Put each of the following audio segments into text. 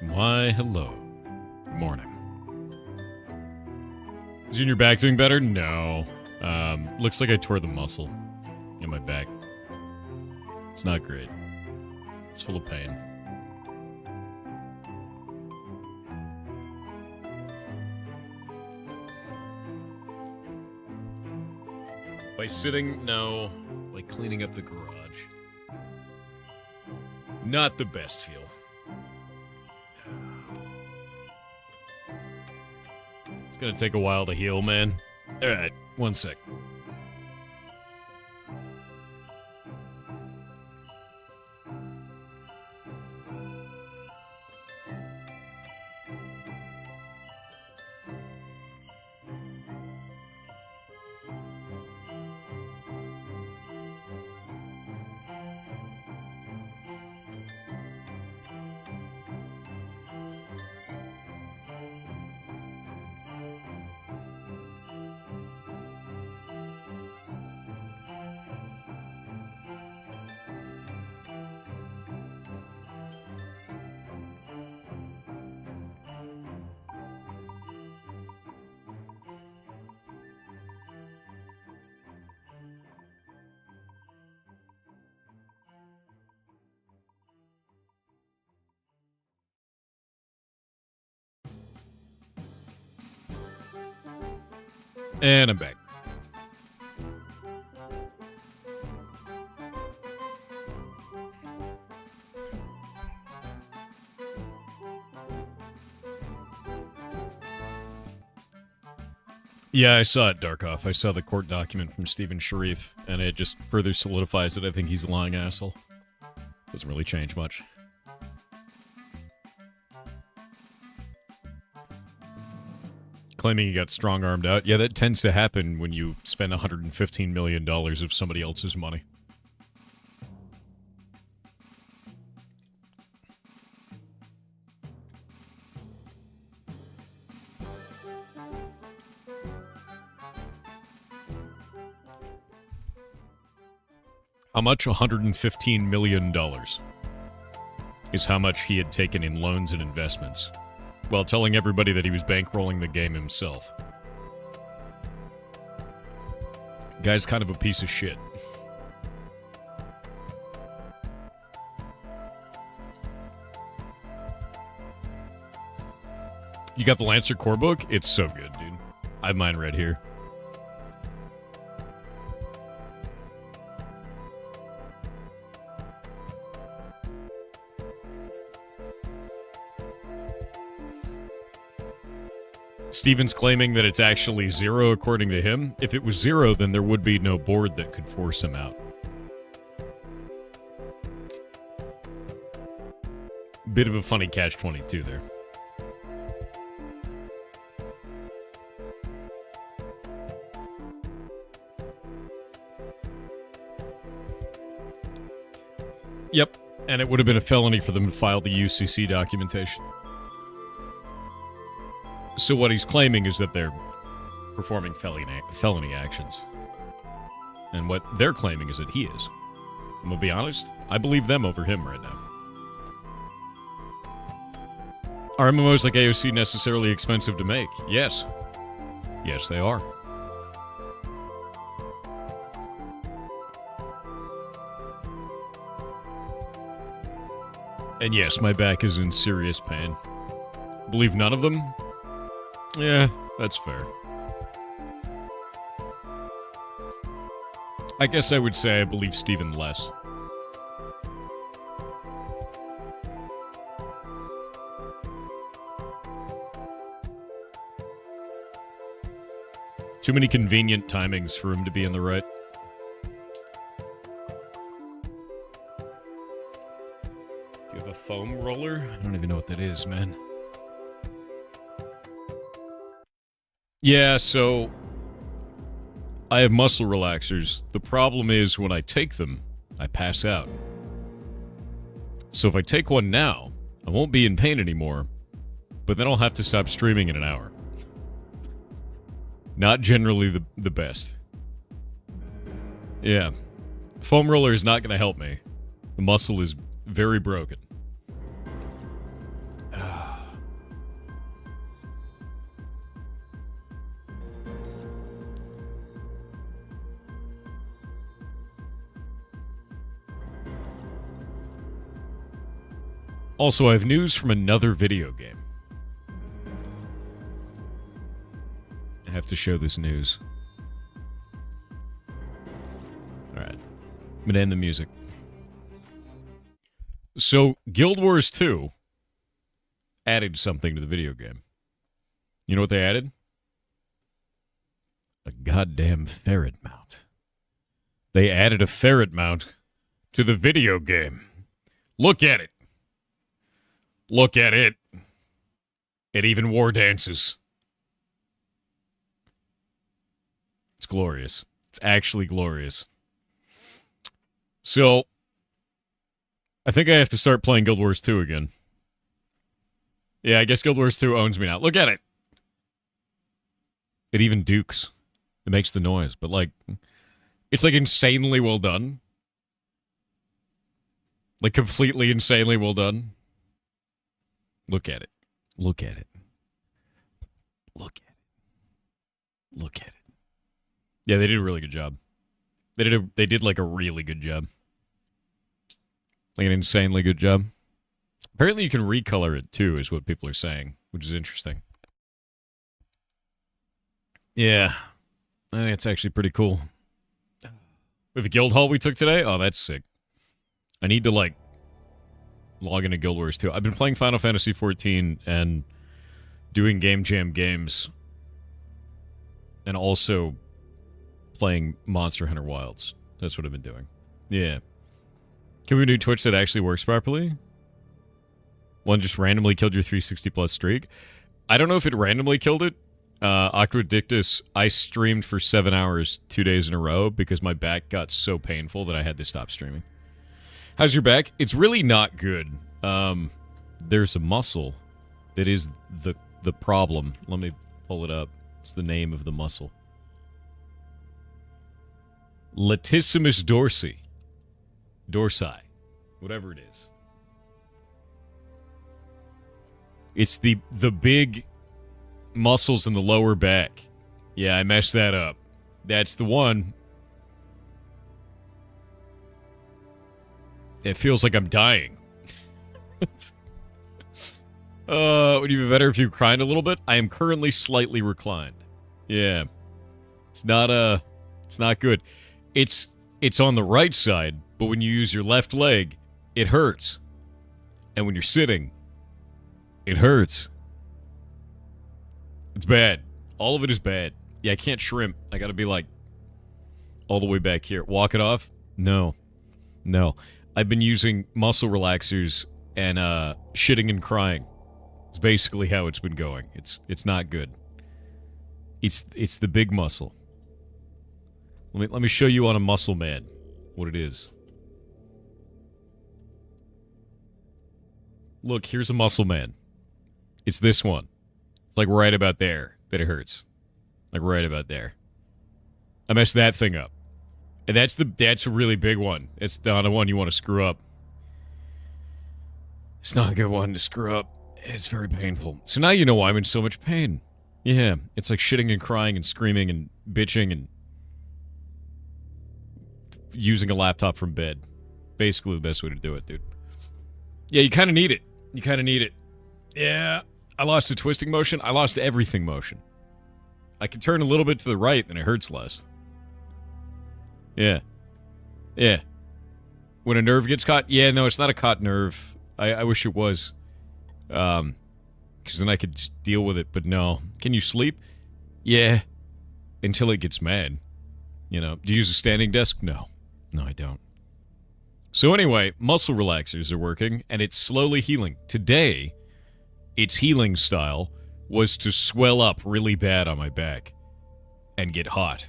Why, hello. Good morning. Is your back doing better? No. Looks like I tore the muscle in my back. It's not great. It's full of pain. By sitting? No. Like cleaning up the garage. Not the best feel. It's gonna take a while to heal, man. Alright, one sec. And I'm back. Yeah, I saw it, Darkoff. I saw the court document from Stephen Sharif, and it just further solidifies that I think he's a lying asshole. Doesn't really change much. Claiming he got strong-armed out. Yeah, that tends to happen when you spend $115 million of somebody else's money. How much? $115 million is how much he had taken in loans and investments, while telling everybody that he was bankrolling the game himself. Guy's kind of a piece of shit. You got the Lancer core book? It's so good, dude. I have mine right here. Steven's claiming that it's actually 0 according to him. If it was 0, then there would be no board that could force him out. Bit of a funny catch-22 there. Yep, and it would have been a felony for them to file the UCC documentation. So what he's claiming is that they're performing felony actions. And what they're claiming is that he is. I'm gonna be honest, I believe them over him right now. Are MMOs like AOC necessarily expensive to make? Yes. Yes, they are. And yes, my back is in serious pain. Believe none of them? Yeah, that's fair. I guess I would say I believe Steven less. Too many convenient timings for him to be in the right. Do you have a foam roller? I don't even know what that is, man. Yeah, so I have muscle relaxers. The problem is when I take them, I pass out. So if I take one now, I won't be in pain anymore, but then I'll have to stop streaming in an hour. Not generally the best. Yeah. Foam roller is not going to help me. The muscle is very broken. Also, I have news from another video game. I have to show this news. Alright. I'm gonna end the music. So, Guild Wars 2 added something to the video game. You know what they added? A goddamn ferret mount. They added a ferret mount to the video game. Look at it. Look at it. It even war dances. It's glorious. It's actually glorious. So, I think I have to start playing Guild Wars 2 again. Yeah, I guess Guild Wars 2 owns me now. Look at it. It even dukes. It makes the noise, but like, it's like insanely well done. Like completely insanely well done. Look at it. Look at it. Look at it. Look at it. Yeah, they did a really good job. They did like a really good job. Like an insanely good job. Apparently you can recolor it too, is what people are saying, which is interesting. Yeah. I think it's actually pretty cool. With the guild hall we took today? Oh, that's sick. I need to, like, log into Guild Wars 2. I've been playing Final Fantasy XIV and doing Game Jam games. And also playing Monster Hunter Wilds. That's what I've been doing. Yeah. Can we do Twitch that actually works properly? One just randomly killed your 360 plus streak. I don't know if it randomly killed it. Octodictus, I streamed for 7 hours 2 days in a row because my back got so painful that I had to stop streaming. How's your back? It's really not good. There's a muscle that is the problem. Let me pull it up. It's the name of the muscle. Latissimus dorsi. Whatever it is. It's the big muscles in the lower back. Yeah, I messed that up. That's the one. It feels like I'm dying. Would you be better if you reclined a little bit? I am currently slightly reclined. Yeah. It's not good. It's on the right side, but when you use your left leg, it hurts. And when you're sitting, it hurts. It's bad. All of it is bad. Yeah, I can't shrimp. I gotta be like all the way back here. Walk it off? No. I've been using muscle relaxers and shitting and crying. It's basically how it's been going. It's not good. It's the big muscle. Let me show you on a muscle man what it is. Look, here's a muscle man. It's this one. It's like right about there that it hurts. Like right about there. I messed that thing up. And that's a really big one. It's not the one you want to screw up. It's not a good one to screw up. It's very painful. So now you know why I'm in so much pain. Yeah, it's like shitting and crying and screaming and bitching and using a laptop from bed. Basically the best way to do it, dude. Yeah, you kind of need it. Yeah, I lost the twisting motion. I lost the everything motion. I can turn a little bit to the right and it hurts less. Yeah. When a nerve gets caught? Yeah, no, it's not a caught nerve. I wish it was. Because then I could just deal with it, but no. Can you sleep? Yeah. Until it gets mad. You know, do you use a standing desk? No, I don't. So anyway, muscle relaxers are working, and it's slowly healing. Today, its healing style was to swell up really bad on my back and get hot.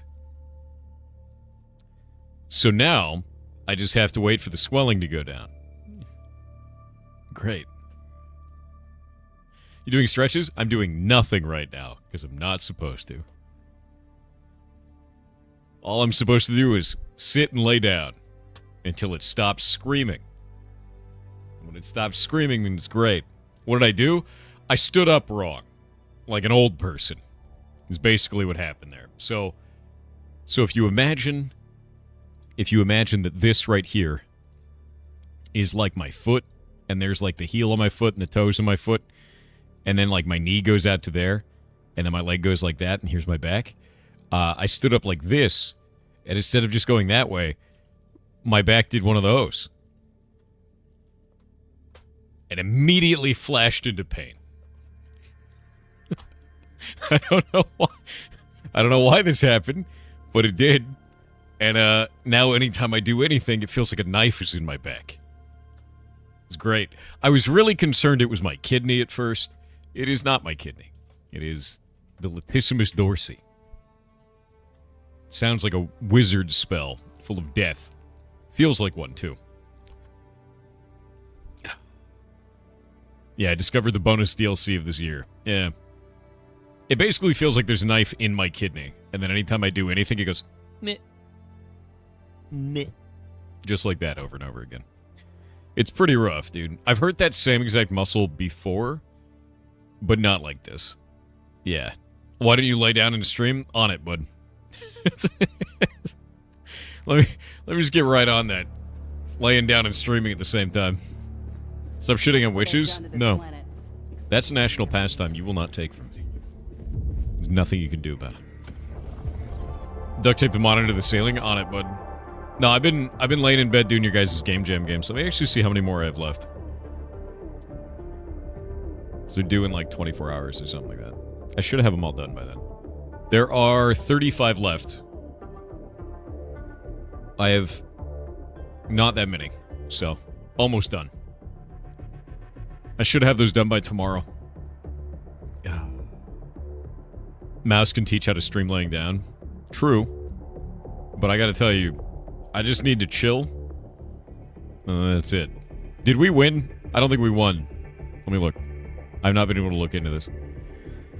So now, I just have to wait for the swelling to go down. Great. You doing stretches? I'm doing nothing right now, because I'm not supposed to. All I'm supposed to do is sit and lay down until it stops screaming. When it stops screaming, then it's great. What did I do? I stood up wrong, like an old person, is basically what happened there. So if you imagine that this right here is like my foot, and there's like the heel of my foot and the toes of my foot, and then like my knee goes out to there, and then my leg goes like that, and here's my back. I stood up like this, and instead of just going that way, my back did one of those. And immediately flashed into pain. I don't know why this happened, but it did. And now anytime I do anything, it feels like a knife is in my back. It's great. I was really concerned it was my kidney at first. It is not my kidney. It is the latissimus dorsi. Sounds like a wizard spell full of death. Feels like one, too. Yeah, I discovered the bonus DLC of this year. Yeah. It basically feels like there's a knife in my kidney. And then anytime I do anything, it goes, meh. Meh. Just like that over and over again. It's pretty rough, dude. I've hurt that same exact muscle before, but not like this. Yeah. Why don't you lay down and stream? On it, bud. Let me just get right on that. Laying down and streaming at the same time. Stop shitting on witches? No. That's a national pastime you will not take from me. There's nothing you can do about it. Duct tape the monitor to the ceiling? On it, bud. No, I've been laying in bed doing your guys' Game Jam games. So let me actually see how many more I have left. So they're doing like 24 hours or something like that. I should have them all done by then. There are 35 left. I have not that many, so almost done. I should have those done by tomorrow. Mouse can teach how to stream laying down. True. But I gotta tell you, I just need to chill. That's it. Did we win? I don't think we won. Let me look. I've not been able to look into this.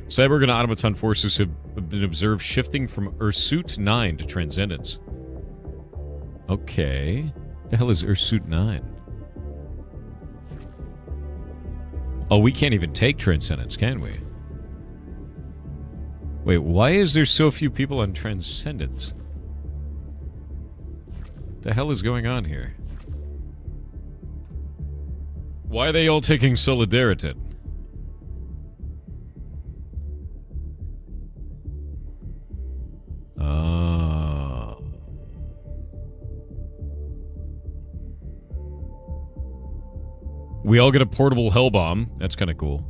Cyborg and Automaton forces have been observed shifting from Ursut 9 to Transcendence. Okay. The hell is Ursut 9? Oh, we can't even take Transcendence, can we? Wait, why is there so few people on Transcendence? The hell is going on here? Why are they all taking Solidarity? We all get a portable hell bomb. That's kind of cool.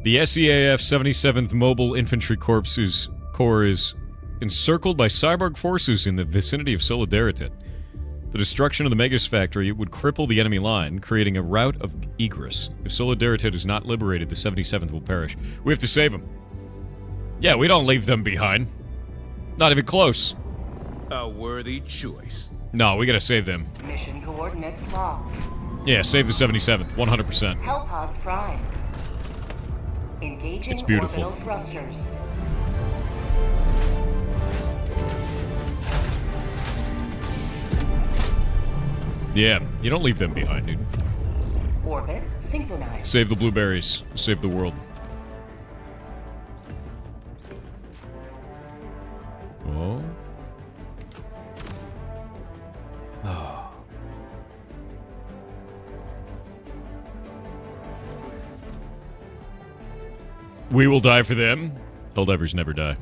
The SEAF 77th Mobile Infantry Corps is encircled by cyborg forces in the vicinity of Solidarity. The destruction of the Megas factory would cripple the enemy line, creating a route of egress. If Solidarity is not liberated, the 77th will perish. We have to save them. Yeah, we don't leave them behind. Not even close. A worthy choice. No, we gotta save them. Mission coordinates locked. Yeah, save the 77th, 100%. Hellpods prime. Engaging It's beautiful. orbital thrusters. Yeah, you don't leave them behind, dude. Orbit synchronized. Save the blueberries. Save the world. Oh. Oh. We will die for them. Helldivers never die.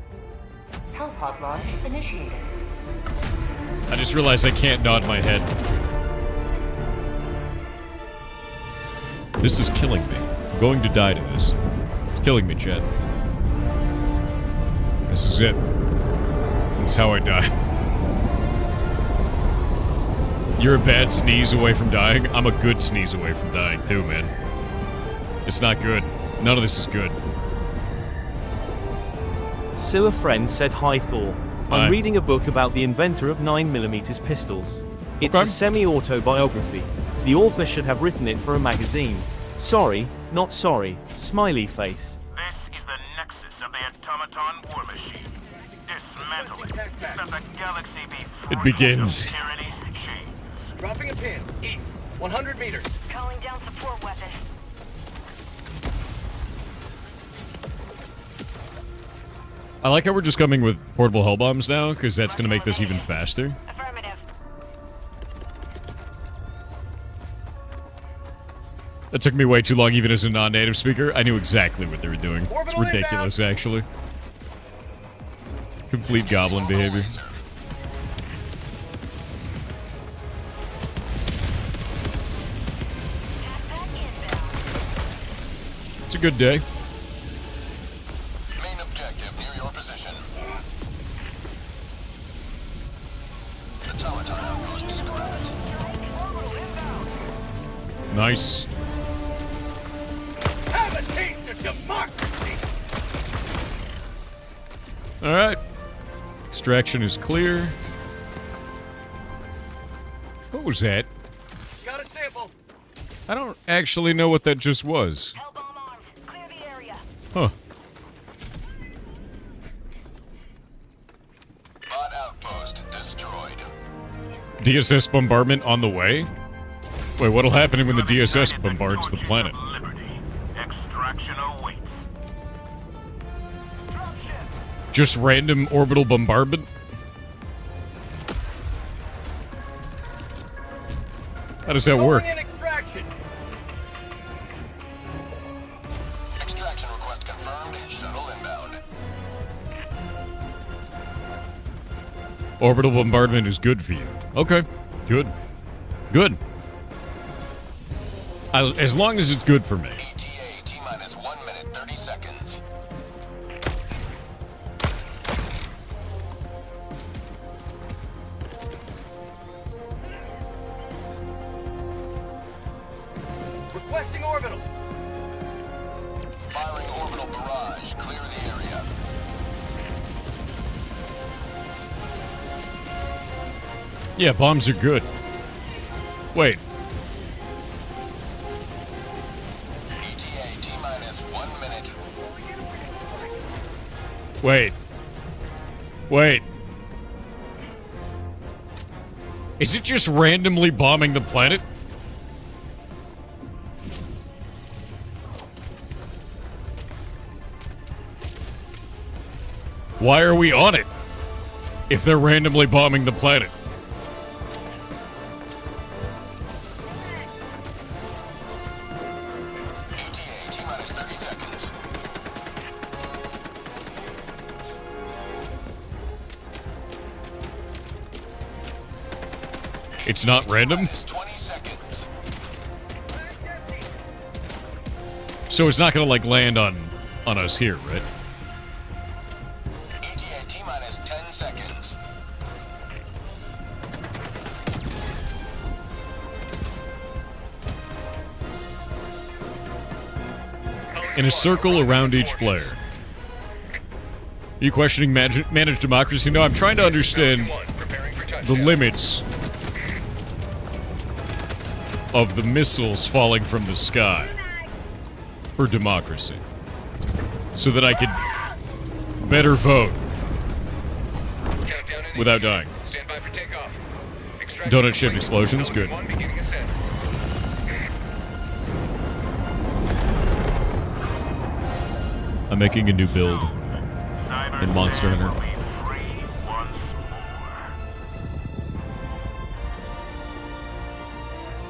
Hellpod launch initiated. I just realized I can't nod my head. This is killing me. I'm going to die to this. It's killing me, Chad. This is it. This is how I die. You're a bad sneeze away from dying. I'm a good sneeze away from dying, too, man. It's not good. None of this is good. So a friend said, "Hi Thor. Hi. I'm reading a book about the inventor of 9mm pistols. It's Okay. a semi-autobiography. The author should have written it for a magazine. Sorry, not sorry. Smiley face." This is the nexus of the Automaton war machine. Dismantle it. Let the galaxy be free It begins. of tyranny's chains. Dropping a pin, east, 100 meters. Calling down support weapon. I like how we're just coming with portable hell bombs now, because that's going to make this even faster. Affirmative. That took me way too long, even as a non-native speaker. I knew exactly what they were doing. It's ridiculous, actually. Complete goblin behavior. It's a good day. Main objective near your position. Automaton outpost scrapped. Nice. Have a taste of democracy! Alright. Extraction is clear. What was that? Got a sample. I don't actually know what that just was. Hellbomb armed. Clear the area. Huh. Bot outpost destroyed. DSS bombardment on the way? Wait, what'll happen when the DSS bombards the planet? Liberty. Extraction awaits. Just random orbital bombardment? How does that work? Going in extraction. Extraction request confirmed. Shuttle inbound. Orbital bombardment is good for you. Okay. Good. Good. As long as it's good for me. ETA T-minus 1 minute 30 seconds. Requesting orbital. Firing orbital barrage. Clear the area. Yeah, bombs are good. Wait. ETA T-minus 1 minute. Wait. Wait. Is it just randomly bombing the planet? Why are we on it? If they're randomly bombing the planet. ETA T-minus 30 seconds. It's not random? T-minus 20 seconds. So it's not gonna, like, land on us here, right? ETA T-minus 10 seconds. In a circle around each player. Are you questioning managed democracy? No, I'm trying to understand Preparing for the touchdown. limits of the missiles falling from the sky for democracy. So that I could better vote Countdown without initiated. dying. Stand by for takeoff. Extraction Donut shaped complete. explosions, good. One beginning ascent. I'm making a new build Cyber in Monster City Hunter. will be free once more.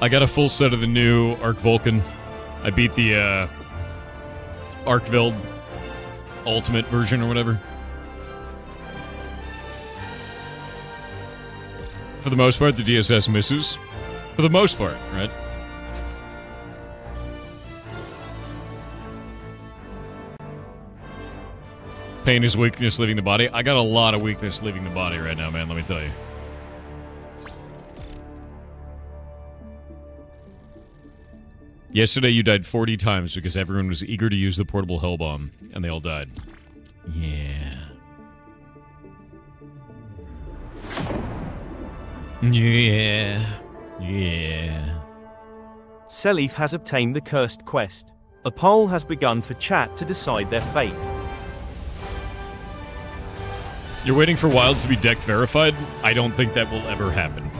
I got a full set of the new Arc Vulcan. I beat the Arcveld Ultimate version or whatever. For the most part, the DSS misses. For the most part, right? Pain is weakness leaving the body. I got a lot of weakness leaving the body right now, man, let me tell you. Yesterday you died 40 times because everyone was eager to use the portable hell bomb, and they all died. Yeah. Yeah. Yeah. Selif has obtained the cursed quest. A poll has begun for chat to decide their fate. You're waiting for Wilds to be deck verified? I don't think that will ever happen.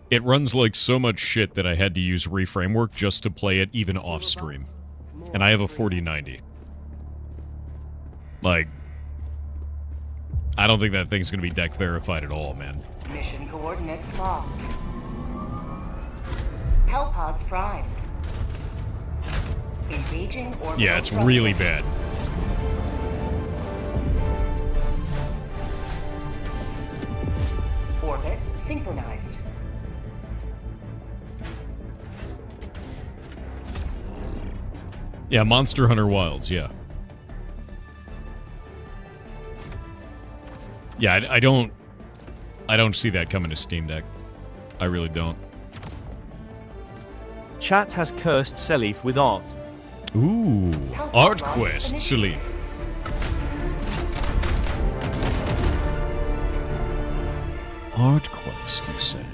It runs like so much shit that I had to use reframework just to play it even off stream. And I have a 4090. Like, I don't think that thing's gonna be deck verified at all, man. Mission coordinates locked. Hellpods primed. Engaging orbital Yeah, it's really bad. Orbit synchronized. Yeah, Monster Hunter Wilds, yeah. Yeah, I don't see that coming to Steam Deck. I really don't. Chat has cursed Selif with art. Ooh, Art Quest, silly. Art Quest, you say?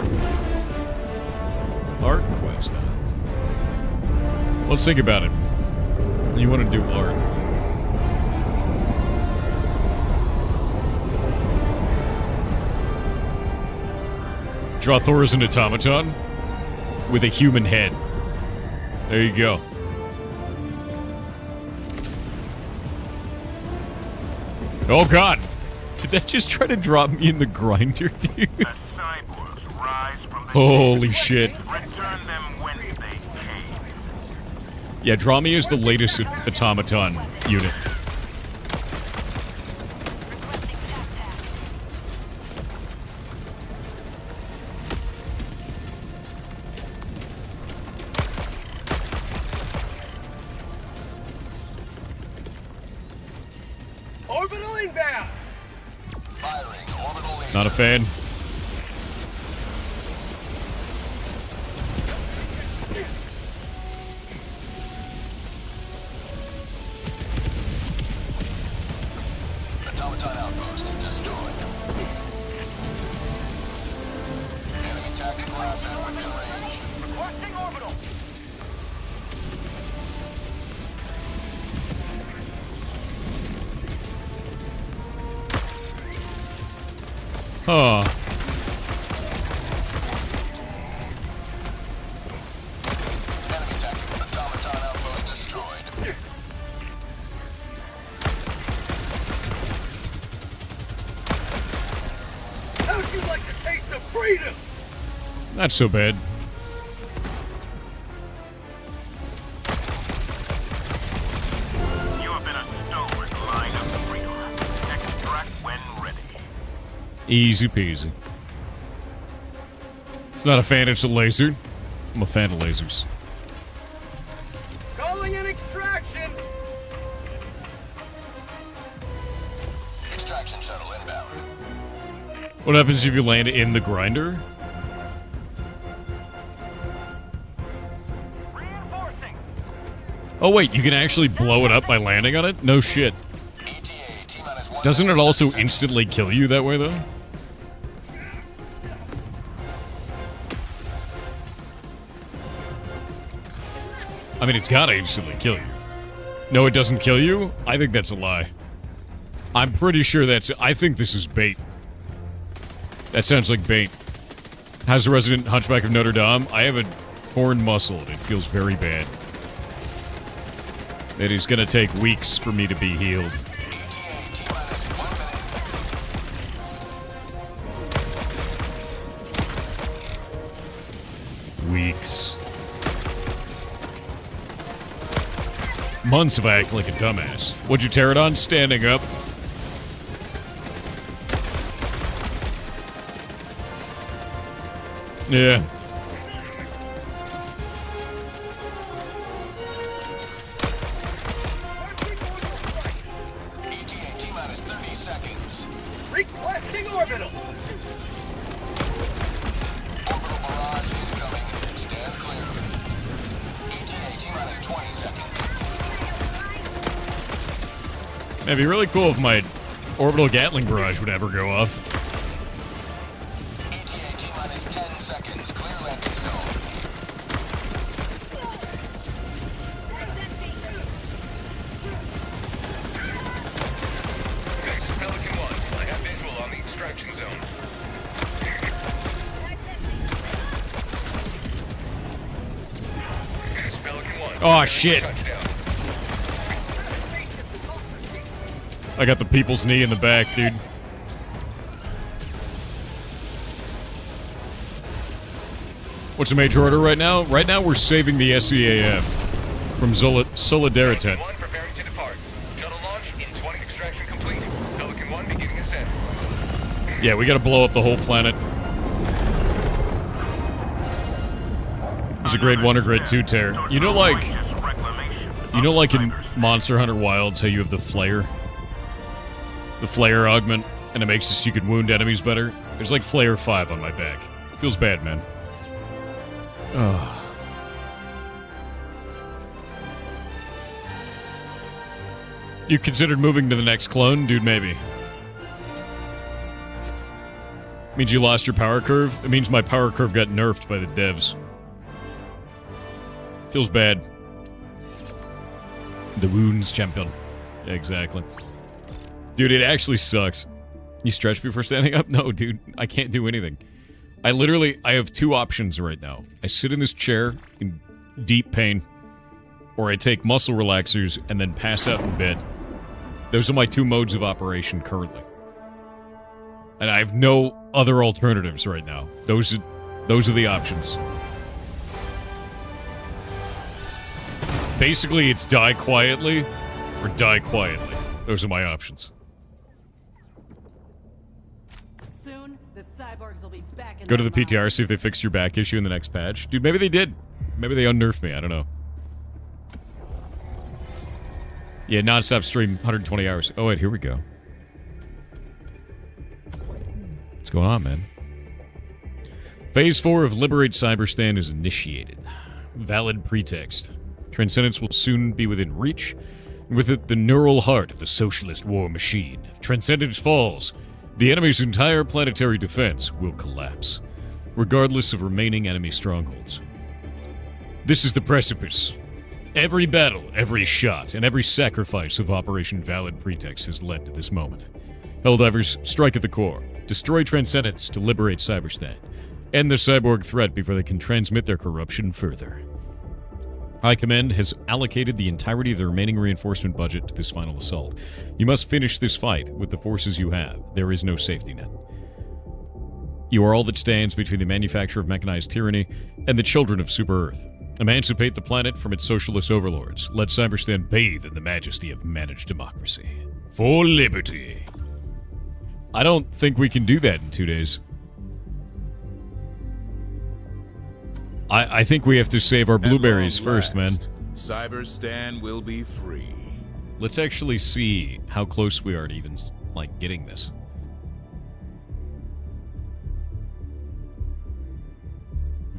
Art Quest, huh? Let's think about it. You want to do art. Draw Thor as an automaton with a human head. There you go. Oh god! Did that just try to drop me in the grinder, dude? The cyborgs rise from the Holy shit. return them whence they came. Yeah, draw me as the latest automaton unit. Orbital inbound. Firing orbital laser. Not a fan. Automaton outpost destroyed. Enemy tactical asset within range. Requesting orbital. Huh. Enemy tactical automaton outpost destroyed. How'd you like the taste of freedom? Not so bad. You have been a stalwart line of freedom. Extract when ready. Easy peasy. It's not a fan, it's a laser. I'm a fan of lasers. Calling in extraction. Extraction shuttle inbound. What happens if you land in the grinder? Reinforcing. Oh wait, you can actually blow it up by landing on it? No shit. ETA T-minus 1. Doesn't it also instantly kill you that way, though? I mean, it's gotta instantly kill you. No, it doesn't kill you? I think that's a lie. I'm pretty sure that's... I think this is bait. That sounds like bait. How's the resident Hunchback of Notre Dame? I have a torn muscle, and it feels very bad. It is gonna take weeks for me to be healed. Weeks. Months if I act like a dumbass. What'd you tear it on? Standing up. Yeah. ETA T-minus 30 seconds. Requesting orbital. Orbital barrage incoming. Stand clear. ETA T-minus 20 seconds. It'd be really cool if my orbital Gatling barrage would ever go off. ETA T-minus 10 seconds. Clear landing zone. This is Pelican 1. I have visual on the extraction zone. This is Pelican 1. Oh, shit. Touchdown. I got the people's knee in the back, dude. What's the major order right now? Right now, we're saving the SEAF. From Solidaritet. 1 preparing to depart. Shuttle launch in 20 extraction complete. Pelican 1 beginning ascent. Yeah, we gotta blow up the whole planet. It's a grade 1 or grade 2 tear. You know, like in Monster Hunter Wilds, how you have the flare? The flare augment, and it makes it so you can wound enemies better? There's like flare 5 on my back. Feels bad, man. Ugh. You considered moving to the next clone? Dude, maybe. Means you lost your power curve? It means my power curve got nerfed by the devs. Feels bad. The wounds champion. Yeah, exactly. Dude, it actually sucks. You stretch before standing up? No, dude. I can't do anything. I have 2 options right now. I sit in this chair in deep pain, or I take muscle relaxers and then pass out in bed. Those are my 2 modes of operation currently. And I have no other alternatives right now. Those are the options. Basically, it's die quietly or die quietly. Those are my options. Soon, the cyborgs will be back in Go to the their PTR, see if they fixed your back issue in the next patch. Dude, maybe they did. Maybe they unnerfed me. I don't know. Yeah, non-stop stream, 120 hours. Oh, wait, here we go. What's going on, man? Phase 4 of Liberate Cyberstan is initiated. Valid pretext. Transcendence will soon be within reach, and with it the neural heart of the socialist war machine. If Transcendence falls, the enemy's entire planetary defense will collapse, regardless of remaining enemy strongholds. This is the precipice. Every battle, every shot, and every sacrifice of Operation Valid Pretext has led to this moment. Helldivers, strike at the core. Destroy Transcendence to liberate Cyberstan. End the cyborg threat before they can transmit their corruption further. High Command has allocated the entirety of the remaining reinforcement budget to this final assault. You must finish this fight with the forces you have. There is no safety net. You are all that stands between the manufacture of mechanized tyranny and the children of Super Earth. Emancipate the planet from its socialist overlords. Let Cyberstan bathe in the majesty of managed democracy. For liberty. I don't think we can do that in 2 days. I think we have to save our blueberries first, man. Cyberstan will be free. Let's actually see how close we are to even, like, getting this.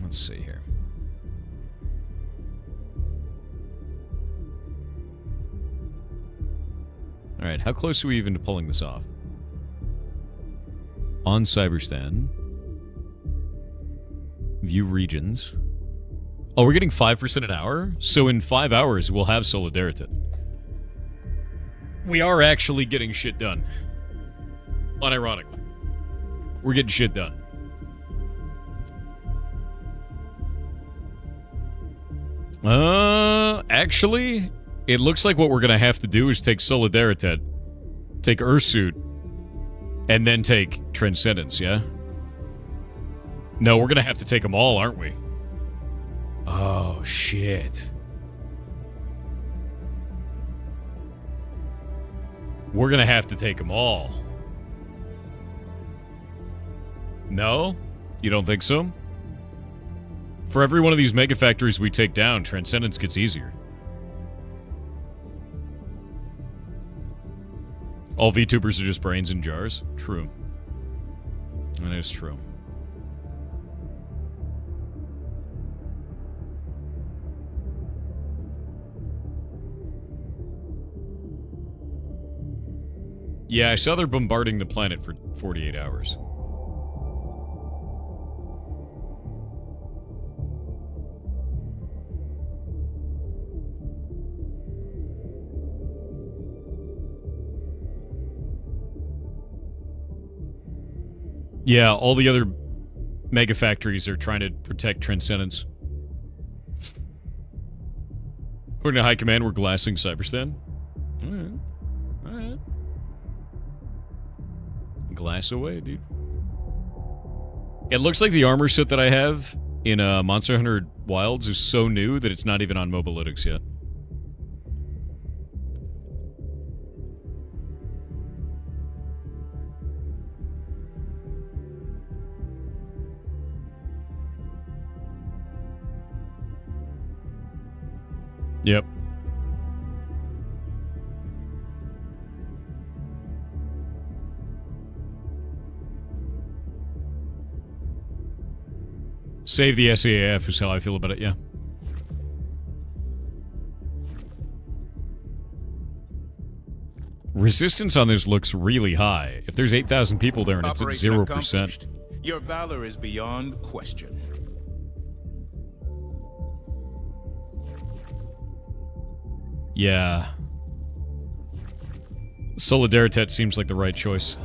Let's see here. Alright, how close are we even to pulling this off? On Cyberstan. View regions. Oh, we're getting 5% an hour? So in 5 hours, we'll have Solidarity. We are actually getting shit done. Unironically. We're getting shit done. Actually, it looks like what we're gonna have to do is take Solidarity, take Ursuit, and then take Transcendence, yeah? No, we're gonna have to take them all, aren't we? Oh, shit. We're gonna have to take them all. No? You don't think so? For every one of these mega factories we take down, Transcendence gets easier. All VTubers are just brains in jars? True. That is true. Yeah, I saw they're bombarding the planet for 48 hours. Yeah, all the other mega factories are trying to protect Transcendence. According to High Command, we're glassing Cyberstan. Alright. Alright. Glass away, dude. It looks like the armor set that I have in Monster Hunter Wilds is so new that it's not even on Mobalytics yet. Yep. Save the SAF is how I feel about it, yeah. Resistance on this looks really high. If there's 8,000 people there and it's at Operation 0%. accomplished. Your valor is beyond question. Yeah. Solidaritet seems like the right choice.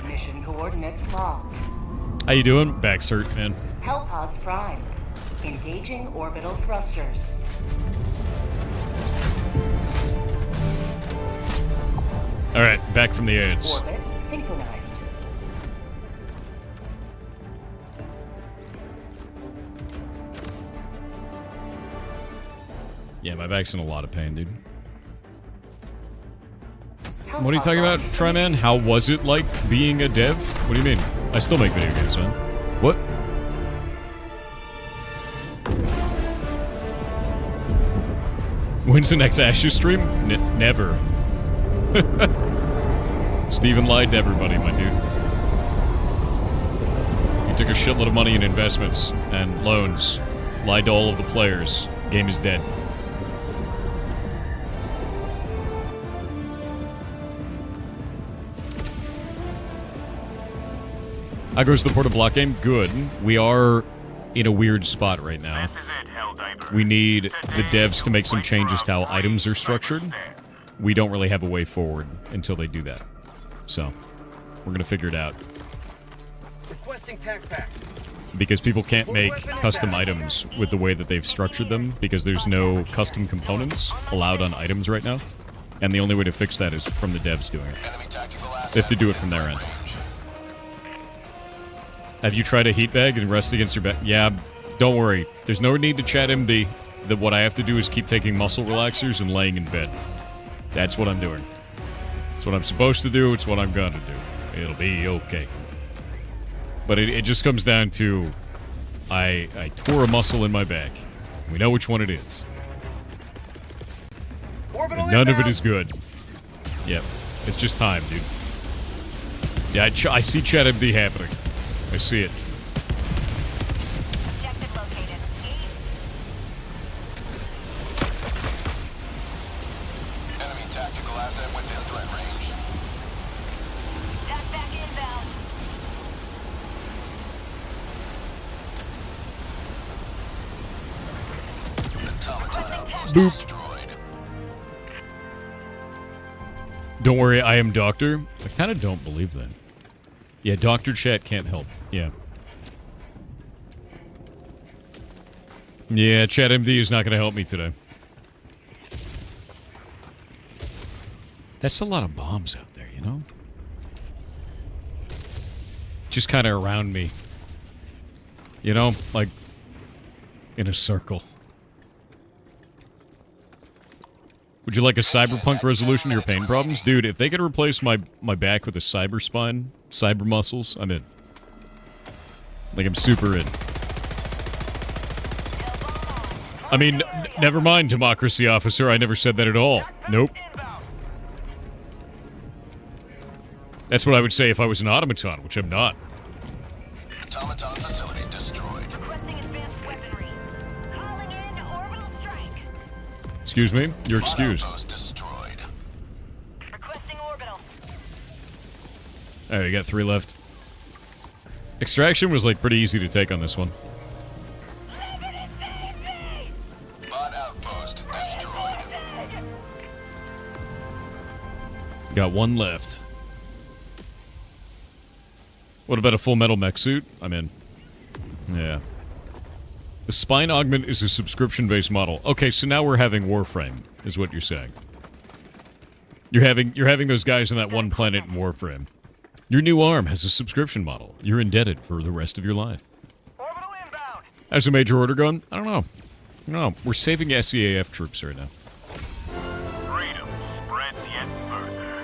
Mission coordinates locked. How you doing? Back's hurt, man. Hellpods primed. Engaging orbital thrusters. Alright, back from the ads. Orbit synchronized. Yeah, my back's in a lot of pain, dude. What are you talking about, Tryman? How was it like being a dev? What do you mean? I still make video games, man. What? When's the next Ashes stream? Never. Steven lied to everybody, my dude. He took a shitload of money in investments and loans. Lied to all of the players. Game is dead. How goes the Porta Block game? Good. We are in a weird spot right now. This is it, Helldivers. We need the devs to make some changes to how items are structured. We don't really have a way forward until they do that. So, we're gonna figure it out. Requesting tac pack. Because people can't make custom items with the way that they've structured them, because there's no custom components allowed on items right now. And the only way to fix that is from the devs doing it. Enemy tactical asset. They have to do it from their end. Have you tried a heat bag and rest against your back? Yeah, don't worry. There's no need to chat MD. What I have to do is keep taking muscle relaxers and laying in bed. That's what I'm doing. It's what I'm supposed to do. It's what I'm gonna do. It'll be okay. But it just comes down to I tore a muscle in my back. We know which one it is. And none of it is good. Yep. It's just time, dude. Yeah, I see chat MD happening. I see it. Objective located. Enemy tactical asset within threat range. That's back inbound. Automaton outpost Boop. destroyed. Don't worry, I am doctor. I kind of don't believe that. Yeah, Dr. Chat can't help. Yeah. Yeah, Chat MD is not going to help me today. That's a lot of bombs out there, you know? Just kind of around me. You know? Like, in a circle. Would you like a cyberpunk resolution to your pain problems? Dude, if they could replace my back with a cyber spine, cyber muscles, I'm in. Like, I'm super in. I mean, never mind, democracy officer. I never said that at all. Nope. That's what I would say if I was an automaton, which I'm not. Automaton facility destroyed. Requesting advanced weaponry. Calling in orbital strike. Excuse me? You're excused. Outpost destroyed. Requesting orbital. Alright, you got 3 left. Extraction was, like, pretty easy to take on this one. Bot outpost destroyed. Got 1 left. What about a full metal mech suit? I'm in. Yeah. The spine augment is a subscription-based model. Okay, so now we're having Warframe, is what you're saying. You're having those guys on that one planet in Warframe. Your new arm has a subscription model. You're indebted for the rest of your life. Orbital inbound. How's a major order going? I don't know. I don't know. We're saving SEAF troops right now. Freedom spreads yet further.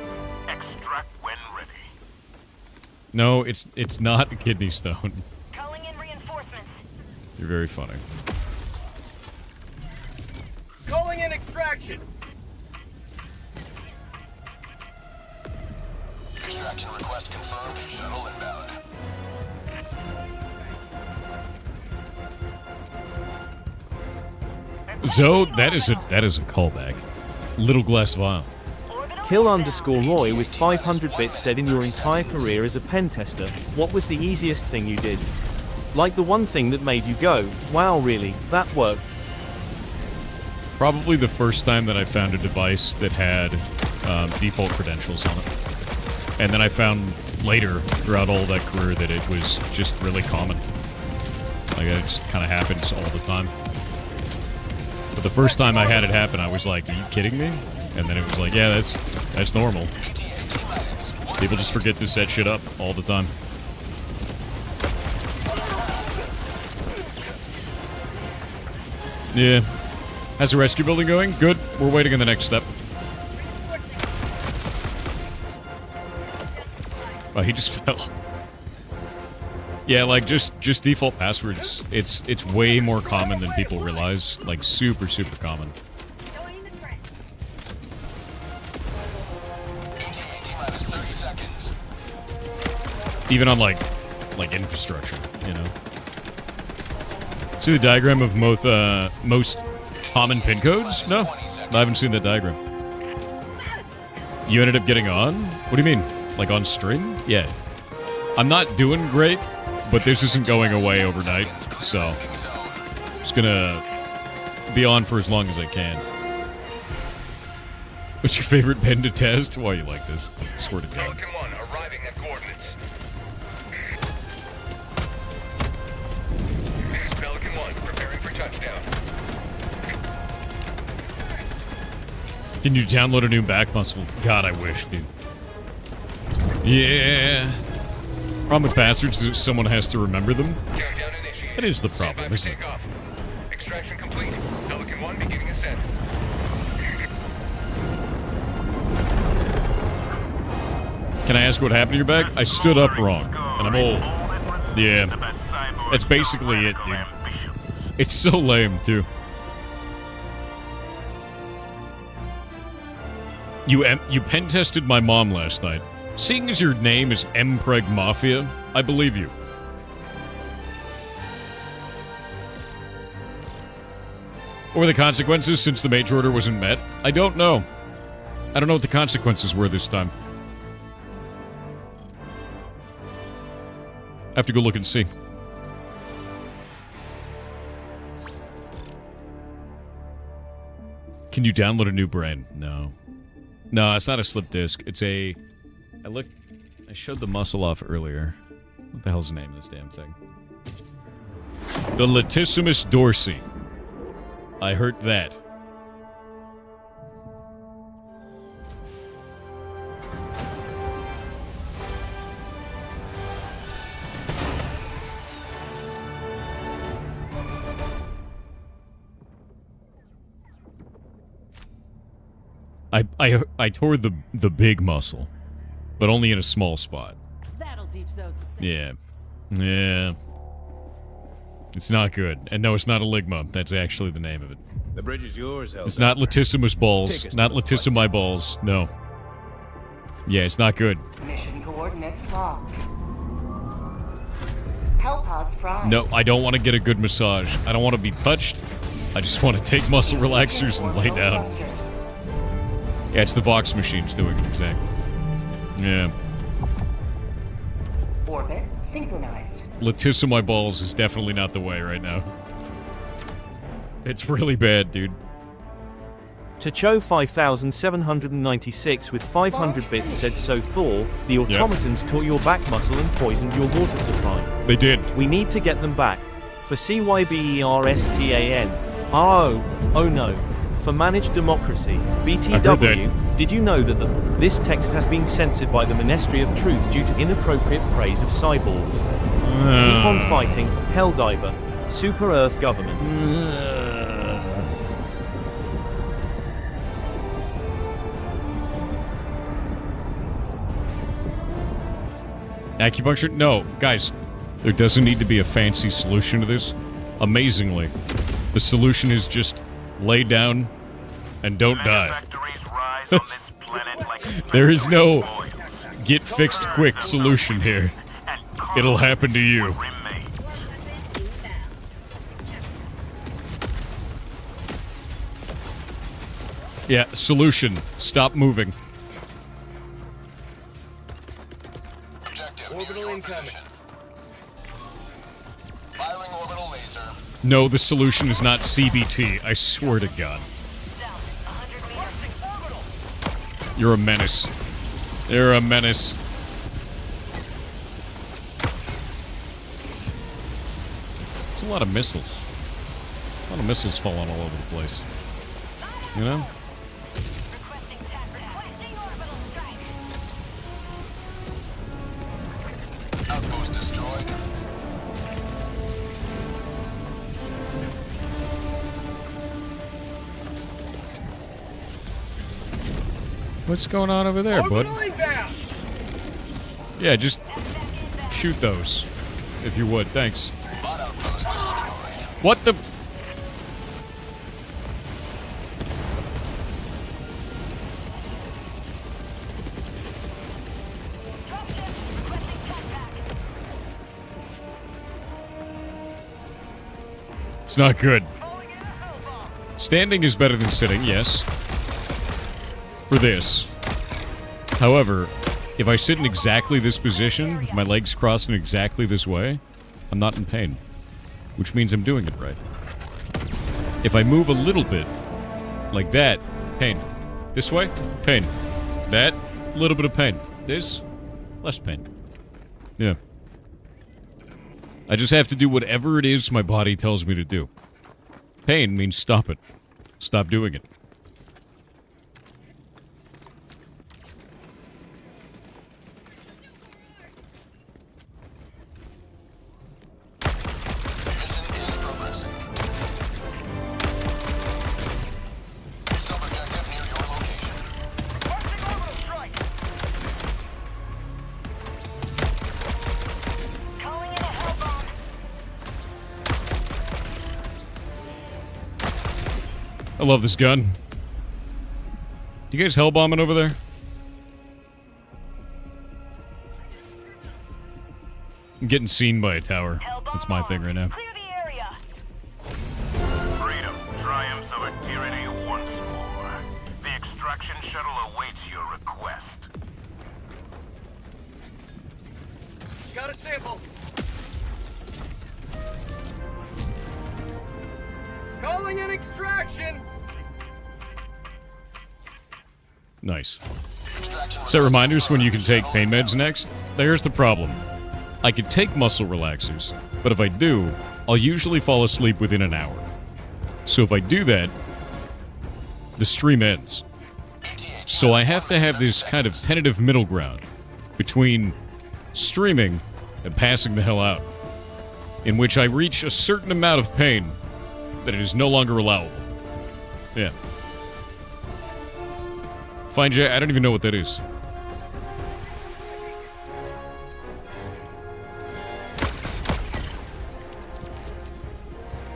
Extract when ready. No, it's not a kidney stone. Calling in reinforcements. You're very funny. extraction. Extraction request confirmed. Shuttle inbound. So that is a callback. Little glass vial. Kill_Roy with 500 bits said, in your entire career as a pen tester, what was the easiest thing you did? Like the one thing that made you go, wow, really, that worked. Probably the first time that I found a device that had default credentials on it. And then I found later, throughout all that career, that it was just really common. Like, it just kind of happens all the time. But the first time I had it happen, I was like, are you kidding me? And then it was like, yeah, that's normal. People just forget to set shit up all the time. Yeah. How's the rescue building going? Good. We're waiting on the next step. Oh, he just fell. Yeah, like, just default passwords. It's way more common than people realize. Like, super, super common. Even on, like infrastructure, you know? See the diagram of most common pin codes? No, I haven't seen that diagram. You ended up getting on? What do you mean? Like on stream? Yeah. I'm not doing great, but this isn't going away overnight, so I'm just gonna be on for as long as I can. What's your favorite pen to test? Why you like this? I swear to God. Pelican 1 arriving at coordinates. Pelican 1 preparing for touchdown. Can you download a new back muscle? God, I wish, dude. Yeah. Problem with bastards is someone has to remember them. Countdown initiated. That is the problem, isn't it? Takeoff. Extraction complete. Pelican 1 beginning ascent. Can I ask what happened to your back? I stood up wrong, and I'm old. Yeah. That's basically it, dude. It's so lame, too. You pen-tested my mom last night. Seeing as your name is Mpreg Mafia, I believe you. What were the consequences since the major order wasn't met? I don't know. I don't know what the consequences were this time. I have to go look and see. Can you download a new brain? No. No, it's not a slip disk. It's a... I showed the muscle off earlier. What the hell's the name of this damn thing? The latissimus dorsi. I heard that. I tore the big muscle, but only in a small spot. That'll teach those. Yeah. Yeah. It's not good. And no, it's not a ligma. That's actually the name of it. The bridge is yours, Helldivers. It's not latissimus balls. Take us Not to the latissimus balls. No. Yeah, it's not good. Mission coordinates locked. Hellpods prime. No, I don't want to get a good massage. I don't want to be touched. I just want to take muscle relaxers and lay down. Yeah, it's the Vox machines doing it, exactly. Yeah. Orbit synchronized. Latissimus balls is definitely not the way right now. It's really bad, dude. Tacho 5796 with 500 bits said, so Thor, the automatons tore your back muscle and poisoned your water supply. They did. We need to get them back. For CYBERSTAN. Oh no. For managed democracy. BTW, did you know that this text has been censored by the Ministry of Truth due to inappropriate praise of cyborgs? Keep on fighting, Helldiver. Super Earth government. Acupuncture? No, guys. There doesn't need to be a fancy solution to this. Amazingly, the solution is just lay down and don't die. Factories rise on this planet like There is no oil. get fixed quick solution here. It'll happen to you. Remain. Yeah, solution. Stop moving. Objective. Orbital incoming. Firing orbital laser. No, the solution is not CBT. I swear to God. You're a menace. You're a menace. It's a lot of missiles. A lot of missiles falling all over the place. You know? Outpost destroyed. What's going on over there, bud? Yeah, just shoot those. If you would, thanks. Bot outpost destroyed. What the? It's not good. Standing is better than sitting, yes. For this. However, if I sit in exactly this position, with my legs crossed in exactly this way, I'm not in pain. Which means I'm doing it right. If I move a little bit, like that, pain. This way, pain. That, a little bit of pain. This, less pain. Yeah. I just have to do whatever it is my body tells me to do. Pain means stop it. Stop doing it. Mission is progressing. Sub-objective near your location. Marching orbital strike. Calling in a Hellbound. I love this gun. You guys hellbombing over there? I'm getting seen by a tower. That's my thing right now. Clear the area. Freedom triumphs over tyranny once more. The extraction shuttle awaits your request. Got a sample. Calling in extraction. Nice. Extraction Set reminders when you can take pain meds next. There's the problem. I could take muscle relaxers, but if I do, I'll usually fall asleep within an hour. So if I do that, the stream ends. So I have to have this kind of tentative middle ground between streaming and passing the hell out, in which I reach a certain amount of pain that it is no longer allowable. Yeah. Find you, I don't even know what that is.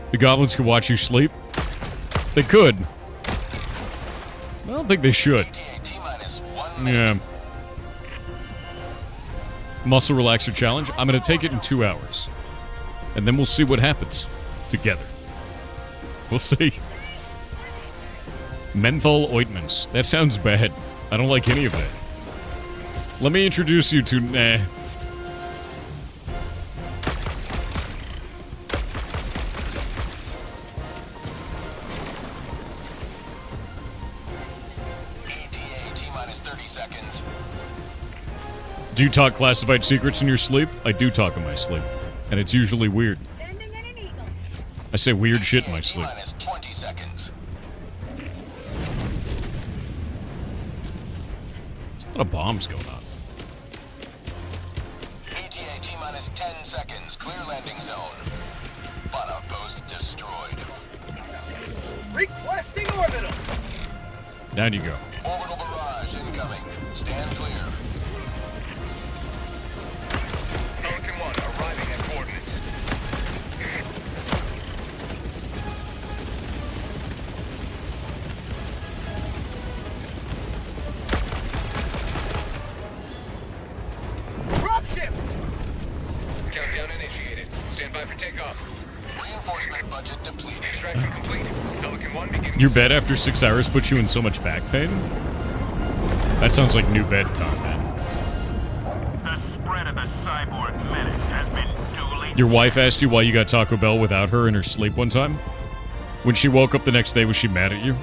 The goblins could watch you sleep? They could. I don't think they should. Yeah. Muscle relaxer challenge. I'm going to take it in 2 hours. And then we'll see what happens. Together. We'll see. Menthol ointments. That sounds bad. I don't like any of that. Let me introduce you to... Do you talk classified secrets in your sleep? I do talk in my sleep. And it's usually weird. I say weird shit in my sleep. 20 seconds. There's a lot of bombs going on. ETA T-minus 10 seconds. Clear landing zone. Bot outpost destroyed. Requesting orbital. Down you go. Orbital barrage incoming. Stand clear. Pelican 1 arriving at coordinates. Reinforcement budget depleted. Extraction complete. Pelican 1 beginning. Your bed after 6 hours puts you in so much back pain? That sounds like new bed content. The spread of the cyborg menace has been duly... Your wife asked you why you got Taco Bell without her in her sleep one time? When she woke up the next day, was she mad at you?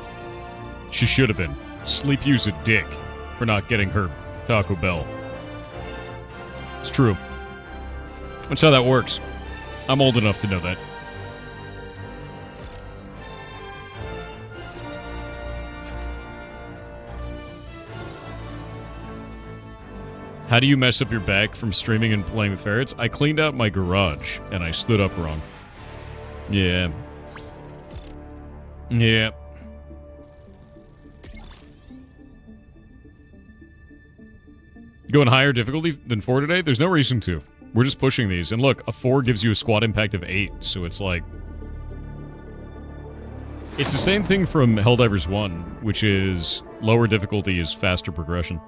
She should have been. Sleep you's a dick for not getting her Taco Bell. It's true. That's how that works. I'm old enough to know that. How do you mess up your back from streaming and playing with ferrets? I cleaned out my garage, and I stood up wrong. Yeah. Yeah. Going higher difficulty than 4 today? There's no reason to. We're just pushing these. And look, a 4 gives you a squad impact of 8, so it's like... It's the same thing from Helldivers 1, which is lower difficulty is faster progression.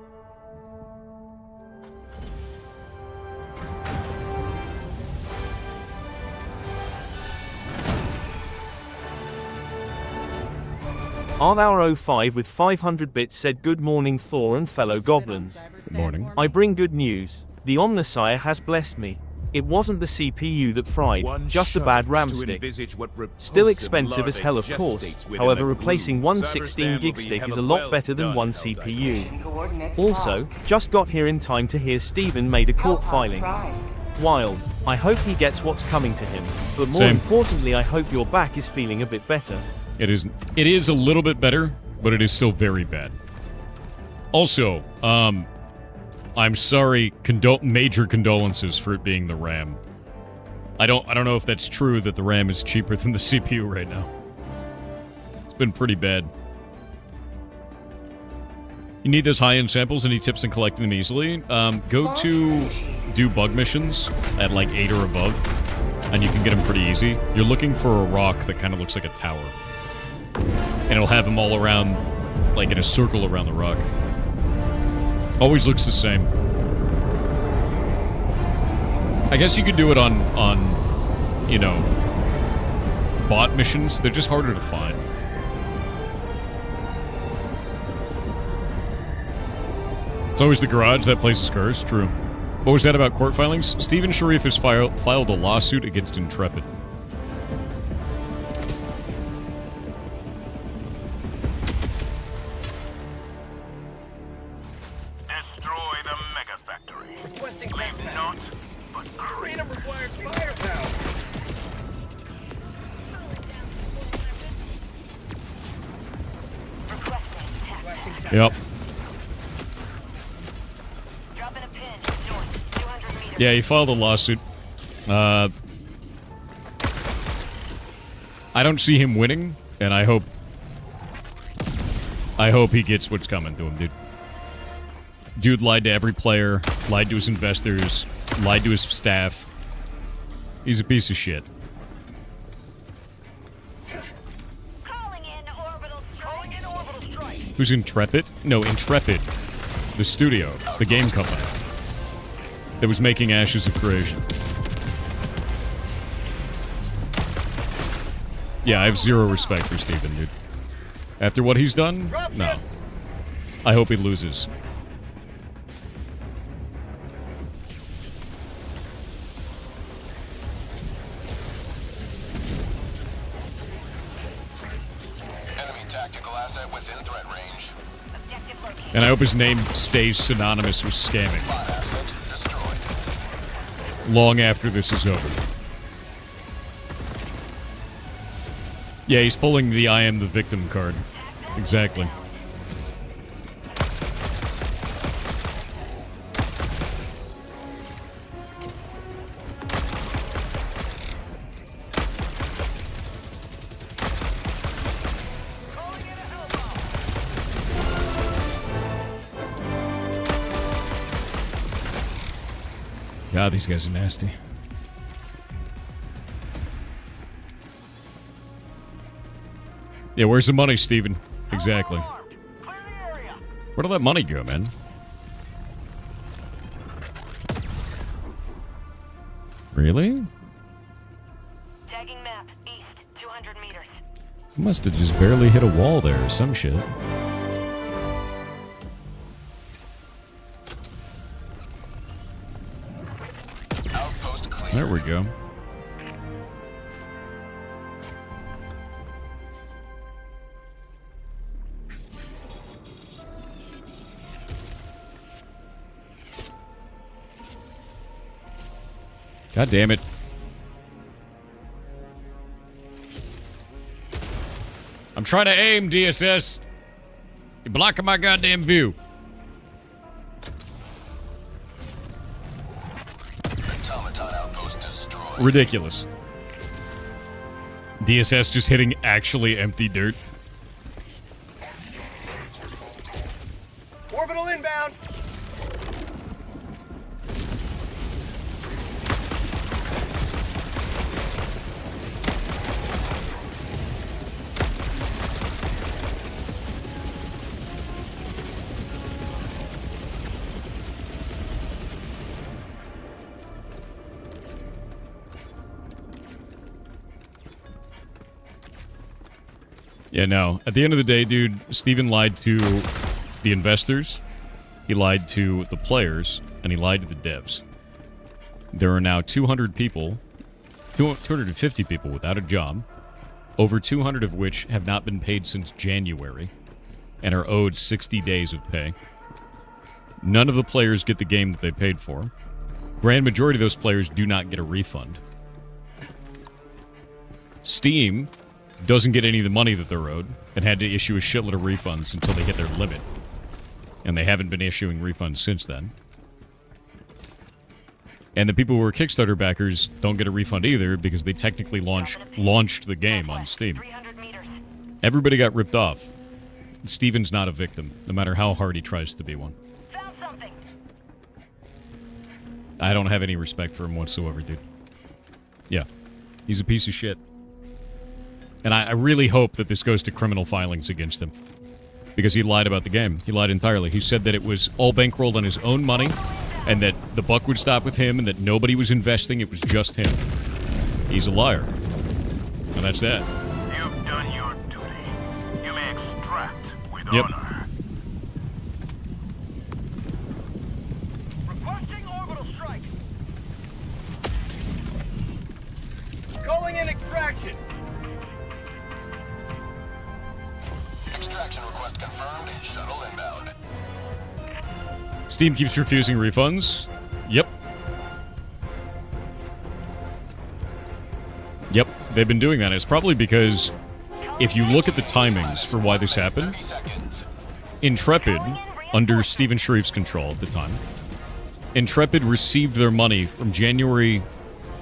RR05 with 500 bits said good morning Thor and fellow goblins. Good morning. I bring good news. The Omnissiah has blessed me. It wasn't the CPU that fried, just a bad RAM stick. Still expensive as hell of course, however replacing one 16 gig stick is a lot better than one CPU. Also, just got here in time to hear Steven made a court filing. Wild. I hope he gets what's coming to him, but more importantly I hope your back is feeling a bit better. It is a little bit better, but it is still very bad. Also, I'm sorry, major condolences for it being the RAM. I don't know if that's true that the RAM is cheaper than the CPU right now. It's been pretty bad. You need those high-end samples, any tips in collecting them easily? Go to do bug missions at like 8 or above, and you can get them pretty easy. You're looking for a rock that kind of looks like a tower. And it'll have them all around, like in a circle around the rock. Always looks the same. I guess you could do it on, you know, bot missions. They're just harder to find. It's always the garage. That place is cursed. True. What was that about court filings? Stephen Sharif has filed a lawsuit against Intrepid. Yep. Yeah, he filed a lawsuit. I don't see him winning, and I hope he gets what's coming to him, dude. Dude lied to every player, lied to his investors, lied to his staff. He's a piece of shit. Who's Intrepid? No, Intrepid. The studio. The game company. That was making Ashes of Creation. Yeah, I have zero respect for Steven, dude. After what he's done? No. I hope he loses. And I hope his name stays synonymous with scamming. Long after this is over. Yeah, he's pulling the I am the victim card. Exactly. God, these guys are nasty. Yeah, where's the money, Steven? Exactly. Where'd all that money go, man? Really? Tagging map. East, 200 meters. Must have just barely hit a wall there or some shit. Outpost clear. There we go. God damn it. I'm trying to aim, DSS. You're blocking my goddamn view. Automaton outpost destroyed. Ridiculous. DSS just hitting actually empty dirt. Orbital inbound. Yeah, no. At the end of the day, dude, Steven lied to the investors, he lied to the players, and he lied to the devs. There are now 200 people, 250 people without a job, over 200 of which have not been paid since January, and are owed 60 days of pay. None of the players get the game that they paid for. Grand majority of those players do not get a refund. Steam doesn't get any of the money that they're owed, and had to issue a shitload of refunds until they hit their limit. And they haven't been issuing refunds since then. And the people who are Kickstarter backers don't get a refund either because they technically launched the game on Steam. 300 meters. Everybody got ripped off. Steven's not a victim, no matter how hard he tries to be one. Found something. I don't have any respect for him whatsoever, dude. Yeah. He's a piece of shit. And I really hope that this goes to criminal filings against him. Because he lied about the game. He lied entirely. He said that it was all bankrolled on his own money, and that the buck would stop with him, and that nobody was investing, it was just him. He's a liar. And that's that. You've done your duty. You may extract with Yep. honor. Requesting orbital strike. Calling in extraction. Extraction request confirmed. Shuttle inbound. Steam keeps refusing refunds. Yep. Yep, they've been doing that. It's probably because if you look at the timings for why this happened, 30 seconds. Intrepid, under Steven Sharif's control at the time, Intrepid received their money from January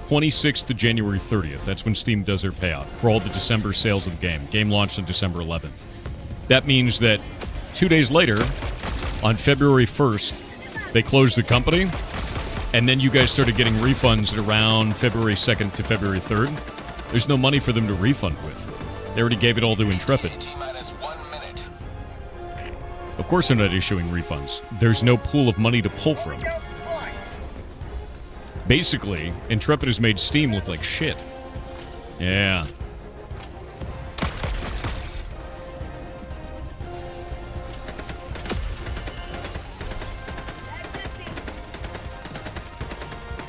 26th to January 30th. That's when Steam does their payout for all the December sales of the game. Game launched on December 11th. That means that 2 days later, on February 1st, they closed the company, and then you guys started getting refunds at around February 2nd to February 3rd. There's no money for them to refund with. They already gave it all to Intrepid. T-minus 1 minute. Of course they're not issuing refunds. There's no pool of money to pull from. Basically, Intrepid has made Steam look like shit. Yeah.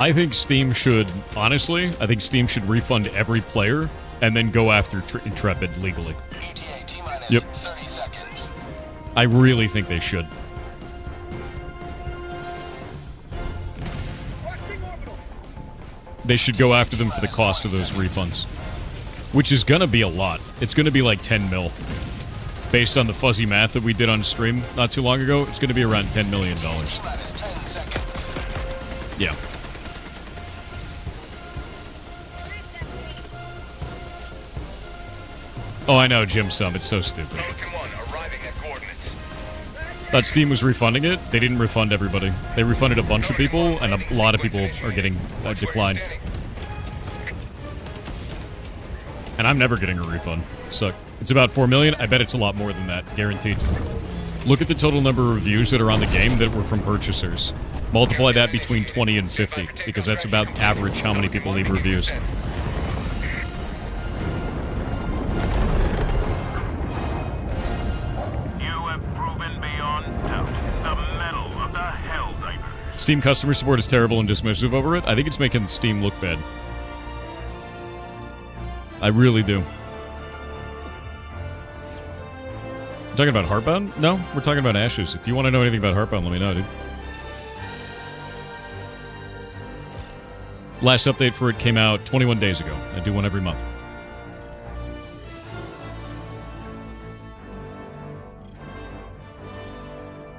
I think Steam should, honestly, I think Steam should refund every player and then go after Intrepid legally. ETA T-minus Yep. 30 seconds. I really think they should. They should go after them for the cost of those refunds. Which is gonna be a lot. It's gonna be like 10 mil. Based on the fuzzy math that we did on stream not too long ago, it's gonna be around $10 million. T-minus 10 seconds. Yeah. Oh, I know, Jim Sum. It's so stupid. Pelican 1 arriving at coordinates. That Steam was refunding it. They didn't refund everybody. They refunded a bunch of people, and a lot of people are getting declined. And I'm never getting a refund. So it's about 4 million. I bet it's a lot more than that, guaranteed. Look at the total number of reviews that are on the game that were from purchasers. Multiply that between 20 and 50, because that's about average how many people leave reviews. Steam customer support is terrible and dismissive over it. I think it's making Steam look bad. I really do. We're talking about Heartbound? No, we're talking about Ashes. If you want to know anything about Heartbound, let me know, dude. Last update for it came out 21 days ago. I do one every month.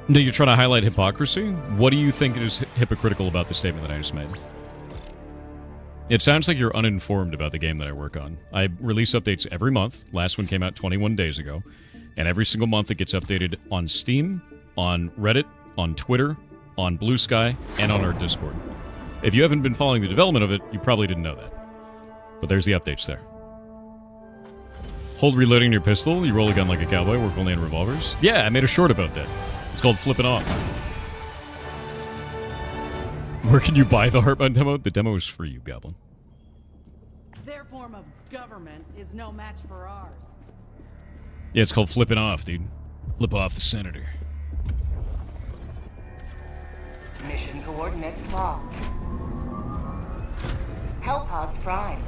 No, you're trying to highlight hypocrisy? What do you think is hypocritical about the statement that I just made? It sounds like you're uninformed about the game that I work on. I release updates every month. Last one came out 21 days ago. And every single month it gets updated on Steam, on Reddit, on Twitter, on Blue Sky, and on our Discord. If you haven't been following the development of it, you probably didn't know that. But there's the updates there. Hold reloading your pistol. You roll a gun like a cowboy. Work only on revolvers. Yeah, I made a short about that. It's called Flippin' Off. Where can you buy the Heartbound demo? The demo is for you, Goblin. Their form of government is no match for ours. Yeah, it's called Flippin' Off, dude. Flip off the senator. Mission coordinates locked. Hellpods primed.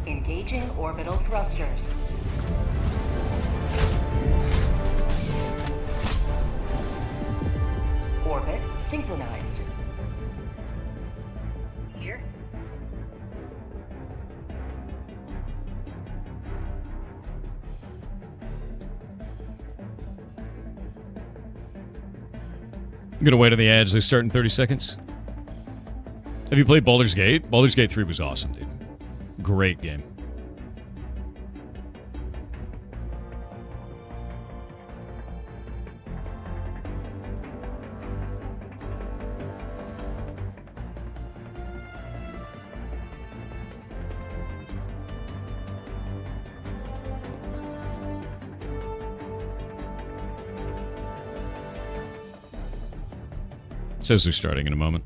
Engaging orbital thrusters. Orbit synchronized. Here. I'm gonna wait on the ads. They start in 30 seconds. Have you played Baldur's Gate? Baldur's Gate 3 was awesome, dude. Great game. Says they're starting in a moment.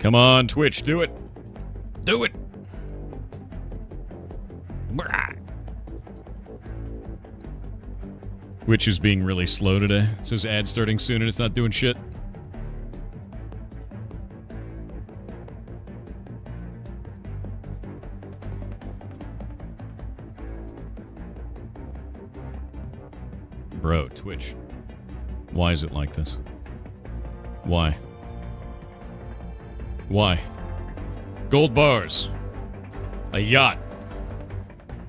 Come on, Twitch, do it. Do it. Twitch is being really slow today. It says ad starting soon and it's not doing shit. Bro, Twitch. Why is it like this? Why? Why? Gold bars. A yacht.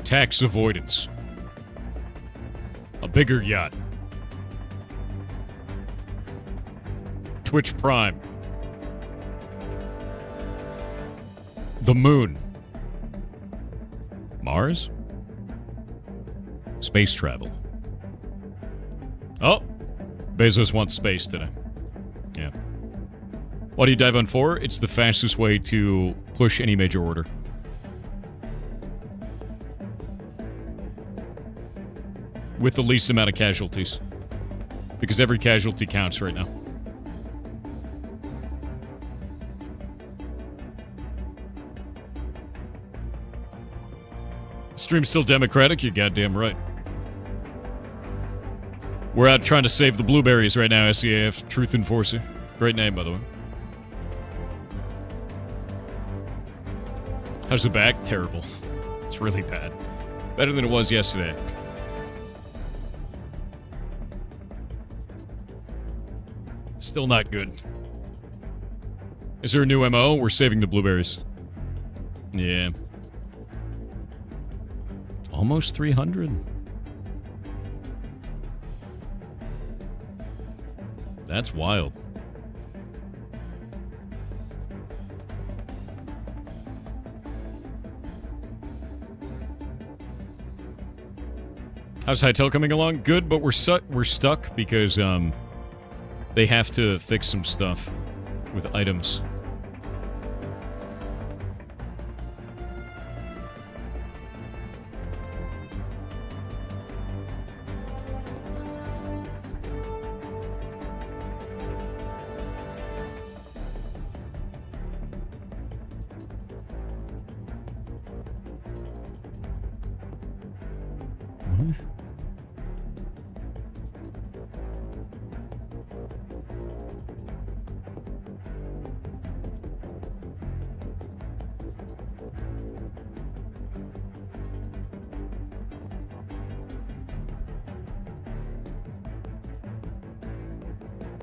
Tax avoidance. A bigger yacht. Twitch Prime. The moon. Mars? Space travel. Oh! Bezos wants space today. Yeah. What do you dive on for? It's the fastest way to push any major order. With the least amount of casualties. Because every casualty counts right now. Stream's still democratic? You're goddamn right. We're out trying to save the blueberries right now, SEAF. Truth Enforcer. Great name, by the way. How's the back? Terrible. It's really bad. Better than it was yesterday. Still not good. Is there a new MO? We're saving the blueberries. Yeah. Almost 300. That's wild. How's Hytel coming along? Good, but we're stuck because they have to fix some stuff with items. What?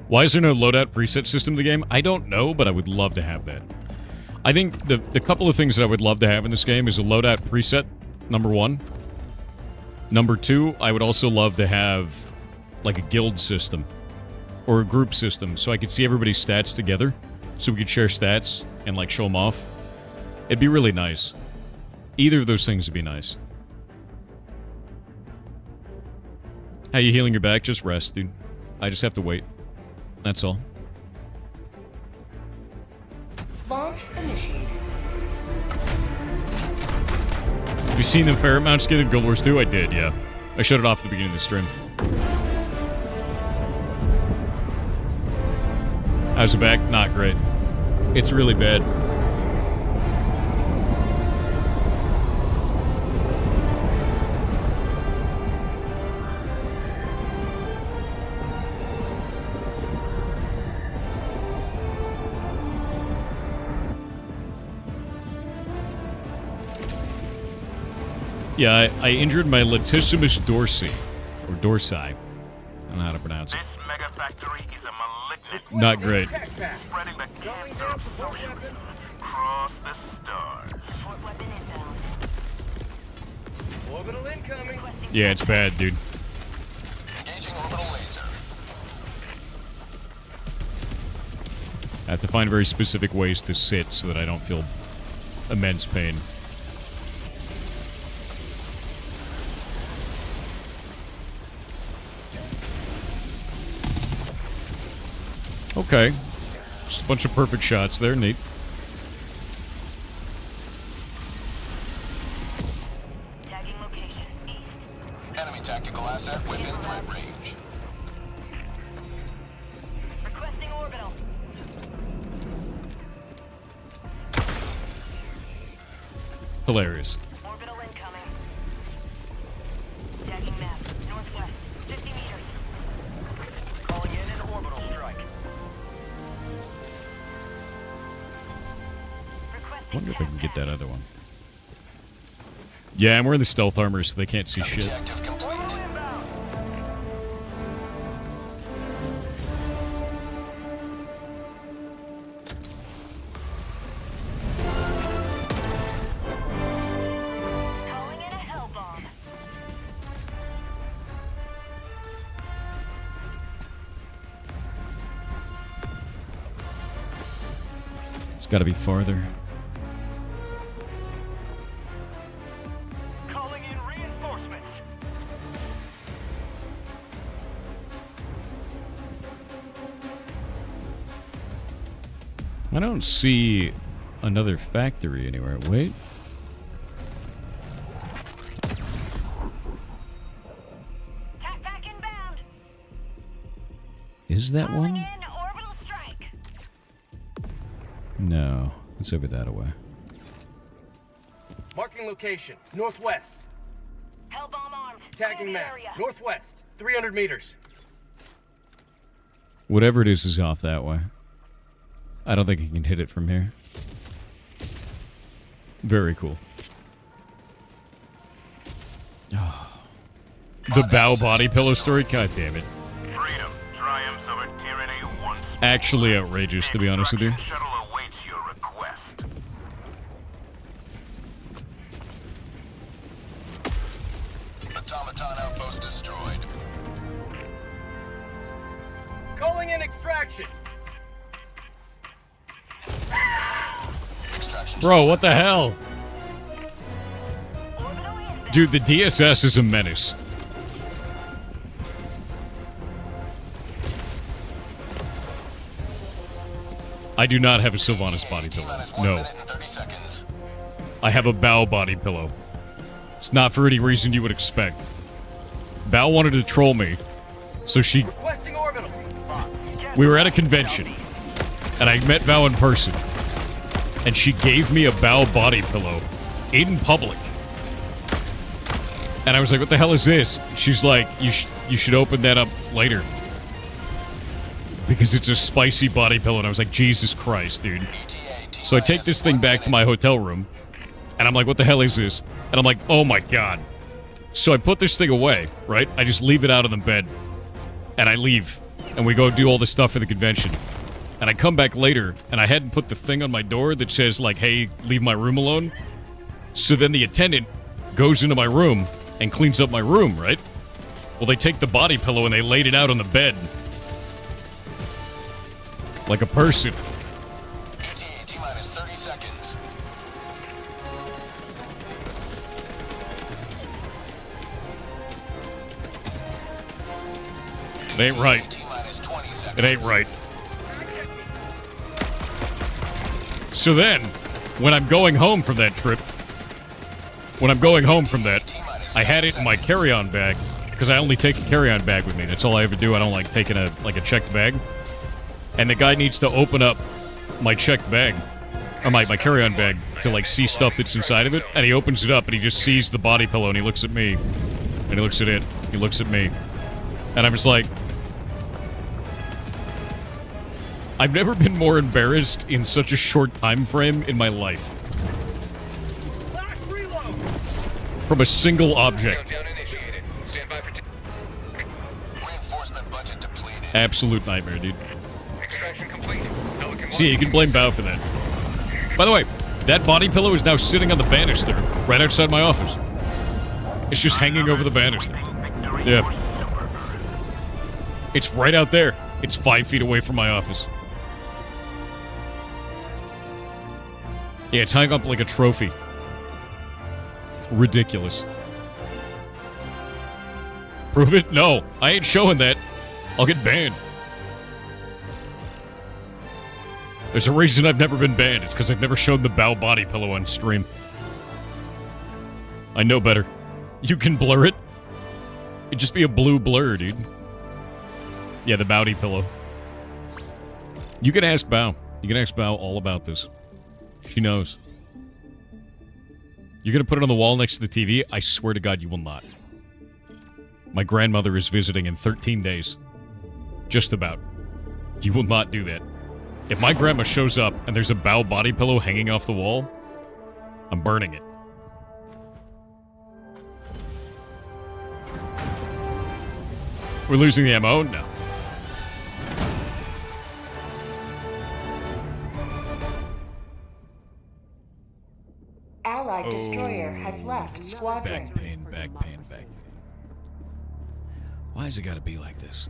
Why is there no loadout preset system in the game? I don't know, but I would love to have that. I think the couple of things that I would love to have in this game is a loadout preset, number one. Number two, I would also love to have, like, a guild system. Or a group system, so I could see everybody's stats together. So we could share stats and, like, show them off. It'd be really nice. Either of those things would be nice. How you healing your back? Just rest, dude. I just have to wait. That's all. Launch initiated. You seen the ferret mount skin in Guild Wars 2? I did, yeah. I showed it off at the beginning of the stream. How's the back? Not great. It's really bad. Yeah, I injured my latissimus dorsi, or dorsi. I don't know how to pronounce it. This mega factory is a malignant. Not great. Spreading the cancer of socialism across the stars. Orbital incoming. Yeah, it's bad, dude. Engaging orbital laser. I have to find very specific ways to sit so that I don't feel immense pain. Okay. Just a bunch of perfect shots there. Neat. Tagging location east. Enemy tactical asset within threat range. Requesting orbital. Hilarious. Orbital incoming. Tagging map. Northwest. 50 meters. Calling in an orbital strike. I wonder if I can get that other one. Yeah, I'm wearing the stealth armor so they can't see shit. Objective complete. Calling in a hell bomb. It's got to be farther. Calling in reinforcements. I don't see another factory anywhere. Wait. Tack back inbound. Is that Calling one? in orbital strike. No. It's over that way. Marking location. Northwest. Hell bomb armed. Tagging Clear the map. area. Northwest. 300 meters. Whatever it is off that way. I don't think he can hit it from here. Very cool. The bow body pillow story? God damn it. Freedom triumphs over tyranny once more. Actually outrageous, to be honest with you. Extraction shuttle awaits your request. Automaton outpost destroyed. Calling in extraction. Extraction. Bro, what the hell? Orbital inbound. Dude, the DSS is a menace. I do not have a Sylvanas body pillow. T-minus 1 No. minute and 30 seconds. I have a Bow body pillow. It's not for any reason you would expect. Bow wanted to troll me, so Requesting orbital. we were at a convention, and I met Bow in person, and she gave me a Bow body pillow in public. And I was like, what the hell is this? She's like, you should open that up later. Because it's a spicy body pillow. And I was like, Jesus Christ, dude. So I take this thing back to my hotel room. And I'm like, what the hell is this? And I'm like, oh my God. So I put this thing away, right? I just leave it out on the bed. And I leave. And we go do all this stuff for the convention. And I come back later, and I hadn't put the thing on my door that says, like, hey, leave my room alone. So then the attendant goes into my room and cleans up my room, right? Well, they take the body pillow and they laid it out on the bed. Like a person. ETA T-minus 30 seconds. It ain't right. T-minus 20 seconds. It ain't right. So then, when I'm going home from that trip, I had it in my carry-on bag, because I only take a carry-on bag with me. That's all I ever do. I don't like taking a checked bag. And the guy needs to open up my checked bag, or my carry-on bag, to like see stuff that's inside of it. And he opens it up and he just sees the body pillow and he looks at me. And he looks at it. He looks at me. And I'm just like, I've never been more embarrassed in such a short time frame in my life. From a single object. Reinforcement budget depleted. Absolute nightmare, dude. Extraction complete. Pelican See, you can blame Bao for that. By the way, that body pillow is now sitting on the banister, right outside my office. It's just hanging over the banister. Yeah. It's right out there. It's 5 feet away from my office. Yeah, it's hung up like a trophy. Ridiculous. Prove it? No, I ain't showing that. I'll get banned. There's a reason I've never been banned. It's because I've never shown the Bao body pillow on stream. I know better. You can blur it. It'd just be a blue blur, dude. Yeah, the Bowdy pillow. You can ask Bao. You can ask Bao all about this. She knows. You're gonna put it on the wall next to the TV? I swear to God you will not. My grandmother is visiting in 13 days. Just about. You will not do that. If my grandma shows up and there's a Bao body pillow hanging off the wall, I'm burning it. We're losing the ammo? No. Allied destroyer has left squadron. Back pain, back pain, back. Why has it gotta be like this?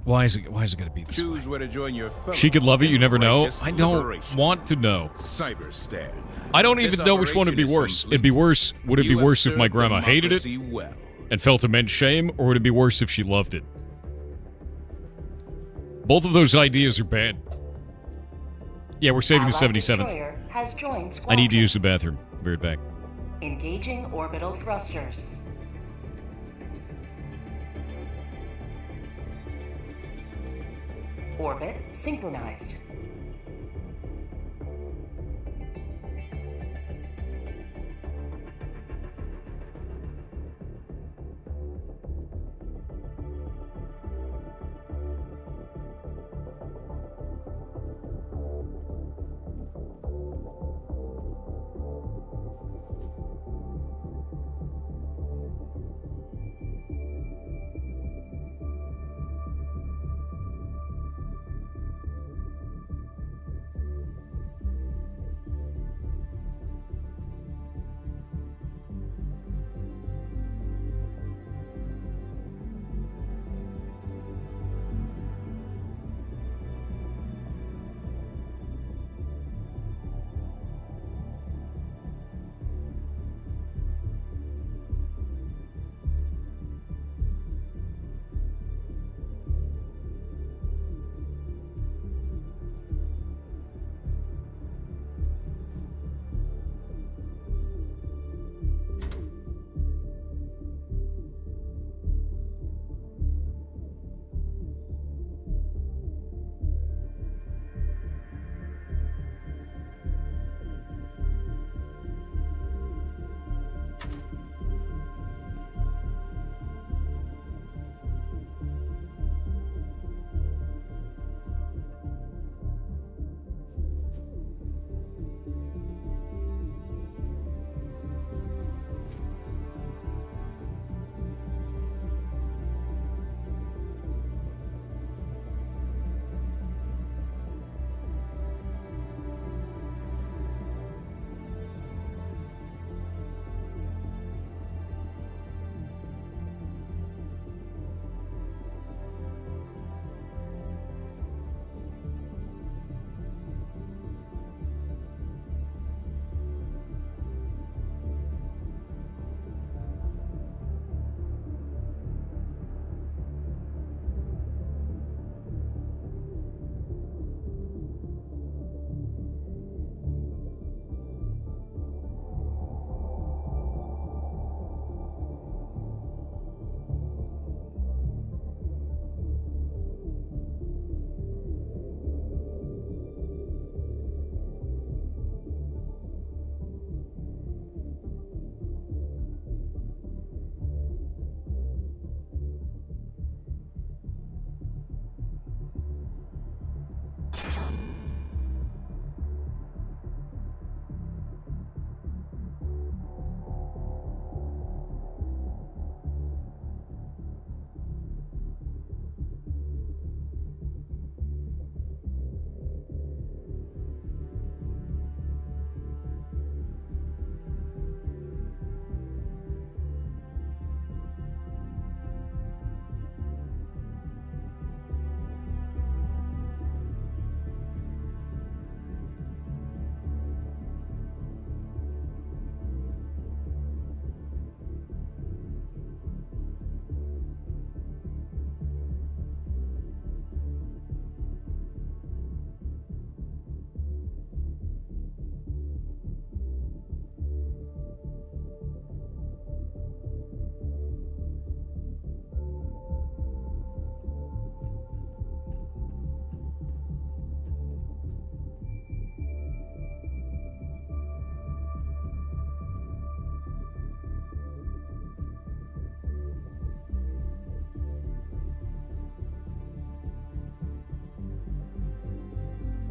Why is it gotta be this Choose way? where to join your fellows. She could love it, you never know. Righteous I don't liberation. want to know. Cyberstan. I don't even know which one would be worse. It'd be worse. Would it be worse if my grandma hated it Well. and felt immense shame, or would it be worse if she loved it? Both of those ideas are bad. Yeah, we're saving the Allied 77th. destroyer has joined I squadron. need to use the bathroom. Be right back. Engaging orbital thrusters. Orbit synchronized.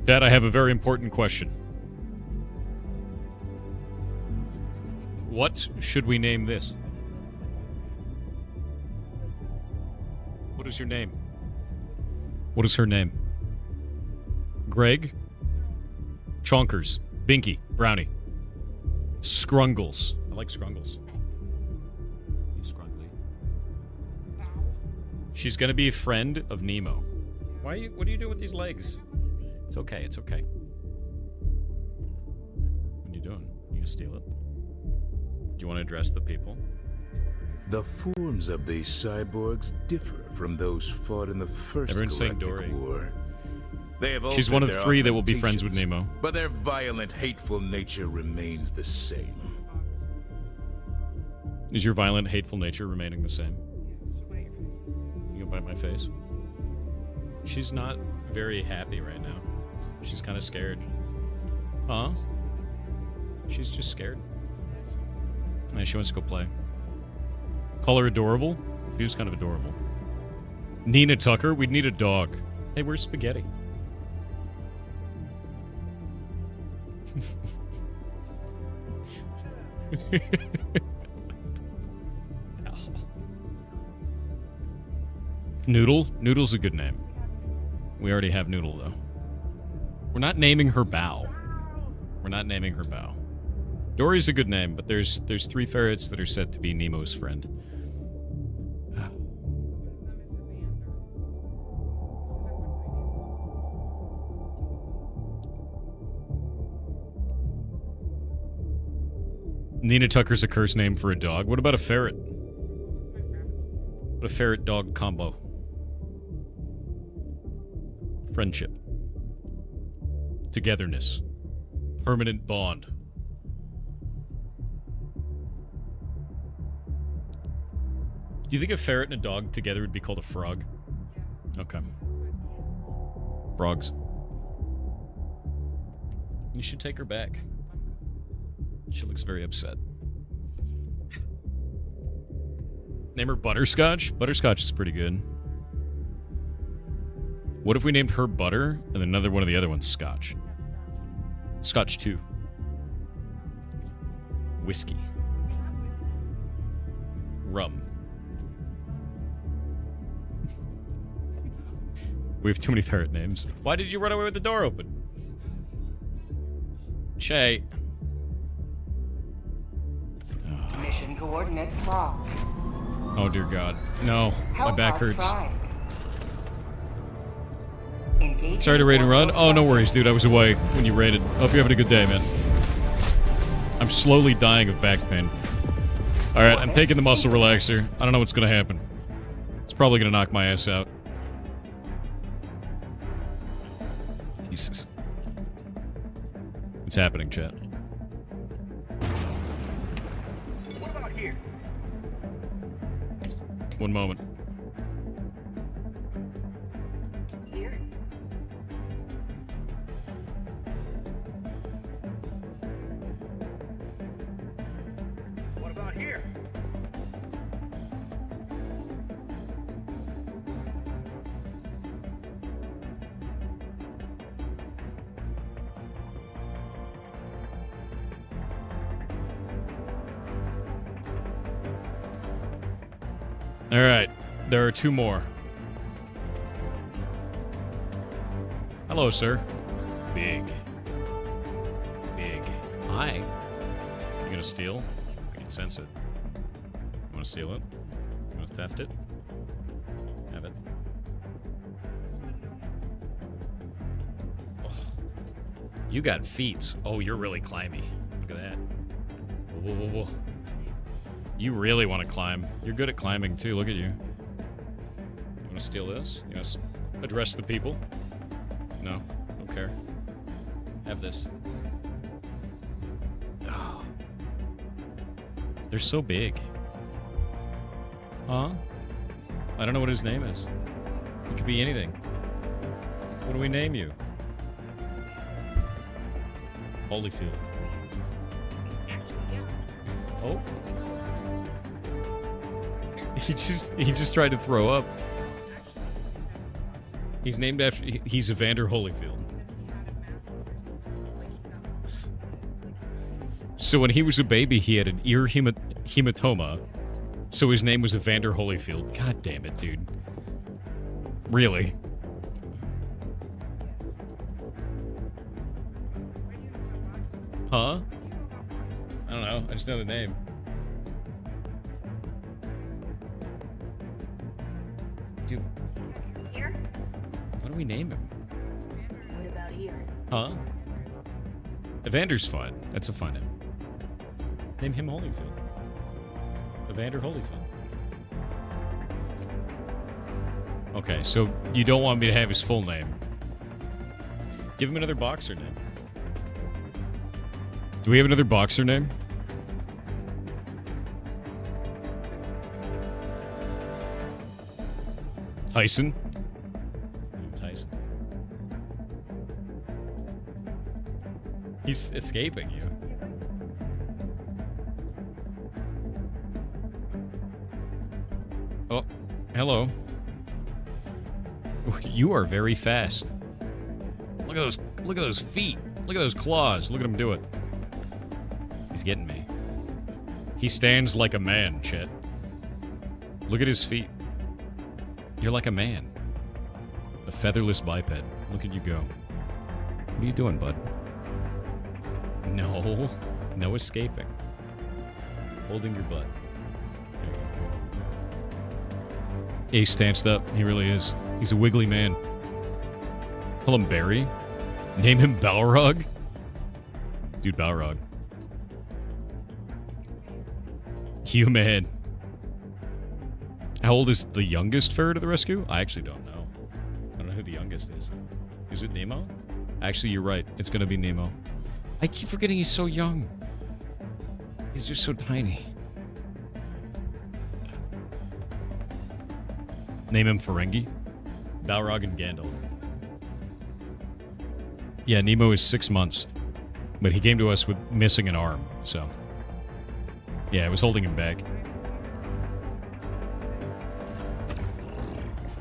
Dad, I have a very important question. What should we name this? What is your name? What is her name? Greg? Chonkers. Binky. Brownie. Scrungles. I like Scrungles. You scrungly. She's gonna be a friend of Nemo. What are you doing with these legs? It's okay, it's okay. What are you doing? You gonna steal it? Do you want to address the people? The forms of these cyborgs differ from those fought in the first Everyone's saying Galactic Dory. War. They have She's altered one of their 3 that will be friends with augmentations, Nemo. but their violent, hateful nature remains the same. Is your violent, hateful nature remaining the same? You gonna bite my face? She's not very happy right now. She's kind of scared. Huh? She's just scared. Yeah, she wants to go play. Call her adorable? She was kind of adorable. Nina Tucker? We'd need a dog. Hey, where's Spaghetti? Noodle? Noodle's a good name. We already have Noodle, though. We're not naming her Bow. We're not naming her Bow. Dory's a good name, but there's 3 ferrets that are said to be Nemo's friend. Nina Tucker's a curse name for a dog. What about a ferret? What a ferret-dog combo? Friendship. Togetherness. Permanent bond. Do you think a ferret and a dog together would be called a frog? Okay. Frogs. You should take her back. She looks very upset. Name her Butterscotch? Butterscotch is pretty good. What if we named her Butter and another one of the other ones Scotch? Scotch 2. Whiskey. Rum. We have too many ferret names. Why did you run away with the door open? Shay. Mission coordinates locked. Oh dear God. No. My back hurts. Sorry to raid and run. Oh, no worries, dude. I was away when you raided. Hope you're having a good day, man. I'm slowly dying of back pain. Alright, I'm taking the muscle relaxer. I don't know what's gonna happen. It's probably gonna knock my ass out. Jesus. It's happening, chat. What about here? One moment. Here? What about here? All right, there are 2 more. Hello, sir. Big. Big. Hi. You gonna steal? I can sense it. You wanna steal it? You wanna theft it? Have it. Oh. You got feet. Oh, you're really climby. Look at that. Whoa, whoa, whoa, whoa. You really want to climb. You're good at climbing, too. Look at you. You want to steal this? You want to address the people? No. Don't care. Have this. Oh. They're so big. Huh? I don't know what his name is. It could be anything. What do we name you? Holyfield. Oh. He just tried to throw up. He's named after... He's Evander Holyfield. So when he was a baby, he had an ear hematoma. So his name was Evander Holyfield. God damn it, dude. Really? Huh? I don't know. I just know the name. Dude. Here? What do we name him? What about here? Huh? Evander's fine. That's a fine name. Name him Holyfield. Evander Holyfield. Okay, so you don't want me to have his full name. Give him another boxer name. Do we have another boxer name? Tyson? Tyson. He's escaping you. Oh, hello. You are very fast. Look at those feet. Look at those claws. Look at him do it. He's getting me. He stands like a man, Chet. Look at his feet. You're like a man. A featherless biped. Look at you go. What are you doing, bud? No. No escaping. Holding your butt. Yeah, he's stanced up. He really is. He's a wiggly man. Call him Barry. Name him Balrog. Dude, Balrog. Human. How old is the youngest ferret of the rescue? I actually don't know. I don't know who the youngest is. Is it Nemo? Actually, you're right. It's gonna be Nemo. I keep forgetting he's so young. He's just so tiny. Name him Ferengi. Balrog and Gandalf. Yeah, Nemo is 6 months. But he came to us with missing an arm, so... yeah, it was holding him back.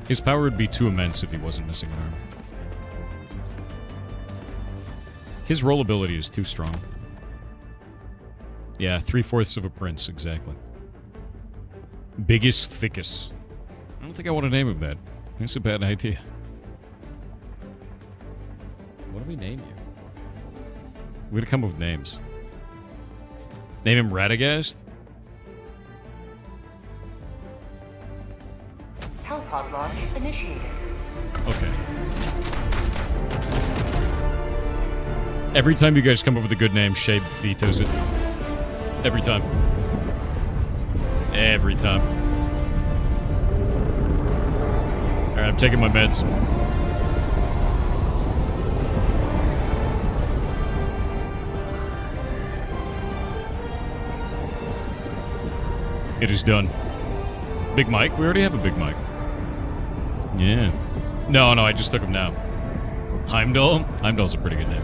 His power would be too immense if he wasn't missing an arm. His rollability is too strong. Yeah, 3/4 of a prince, exactly. Biggest, thickest. I don't think I want to name him that. That's a bad idea. What do we name you? We're gonna come up with names. Name him Radagast? Hellpod launch initiated. Okay. Every time you guys come up with a good name, Shay vetoes it. Every time. Every time. Alright, I'm taking my meds. It is done. Big Mike? We already have a Big Mike. Yeah. No, I just took him now. Heimdall? Heimdall's a pretty good name.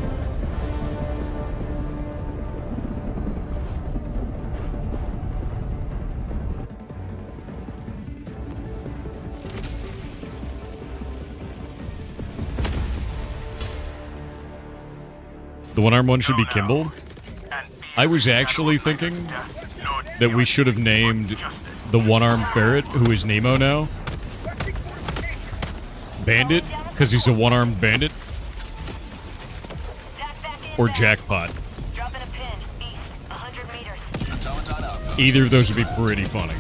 The one-armed one should be Kimball. I was actually thinking that we should have named the one-armed ferret, who is Nemo now, Bandit, because he's a one-armed bandit. Or Jackpot. Either of those would be pretty funny.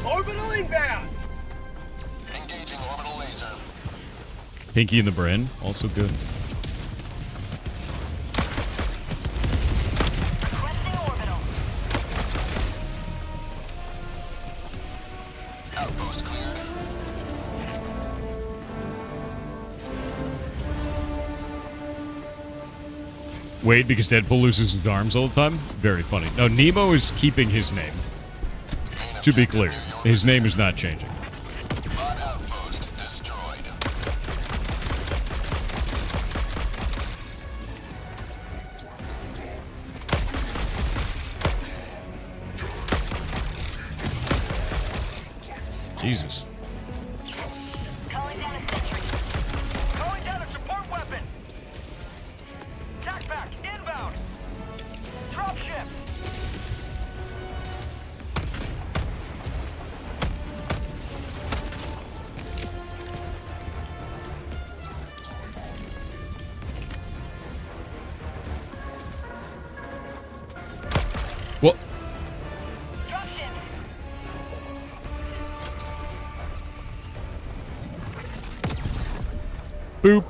Orbital inbound! Engaging orbital laser. Pinky and the Brain, also good. Outpost cleared. Wait, because Deadpool loses his arms all the time? Very funny. No, Nemo is keeping his name. To be clear, his name is not changing. Bot outpost destroyed. Jesus. Calling down a sentry. Calling down a support weapon. Attack back, inbound. Boop.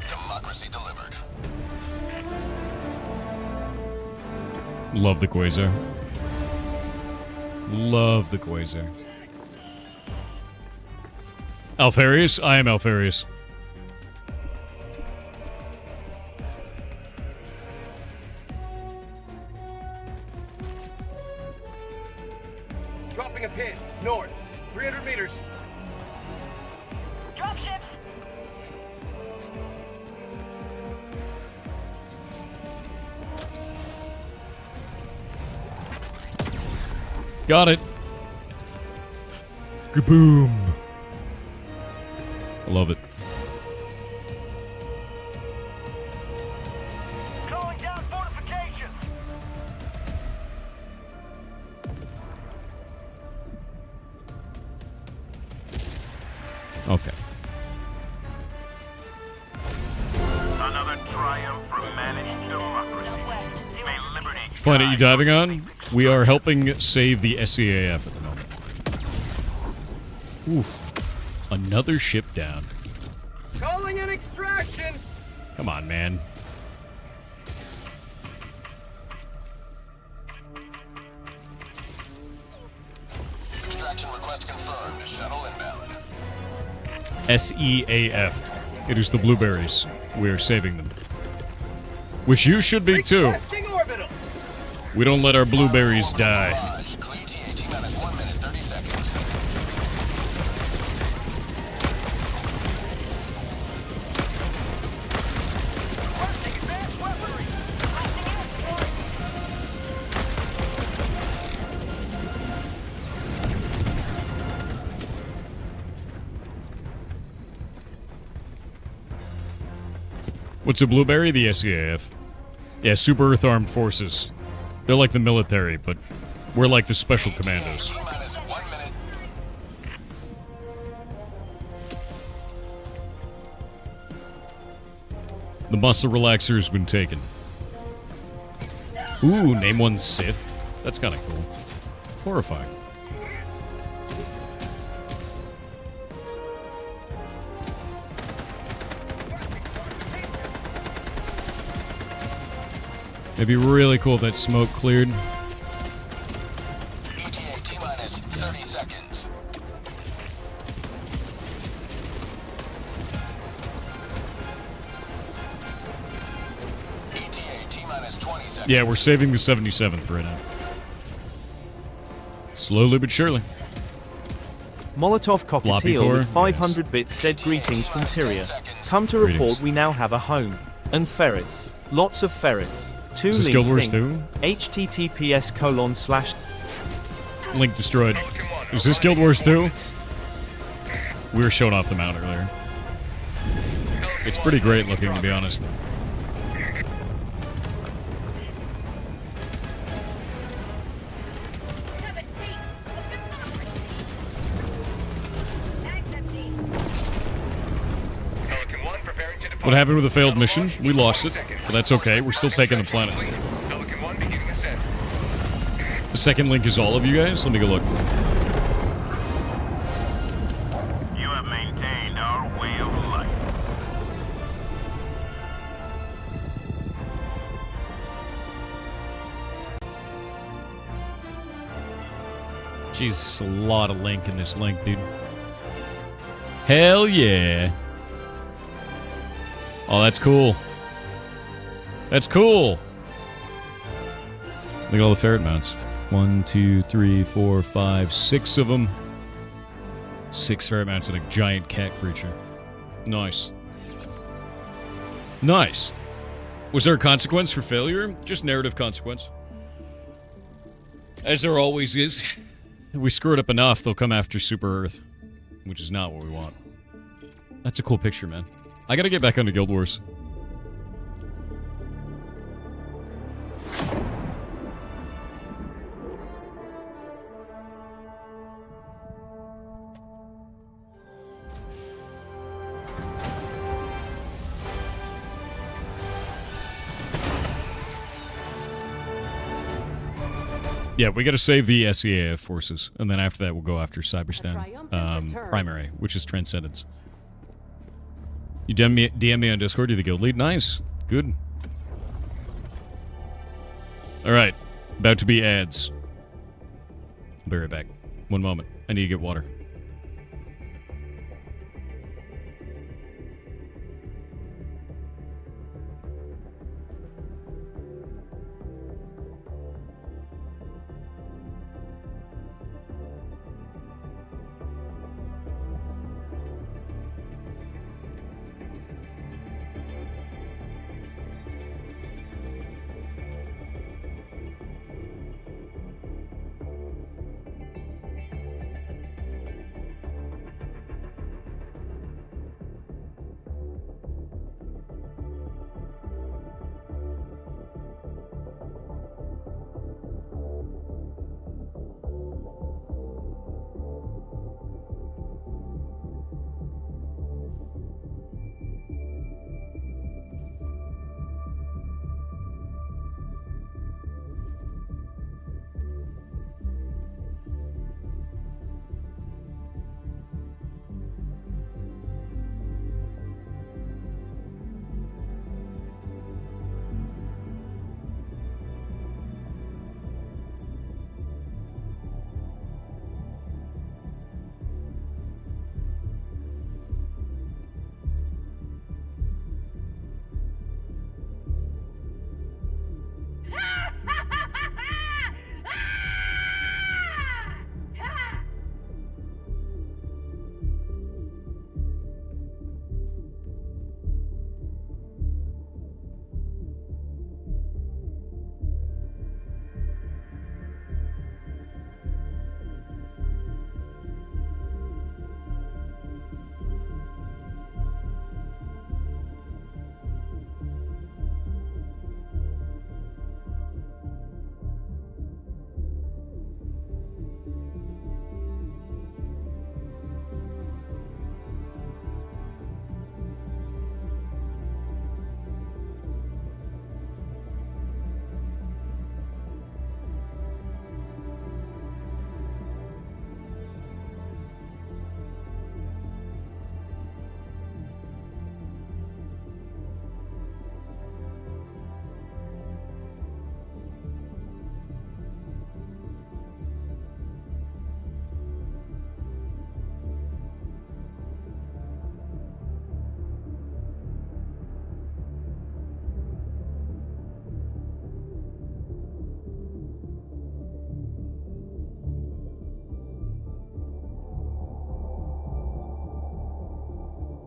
Democracy delivered. Love the Quasar. Love the Quasar. Alfarius? I am Alfarius. Dropping a pin. North. 300 meters. Dropships. Got it. Kaboom. I love it. Calling down fortifications. Okay. Another triumph for managed democracy. May liberty. Which planet are you diving on? We are helping save the SCAF at the moment. Oof. Another ship down. Calling in extraction. Come on, man. Extraction request confirmed. Shuttle inbound. SEAF. It is the blueberries. We are saving them. Which you should be too. Requesting orbital. We don't let our blueberries die. Barrage. Clear TAT minus 1 minute 30 seconds. Requesting advanced weaponry. What's a blueberry? The SEAF. Yeah, Super Earth Armed Forces. They're like the military, but we're like the special commandos. TAT minus 1 minute. The muscle relaxer has been taken. Ooh, name one Sith. That's kind of cool. Horrifying. It'd be really cool if that smoke cleared. ETA T minus 30 seconds. ETA T minus 20 seconds. Yeah, we're saving the 77th right now. Slowly but surely. Molotov Floppy Cockatiel Thor? with 500 bits said greetings from Tyria. Come to report Greetings. we now have a home. And ferrets. Lots of ferrets. 2 Is this Guild Wars links 2? https:// Link destroyed. Is this Guild Wars 2? We were showing off the mount earlier. It's pretty great looking, to be honest. Pelican 1 preparing to depart. What happened with the failed mission? Shuttle We launch in lost it, 12 seconds. but that's okay. We're still taking the planet. Extraction complete. Pelican 1 beginning ascent. The second link is all of you guys? Let me go look. You have maintained our way of life. Jesus, a lot of link in this link, dude. Hell yeah. Oh, that's cool. That's cool. Look at all the ferret mounts. 1, 2, 3, 4, 5, 6 of them. 6 ferret mounts and a giant cat creature. Nice. Nice. Was there a consequence for failure? Just narrative consequence. As there always is. If we screw it up enough, they'll come after Super Earth. Which is not what we want. That's a cool picture, man. I gotta get back onto Guild Wars. Yeah, we gotta save the SEAF forces, and then after that we'll go after Cyberstan triumphant return. Primary, which is Transcendence. You DM me on Discord. You're the guild lead. Nice. Good. All right. About to be ads. I'll be right back. One moment. I need to get water.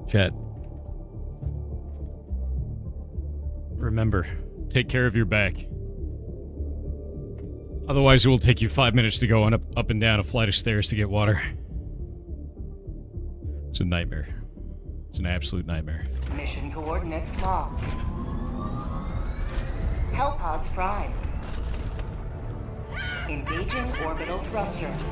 Chat. Remember, take care of your back. Otherwise, it will take you 5 minutes to go on up and down a flight of stairs to get water. It's a nightmare. It's an absolute nightmare. Mission coordinates locked. Hellpods primed. Engaging orbital thrusters.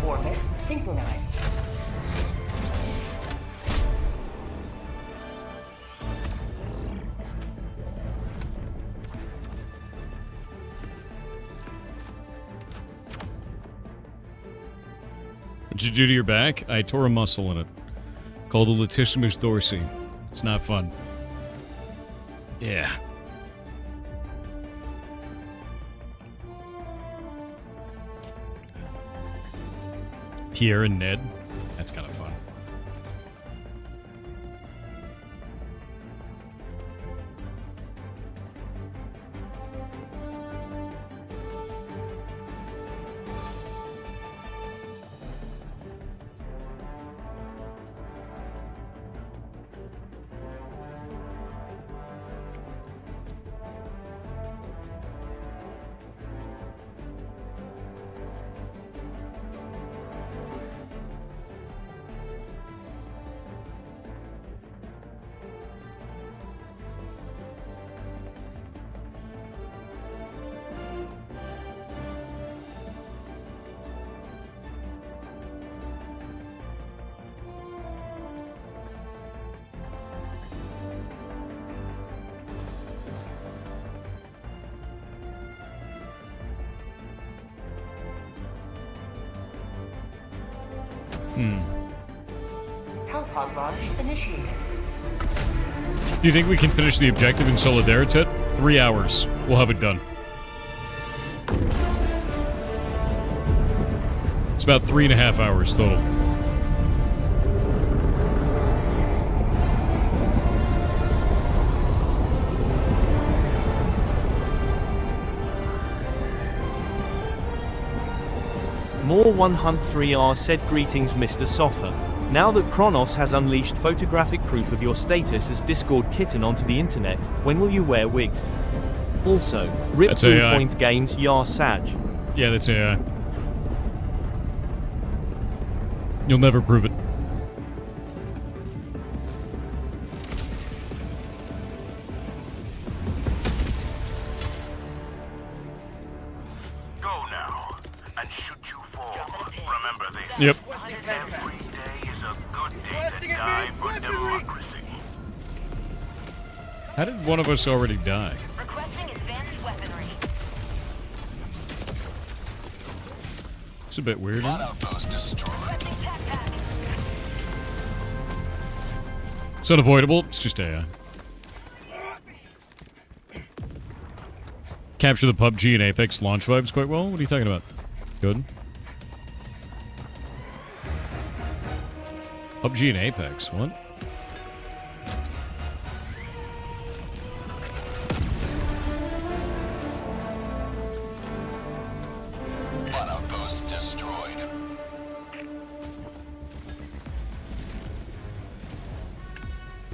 Orbit synchronized. What'd you do to your back? I tore a muscle in it. Called the latissimus dorsi. It's not fun. Yeah. Pierre and Ned. That's kind of fun. Hellpod launch initiated. Do you think we can finish the objective in Solidarity? 3 hours. We'll have it done. It's about 3.5 hours total. More 103R said greetings Mr. Sofa. Now that Kronos has unleashed photographic proof of your status as Discord kitten onto the internet, when will you wear wigs? Also, Rip That's Blue AI. Point Games Yar Sag. Yeah, that's AI. You'll never prove it. Go now, and should you fall, remember this. Yep. Every day is a good day to die for democracy. How did one of us already die? Requesting advanced weaponry. It's a bit weird. Bot outpost destroyed. Requesting tac pack. It's unavoidable. It's just AI. Capture the PUBG and Apex launch vibes quite well. What are you talking about? Good. PUBG and Apex. What? Bot outpost destroyed.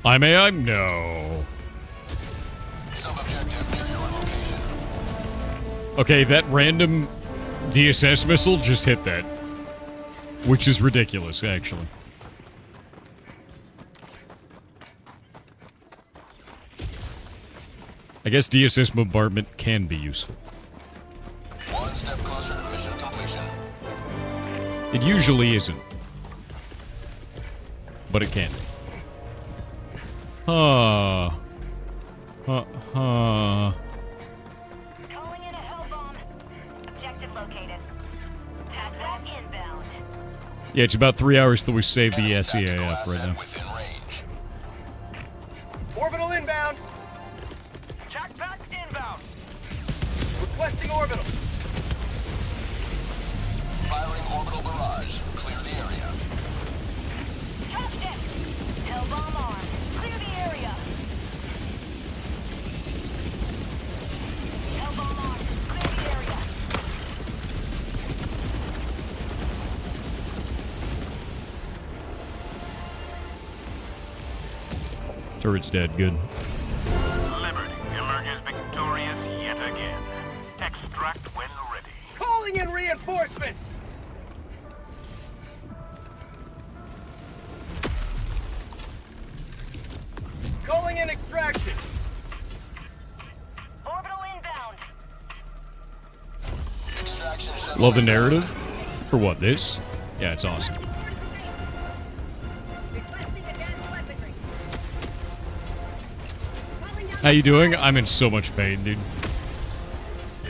I'm AI? No. Sub-objective near your location. Okay, that random DSS missile just hit that. Which is ridiculous, actually. I guess DSS bombardment can be useful. One step closer to mission completion. It usually isn't. But it can. Huh. Calling in a hell bomb. Objective located. Tac pack inbound. Yeah, it's about 3 hours till we save the Enemy SEAF tactical right asset now. within range. Orbital inbound. Tac pack inbound. Requesting orbital. Firing orbital barrage. Clear the area. Touched it. Hell bomb armed. Clear the area. Hell bomb armed. Clear the area. Turret's dead, good. Liberty emerges victorious yet again. Extract when ready. Calling in reinforcements. Calling in extraction. Orbital inbound. Extraction shuttle Love the inbound. narrative? For what, this? Yeah, it's awesome. How you doing? I'm in so much pain, dude.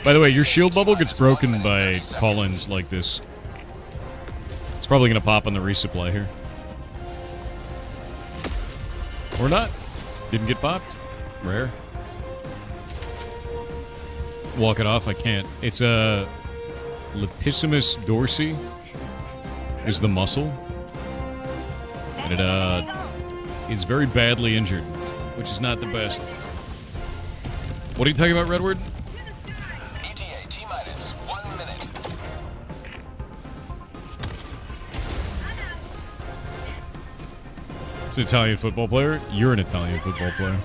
By the way, your shield bubble gets broken by call-ins like this. It's probably gonna pop on the resupply here. Or not. Didn't get popped. Rare. Walk it off, I can't. It's a latissimus dorsi is the muscle. And it is very badly injured, which is not the best. What are you talking about, Redward? ETA T-minus 1 minute. It's an Italian football player. You're an Italian football player.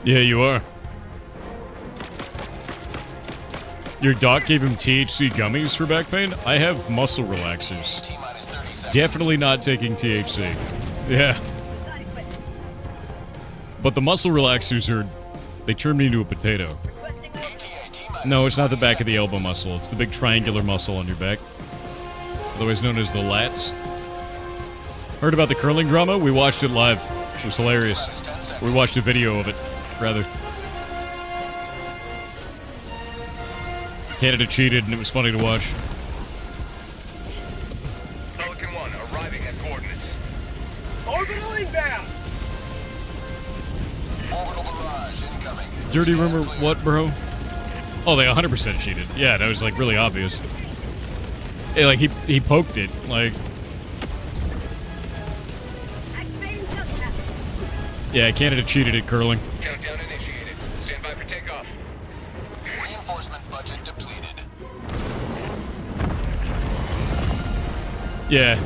Yeah, you are. Your doc gave him THC gummies for back pain? I have muscle relaxers. T-minus 30 seconds. Definitely not taking THC. Yeah. But the muscle relaxers are... They turn me into a potato. ETA T-minus No, it's not the back of the elbow muscle. It's the big triangular muscle on your back. Otherwise known as the lats. Heard about the curling drama? We watched it live. It was hilarious. -10 We watched a video of it, rather. Canada cheated, and it was funny to watch. Pelican 1 arriving at coordinates. Orbital inbound! Orbital barrage incoming. Dirty rumor, what, bro? Oh, they 100% cheated. Yeah, that was, like, really obvious. Hey, like, he poked it, like... Yeah, Canada cheated at curling. Countdown initiated. Stand by for takeoff. Reinforcement budget depleted. Yeah.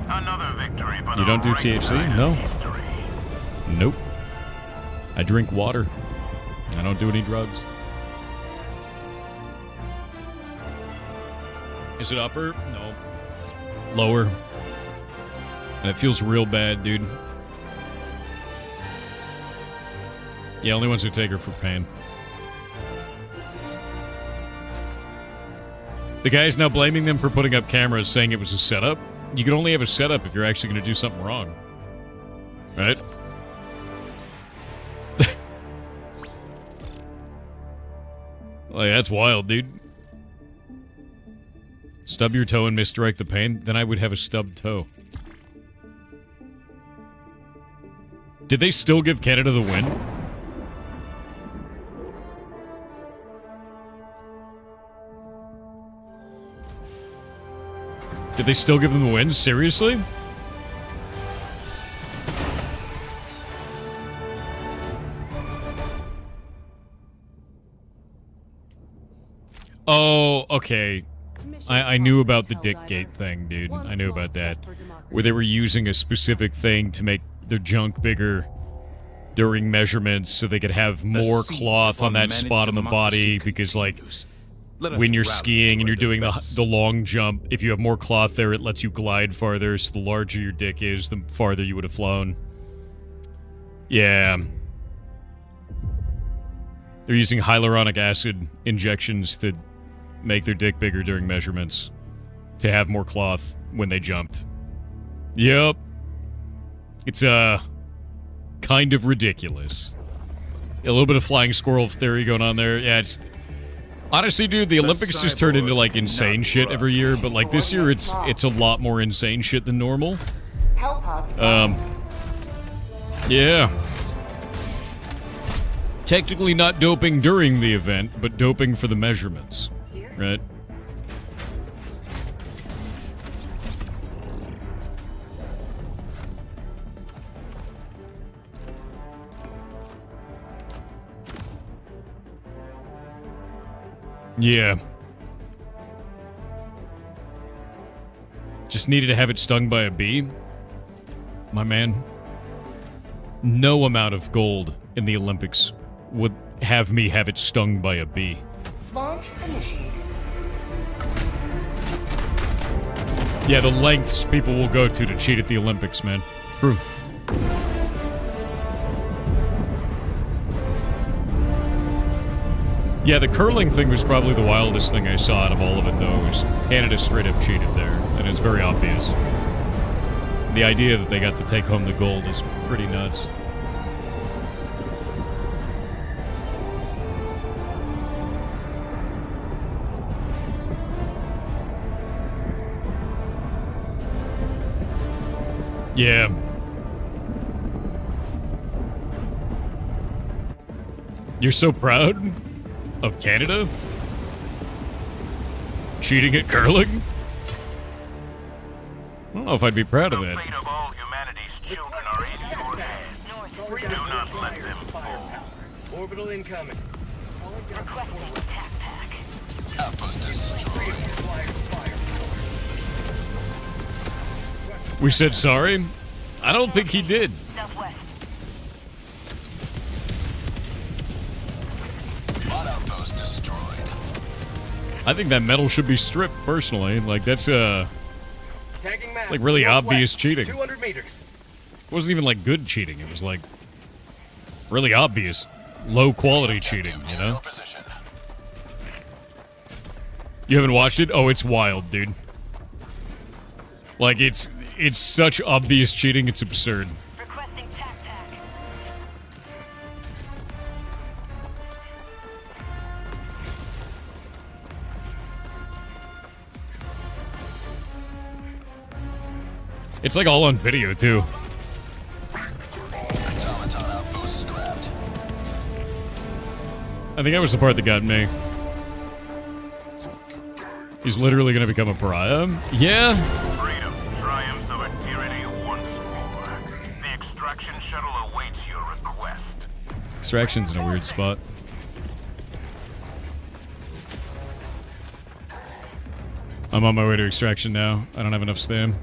Another victory, but You don't do a right THC? side of No. history. Nope. I drink water. I don't do any drugs. Is it upper? No. Lower. And it feels real bad, dude. Yeah, only ones who take her for pain. The guy's now blaming them for putting up cameras, saying it was a setup. You can only have a setup if you're actually going to do something wrong. Right? Like, that's wild, dude. Stub your toe and misdirect the pain? Then I would have a stubbed toe. Did they still give Canada the win? Did they still give them the win? Seriously? Oh, okay. I knew about the Dickgate thing, dude. I knew about that. Where they were using a specific thing to make their junk bigger during measurements so they could have more cloth on that spot on the body because, like, when you're skiing and you're doing the long jump, if you have more cloth there, it lets you glide farther, so the larger your dick is, the farther you would have flown. Yeah. They're using hyaluronic acid injections to make their dick bigger during measurements to have more cloth when they jumped. Yep. It's, kind of ridiculous. A little bit of flying squirrel theory going on there. Yeah, it's... Honestly, dude, the Olympics just turn into, like, insane shit every year, but, like, this year it's a lot more insane shit than normal. Yeah. Technically not doping during the event, but doping for the measurements. Right? Yeah. Just needed to have it stung by a bee? My man. No amount of gold in the Olympics would have me have it stung by a bee. Launch initiated. Yeah, the lengths people will go to cheat at the Olympics, man. True. Yeah, the curling thing was probably the wildest thing I saw out of all of it, though. Was Canada straight up cheated there, and it's very obvious. The idea that they got to take home the gold is pretty nuts. Yeah. You're so proud of Canada? Cheating at curling? I don't know if I'd be proud of that. The fate of all humanity's children are in your hands. Do not let them fall. Orbital incoming. Requesting tac pack. Outpost destroyed. We said sorry? I don't think he did. Southwest. Mod outpost destroyed. I think that medal should be stripped, personally. Like, that's, Tagging map. it's like really Northwest, obvious cheating. 200 meters. It wasn't even, like, good cheating. It was, like, really obvious, low-quality cheating, you know? Position. You haven't watched it? Oh, it's wild, dude. Like, it's It's such obvious cheating, it's absurd. Requesting tac tac. It's like all on video, too. Automaton outpost scrapped. I think that was the part that got me. He's literally gonna become a pariah? Yeah. Freedom triumphs over tyranny once more. The extraction shuttle awaits your request. Extraction's in a weird spot. I'm on my way to extraction now. I don't have enough stam.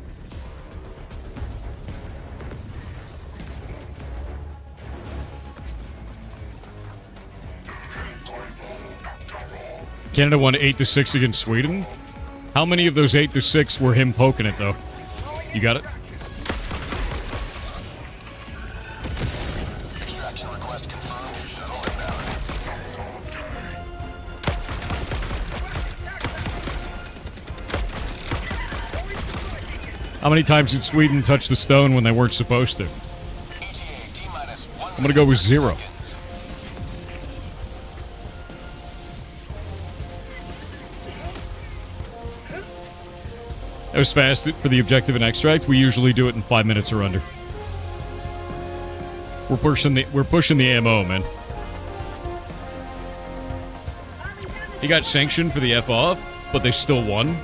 Canada won 8-6 against Sweden. How many of those 8-6 were him poking it, though? You got it? Extraction request confirmed. Shuttle inbound. How many times did Sweden touch the stone when they weren't supposed to? ETA T-minus 1 I'm gonna go with 0. seconds. That was fast for the objective and extract. We usually do it in 5 minutes or under. We're pushing the ammo, man. He got sanctioned for the F off, but they still won.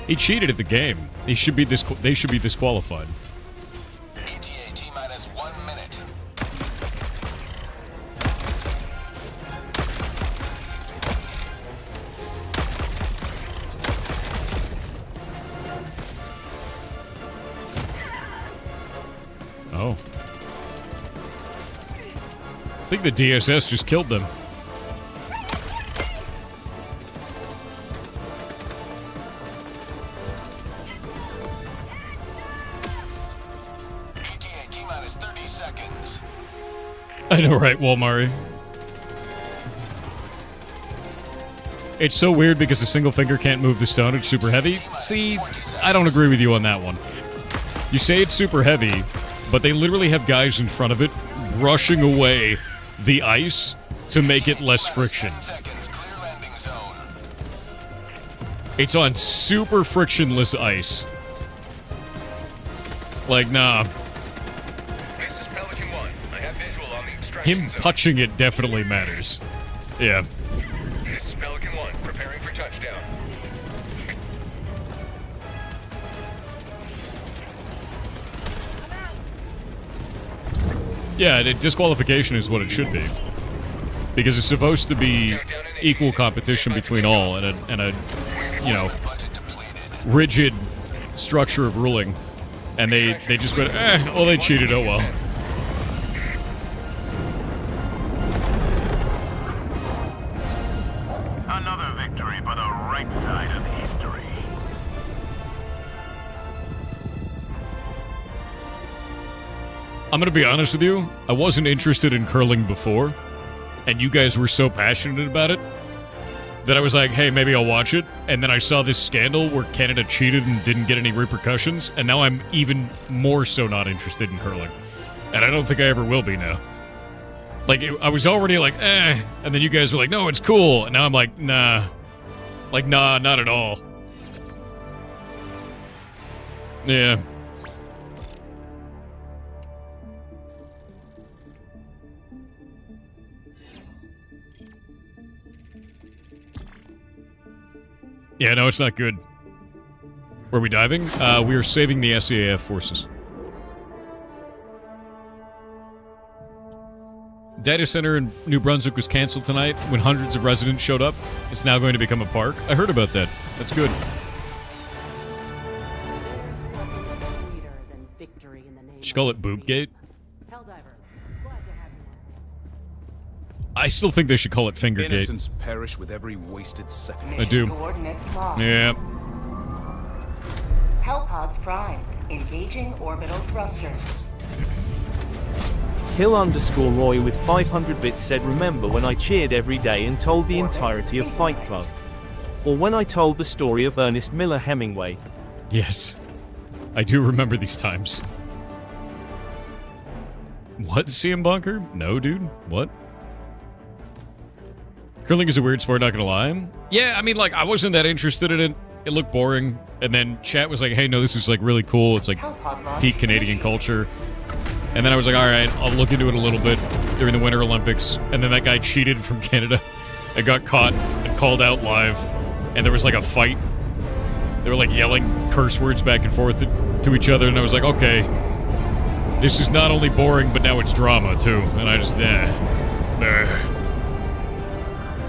He cheated at the game. They should be disqualified. ETA T-minus 1 minute. Oh. I think the DSS just killed them. ETA T-minus 30 seconds. I know, right, Walmart? It's so weird because a single finger can't move the stone. It's super heavy. See, I don't agree with you on that one. You say it's super heavy, but they literally have guys in front of it brushing away the ice to make it less friction. 10 seconds. Clear landing zone. It's on super frictionless ice. Like, nah. This is Pelican 1. I have visual on the extraction Him zone. touching it definitely matters. Yeah. This is Pelican 1, preparing for touchdown. Yeah, disqualification is what it should be. Because it's supposed to be equal competition between all and a you know, Budget depleted. rigid structure of ruling. And they just went, well, they cheated, oh well. Another victory for the right side of history. I'm gonna be honest with you, I wasn't interested in curling before, and you guys were so passionate about it that I was like, hey, maybe I'll watch it, and then I saw this scandal where Canada cheated and didn't get any repercussions, and now I'm even more so not interested in curling. And I don't think I ever will be now. Like, I was already like, and then you guys were like, no, it's cool, and now I'm like, nah. Like, nah, not at all. Yeah. Yeah, no, it's not good. Were we diving? We are saving the SAF forces. Data center in New Brunswick was canceled tonight when hundreds of residents showed up. It's now going to become a park. I heard about that. That's good. Sweeter than victory in the name Should call of it Boobgate. Helldiver, glad to have you. I still think they should call it Fingergate. Innocents perish with every wasted second. I do. Coordinates locked. Yeah. Hellpods primed. Engaging orbital thrusters. Kill_Roy with 500 bits said, remember when I cheered every day and told the entirety of Fight Club? Or when I told the story of Ernest Miller Hemingway? Yes. I do remember these times. What, CM Bunker? No, dude. What? Curling is a weird sport, not gonna lie. Yeah, I mean, like, I wasn't that interested in it. It looked boring. And then chat was like, hey, no, this is, like, really cool. It's, like, peak Canadian culture. And then I was like, all right, I'll look into it a little bit during the Winter Olympics. And then that guy cheated from Canada and got caught and called out live. And there was, like, a fight. They were, like, yelling curse words back and forth to each other. And I was like, okay, this is not only boring, but now it's drama, too. And I just,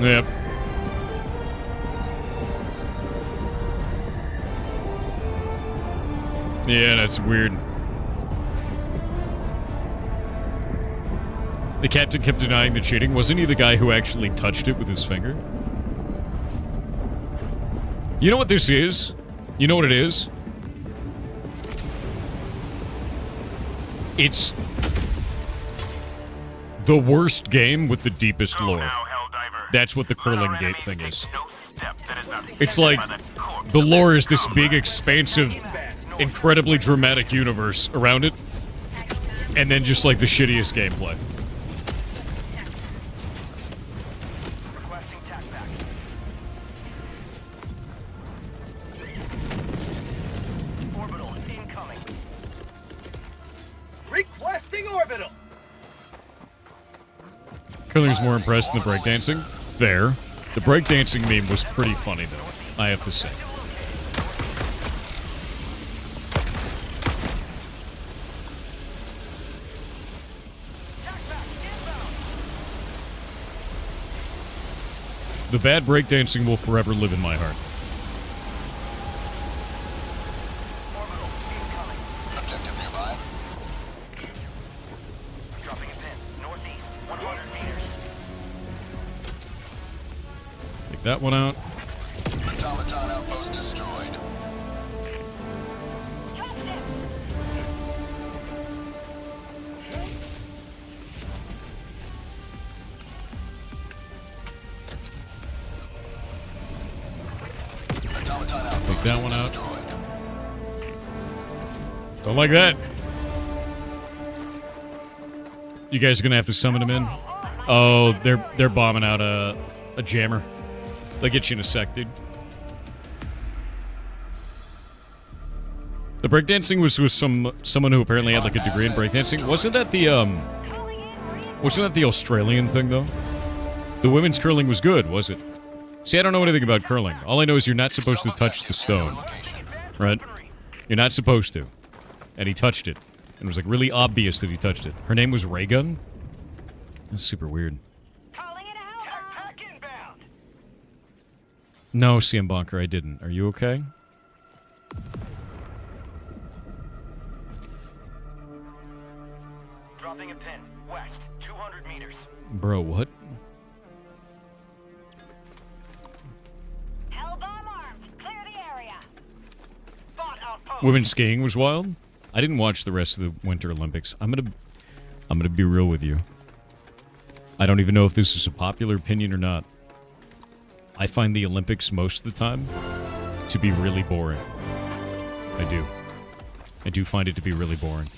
Yep. Yeah, that's weird. The captain kept denying the cheating. Wasn't he the guy who actually touched it with his finger? You know what this is? You know what it is? It's the worst game with the deepest lore. That's what the curling gate thing is. It's like, the lore is this big, expansive, incredibly dramatic universe around it, and then just like the shittiest gameplay. Requesting orbital. Curling's more impressed than the breakdancing. There. The breakdancing meme was pretty funny, though, I have to say. The bad breakdancing will forever live in my heart. Objective nearby. Dropping a pin. Northeast. 100 meters. Take that one out. Automaton outpost destroyed. Automaton outpost Take that one out. destroyed. Don't like that. You guys are gonna have to summon him in. Oh, they're bombing out a jammer. They'll get you in a sec, dude. The breakdancing was with someone who apparently had like a degree in breakdancing. Wasn't that the Australian thing though? The women's curling was good, was it? See, I don't know anything about curling. All I know is you're not supposed to touch the stone, right? You're not supposed to. And he touched it. And it was like really obvious that he touched it. Her name was Raygun? That's super weird. No, CM Bonker, I didn't. Are you okay? Dropping a pin. West. 200 meters. Bro, what? Hellbomb armed. Clear the area. Bot outpost. Women's skiing was wild. I didn't watch the rest of the Winter Olympics. I'm gonna be real with you. I don't even know if this is a popular opinion or not. I find the Olympics most of the time to be really boring. I do. I do find it to be really boring.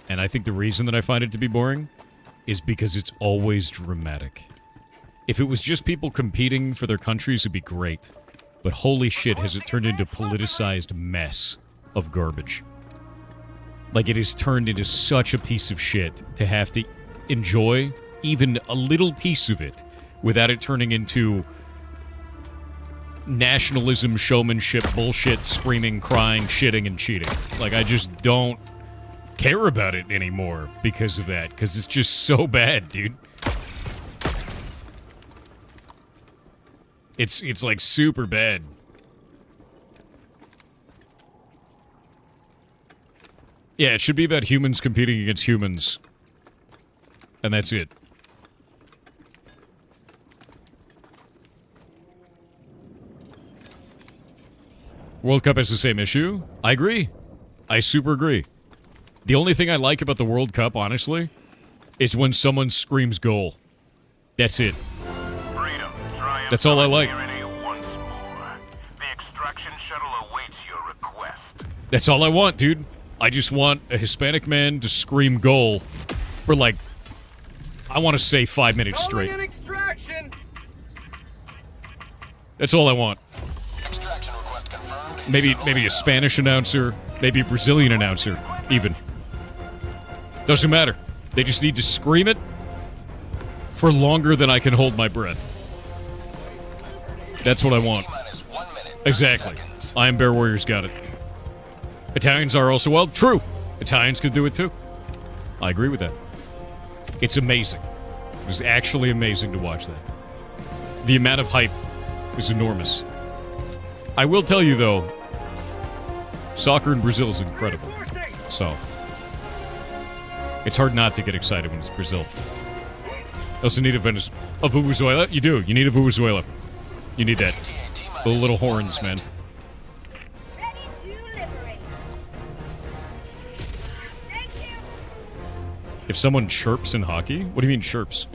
And I think the reason that I find it to be boring is because it's always dramatic. If it was just people competing for their countries, it'd be great. But holy shit, has it turned into a politicized mess of garbage. Like, it has turned into such a piece of shit to have to enjoy even a little piece of it without it turning into nationalism, showmanship, bullshit, screaming, crying, shitting, and cheating. Like, I just don't care about it anymore because of that, because it's just so bad, dude. It's like super bad. Yeah, it should be about humans competing against humans. And that's it. World Cup has the same issue. I agree. I super agree. The only thing I like about the World Cup, honestly, is when someone screams goal. That's it. That's all I like. The extraction shuttle awaits your request. That's all I want, dude. I just want a Hispanic man to scream goal for like, I want to say 5 minutes straight. That's all I want. Maybe a Spanish announcer, maybe a Brazilian announcer, even. Doesn't matter. They just need to scream it for longer than I can hold my breath. That's what I want. Exactly. I Am Bear Warriors got it. Italians are also, well, true. Italians can do it too. I agree with that. It's amazing. It was actually amazing to watch that. The amount of hype is enormous. I will tell you, though, soccer in Brazil is incredible. So, it's hard not to get excited when it's Brazil. Also need a Venezuela? You do. You need a Venezuela. You need that. The little horns, man. If someone chirps in hockey? What do you mean chirps?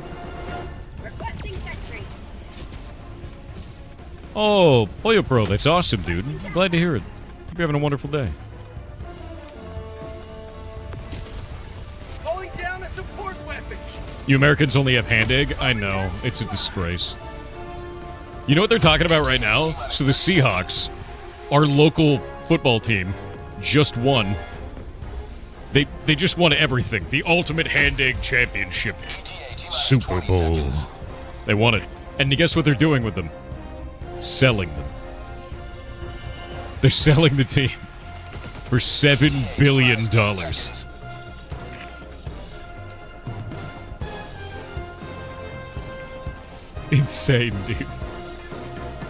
Oh, Pollo Pro, that's awesome, dude. I'm glad to hear it. Hope you're having a wonderful day. Calling down a support weapon. You Americans only have hand egg? I know. It's a disgrace. You know what they're talking about right now? So the Seahawks, our local football team, just won. They just won everything. The ultimate hand egg championship. Super Bowl. They won it. And guess what they're doing with them? Selling them. They're selling the team for $7 billion. It's insane, dude.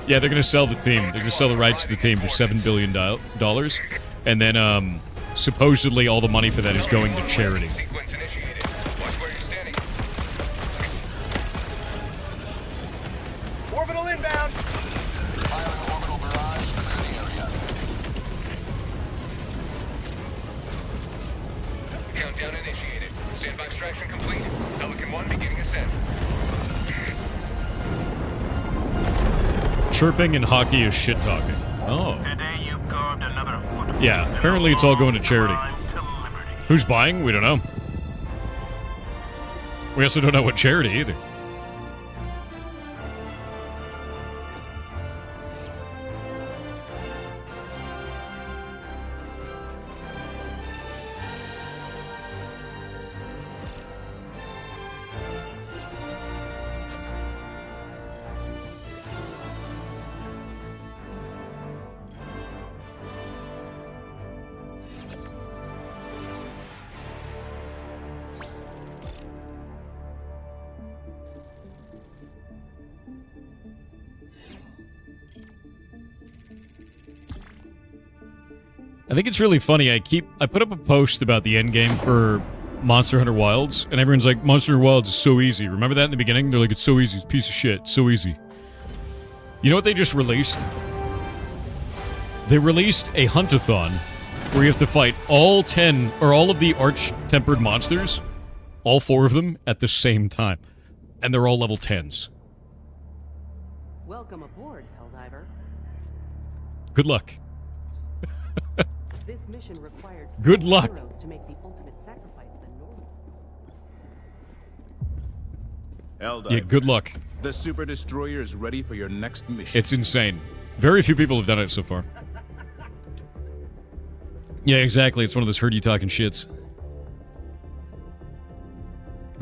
Yeah, they're going to sell the team. They're going to sell the rights to the team for $7 billion. And then, supposedly all the money for that is going to charity. Sequence initiated. Watch where you're standing. Orbital inbound. Firing orbital barrage. Clear the area. Countdown initiated. Standby extraction complete. Pelican 1 beginning ascent. Chirping in hockey is shit talking. Oh. Today you carved another foot. Yeah, apparently it's all going to charity. Who's buying? We don't know. We also don't know what charity either. I think it's really funny. I put up a post about the endgame for Monster Hunter Wilds, and everyone's like, Monster Hunter Wilds is so easy. Remember that in the beginning? They're like, it's so easy. It's a piece of shit. It's so easy. You know what they just released? They released a hunt-a-thon where you have to fight all 10, or all of the arch-tempered monsters, all 4 of them, at the same time. And they're all level 10s. Welcome aboard, Helldiver. Good luck. This mission required Good luck. heroes to make the ultimate sacrifice than normal. Helldivers, Yeah, good luck. the Super Destroyer is ready for your next mission. It's insane. Very few people have done it so far. Yeah, exactly. It's one of those herd you talking shits.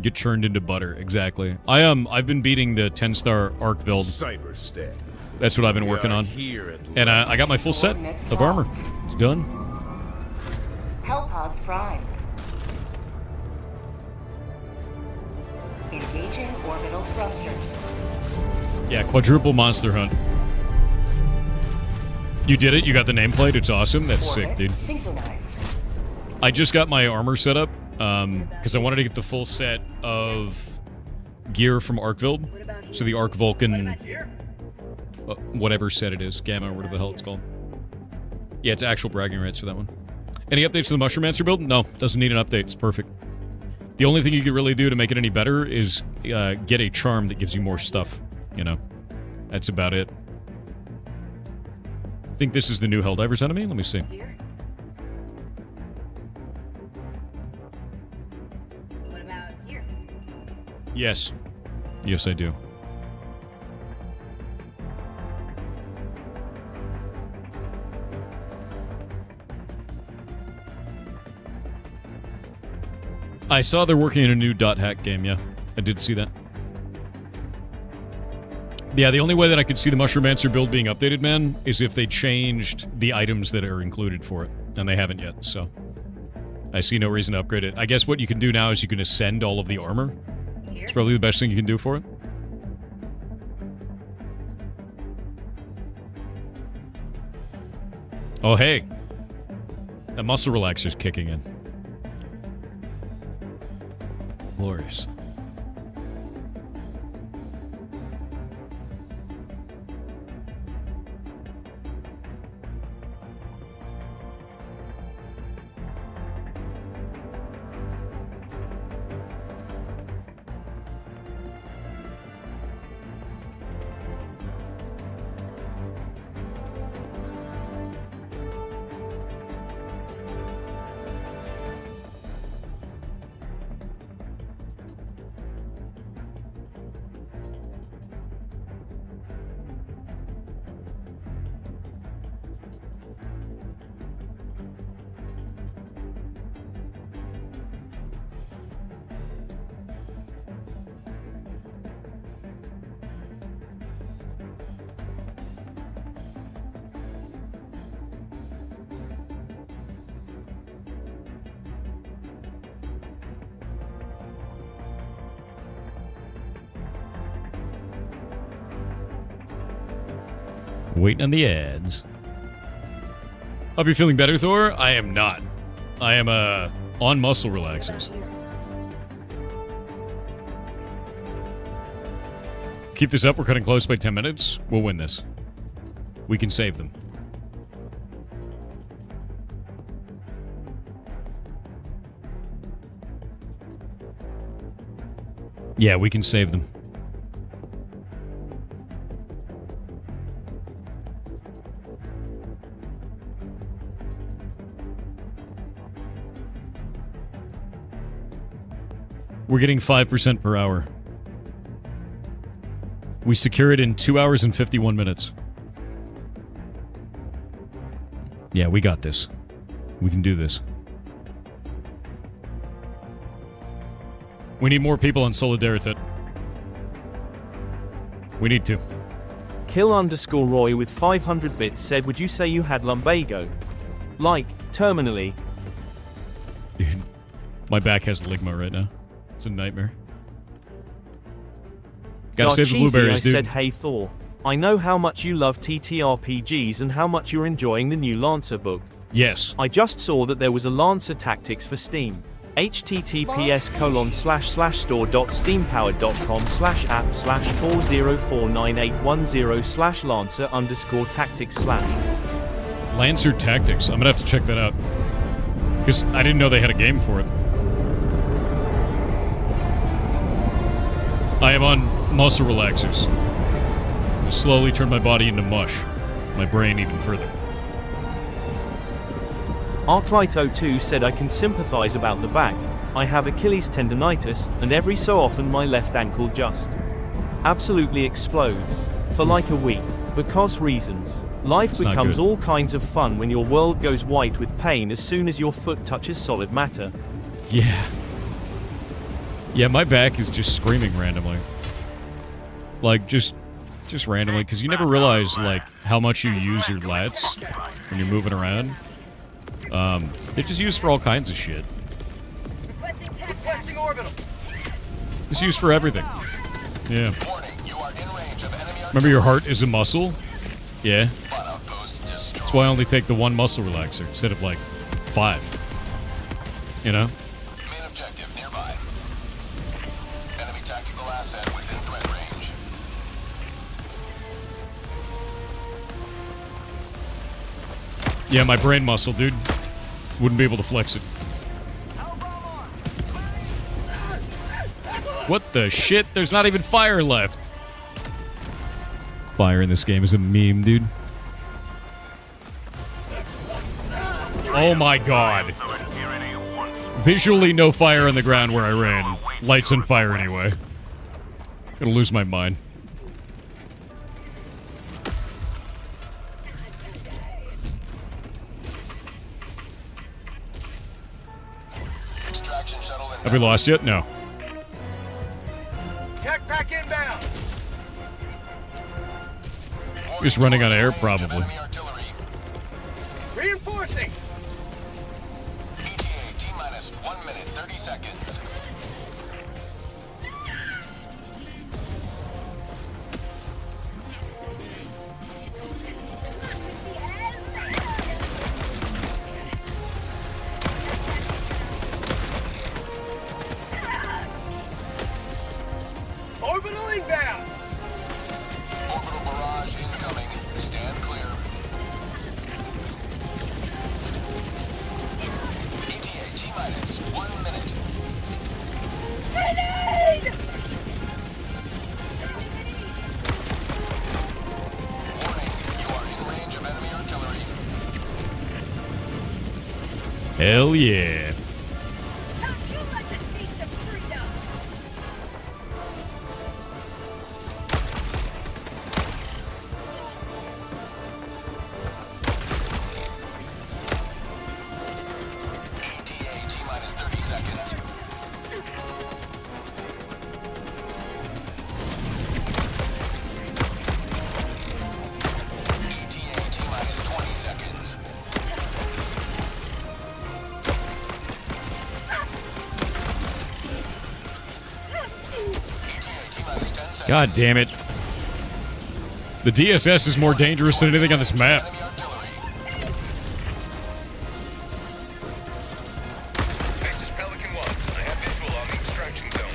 Get churned into butter. Exactly. I've been beating the 10-star Arkveld. Cyberstab. That's what I've been working on. Here at And I got my full set of armor. It's done. Hellpods primed. Engaging orbital thrusters. Yeah, quadruple monster hunt. You did it. You got the nameplate. It's awesome. That's sick, Orbit dude. synchronized. I just got my armor set up because I wanted to get the full set of gear from Arkveld. So the Arc Vulcan, whatever set it is, Gamma or whatever the hell it's called. Yeah, it's actual bragging rights for that one. Any updates to the Mushroom build? No, doesn't need an update. It's perfect. The only thing you could really do to make it any better is get a charm that gives you more stuff. You know, that's about it. I think this is the new Helldivers enemy. Let me see. Yes. Yes, I do. I saw they're working on a new .hack game, yeah. I did see that. Yeah, the only way that I could see the Mushromancer build being updated, man, is if they changed the items that are included for it. And they haven't yet, so... I see no reason to upgrade it. I guess what you can do now is you can ascend all of the armor. It's probably the best thing you can do for it. Oh, hey. That muscle relaxer's kicking in. Glorious. Waiting on the ads. Hope you're feeling better, Thor. I am not. I am, on muscle relaxers. Keep this up. We're cutting close by 10 minutes. We'll win this. We can save them. Yeah, we can save them. We're getting 5% per hour. We secure it in 2 hours and 51 minutes. Yeah, we got this. We can do this. We need more people on Solidarity. We need to. Kill_Roy with 500 bits said, would you say you had lumbago? Like, terminally. Dude, my back has ligma right now. It's a nightmare. Gotta save the blueberries, dude. I said, hey Thor, I know how much you love TTRPGs and how much you're enjoying the new Lancer book. Yes. I just saw that there was a Lancer Tactics for Steam. https://store.steampowered.com/app/4049810/Lancer_Tactics/. Lancer Tactics. I'm gonna have to check that out. Because I didn't know they had a game for it. I am on muscle relaxers. To slowly turn my body into mush. My brain even further. Arclito2 said, I can sympathize about the back. I have Achilles tendonitis, and every so often my left ankle just absolutely explodes. For like a week. Because reasons. Life becomes all kinds of fun when your world goes white with pain as soon as your foot touches solid matter. Yeah. Yeah, my back is just screaming randomly. Like, just randomly, because you never realize, like, how much you use your lats when you're moving around. They're just used for all kinds of shit. It's used for everything. Yeah. Remember your heart is a muscle? Yeah. That's why I only take the one muscle relaxer instead of, like, 5. You know? Main objective nearby. Enemy tactical asset within threat range. Yeah, my brain muscle, dude. Wouldn't be able to flex it. What the shit? There's not even fire left. Fire in this game is a meme, dude. Oh my god. Visually no fire on the ground where I ran. Lights on fire anyway. Gonna lose my mind. Extraction shuttle Have we lost yet? No. Tech pack inbound. Just running on air, probably. Enemy artillery. Reinforcing. ETA T-minus 1 minute, 30 seconds. Orbital inbound. Orbital barrage incoming. Stand clear. ETA T-minus 1 minute. Warning, you are in range of enemy artillery. Hell yeah. ETA T-minus 30 seconds. ETA T-minus 20 seconds. ETA T-minus 10 seconds. God damn it. The DSS is more dangerous than anything on this map. Enemy artillery. This is Pelican 1. I have visual on the extraction zone.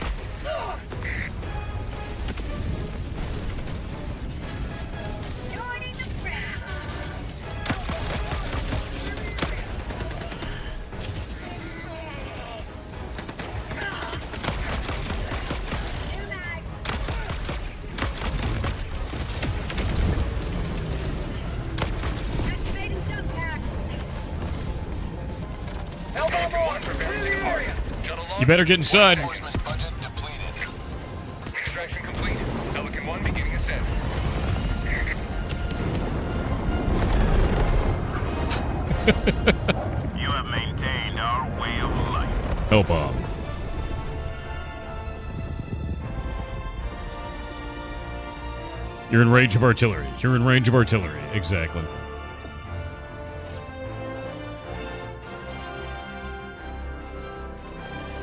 Hellbomb on. Preparing to depart. Shuttle launch. You better get inside. Reinforcement budget depleted. Extraction complete. Pelican 1 beginning ascent. You have maintained our way of life. Hellbomb. You're in range of artillery. You're in range of artillery. Exactly.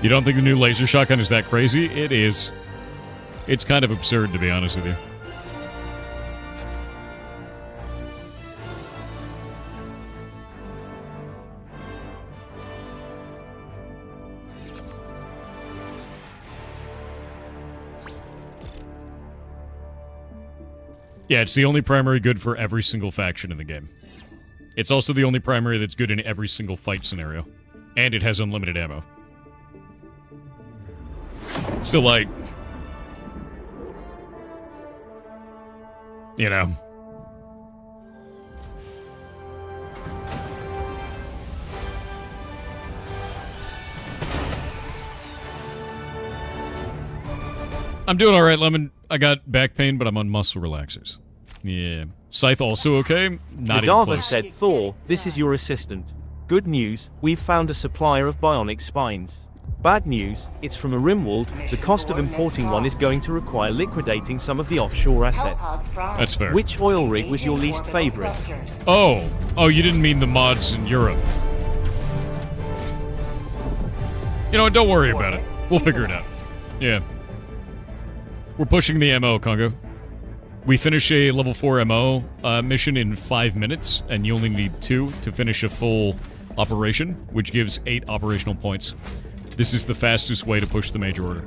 You don't think the new laser shotgun is that crazy? It is. It's kind of absurd, to be honest with you. Yeah, it's the only primary good for every single faction in the game. It's also the only primary that's good in every single fight scenario. And it has unlimited ammo. So, like... You know... I'm doing alright, Lemon. I got back pain, but I'm on muscle relaxers. Yeah. Scythe also okay? Not even Nadava close. said, Thor, this is your assistant. Good news, we've found a supplier of bionic spines. Bad news, it's from a Rimworld. The cost of importing one is going to require liquidating some of the offshore assets. That's fair. Which oil rig was your least favorite? Oh, you didn't mean the mods in Europe. You know what, don't worry about it. We'll figure it out. Yeah. We're pushing the MO, Congo. We finish a level 4 MO mission in 5 minutes, and you only need 2 to finish a full operation, which gives 8 operational points. This is the fastest way to push the major order.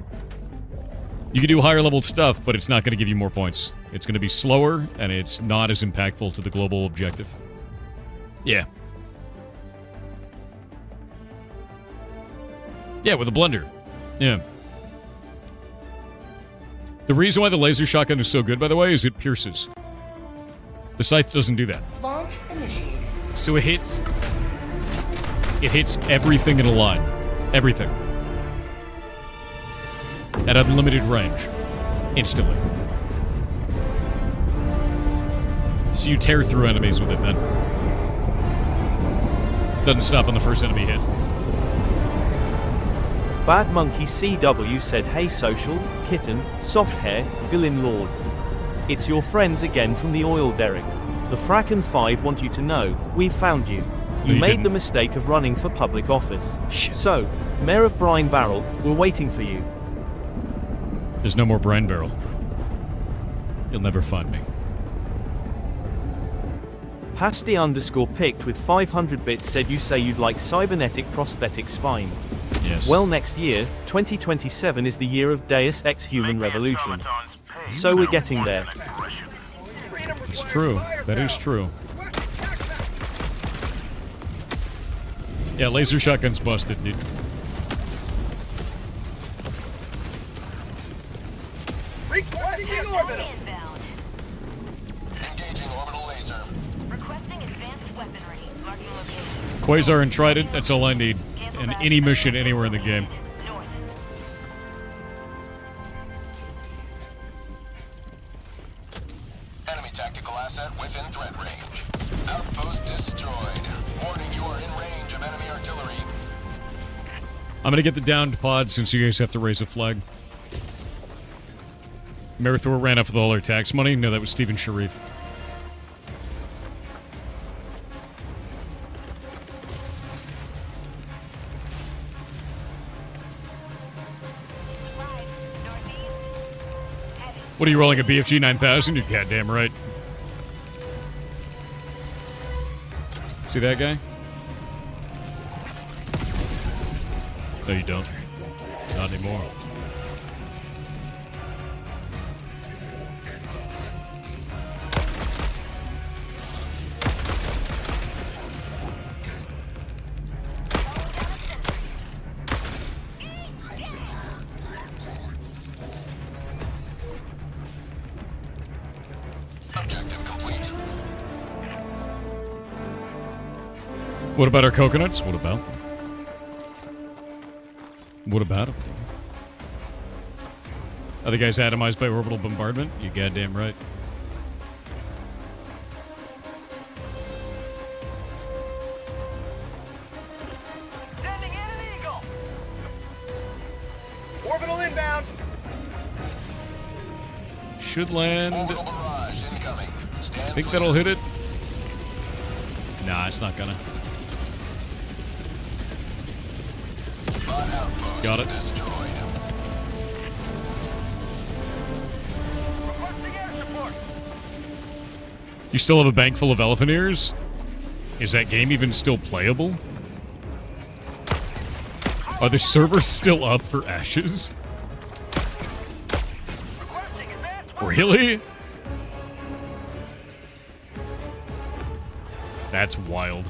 You can do higher level stuff, but it's not going to give you more points. It's going to be slower, and it's not as impactful to the global objective. Yeah. Yeah, with a blender. Yeah. The reason why the laser shotgun is so good, by the way, is it pierces. The scythe doesn't do that. Launch initiated. So it hits everything in a line. Everything. At unlimited range. Instantly. So you tear through enemies with it, man. Doesn't stop on the first enemy hit. Bad Monkey CW said, hey social, kitten, soft hair, villain lord. It's your friends again from the oil derrick. The Fracken 5 want you to know, we've found you. You made didn't. the mistake of running for public office. Shit. So, Mayor of Brine Barrel, we're waiting for you. There's no more Brine Barrel. You'll never find me. Pasty _ picked with 500 bits said you say you'd like cybernetic prosthetic spine. Yes. Well, next year, 2027 is the year of Deus Ex Human Revolution. So we're getting there. It's true. That is true. Yeah, laser shotgun's busted, dude. Requesting orbital. Engaging orbital laser. Requesting advanced weaponry. Marking location. Quasar and Trident, that's all I need. And any mission anywhere in the game. North. Enemy tactical asset within threat range. Outpost destroyed. Warning, you are in range of enemy artillery. I'm gonna get the downed pod since you guys have to raise a flag. Marathon ran off with all our tax money? No, that was Stephen Sharif. What are you rolling, a BFG 9000? You're goddamn right. See that guy? No, you don't. Not anymore. Objective complete. What about our coconuts? What about them? What about them? Are the guys atomized by orbital bombardment? You goddamn right. Sending in an eagle. Orbital inbound. Should land. Orbital barrage incoming. Stand Think clear. that'll hit it? Nah, it's not gonna. Bot outpost Got it. destroyed. Requesting air support. You still have a bank full of elephant ears? Is that game even still playable? Are the servers still up for Ashes? Requesting advanced weapon. Really? That's wild.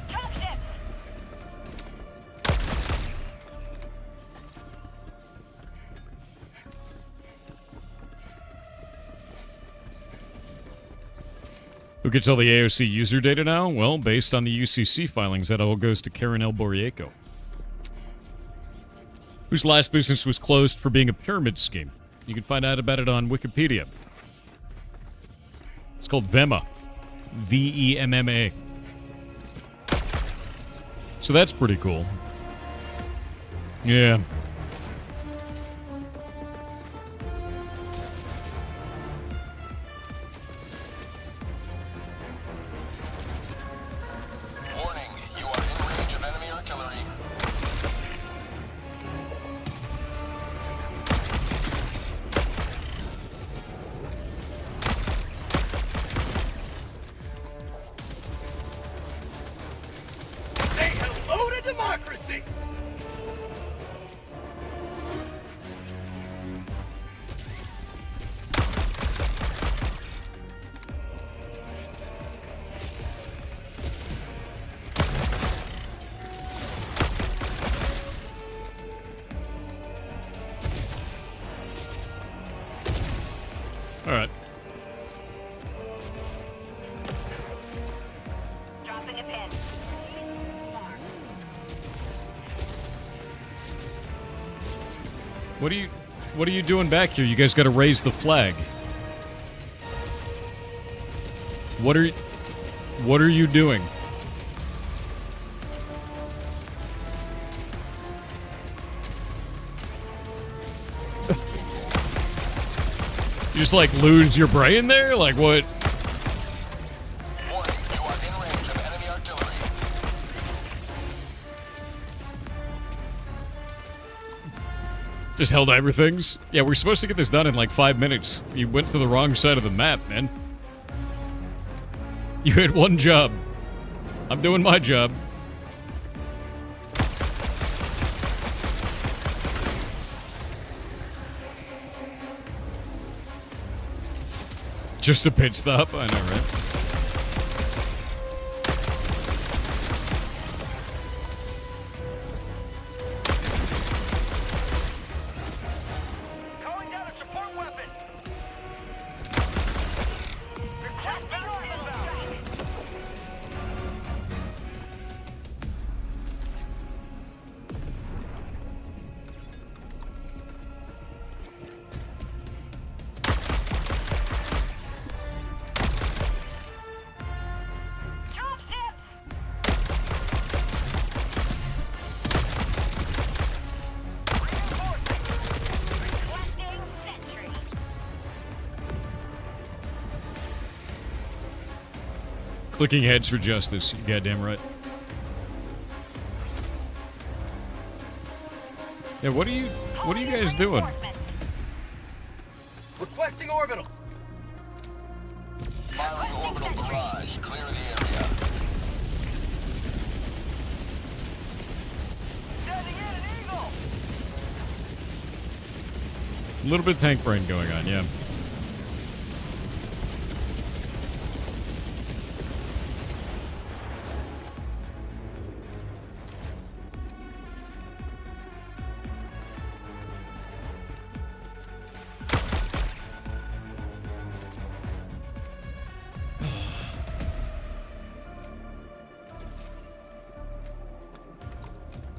Top ships. Who gets all the AOC user data now? Well, based on the UCC filings, that all goes to Karen L. Borrieko, whose last business was closed for being a pyramid scheme. You can find out about it on Wikipedia. It's called VEMA. VEMMA. So that's pretty cool. Yeah. Warning, you are in range of enemy artillery. Say hello to democracy. Alright. Dropping a pin. What are you doing back here? You guys gotta raise the flag. What are you doing? You just like lose your brain there? Like what? Warning, you are in range of enemy artillery. Just Helldiver things? Yeah, we're supposed to get this done in like 5 minutes. You went to the wrong side of the map, man. You had one job. I'm doing my job. Just a pit stop? I know, right? Calling down a support weapon. Clicking heads for justice. You goddamn right. Yeah, what are you guys doing? Requesting orbital. Firing orbital barrage. Clear the area. Sending in an eagle. A little bit of tank brain going on, yeah.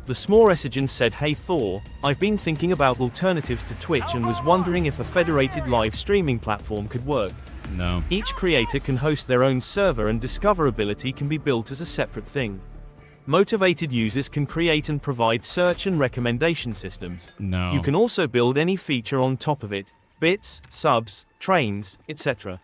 The Smoresigen said, "Hey Thor, I've been thinking about alternatives to Twitch and was wondering if a federated live streaming platform could work. No. Each creator can host their own server and discoverability can be built as a separate thing. Motivated users can create and provide search and recommendation systems. No. You can also build any feature on top of it, bits, subs, trains, etc.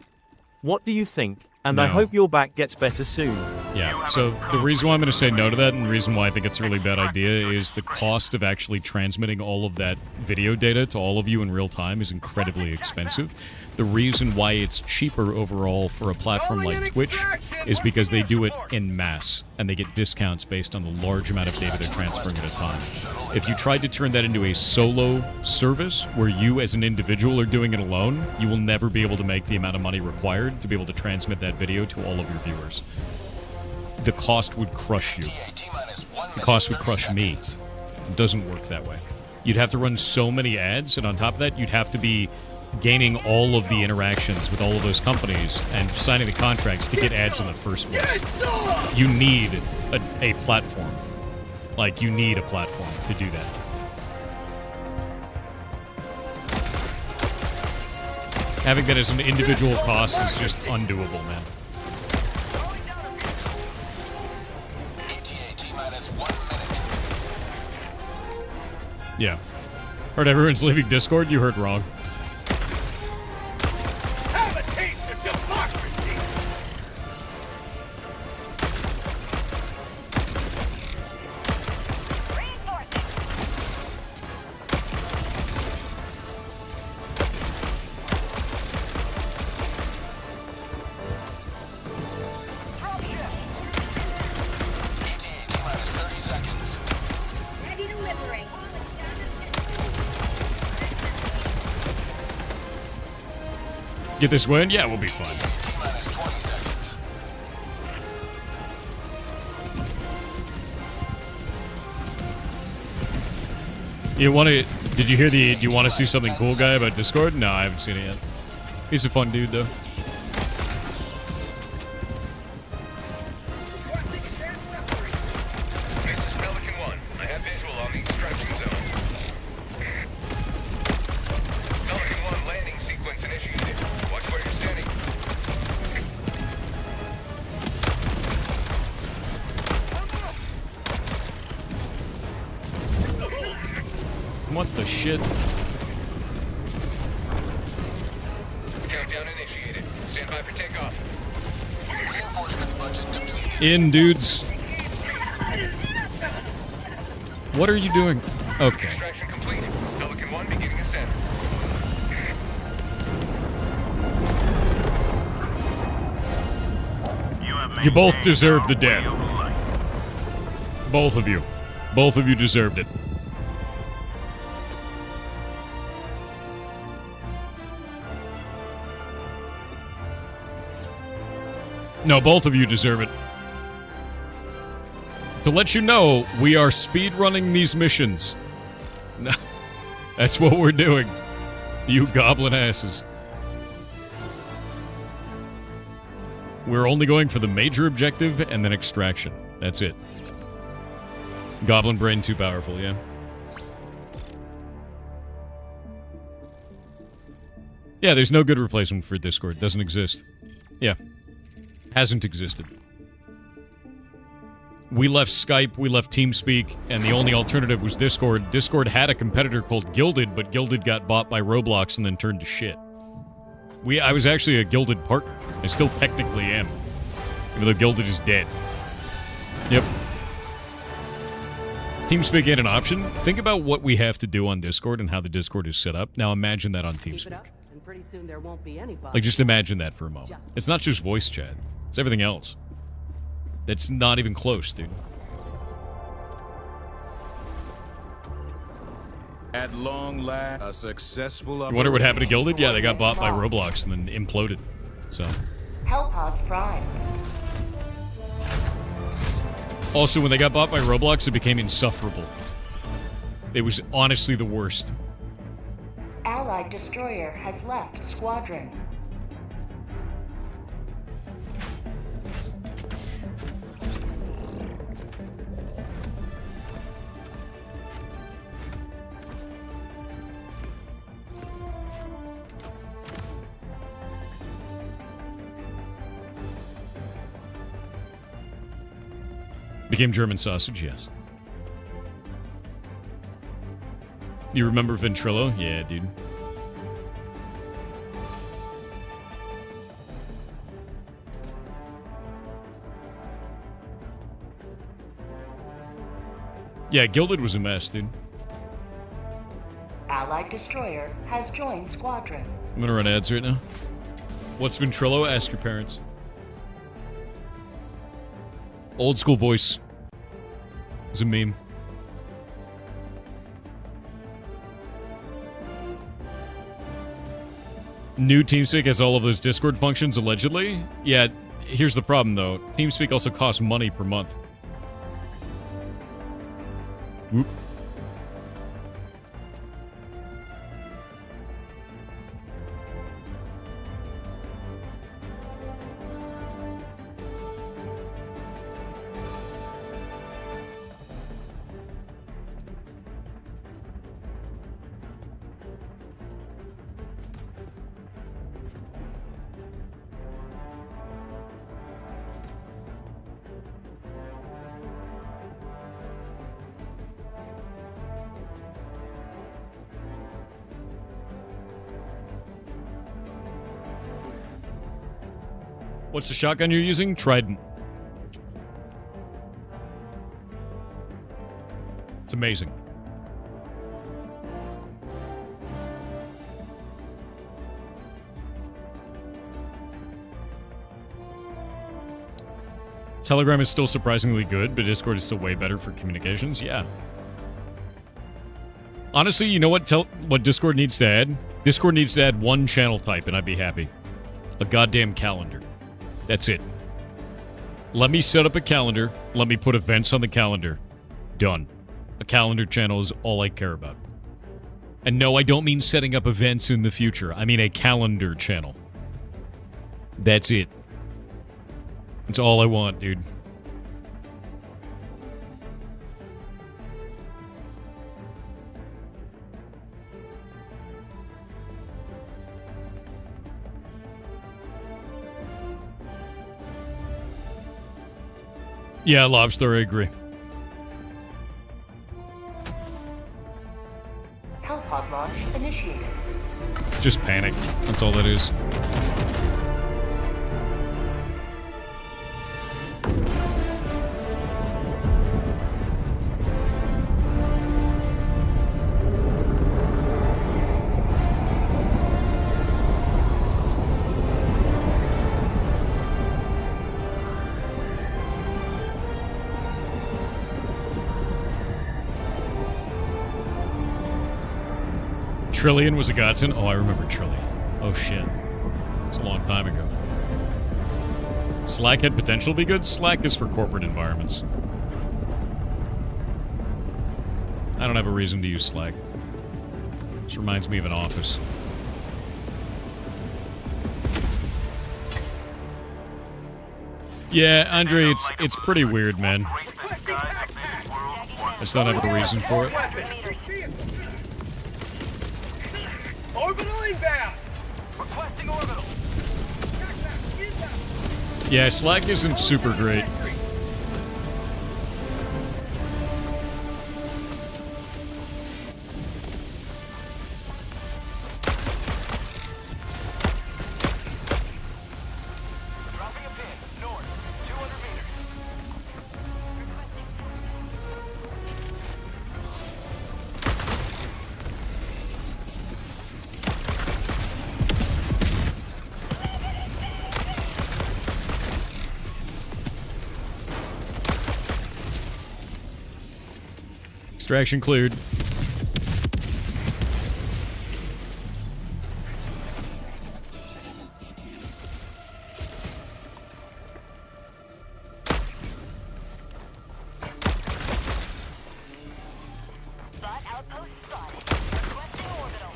What do you think? And I No. hope your back gets better soon." Yeah, so the reason why I'm going to say no to that and the reason why I think it's a really bad idea is the cost of actually transmitting all of that video data to all of you in real time is incredibly expensive. The reason why it's cheaper overall for a platform like Twitch is because they do it en masse, and they get discounts based on the large amount of data they're transferring at a time. If you tried to turn that into a solo service, where you as an individual are doing it alone, you will never be able to make the amount of money required to be able to transmit that video to all of your viewers. The cost would crush you. The cost would crush me. It doesn't work that way. You'd have to run so many ads, and on top of that, you'd have to be gaining all of the interactions with all of those companies and signing the contracts to get ads in the first place. You need a platform. Like, you need a platform to do that. Having that as an individual cost is just undoable, man. Yeah. Heard everyone's leaving Discord? You heard wrong. Have a taste of democracy. Ready to liberate. Get this win? Yeah, we'll be fine. You want to? Did you hear the? Do you want to see something cool, guy, about Discord? No, I haven't seen it yet. He's a fun dude, though. This is Pelican 1. I have visual on the extraction zone. Pelican 1 landing sequence initiated. Watch where you're standing. What the shit? Countdown initiated. Stand by for takeoff. Reinforcement budget depleted. In, dudes. What are you doing? Okay. Extraction complete. Pelican 1 beginning ascent. You both deserve the death. Both of you. Both of you deserved it. No, both of you deserve it. To let you know, we are speedrunning these missions. That's what we're doing. You goblin asses. We're only going for the major objective and then extraction. That's it. Goblin brain too powerful, yeah. Yeah, there's no good replacement for Discord. Doesn't exist. Yeah. Hasn't existed. We left Skype, we left TeamSpeak, and the only alternative was Discord. Discord had a competitor called Gilded, but Gilded got bought by Roblox and then turned to shit. I was actually a Gilded partner. I still technically am. Even though Gilded is dead. Yep. TeamSpeak ain't an option. Think about what we have to do on Discord and how the Discord is set up. Now imagine that on Keep it TeamSpeak. up, and pretty soon there won't be any bugs. Like, just imagine that for a moment. It's not just voice chat. It's everything else. That's not even close, dude. At long last, a successful. You wonder what happened to Gilded? Yeah, they got bought by Roblox and then imploded. So. Hellpods Prime. Also, when they got bought by Roblox, it became insufferable. It was honestly the worst. Allied destroyer has left squadron. Became German sausage, yes. You remember Ventrilo? Yeah, dude. Yeah, Gilded was a mess, dude. Allied destroyer has joined squadron. I'm gonna run ads right now. What's Ventrilo? Ask your parents. Old school voice. It's a meme. New TeamSpeak has all of those Discord functions, allegedly. Yeah, here's the problem, though. TeamSpeak also costs money per month. Whoop. What's the shotgun you're using? Trident. It's amazing. Telegram is still surprisingly good, but Discord is still way better for communications. Yeah. Honestly, you know what Discord needs to add? Discord needs to add one channel type, and I'd be happy. A goddamn calendar. That's it. Let me set up a calendar. Let me put events on the calendar. Done. A calendar channel is all I care about. And no, I don't mean setting up events in the future. I mean a calendar channel. That's it. That's all I want, dude. Yeah, Lobster, I agree. Hellpod launch initiated. Just panic. That's all that is. Trillion was a godsend? Oh, I remember Trillion. Oh, shit. It's a long time ago. Slack had potential to be good? Slack is for corporate environments. I don't have a reason to use Slack. This reminds me of an office. Yeah, Andre, it's pretty weird, man. I just don't have a reason for it. Orbital inbound! Requesting orbital. Yeah, Slack isn't super great. Dropping a pin, north, 200 meters. Extraction cleared. Bot outpost spotted. Requesting orbital.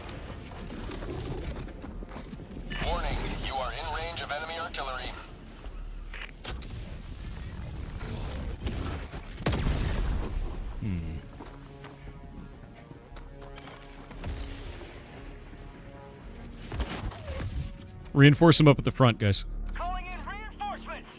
Warning, you are in range of enemy artillery. Reinforce them up at the front, guys. Calling in reinforcements!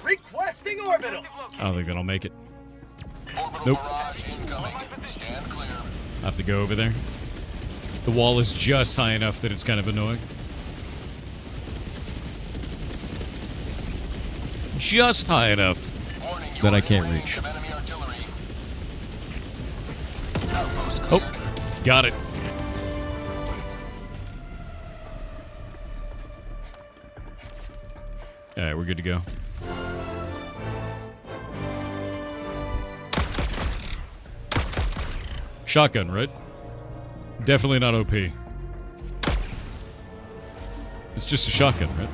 Requesting orbital! I don't think that'll make it. Orbital Nope. barrage incoming. Stand clear. I have to go over there. The wall is just high enough that it's kind of annoying. Just high enough Warning, you that are I in can't range reach. of enemy artillery. Outpost Oh, cleared. got it. Alright, we're good to go. Shotgun, right? Definitely not OP. It's just a shotgun, right?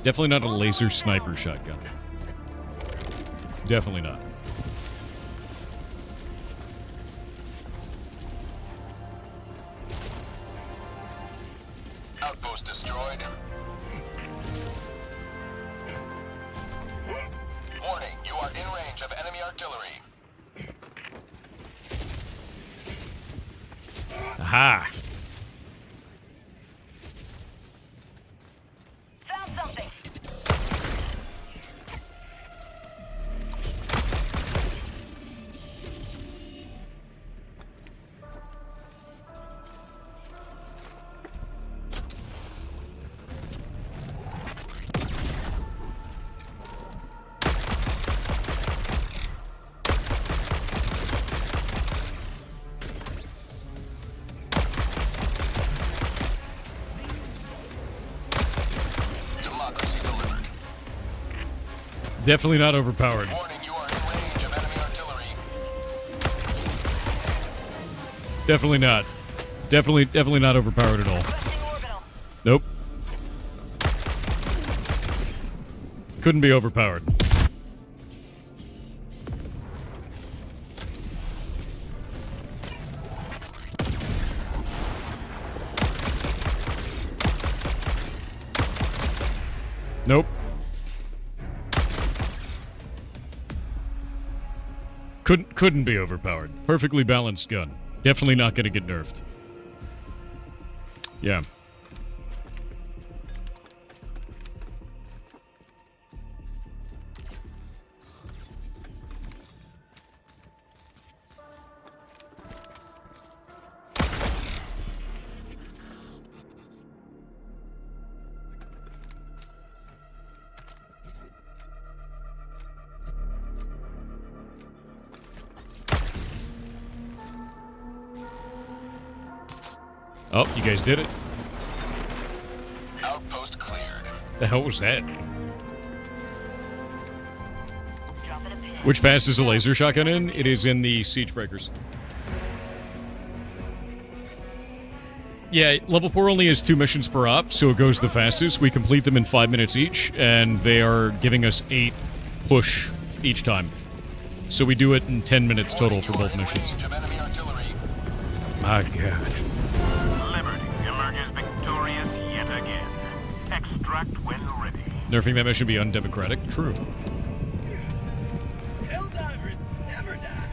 Definitely not a laser sniper shotgun. Definitely not. Outpost destroyed. Warning, you are in range of enemy artillery. Aha! Found something. Democracy delivered. Definitely not overpowered. Warning, you are in range of enemy artillery. Definitely not. Definitely not overpowered at all. Requesting orbital. Nope. Couldn't be overpowered. Couldn't be overpowered. Perfectly balanced gun. Definitely not gonna get nerfed. Yeah. Oh, you guys did it. Outpost cleared. The hell was that? Which pass is a laser shotgun in? It is in the siege breakers. Yeah, level 4 only has 2 missions per op, so it goes the fastest. We complete them in 5 minutes each, and they are giving us 8 push each time. So we do it in 10 minutes total for both missions. My God. Extract when ready. Nerfing that mission be undemocratic? True. Helldivers never die.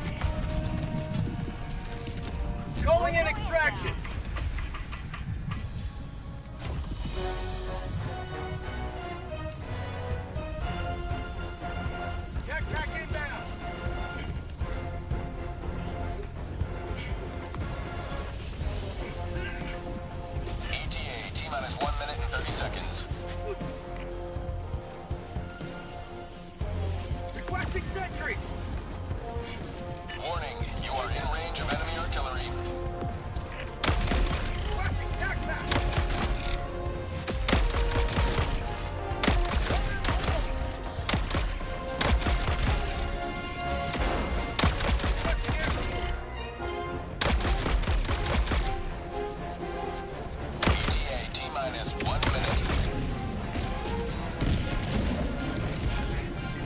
Calling in extraction. Backpack inbound. ETA, T-minus 1 minute and 30 seconds. Requesting sentry. Warning, you are in range of enemy artillery. Requesting tac-tac. ETA, T-minus 1 minute.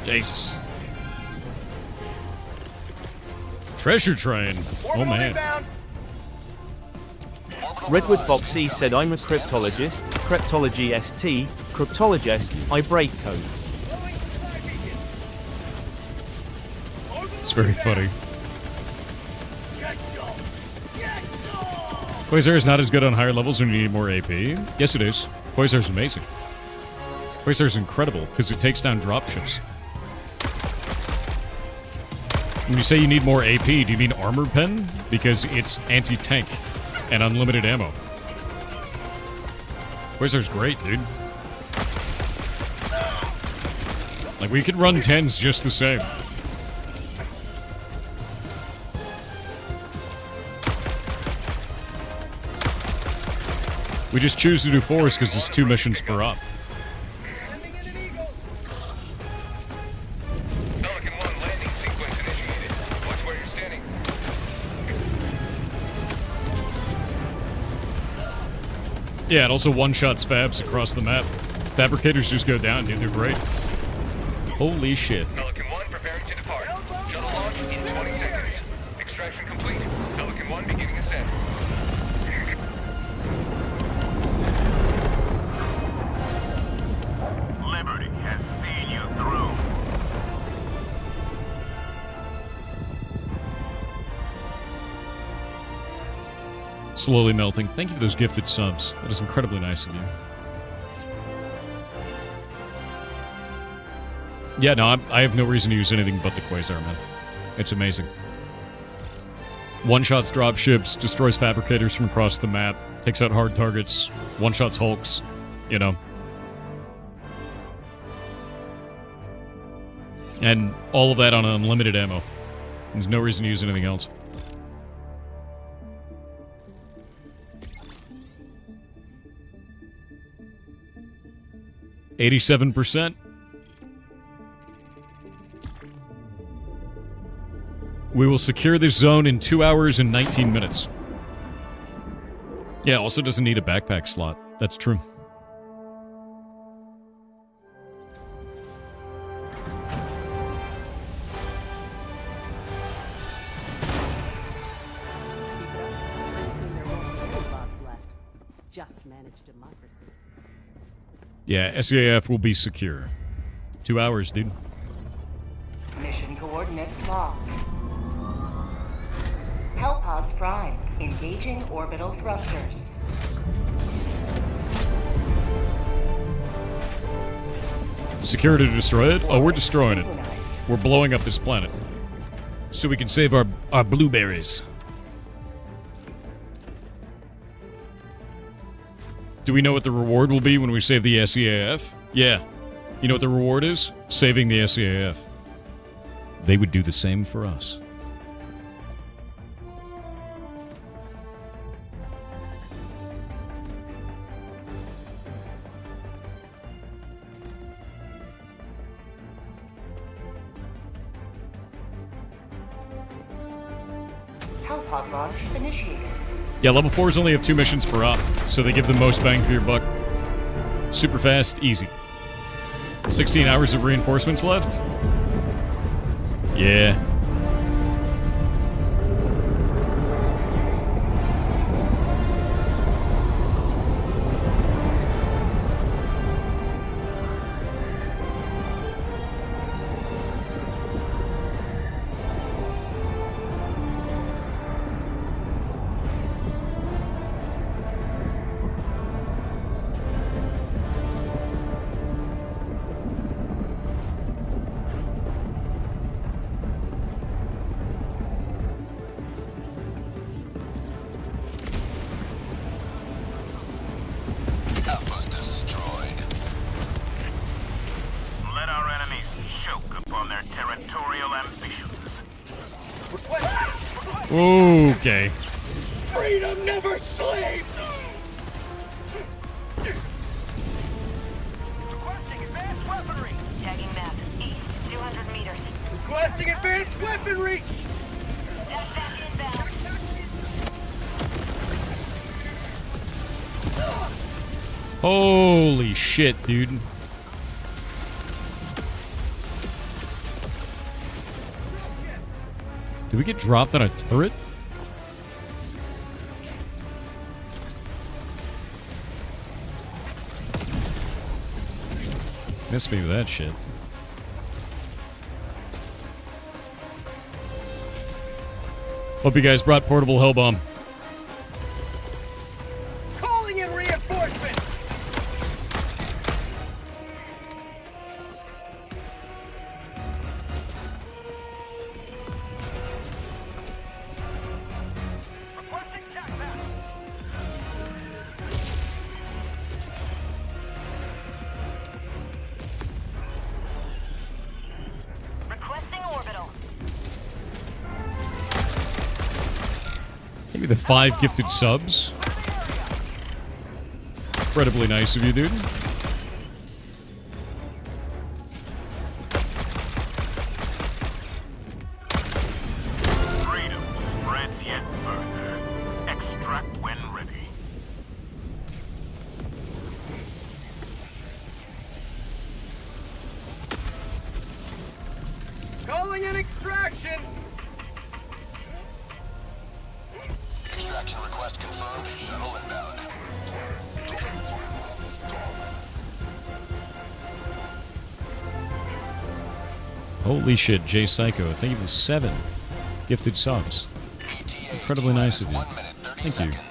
Jesus. Treasure train. Oh, man. Redwood Foxy said I'm a cryptologist, Cryptology ST, cryptologist, I break codes. It's very funny. Quasar is not as good on higher levels when you need more AP. Yes, it is. Quasar is amazing. Quasar is incredible because it takes down dropships. When you say you need more AP, do you mean armor pen? Because it's anti-tank and unlimited ammo. Quasar's great, dude. Like, we could run 10s just the same. We just choose to do 4s because it's 2 missions per op. Pelican 1 landing sequence initiated. Watch where you're standing. Yeah, it also one-shots fabs across the map. Fabricators just go down, dude. They're great. Holy shit. Pelican 1 preparing to depart. Shuttle launch in 20 seconds. Extraction complete. Pelican 1 beginning ascent. Liberty has seen you through. Slowly melting. Thank you for those gifted subs. That is incredibly nice of you. Yeah, no, I have no reason to use anything but the Quasar, man. It's amazing. One-shots dropships, destroys fabricators from across the map, takes out hard targets, one-shots hulks, you know. And all of that on unlimited ammo. There's no reason to use anything else. %. We will secure this zone in 2 hours and 19 minutes. Yeah, also doesn't need a backpack slot. That's true. Pretty soon there won't be any bots left. Just manage democracy. Yeah, SAF will be secure. 2 hours, dude. Mission coordinates locked. Hellpods prime. Engaging orbital thrusters. Security to destroy it? Oh, we're destroying it. We're blowing up this planet. So we can save our blueberries. Do we know what the reward will be when we save the SEAF? Yeah. You know what the reward is? Saving the SEAF. They would do the same for us. Hellpod launch initiated. Yeah, level 4s only have 2 missions per op, so they give the most bang for your buck. Super fast, easy. 16 hours of reinforcements left? Yeah. Outpost destroyed. Let our enemies choke upon their territorial ambitions. Okay. Freedom never sleeps! Requesting advanced weaponry. Tagging map. East, 200 meters. Requesting advanced weaponry! Dash back inbound. Holy shit, dude. Did we get dropped on a turret? Miss me with that shit. Hope you guys brought portable hell bomb. Calling in reinforcements! Requesting TACPAC. Requesting orbital. Maybe the 5 gifted subs. Incredibly nice of you, dude. Freedom spreads yet further. Extract when ready. Calling in extraction! Extraction request confirmed. Shuttle inbound. Holy shit, J Psycho. Thank you for the 7 gifted subs. ETA Incredibly nice of you. 1 minute, 30 Thank you. seconds.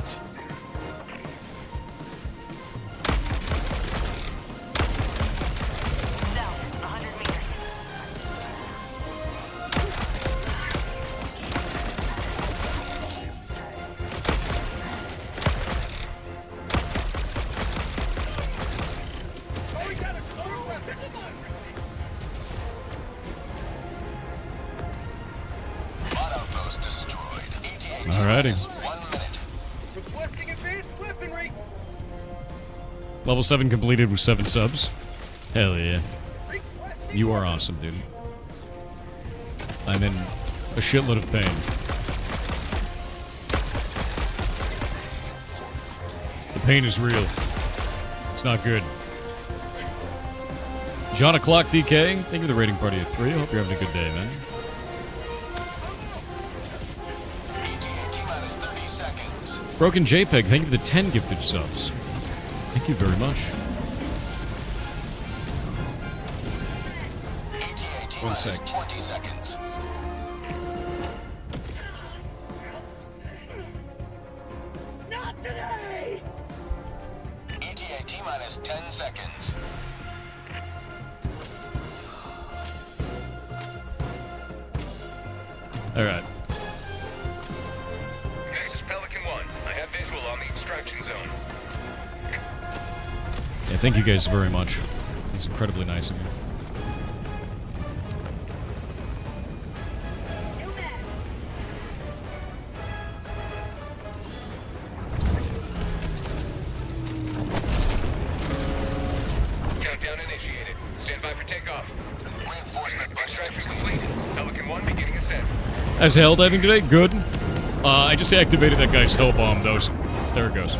South, 100 meters. Oh, we got a core weapon! Mod outpost destroyed. ETA Alrighty. 1 minute. Requesting advanced weaponry! Level 7 completed with 7 subs. Hell yeah. You are awesome, dude. I'm in a shitload of pain. The pain is real. It's not good. John O'Clock DK, thank you for the rating party of 3. I hope you're having a good day, man. ETA T-minus 30 seconds. Broken JPEG, thank you for the 10 gifted subs. Thank you very much. ETA One T-minus sec. 20 seconds. All right. This is Pelican 1. I have visual on the extraction zone. Yeah, thank you guys very much. It's incredibly nice of you. Countdown initiated. Stand by for takeoff. Reinforcement. Extraction complete. Pelican 1 beginning ascent. How's hell diving today? Good. I just activated that guy's hell bomb, though. So there it goes.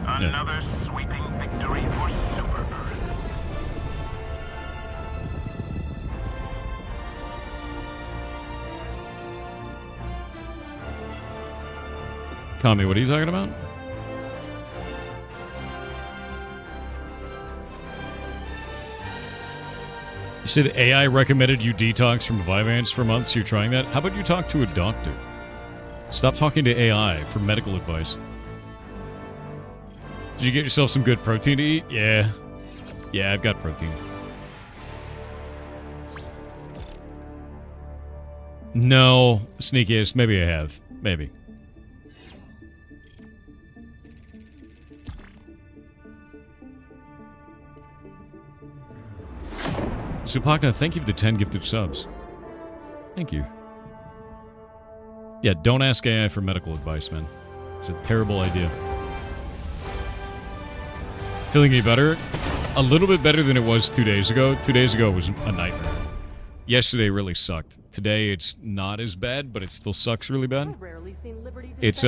Another sweeping victory for Super Earth. Kami, what are you talking about? You said AI recommended you detox from Vyvanse for months. So you're trying that? How about you talk to a doctor? Stop talking to AI for medical advice. Did you get yourself some good protein to eat? Yeah. Yeah, I've got protein. No. Sneakiest. Maybe I have. Maybe. Supakna, thank you for the 10 gifted subs. Thank you. Yeah, don't ask AI for medical advice, man. It's a terrible idea. Feeling any better? A little bit better than it was 2 days ago. 2 days ago was a nightmare. Yesterday really sucked. Today it's not as bad, but it still sucks really bad. It's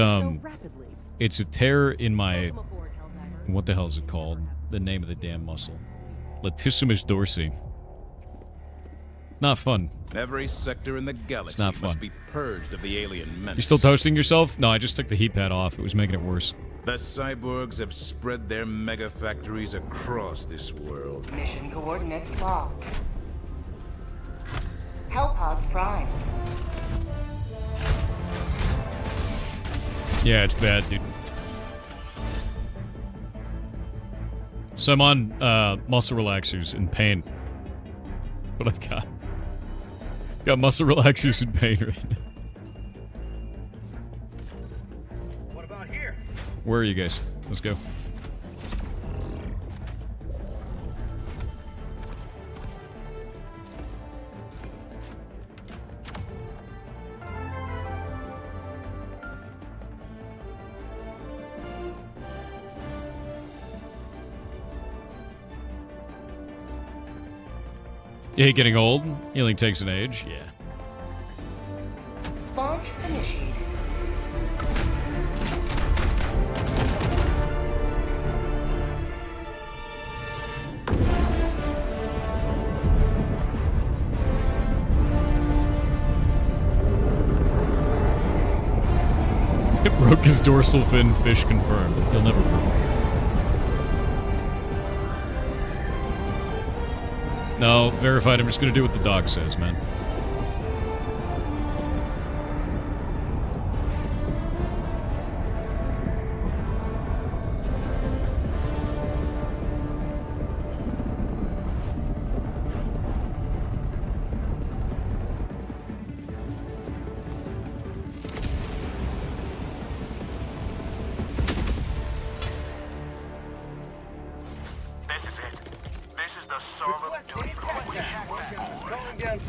it's a tear in my, what the hell is it called? The name of the damn muscle. Latissimus dorsi. It's not fun. Every sector in the galaxy not fun. must be purged of the alien menace. You still toasting yourself? No, I just took the heat pad off. It was making it worse. The cyborgs have spread their mega factories across this world. Mission coordinates locked. Hellpods primed. Yeah, it's bad, dude. So I'm on muscle relaxers in pain. That's what I've got. Got muscle relaxers in pain right now. What about here? Where are you guys? Let's go. Yeah, getting old. Healing takes an age. Yeah. Launch initiated. It broke his dorsal fin. Fish confirmed. He'll never prove. No, verified. I'm just gonna do what the dog says, man.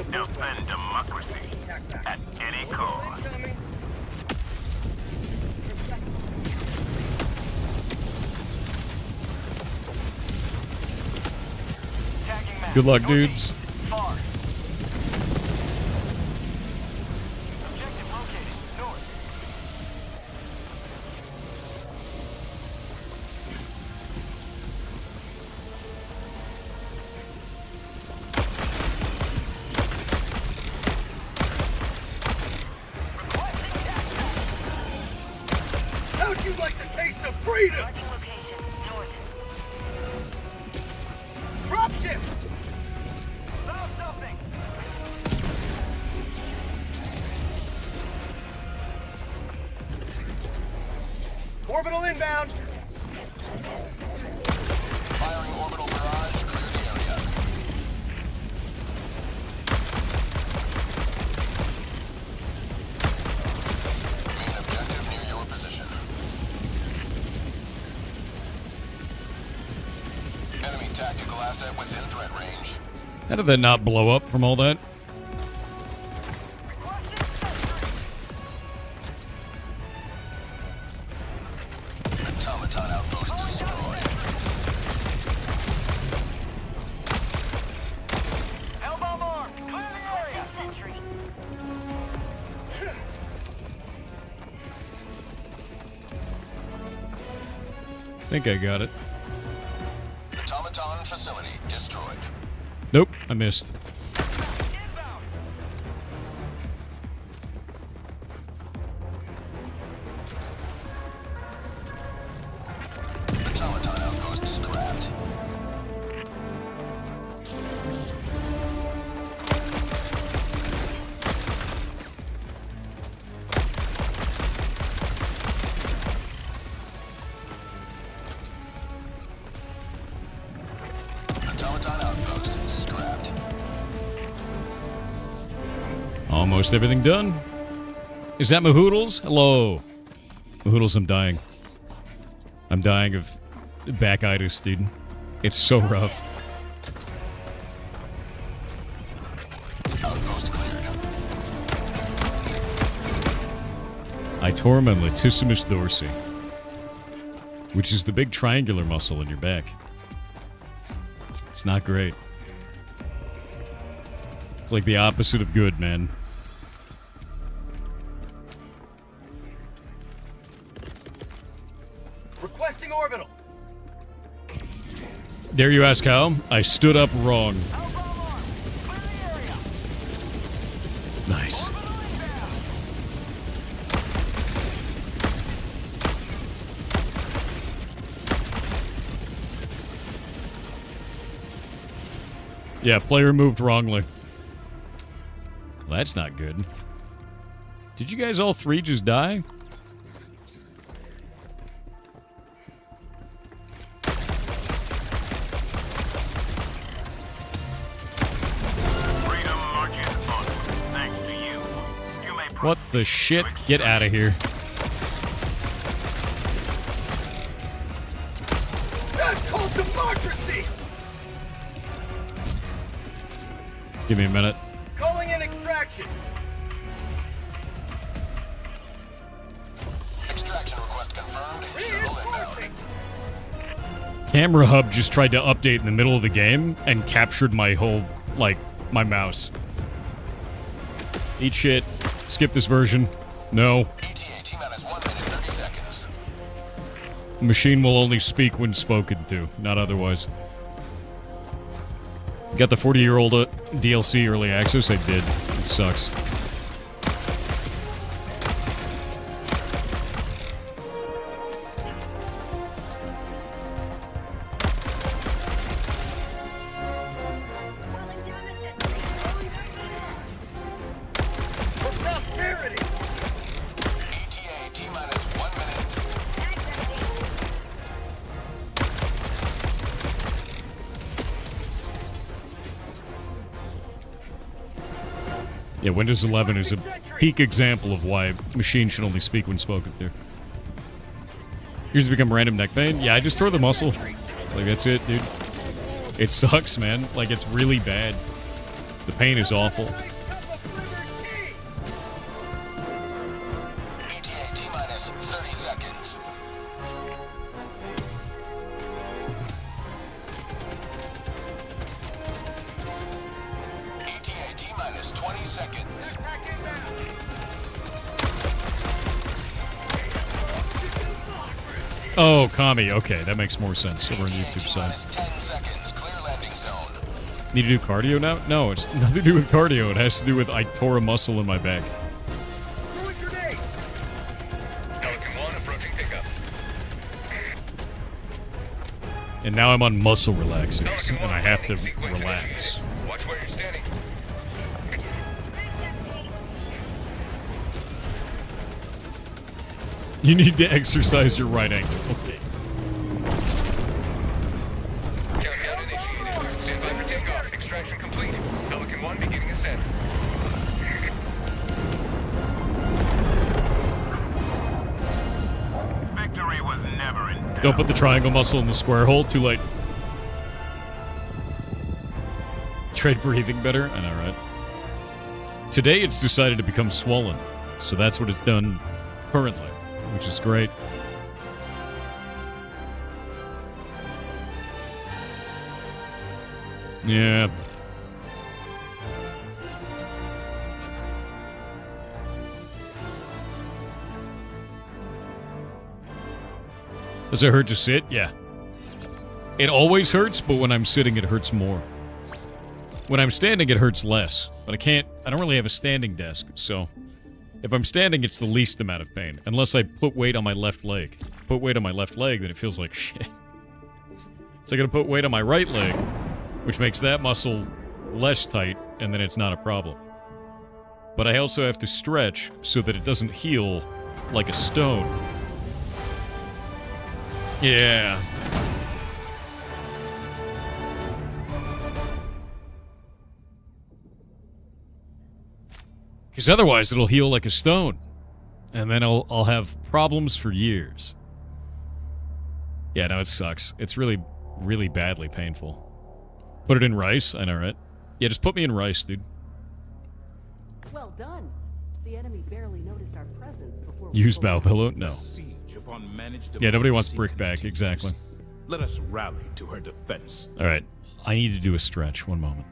Defend democracy at any cost. Good luck, dudes. How'd you like the taste of freedom? Drop shift! Found something! Orbital inbound! Firing orbital barrage, clear the area. asset within threat range. How did that not blow up from all that? Automaton outpost destroyed. Hellbomb armed! Clear the area! Sentry. I think I got it. Automaton facility destroyed. Nope, I missed. Inbound! Automaton outpost scrapped. Automaton outpost scrapped. Almost everything done. Is that Mahoodles? Hello. Mahoodles, I'm dying. I'm dying of backitis, dude. It's so rough. Outpost cleared. I tore my latissimus dorsi, which is the big triangular muscle in your back. It's not great. It's like the opposite of good, man. Requesting orbital. Dare you ask how? I stood up wrong. Nice. Yeah, player moved wrongly. Well, that's not good. Did you guys all three just die? Freedom marches onward. Thanks to you. You may What the shit? Get out of here. That's called democracy! Give me a minute. Calling in extraction. Extraction request confirmed. Shuttle inbound. Camera Hub just tried to update in the middle of the game and captured my whole, like, my mouse. Eat shit. Skip this version. No. ETA T-minus 1 minute 30 seconds. Machine will only speak when spoken to, not otherwise. Got the 40-year-old DLC early access? I did. It sucks. For prosperity. ETA T-minus 1 minute. Yeah, Windows 11 is a peak example of why machine should only speak when spoken to. Here's become random neck pain. Yeah, I just tore the muscle. Like, that's it, dude. It sucks, man. Like, it's really bad. The pain is awful. ETA T-minus 30 seconds. ETA T-minus 20 seconds. Oh, Kami. Okay, that makes more sense over on the YouTube side. T-minus 10 seconds. Clear landing zone. Need to do cardio now? No, it's nothing to do with cardio. It has to do with I tore a muscle in my back. Throwing grenade. Pelican 1 approaching pickup. And now I'm on muscle relaxers, Pelican 1 and I have to landing sequence relax. initiated. Watch where you're standing. You need to exercise your right ankle. Okay. Countdown initiated. Stand by for takeoff. Extraction complete. Pelican 1 beginning ascent. Victory was never in doubt. Don't put the triangle muscle in the square hole. Too late. Tread breathing better? I know, right? Today it's decided to become swollen. So that's what it's done currently, which is great. Yeah. Does it hurt to sit? Yeah. It always hurts, but when I'm sitting, it hurts more. When I'm standing, it hurts less. But I don't really have a standing desk, so if I'm standing, it's the least amount of pain. Unless I put weight on my left leg. Put weight on my left leg, then it feels like shit. So I gotta put weight on my right leg, which makes that muscle less tight, and then it's not a problem. But I also have to stretch so that it doesn't heal like a stone. Yeah. Because otherwise it'll heal like a stone. And then I'll have problems for years. Yeah, no, it sucks. It's really, really badly painful. Put it in rice? I know, right? Yeah, just put me in rice, dude. Well done. The enemy barely noticed our presence before Use bow pillow? No. Managed Yeah, nobody wants brick back, exactly. Let us rally to her defense. Alright, I need to do a stretch. One moment.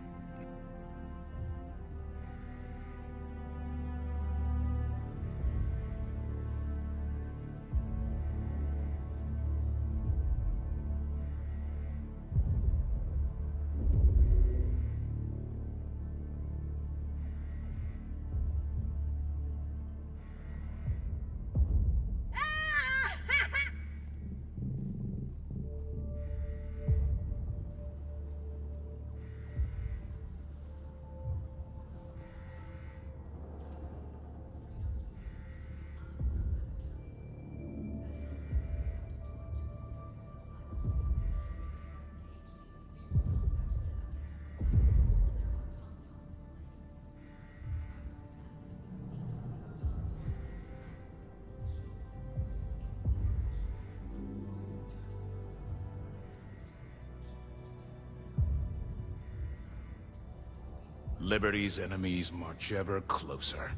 Liberty's enemies march ever closer.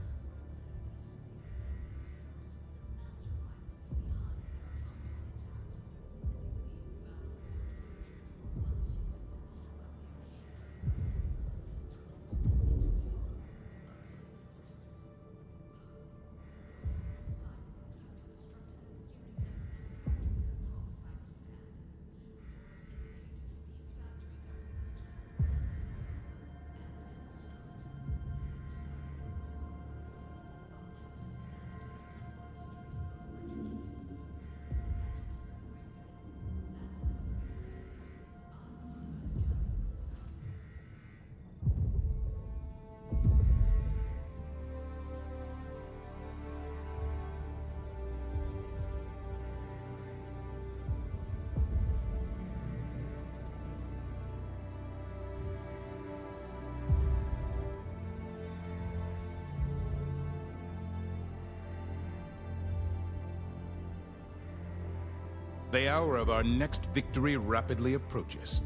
The hour of our next victory rapidly approaches.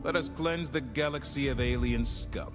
Let us cleanse the galaxy of alien scum.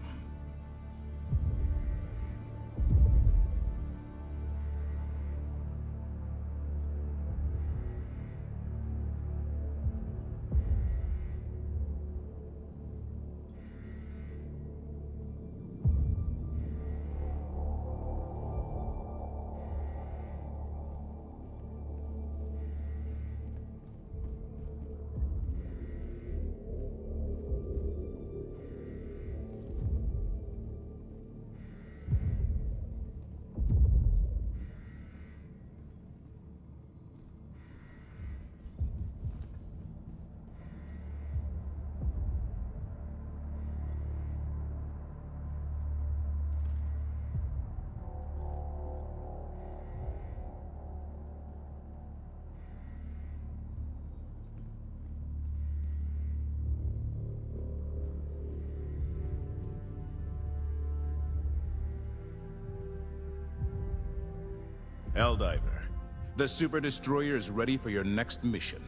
Helldiver, the Super Destroyer is ready for your next mission.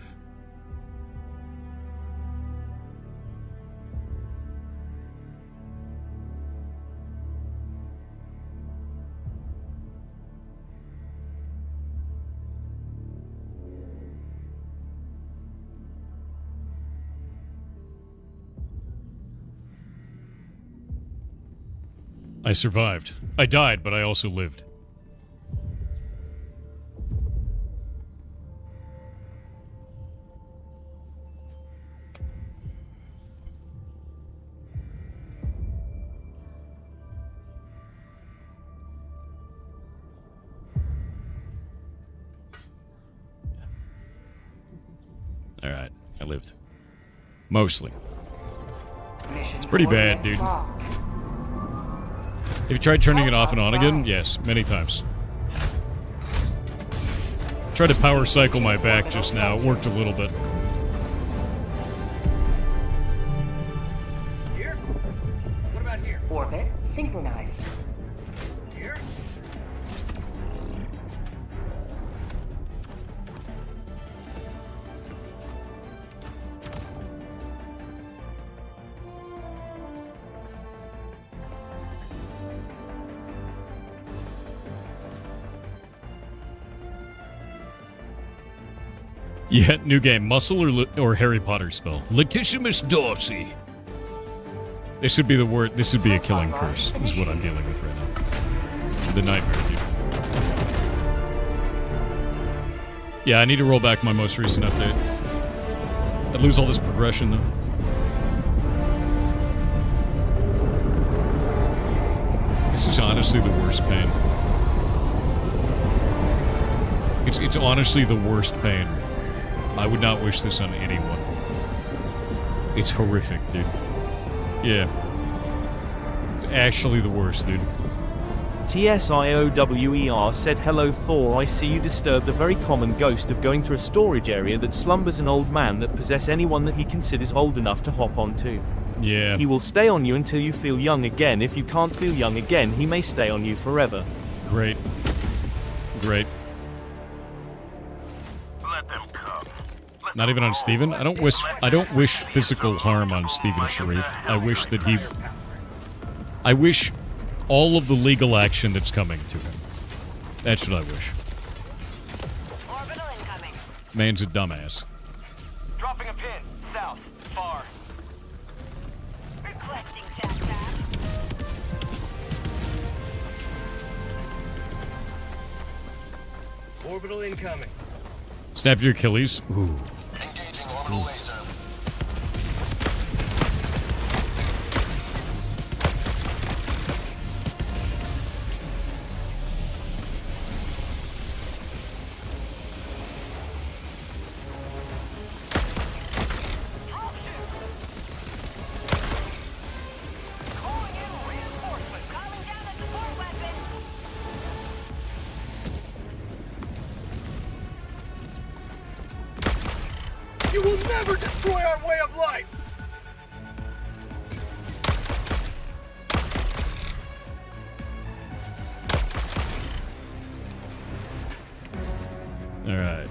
I survived. I died, but I also lived. Alright, I lived. Mostly. It's pretty bad, dude. Have you tried turning it off and on again? Yes, many times. Tried to power cycle my back just now. It worked a little bit. Here? What about here? Orbit synchronized. Here? Yeah, new game. Muscle or Harry Potter spell? Letissimus Dorsey. This would be the word. This would be a killing curse, is what I'm dealing with right now. The nightmare, dude. Yeah, I need to roll back my most recent update. I'd lose all this progression, though. This is honestly the worst pain. It's honestly the worst pain. I would not wish this on anyone. It's horrific, dude. Yeah. It's actually the worst, dude. TSIOWER said hello 4. I see you disturbed a very common ghost of going through a storage area that slumbers an old man that possess anyone that he considers old enough to hop onto. Yeah. He will stay on you until you feel young again. If you can't feel young again, he may stay on you forever. Great. Great. Let them come. Not even on Steven? I don't wish physical harm on Steven Sharif. I wish that he... I wish all of the legal action that's coming to him. That's what I wish. Orbital incoming. Man's a dumbass. Dropping a pin. South. Far. Requesting SAT. Orbital incoming. Snap your Achilles. Ooh. Engaging orbital laser. Calling in reinforcements. Calling down a support weapon. You will never destroy our way of life! All right.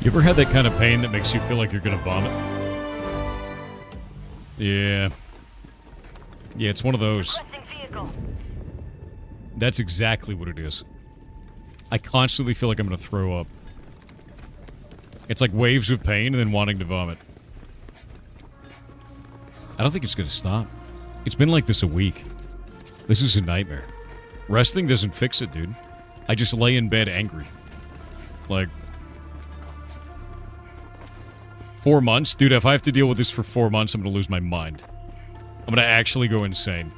You ever had that kind of pain that makes you feel like you're gonna vomit? Yeah. Yeah, it's one of those. Requesting vehicle. That's exactly what it is. I constantly feel like I'm gonna throw up. It's like waves of pain and then wanting to vomit. I don't think it's gonna stop. It's been like this a week. This is a nightmare. Resting doesn't fix it, dude. I just lay in bed angry. Like... 4 months? Dude, if I have to deal with this for 4 months, I'm gonna lose my mind. I'm gonna actually go insane.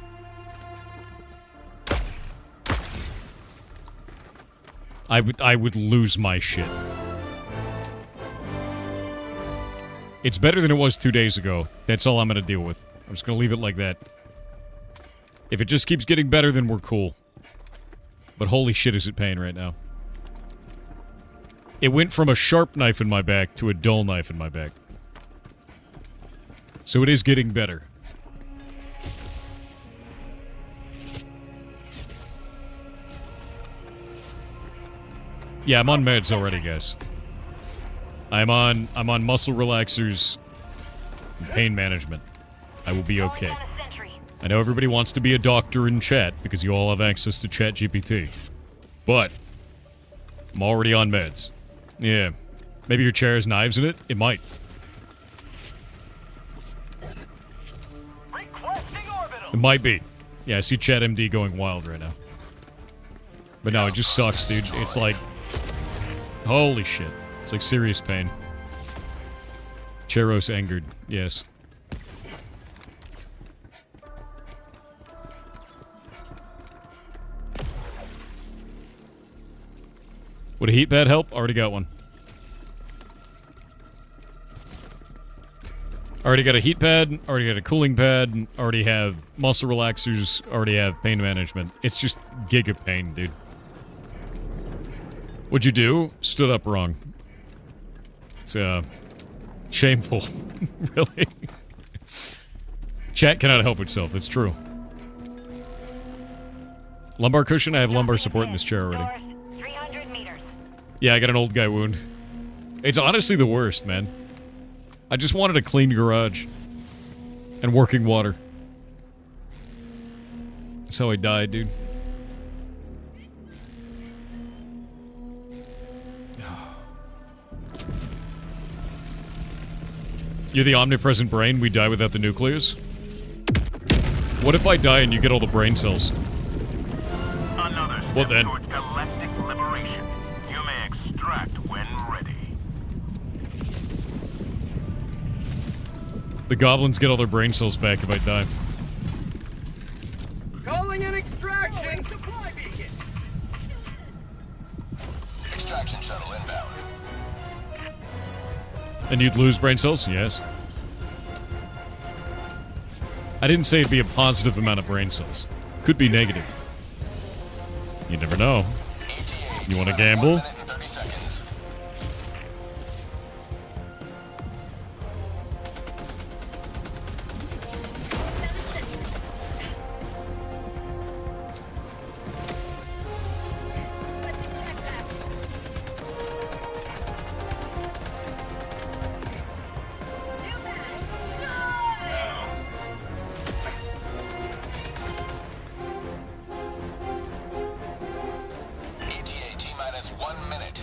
I would lose my shit. It's better than it was 2 days ago. That's all I'm gonna deal with. I'm just gonna leave it like that. If it just keeps getting better, then we're cool. But holy shit is it pain right now. It went from a sharp knife in my back to a dull knife in my back. So it is getting better. Yeah, I'm on meds already, guys. I'm on muscle relaxers and pain management. I will be okay. I know everybody wants to be a doctor in chat because you all have access to ChatGPT. But I'm already on meds. Yeah. Maybe your chair has knives in it? It might. It might be. Yeah, I see Chat MD going wild right now. But no, it just sucks, dude. It's like... Holy shit. It's like serious pain. Cheros angered. Yes. Would a heat pad help? Already got one. Already got a heat pad, already got a cooling pad, already have muscle relaxers, already have pain management. It's just giga pain, dude. What'd you do? Stood up wrong. It's, shameful. Really? Chat cannot help itself, it's true. Lumbar cushion? I have lumbar support in this chair already. 300 meters. Yeah, I got an old guy wound. It's honestly the worst, man. I just wanted a clean garage. And working water. That's how I died, dude. You're the omnipresent brain, we die without the nucleus? What if I die and you get all the brain cells? Another step What then? towards galactic liberation. You may extract when ready. The goblins get all their brain cells back if I die. Calling an extraction! Supply beacon! Extraction shuttle inbound. And you'd lose brain cells? Yes. I didn't say it'd be a positive amount of brain cells. Could be negative. You never know. You want to gamble? 1 minute and 30 seconds. ETA T-minus 1 minute.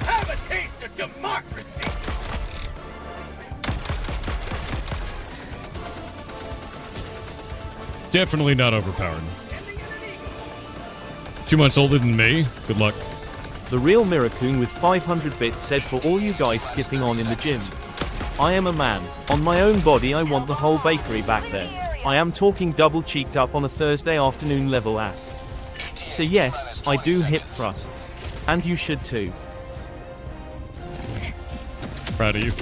Have a taste of democracy! Definitely not overpowered. 2 months older than me? Good luck. The real Miracoon with 500 bits said, for all you guys skipping on in the gym. I am a man. On my own body I want the whole bakery back there. I am talking double cheeked up on a Thursday afternoon level ass. So yes, I do hip thrusts. And you should too. Proud of you.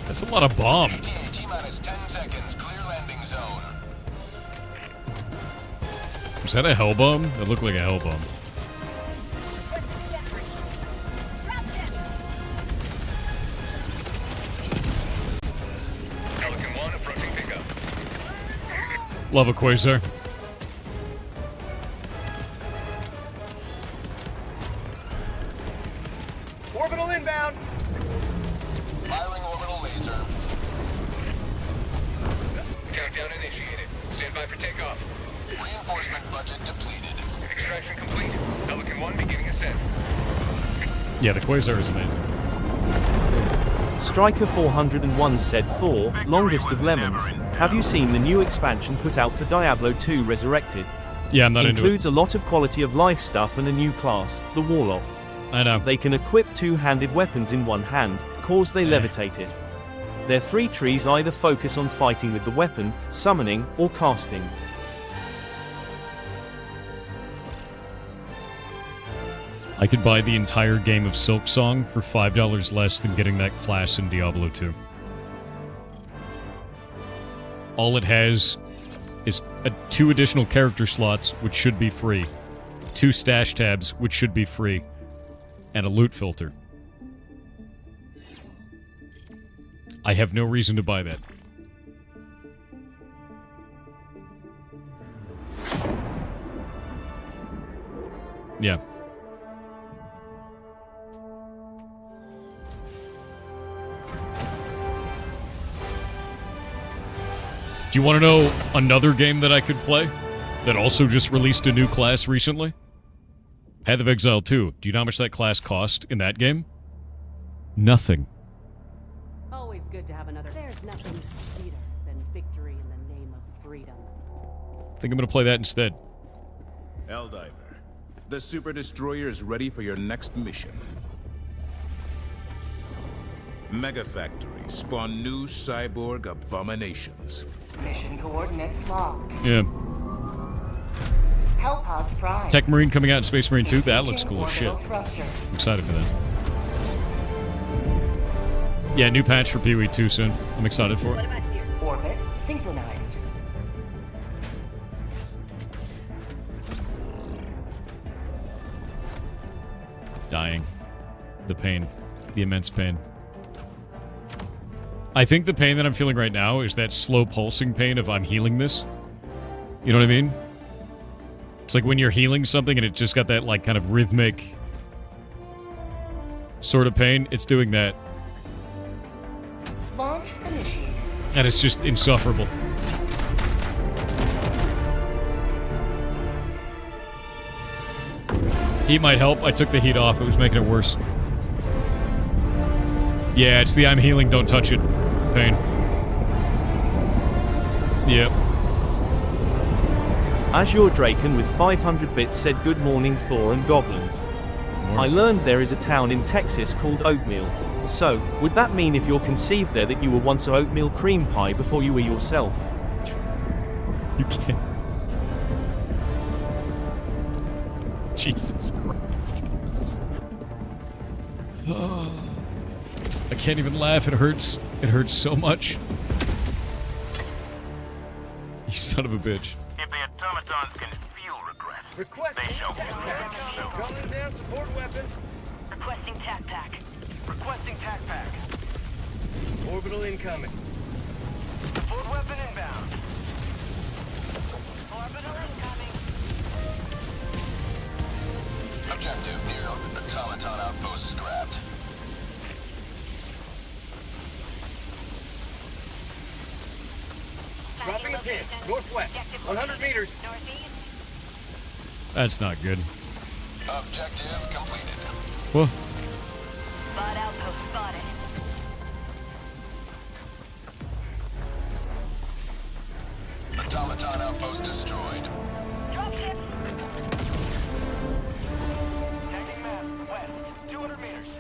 That's a lot of bomb. ETA T-minus 10 seconds. Clear landing zone. Was that a hell bomb? That looked like a hell bomb. Pelican 1 approaching pickup. Love a Quasar. Orbital inbound! Firing orbital laser. Countdown initiated. Stand by for takeoff. Reinforcement budget depleted. Extraction complete. Pelican 1 beginning ascent. Yeah, the Quasar is amazing. Striker 401 said, Thor, longest of lemons. Have you seen the new expansion put out for Diablo 2 Resurrected? Yeah, I'm not into it. Includes a lot of quality of life stuff and a new class, the Warlock. I know. They can equip two-handed weapons in one hand, cause they levitate it. Their 3 trees either focus on fighting with the weapon, summoning, or casting. I could buy the entire game of Silk Song for $5 less than getting that class in Diablo 2. All it has is 2 additional character slots, which should be free. 2 stash tabs, which should be free. And a loot filter. I have no reason to buy that. Yeah. Do you want to know another game that I could play that also just released a new class recently? Path of Exile 2. Do you know how much that class cost in that game? Nothing. Always good to have another. There's nothing sweeter than victory in the name of freedom. I think I'm going to play that instead. Helldiver, the Super Destroyer is ready for your next mission. Mega Factory spawn new cyborg abominations. Mission coordinates locked. Yeah. Hellpods Prime. Tech Marine coming out in Space Marine 2? That looks cool as shit. Orbital thrusters. I'm excited for that. Yeah, new patch for Pee-wee 2 soon. I'm excited for it. Orbit synchronized. Dying. The pain. The immense pain. I think the pain that I'm feeling right now is that slow pulsing pain of I'm healing this. You know what I mean? It's like when you're healing something and it just got that, like, kind of rhythmic sort of pain. It's doing that. Launch initiated. And it's just insufferable. Heat might help. I took the heat off. It was making it worse. Yeah, it's the I'm healing, don't touch it pain. Yep. Azure Draken with 500 bits said good morning Thor and Goblins. I learned there is a town in Texas called Oatmeal. So, would that mean if you're conceived there that you were once a oatmeal cream pie before you were yourself? You can't. Jesus Christ. I can't even laugh. It hurts. It hurts so much. You son of a bitch. If the automatons can feel regret, they shall feel it. Calling down support weapon. Requesting tac pack. Requesting tac pack. Orbital incoming. Support weapon inbound. Orbital incoming. Objective near Automaton outpost scrapped. Dropping a pin. Northwest. 100 meters. Northeast. That's not good. Objective completed. Whoa. Bot outpost spotted. Automaton outpost destroyed. Dropships. Tagging map. West. 200 meters.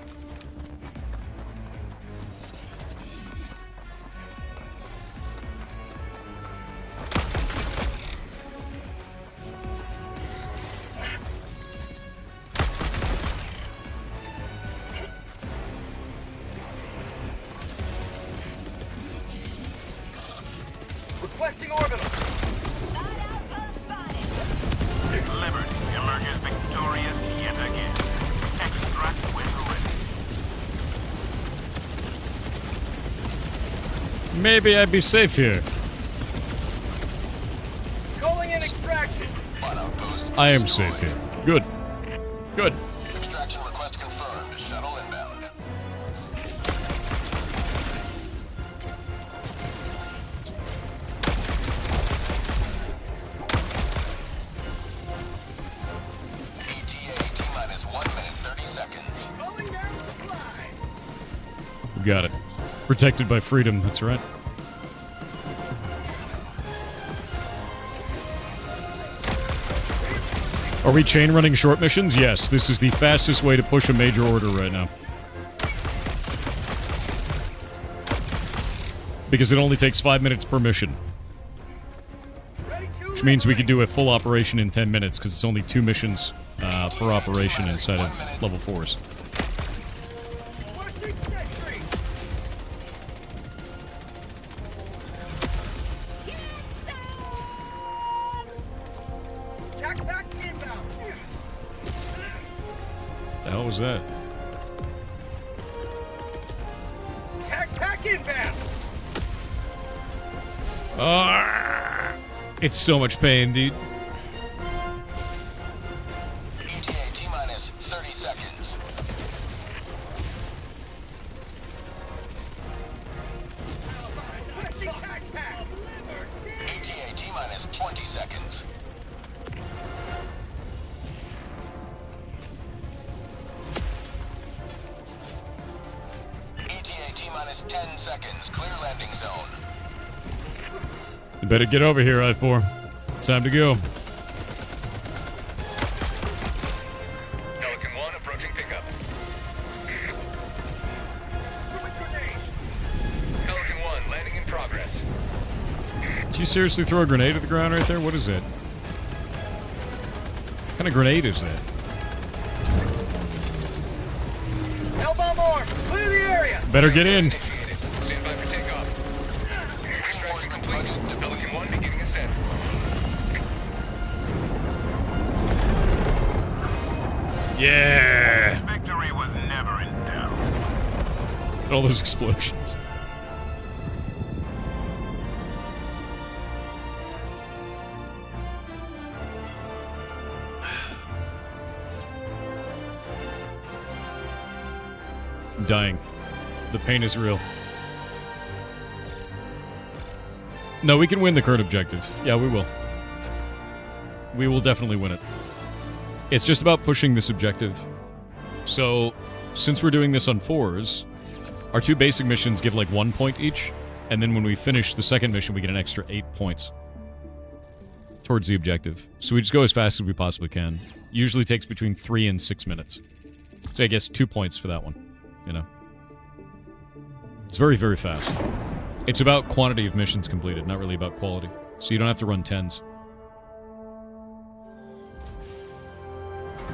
Requesting orbital. Bot outpost spotted. Liberty emerges victorious yet again. Extract when ready. Maybe I'd be safe here. Calling in extraction. One outpost. I am safe here. Good. Good. Extraction request confirmed. Shuttle inbound. ETA T-minus 1 minute 30 seconds. Calling down supply. We got it. Protected by freedom, that's right. Are we chain running short missions? Yes, this is the fastest way to push a major order right now. Because it only takes 5 minutes per mission. Which means we could do a full operation in 10 minutes, because it's only 2 missions per operation inside of level 4s. The hell was that? Tac pack inbound. It's so much pain, dude. ETA T-minus 30 seconds. Requesting tac pack. positions. Clear landing zone. You better get over here, I-4. It's time to go. Pelican 1 approaching pickup. Pelican 1 landing in progress. Did you seriously throw a grenade at the ground right there? What is that? What kind of grenade is that? Hellbomb armed. Clear the area. Better get in. Initiated. Stand by for takeoff. Extraction complete. Pelican 1 beginning ascent. Yeah! Victory was never in doubt. All those explosions. I'm dying. The pain is real. No, we can win the current objective. Yeah, we will. We will definitely win it. It's just about pushing this objective. So, since we're doing this on 4s, our 2 basic missions give like 1 point each, and then when we finish the second mission, we get an extra 8 points towards the objective. So we just go as fast as we possibly can. Usually takes between 3 and 6 minutes. So I guess 2 points for that one, you know. It's very, very fast. It's about quantity of missions completed, not really about quality. So you don't have to run 10s.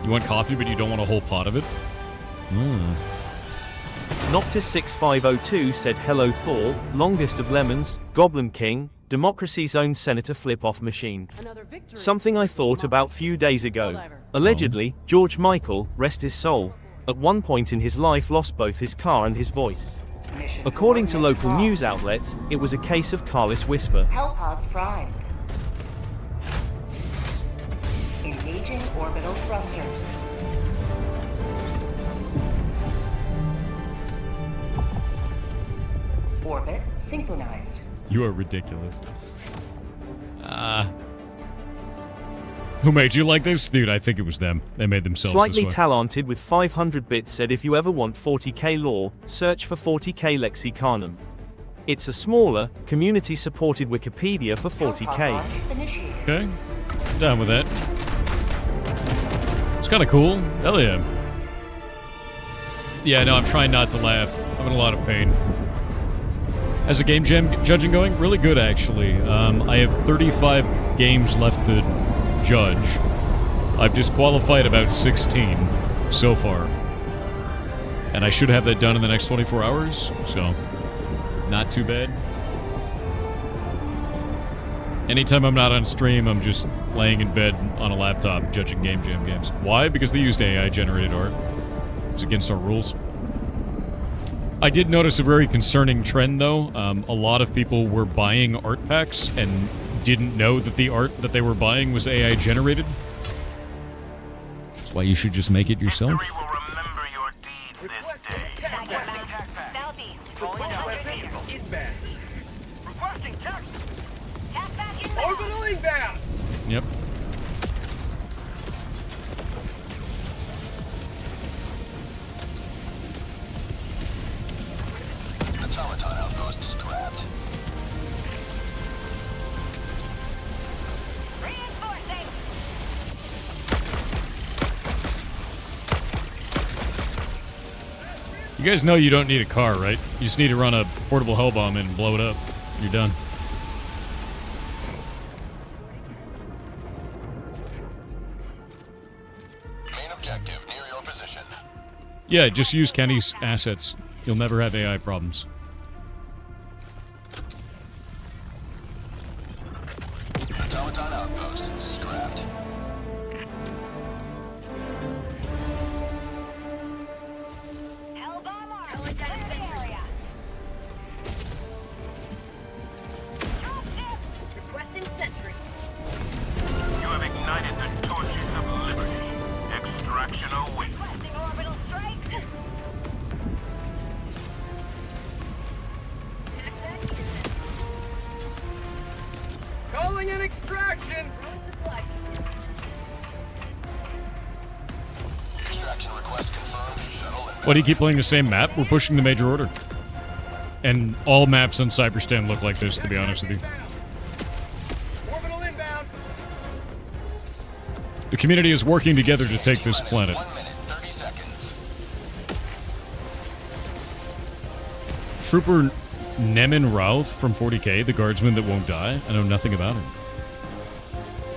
You want coffee, but you don't want a whole pot of it? Noctis6502 said hello Thor, longest of lemons, Goblin King, democracy's own senator flip-off machine. Another victory. Something I thought about few days ago. Allegedly, George Michael, rest his soul, at one point in his life lost both his car and his voice. According to local news outlets, it was a case of careless whisper. Hellpods primed. Engaging orbital thrusters. Orbit synchronized. You are ridiculous. Who made you like this? Dude, I think it was them. They made themselves Slightly this way. talented with 500 bits said if you ever want 40k lore, search for 40k Lexicanum. It's a smaller, community-supported Wikipedia for 40k. Okay. I'm down with that. It's kind of cool. Hell yeah. Yeah, no, I'm trying not to laugh. I'm in a lot of pain. How's the game jam judging going? Really good, actually. I have 35 games left to judge. I've disqualified about 16 so far. And I should have that done in the next 24 hours, so not too bad. Anytime I'm not on stream, I'm just laying in bed on a laptop judging game jam games. Why? Because they used AI-generated art. It's against our rules. I did notice a very concerning trend, though. A lot of people were buying art packs and didn't know that the art that they were buying was AI-generated. That's why you should just make it yourself. Victory will remember your deeds this day. Southeast. Inbound. Requesting tax. Tap back inbound. Orbital inbound. Yep. Automaton outpost scrapped. Reinforcing. You guys know you don't need a car, right? You just need to run a portable Hellbomb in and blow it up. You're done. Main objective near your position. Yeah, just use Kenny's assets. You'll never have AI problems. Automaton outpost scrapped. Hellbomb armed. Clear the area. Drop ship. Requesting sentry. You have ignited the torches of liberty. Extraction awaits. Requesting orbital strike. Calling in extraction. Extraction request confirmed. Shuttle and Why do you keep playing the same map? We're pushing the major order. And all maps on Cyberstan look like this, to be honest with you. Orbital inbound. The community is working together to take this planet. 1 minute, 30 seconds. Trooper Nemin Routh from 40K, the guardsman that won't die. I know nothing about him.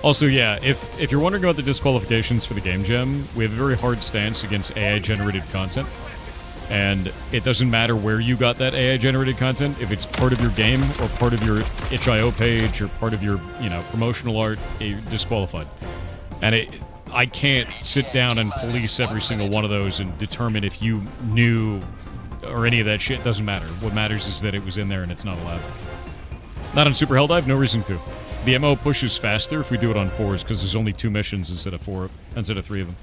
Also, yeah, if you're wondering about the disqualifications for the Game Jam, we have a very hard stance against AI-generated content. And it doesn't matter where you got that AI-generated content. If it's part of your game or part of your itch.io page or part of your, promotional art, you're disqualified. And I can't sit down and police every single one of those and determine if you knew or any of that shit. It doesn't matter. What matters is that it was in there and it's not allowed. Not on Super Helldive, no reason to. The MO pushes faster if we do it on 4s because there's only 2 missions instead of 3 of them.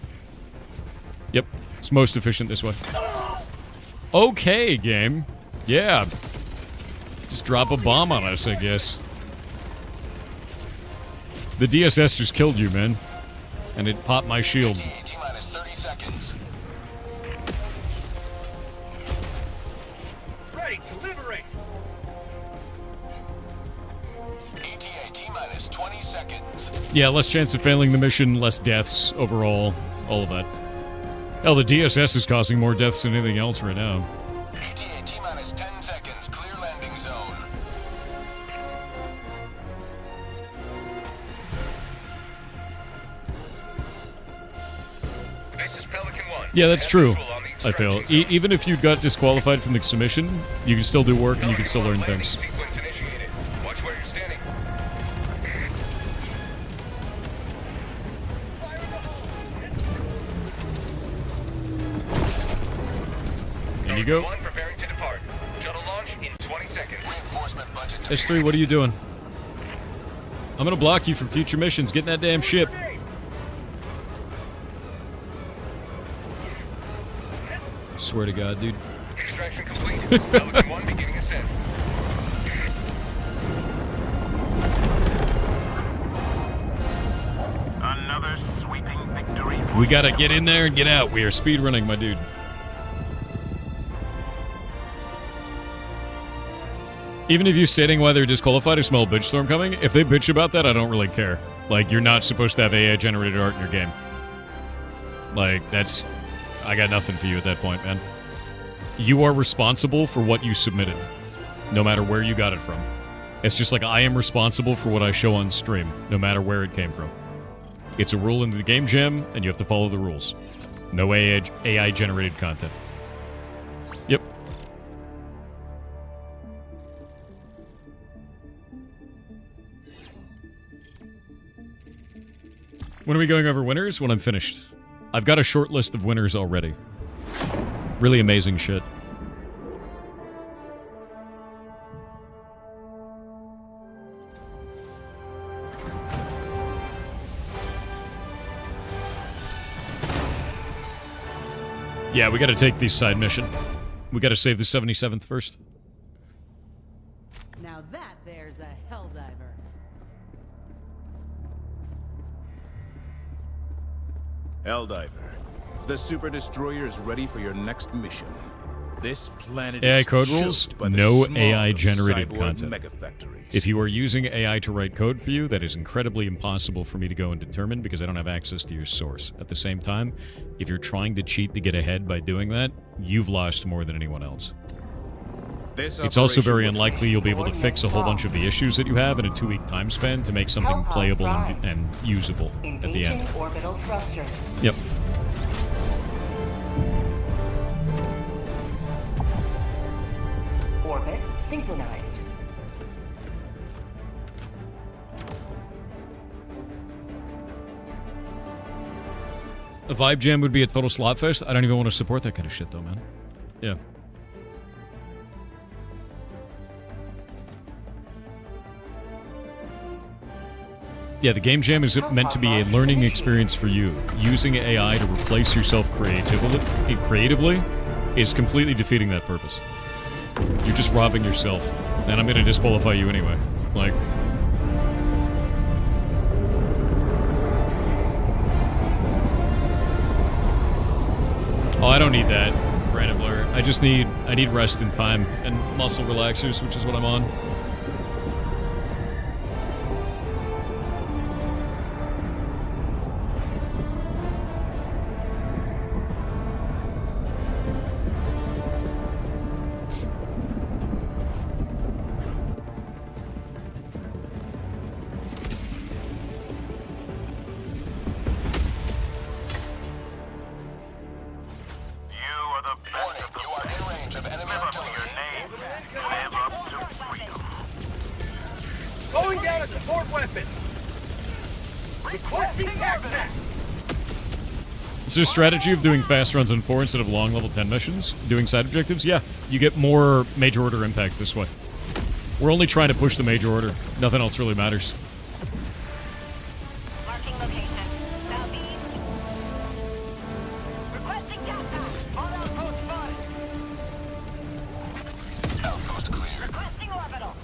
Yep, it's most efficient this way. Okay, game. Yeah. Just drop a bomb on us, I guess. The DSS just killed you, man. And it popped my shield. T-minus 30 seconds. Ready to liberate. ETA T-minus 20 seconds. Yeah, less chance of failing the mission, less deaths overall, all of that. Hell, the DSS is causing more deaths than anything else right now. ETA T-minus 10 seconds. Clear landing zone. This is Pelican 1. Yeah, that's Have true. visual on the I fail. extraction zone. Even if you got disqualified from the submission, you can still do work and you can still learn Landing things. sequence initiated. Watch where you're standing. In you go. 1 preparing to depart. Shuttle launch in 20 seconds. Reinforcement budget to S3, what are you doing? I'm gonna block you from future missions. Get in that damn ship. Swear to God, dude. Extraction complete. Pelican 1 beginning ascent. Another sweeping victory. We gotta get in there and get out. We are speedrunning, my dude. Even if you're stating why they're disqualified, I smell a bitch storm coming. If they bitch about that, I don't really care. Like, you're not supposed to have AI-generated art in your game. Like, that's... I got nothing for you at that point, man. You are responsible for what you submitted, no matter where you got it from. It's just like I am responsible for what I show on stream, no matter where it came from. It's a rule in the game jam, and you have to follow the rules. No AI-generated content. Yep. When are we going over winners? When I'm finished. I've got a short list of winners already. Really amazing shit. Yeah, we gotta take the side mission. We gotta save the 77th first. Now that there's a Helldiver. Helldiver, the Super Destroyer is ready for your next mission. This planet AI is code rules, choked by the no smog AI-generated of cyborg content. megafactories. If you are using AI to write code for you, that is incredibly impossible for me to go and determine because I don't have access to your source. At the same time, if you're trying to cheat to get ahead by doing that, you've lost more than anyone else. This It's also very operation will unlikely you'll be able to fix a whole bunch of the issues that you have in a 2-week time span to make something playable and usable at the Engaging end. orbital thrusters. Yep. Orbit synchronized. A vibe jam would be a total slot fest. I don't even want to support that kind of shit, though, man. Yeah. Yeah, the game jam is meant to be a learning experience for you. Using AI to replace yourself creatively is completely defeating that purpose. You're just robbing yourself. And I'm going to disqualify you anyway. Like... Oh, I don't need that, Brandon Blair. I need rest and time and muscle relaxers, which is what I'm on. Going down a support weapon. Requesting attack. Is there a strategy of doing fast runs on 4 instead of long level 10 missions? Doing side objectives? Yeah, you get more major order impact this way. We're only trying to push the major order. Nothing else really matters. Marking location. Southeast. Requesting gas pack. On outpost spotted. Outpost clear. Requesting orbital.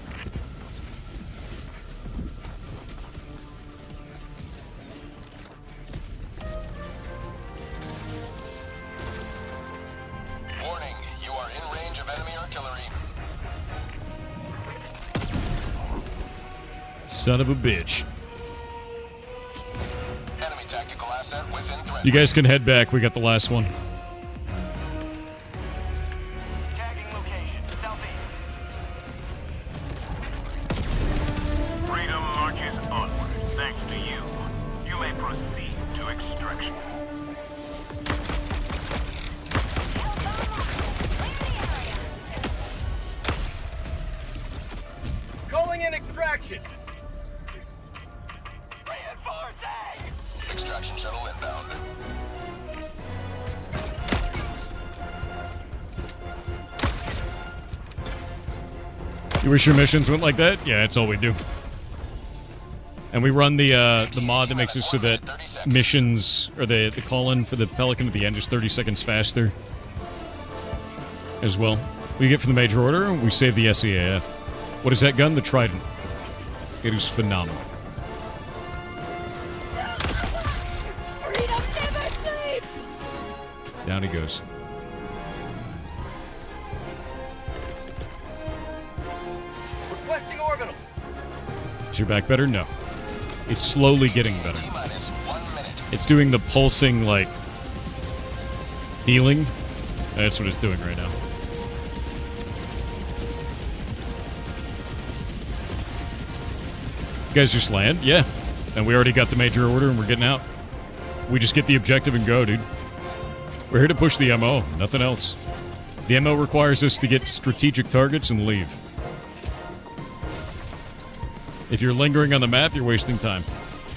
Warning, you are in range of enemy artillery. Son of a bitch. Enemy tactical asset within threat. You guys can head back. We got the last one. Tagging location. Southeast. Freedom marches onward, thanks to you. You may proceed to extraction. Calling in extraction. Extraction shuttle inbound. You wish your missions went like that? Yeah, that's all we do. And we run the mod that makes it so that missions, or the call-in for the Pelican at the end is 30 seconds faster as well. We get from the major order, we save the SEAF. What is that gun? The Trident. It is phenomenal. Down he goes. Requesting orbital. Is your back better? No. It's slowly getting better. T-minus 1 minute. It's doing the pulsing, like, healing. That's what it's doing right now. You guys just land? Yeah. And we already got the major order and we're getting out. We just get the objective and go, dude. We're here to push the MO, nothing else. The MO requires us to get strategic targets and leave. If you're lingering on the map, you're wasting time.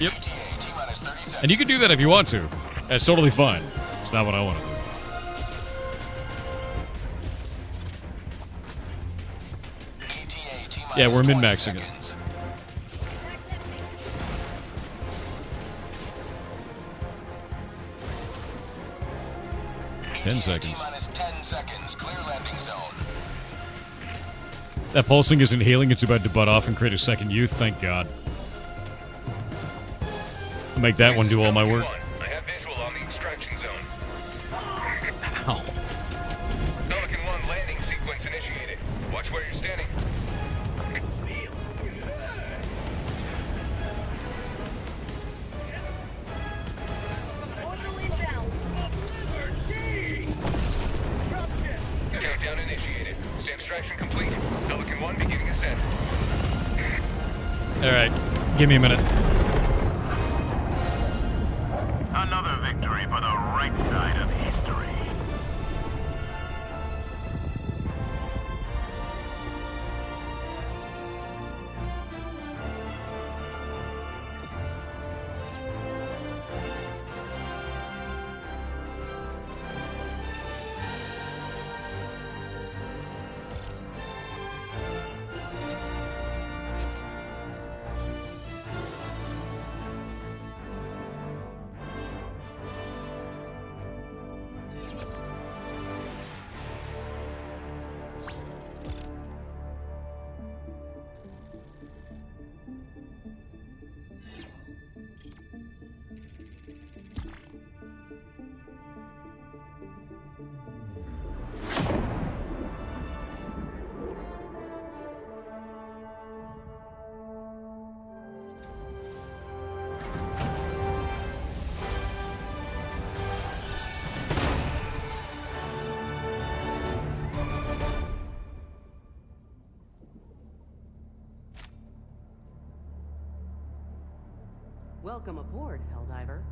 Yep. T-minus 30 seconds. And you can do that if you want to. That's totally fine. It's not what I want to do. ETA T-minus Yeah, we're 20 min-maxing it. seconds. 10 seconds. T-minus 10 seconds. Clear landing zone. That pulsing isn't healing, it's about to butt off and create a second youth, thank God. I'll make that one do all my work. I have visual on the extraction zone. Ow. Pelican 1 landing sequence initiated. Watch where you're standing. Countdown initiated. Stand extraction complete. Pelican 1 beginning ascent. Alright, give me a minute. Another victory for the right side of history. Welcome aboard, Helldiver.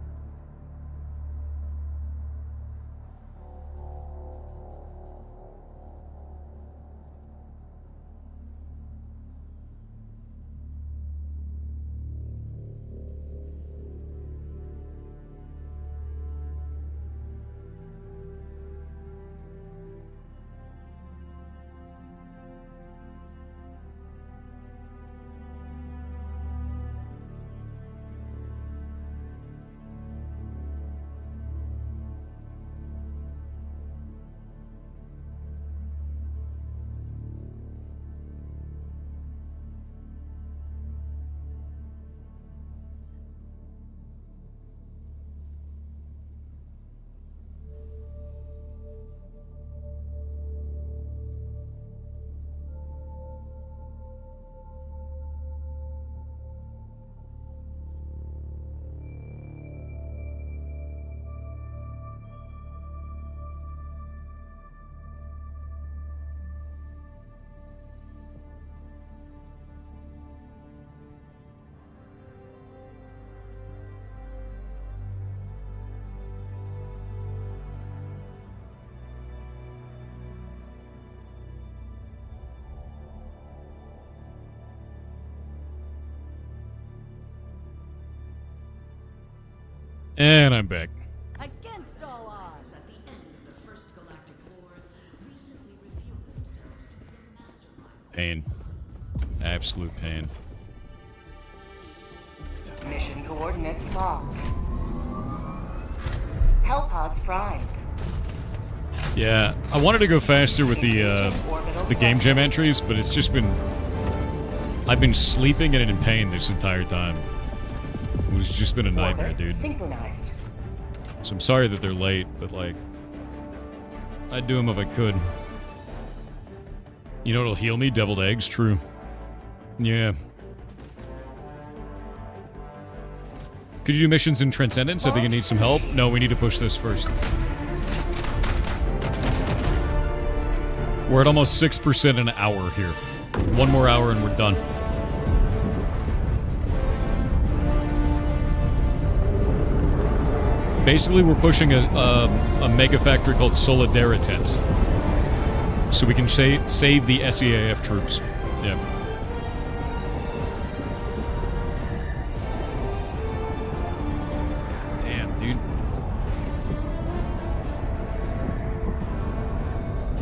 And I'm back. Against all odds. At the end of the First Galactic War, recently revealed themselves to be the masterminds. Pain. Absolute pain. Mission coordinates locked. Hellpods primed. Yeah, I wanted to go faster with the game jam entries, but it's just been... I've been sleeping and in pain this entire time. It's just been a nightmare, dude. Synchronized. So I'm sorry that they're late, but like... I'd do them if I could. You know what'll heal me? Deviled eggs, true. Yeah. Could you do missions in Transcendence? I think it needs some help. No, we need to push this first. We're at almost 6% an hour here. One more hour and we're done. Basically, we're pushing a mega factory called Solidaritet. So we can save the SEAF troops. Yeah. Damn, dude.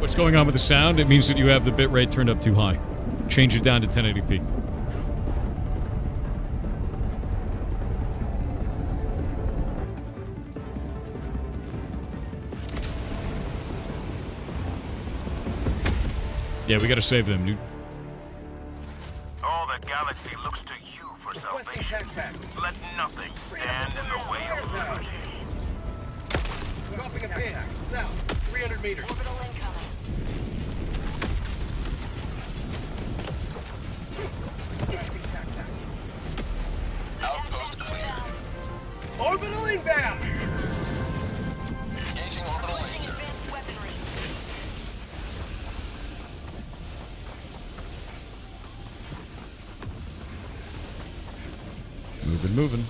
What's going on with the sound? It means that you have the bitrate turned up too high. Change it down to 1080p. Yeah, we gotta save them, dude. All the galaxy looks to you for salvation. Let nothing stand in the way of liberty. Dropping a pin. South. 300 meters. Orbital incoming. Outpost clear. Orbital inbound. Engaging orbital laser. Advanced weaponry. Moving.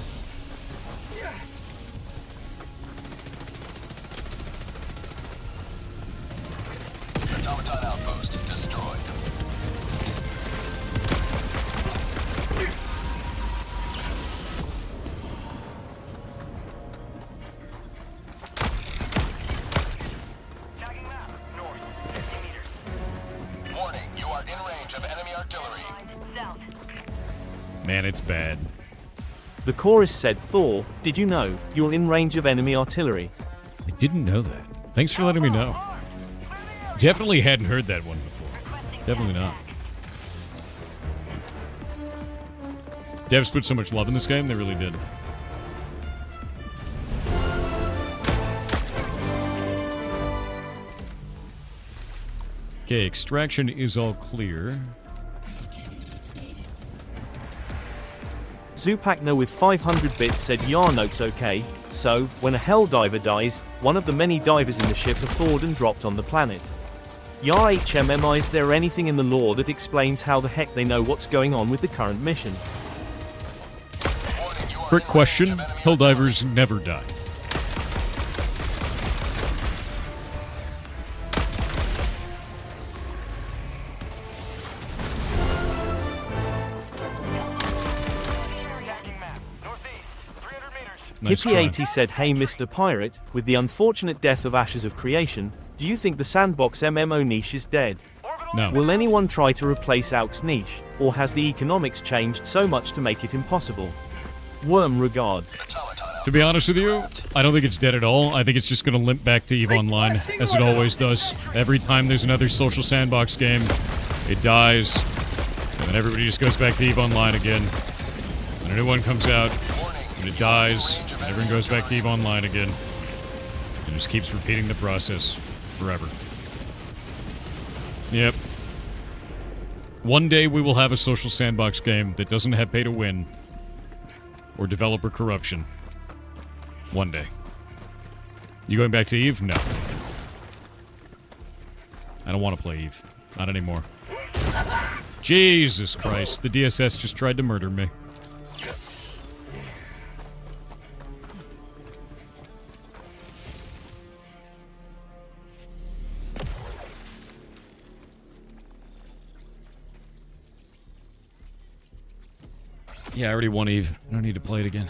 Automaton outpost destroyed. Tagging map. North. 50 meters. Warning, you are in range of enemy artillery. South. Man, it's bad. The chorus said, Thor, did you know you're in range of enemy artillery? I didn't know that. Thanks for letting me know. Definitely hadn't heard that one before. Definitely not. Devs put so much love in this game, they really did. Okay, extraction is all clear. Zupakna with 500 bits said Yarnote's okay, so, when a Helldiver dies, one of the many divers in the ship are thawed and dropped on the planet. Yar HMMI, is there anything in the lore that explains how the heck they know what's going on with the current mission? Warning, you Quick question. Helldivers never die. Nice try. Hippie80 said, "Hey Mr. Pirate, with the unfortunate death of Ashes of Creation, do you think the sandbox MMO niche is dead? No. Will anyone try to replace AUK's niche, or has the economics changed so much to make it impossible? Worm regards." To be honest with you, I don't think it's dead at all. I think it's just going to limp back to EVE Online, as it always does. Every time there's another social sandbox game, it dies, and then everybody just goes back to EVE Online again. And a new one comes out, and it dies, and everyone goes back to EVE Online again. And just keeps repeating the process forever. Yep. One day we will have a social sandbox game that doesn't have pay to win or developer corruption. One day. You going back to EVE? No. I don't want to play EVE. Not anymore. Jesus Christ, the DSS just tried to murder me. Yeah, I already won EVE. I don't need to play it again.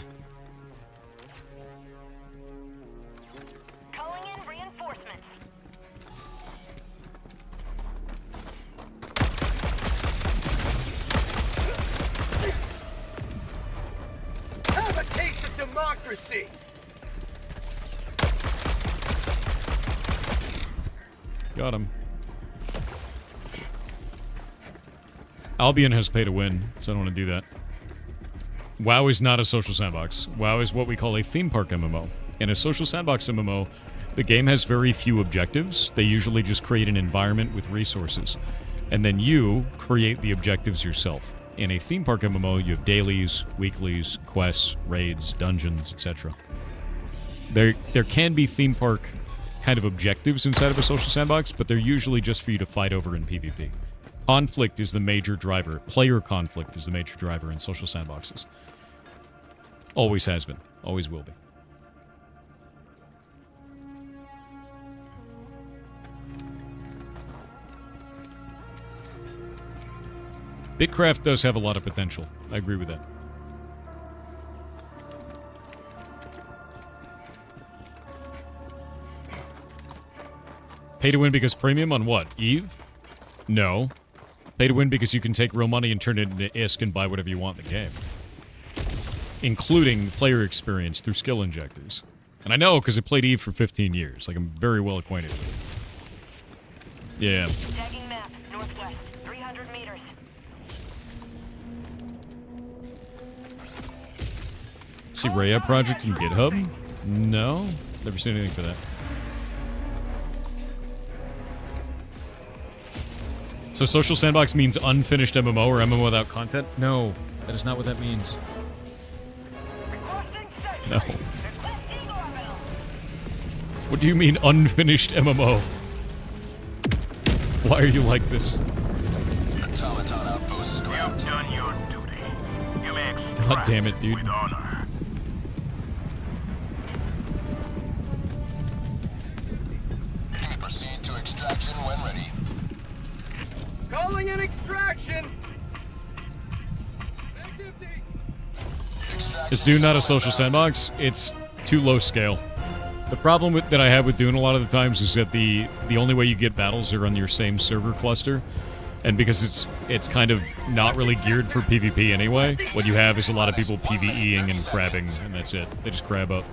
Calling in reinforcements. Have a taste of democracy! Got him. Albion has pay to win, so I don't want to do that. WoW is not a social sandbox. WoW is what we call a theme park MMO. In a social sandbox MMO, the game has very few objectives. They usually just create an environment with resources. And then you create the objectives yourself. In a theme park MMO, you have dailies, weeklies, quests, raids, dungeons, etc. There can be theme park kind of objectives inside of a social sandbox, but they're usually just for you to fight over in PvP. Conflict is the major driver. Player conflict is the major driver in social sandboxes. Always has been. Always will be. Bitcraft does have a lot of potential. I agree with that. Pay to win because premium on what? EVE? No. Pay to win because you can take real money and turn it into ISK and buy whatever you want in the game. Including player experience through skill injectors. And I know because I played EVE for 15 years. Like, I'm very well acquainted with it. Yeah. Tagging map, northwest, 300 meters. See Raya project in GitHub? No. Never seen anything for that. So social sandbox means unfinished MMO or MMO without content? No, that is not what that means. No. What do you mean unfinished MMO? Why are you like this? Automaton outpost scrapped. You've done your duty. You may extract God damn it, dude. with honor. Proceed to extraction when ready. Calling in extraction! Is Dune not a social sandbox? It's too low scale. The problem that I have with Dune a lot of the times is that the only way you get battles are on your same server cluster. And because it's kind of not really geared for PvP anyway, what you have is a lot of people PvEing and crabbing, and that's it. They just crab up.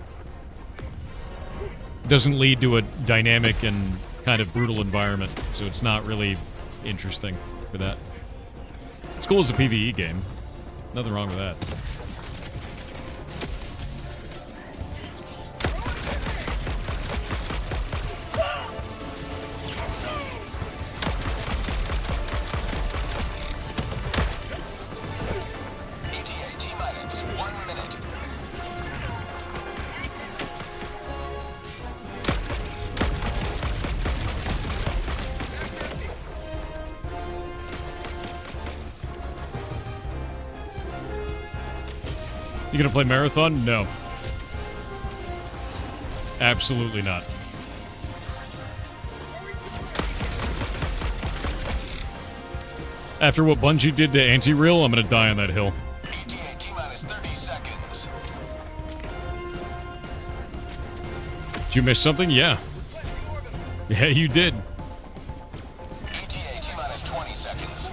Doesn't lead to a dynamic and kind of brutal environment, so it's not really interesting for that. It's cool as a PvE game. Nothing wrong with that. You gonna play Marathon? No. Absolutely not. After what Bungie did to Anti-Real, I'm gonna die on that hill. ETA T-minus 30 seconds. Did you miss something? Yeah. Yeah, you did. ETA T-minus 20 seconds.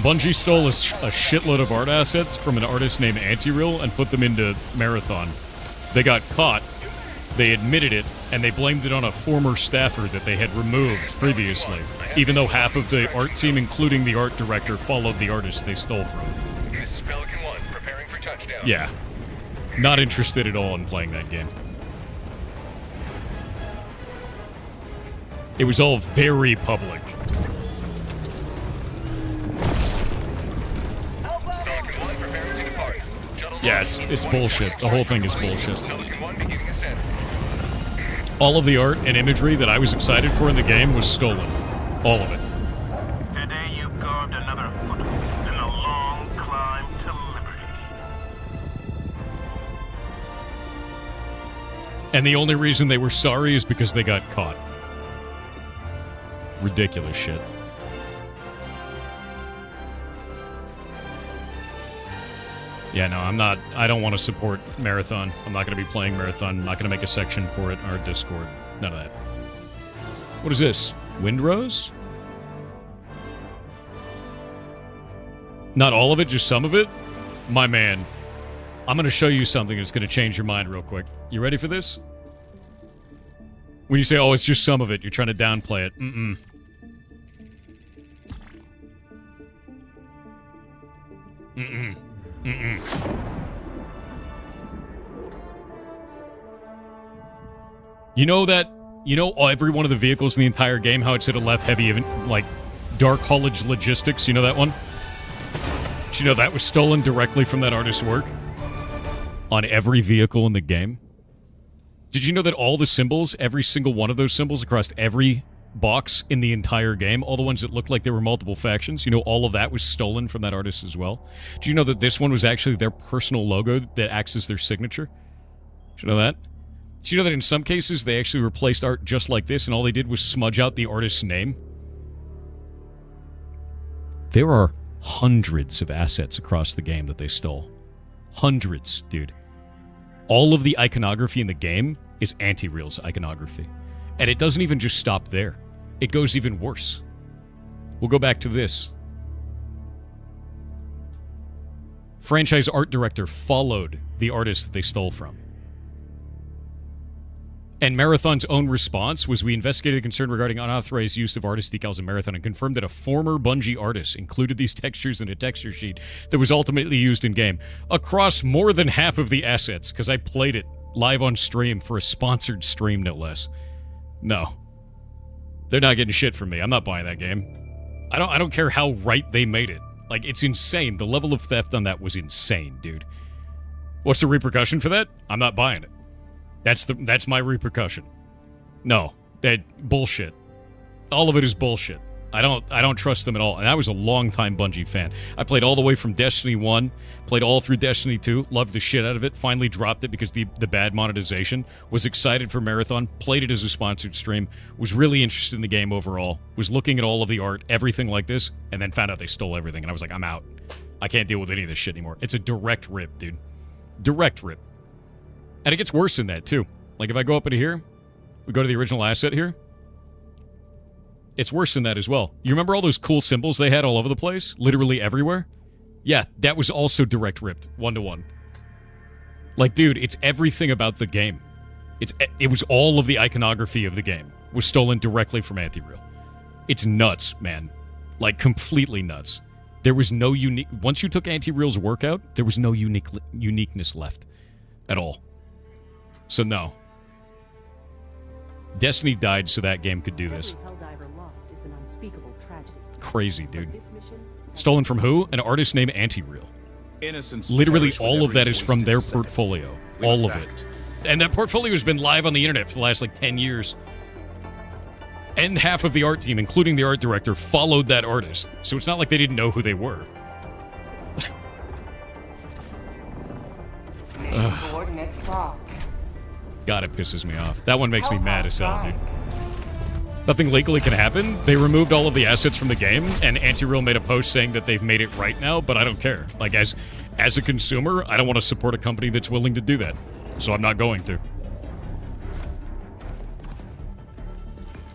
Bungie stole a shitload of art assets from an artist named Anti-Real and put them into Marathon. They got caught, they admitted it, and they blamed it on a former staffer that they had removed previously, even though half of the art team, including the art director, followed the artist they stole from. This is Pelican 1, preparing for touchdown. Yeah. Not interested at all in playing that game. It was all very public. Pelican 1, preparing to depart. Yeah, it's bullshit. The whole thing is bullshit. Pelican 1 beginning ascent. All of the art and imagery that I was excited for in the game was stolen. All of it. Today you carved another foothold in the long climb to liberty. And the only reason they were sorry is because they got caught. Ridiculous shit. Yeah, no, I don't want to support Marathon. I'm not going to be playing Marathon. I'm not going to make a section for it on our Discord. None of that. What is this? Windrose? Not all of it, just some of it? My man. I'm going to show you something that's going to change your mind real quick. You ready for this? When you say, oh, it's just some of it, you're trying to downplay it. Mm-mm. Mm-mm. Mm-mm. You know every one of the vehicles in the entire game, how it said it left heavy, like, Dark Haulage Logistics? You know that one? Did you know that was stolen directly from that artist's work? On every vehicle in the game? Did you know that all the symbols, every single one of those symbols across every box in the entire game, all the ones that looked like there were multiple factions, you know, all of that was stolen from that artist as well? Do you know that this one was actually their personal logo that acts as their signature? Did you know that? Do you know that in some cases they actually replaced art just like this and all they did was smudge out the artist's name? There are hundreds of assets across the game that they stole. Hundreds, dude. All of the iconography in the game is Anti-Real's iconography. And it doesn't even just stop there. It goes even worse. We'll go back to this. Franchise art director followed the artist that they stole from. And Marathon's own response was, we investigated the concern regarding unauthorized use of artist decals in Marathon and confirmed that a former Bungie artist included these textures in a texture sheet that was ultimately used in-game across more than half of the assets, because I played it live on stream for a sponsored stream, no less. No. They're not getting shit from me. I'm not buying that game. I don't care how right they made it. Like, it's insane. The level of theft on that was insane, dude. What's the repercussion for that? I'm not buying it. That's my repercussion. No, that bullshit. All of it is bullshit. I don't trust them at all. And I was a long-time Bungie fan. I played all the way from Destiny 1, played all through Destiny 2, loved the shit out of it, finally dropped it because the bad monetization, was excited for Marathon, played it as a sponsored stream, was really interested in the game overall, was looking at all of the art, everything like this, and then found out they stole everything, and I was like, I'm out. I can't deal with any of this shit anymore. It's a direct rip, dude. Direct rip. And it gets worse than that, too. Like, if I go up into here, we go to the original asset here, it's worse than that as well. You remember all those cool symbols they had all over the place? Literally everywhere? Yeah, that was also direct ripped, 1-to-1. Like, dude, it's everything about the game. It was all of the iconography of the game was stolen directly from Anti-Real. It's nuts, man. Like, completely nuts. There was no unique... Once you took Anti-Real's work out, there was no uniqueness left at all. So, no. Destiny died so that game could do this. Helldiver lost is an unspeakable tragedy. Crazy, dude. Stolen from who? An artist named Anti-Real. Innocence. Literally all of that is from their portfolio. All of it. And that portfolio has been live on the internet for the last, like, 10 years. and half of the art team, including the art director, followed that artist. So it's not like they didn't know who they were. Mission coordinates locked. God, it pisses me off. That one makes me mad as hell, dude. Nothing legally can happen. They removed all of the assets from the game, and Anti-Real made a post saying that they've made it right now, but I don't care. Like, as a consumer, I don't want to support a company that's willing to do that. So I'm not going to.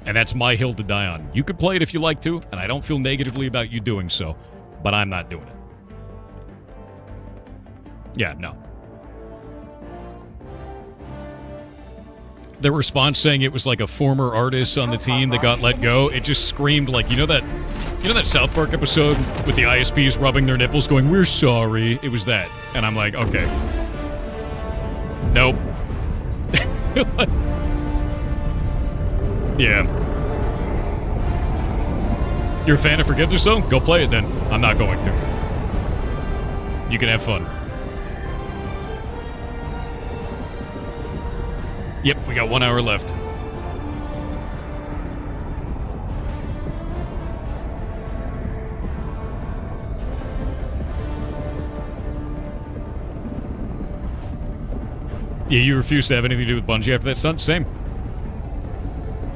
And that's my hill to die on. You could play it if you like to, and I don't feel negatively about you doing so, but I'm not doing it. Yeah, no. The response saying it was like a former artist on the team that got let go, it just screamed like, you know that South Park episode with the ISPs rubbing their nipples going, "We're sorry." It was that. And I'm like, okay. Nope. Yeah. You're a fan of Forgiveness though? Go play it then. I'm not going to. You can have fun. Yep, we got 1 hour left. Yeah, you refuse to have anything to do with Bungie after that stunt? Same.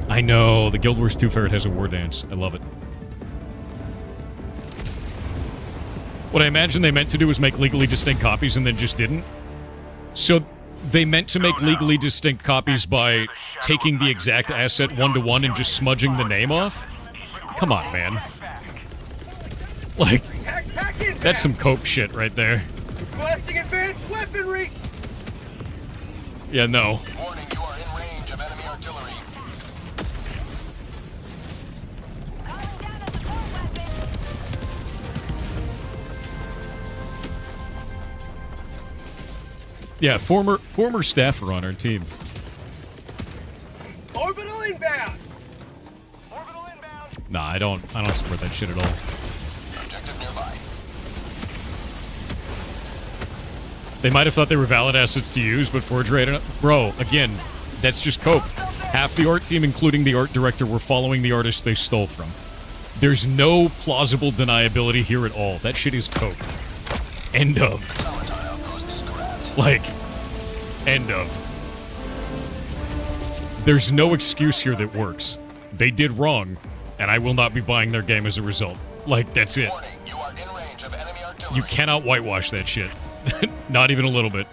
I know, the Guild Wars 2 Ferret has a war dance. I love it. What I imagine they meant to do was make legally distinct copies and then just didn't. So they meant to make legally distinct copies by taking the exact asset one-to-one and just smudging the name off? Come on, man. Like, that's some cope shit right there. Requesting advanced weaponry! Yeah, no. Warning, you are in range of enemy artillery. Yeah, former staffer on our team. Orbital inbound! Orbital inbound! Nah, I don't support that shit at all. Objective nearby. They might have thought they were valid assets to use, but Forge Raid... Bro, again, that's just cope. Half the art team, including the art director, were following the artist they stole from. There's no plausible deniability here at all. That shit is cope. End of. Like, end of. There's no excuse here that works. They did wrong, and I will not be buying their game as a result. Like, that's it. Warning, you are in range of enemy artillery. You cannot whitewash that shit. Not even a little bit.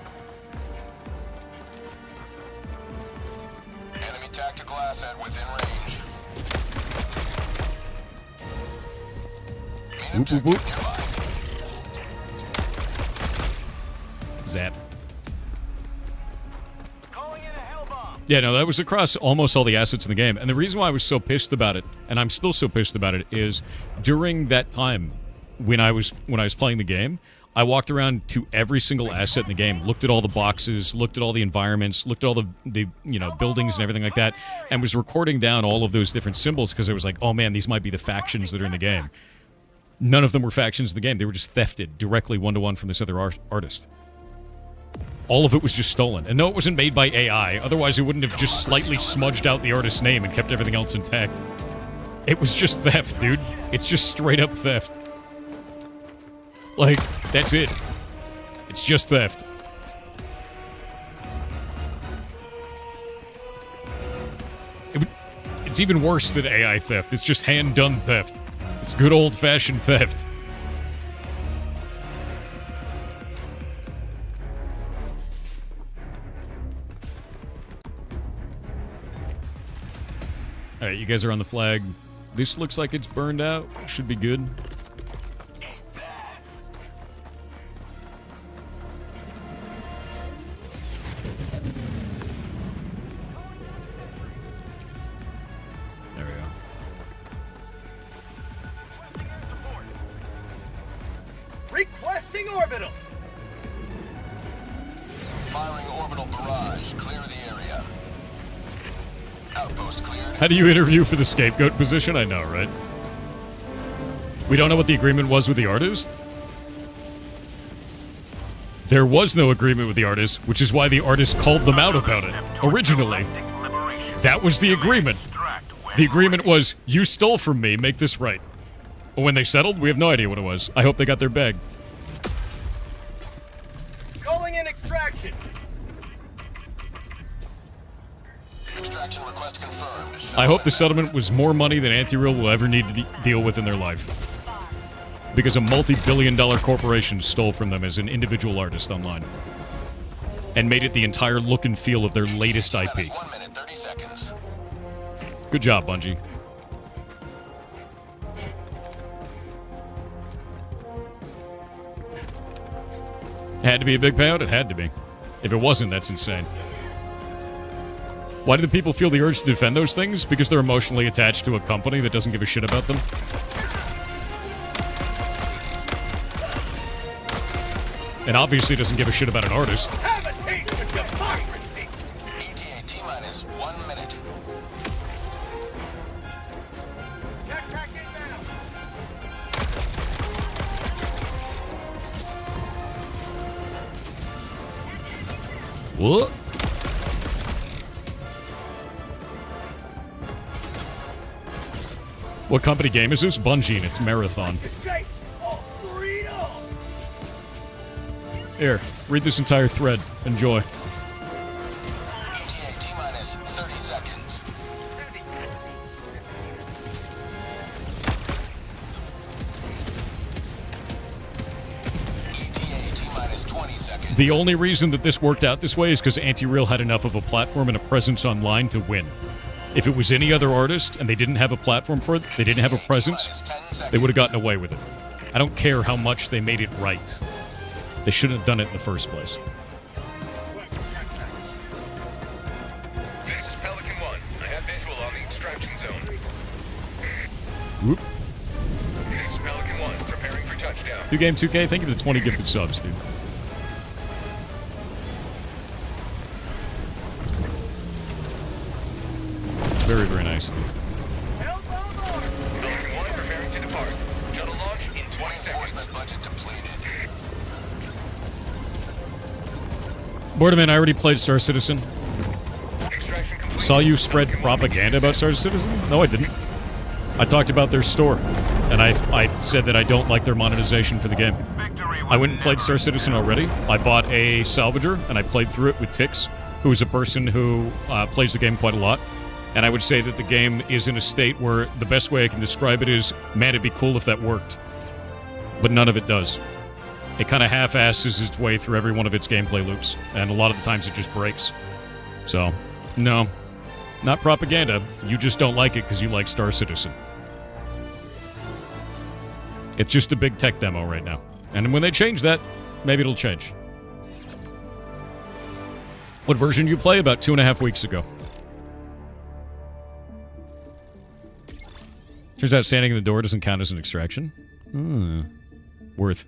Enemy tactical asset within range. Main Whoop, whoop, objective whoop. nearby. Zap. Calling in a hellbomb! Yeah, no, that was across almost all the assets in the game. And the reason why I was so pissed about it, and I'm still so pissed about it, is during that time when I was playing the game, I walked around to every single asset in the game, looked at all the boxes, looked at all the environments, looked at all the buildings and everything like that, and was recording down all of those different symbols because I was like, oh man, these might be the factions that are in the game. None of them were factions in the game. They were just thefted directly one-to-one from this other artist. All of it was just stolen. And no, it wasn't made by AI. Otherwise, it wouldn't have just slightly smudged out the artist's name and kept everything else intact. It was just theft, dude. It's just straight-up theft. Like, that's it. It's just theft. It's even worse than AI theft. It's just hand-done theft. It's good old-fashioned theft. Alright, you guys are on the flag. This looks like it's burned out. Should be good. There we go. Requesting orbital! Firing orbital barrage. Clear the area. Outpost cleared. How do you interview for the scapegoat position? I know, right? We don't know what the agreement was with the artist? There was no agreement with the artist, which is why the artist called them out about it, originally. That was the agreement. The agreement was, you stole from me, make this right. But when they settled, we have no idea what it was. I hope they got their bag. Calling in extraction. Extraction request confirmed. I hope the settlement was more money than Anti-Real will ever need to deal with in their life. Because a multi-billion-dollar corporation stole from them as an individual artist online. And made it the entire look and feel of their latest IP. 1 minute, 30 seconds. Good job, Bungie. It had to be a big payout? It had to be. If it wasn't, that's insane. Why do the people feel the urge to defend those things? Because they're emotionally attached to a company that doesn't give a shit about them? And obviously doesn't give a shit about an artist. Have a taste of democracy. ETA T-minus 1 minute. Backpack inbound. What? What company game is this? Bungie and it's Marathon. Chase. Oh, burrito. Here, read this entire thread. Enjoy. ETA T-minus 30 seconds. ETA T-minus 20 seconds. The only reason that this worked out this way is because Anti-Real had enough of a platform and a presence online to win. If it was any other artist and they didn't have a platform for it, they didn't have a presence, they would have gotten away with it. I don't care how much they made it right. They shouldn't have done it in the first place. This is Pelican 1. I have visual on the extraction zone. Whoop. This is Pelican 1, preparing for touchdown. New Game 2K, thank you for the 20 gifted subs, dude. It's very, very nice. Pelican 1, preparing to depart. Shuttle launch in 20 seconds. Budget depleted. Borderman, I already played Star Citizen. Extraction complete. Saw you spread propaganda about Star Citizen? No, I didn't. I talked about their store, and I said that I don't like their monetization for the game. I went and played Star Citizen already. I bought a salvager, and I played through it with Tix, who is a person who plays the game quite a lot. And I would say that the game is in a state where the best way I can describe it is, man, it'd be cool if that worked. But none of it does. It kind of half-asses its way through every one of its gameplay loops, and a lot of the times it just breaks. So, no. Not propaganda. You just don't like it because you like Star Citizen. It's just a big tech demo right now. And when they change that, maybe it'll change. What version did you play? About 2.5 weeks ago. Turns out standing in the door doesn't count as an extraction. Worth.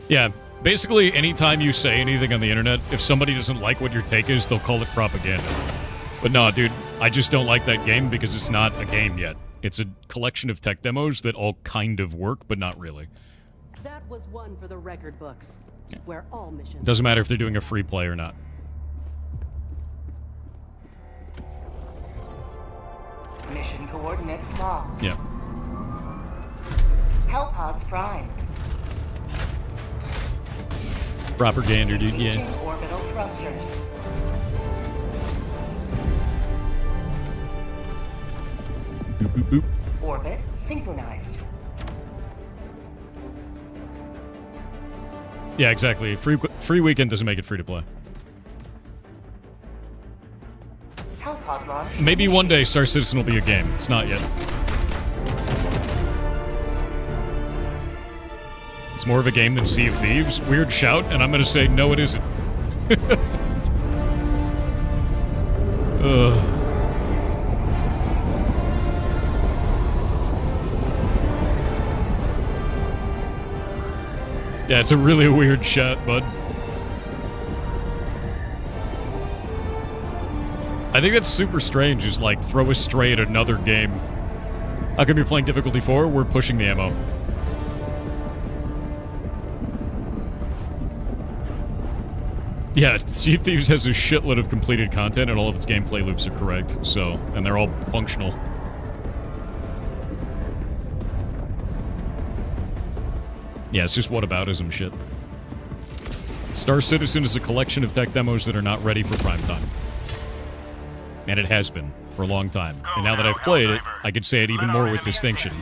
Yeah, basically anytime you say anything on the internet, if somebody doesn't like what your take is, they'll call it propaganda. But no, dude, I just don't like that game because it's not a game yet. It's a collection of tech demos that all kind of work, but not really. That was one for the record books, where all missions. Doesn't matter if they're doing a free play or not. Mission coordinates locked. Yeah. Hellpods prime. Propaganda, dude, yeah. Engaging orbital thrusters. Boop, boop, boop. Orbit synchronized. Yeah, exactly. Free weekend doesn't make it free to play. Hellpod launch. Maybe one day Star Citizen will be a game. It's not yet. It's more of a game than Sea of Thieves. Weird shout, and I'm gonna say no, it isn't. Yeah, it's a really weird shot, bud. I think that's super strange, is like throw a stray at another game How come you're playing difficulty 4? We're pushing the ammo. Yeah, Sea of Thieves has a shitload of completed content and all of its gameplay loops are correct, so, and they're all functional. Yeah, it's just whataboutism shit. Star Citizen is a collection of tech demos that are not ready for prime time. And it has been, for a long time. And now that I've played it, I could say it even more with distinction.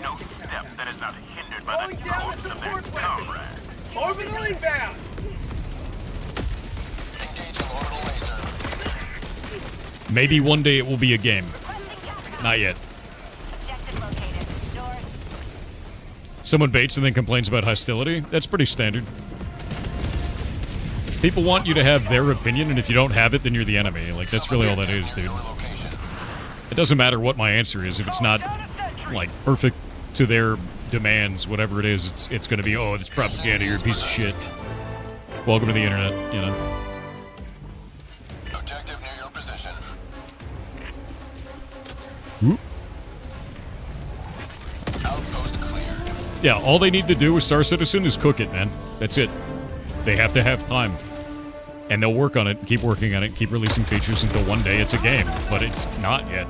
Orbitally bound! Maybe one day it will be a game. Not yet. Someone baits and then complains about hostility? That's pretty standard. People want you to have their opinion, and if you don't have it, then you're the enemy. Like, that's really all that is, dude. It doesn't matter what my answer is. If it's not, like, perfect to their demands, whatever it is, it's gonna be, oh, it's propaganda, you're a piece of shit. Welcome to the internet, you know. Objective near your position. Whoop. Outpost cleared. Yeah, all they need to do with Star Citizen is cook it, man. That's it. They have to have time. And they'll work on it, keep working on it, keep releasing features until one day it's a game. But it's not yet.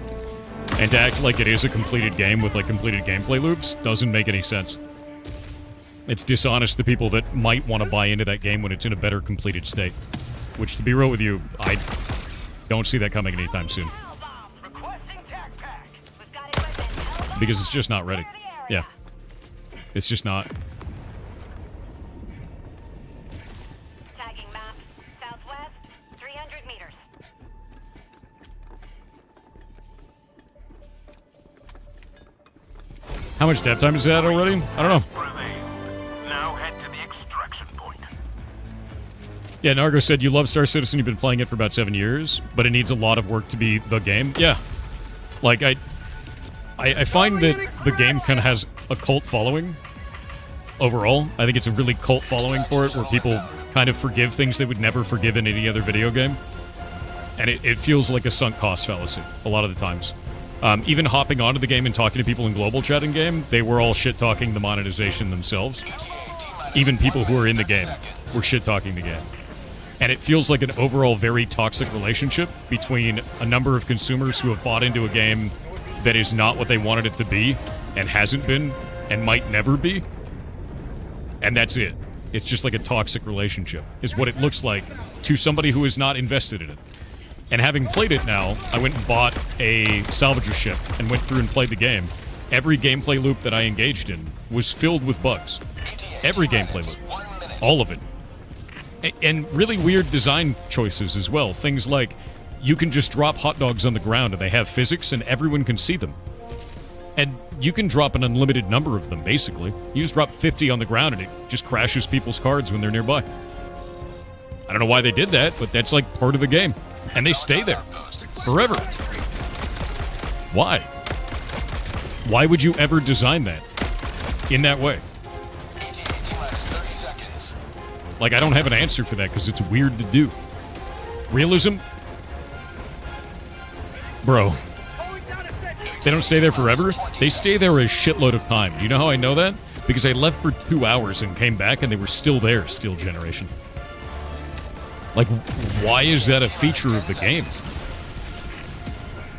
And to act like it is a completed game with, like, completed gameplay loops doesn't make any sense. It's dishonest to people that might want to buy into that game when it's in a better completed state. Which, to be real with you, I don't see that coming anytime soon. Because it's just not ready. Yeah. It's just not. Tagging map. Southwest, 300 meters. How much dev time is that already? I don't know. Now head to the extraction point. Yeah, Nargo said you love Star Citizen, you've been playing it for about 7 years, but it needs a lot of work to be the game. Yeah. Like, I find that the game kind of has a cult following overall. I think it's a really cult following for it, where people kind of forgive things they would never forgive in any other video game. And it feels like a sunk cost fallacy a lot of the times. Even hopping onto the game and talking to people in global chat in game, they were all shit-talking the monetization themselves. Even people who are in the game were shit-talking the game. And it feels like an overall very toxic relationship between a number of consumers who have bought into a game that is not what they wanted it to be, and hasn't been, and might never be. And that's it. It's just like a toxic relationship, is what it looks like to somebody who is not invested in it. And having played it now, I went and bought a salvager ship and went through and played the game. Every gameplay loop that I engaged in was filled with bugs. Every gameplay loop. All of it. And really weird design choices as well. Things like, you can just drop hot dogs on the ground and they have physics and everyone can see them. And you can drop an unlimited number of them, basically. You just drop 50 on the ground and it just crashes people's cards when they're nearby. I don't know why they did that, but that's like part of the game. And they stay there. Forever. Why? Why would you ever design that in that way? Like, I don't have an answer for that because it's weird to do. Realism? Bro. They don't stay there forever. They stay there a shitload of time. Do you know how I know that? Because I left for 2 hours and came back and they were still there, Steel Generation. Like, why is that a feature of the game?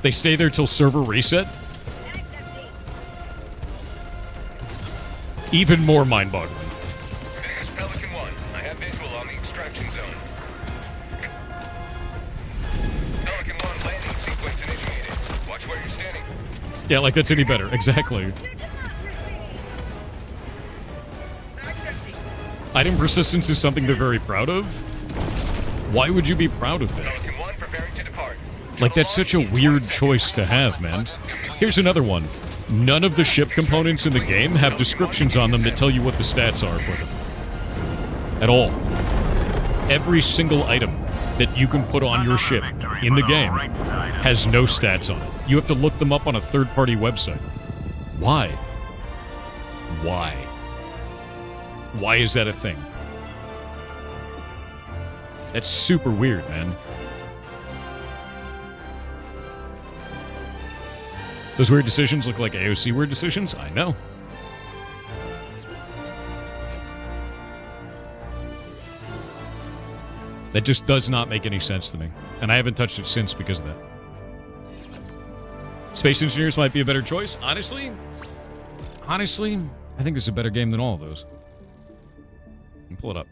They stay there till server reset? Even more mind-boggling. This is Pelican 1. I have visual on the extraction zone. Pelican 1 landing sequence initiated. Watch where you're standing. Yeah, like that's any better. Exactly. Item persistence is something they're very proud of. Why would you be proud of that? Pelican 1 preparing to depart. Like, that's such a weird choice to have, man. Here's another one. None of the ship components in the game have descriptions on them that tell you what the stats are for them. At all. Every single item that you can put on your ship in the game has no stats on it. You have to look them up on a third-party website. Why? Why? Why is that a thing? That's super weird, man. Those weird decisions look like AOC weird decisions? I know. That just does not make any sense to me. And I haven't touched it since because of that. Space Engineers might be a better choice. Honestly, I think it's a better game than all of those. Pull it up.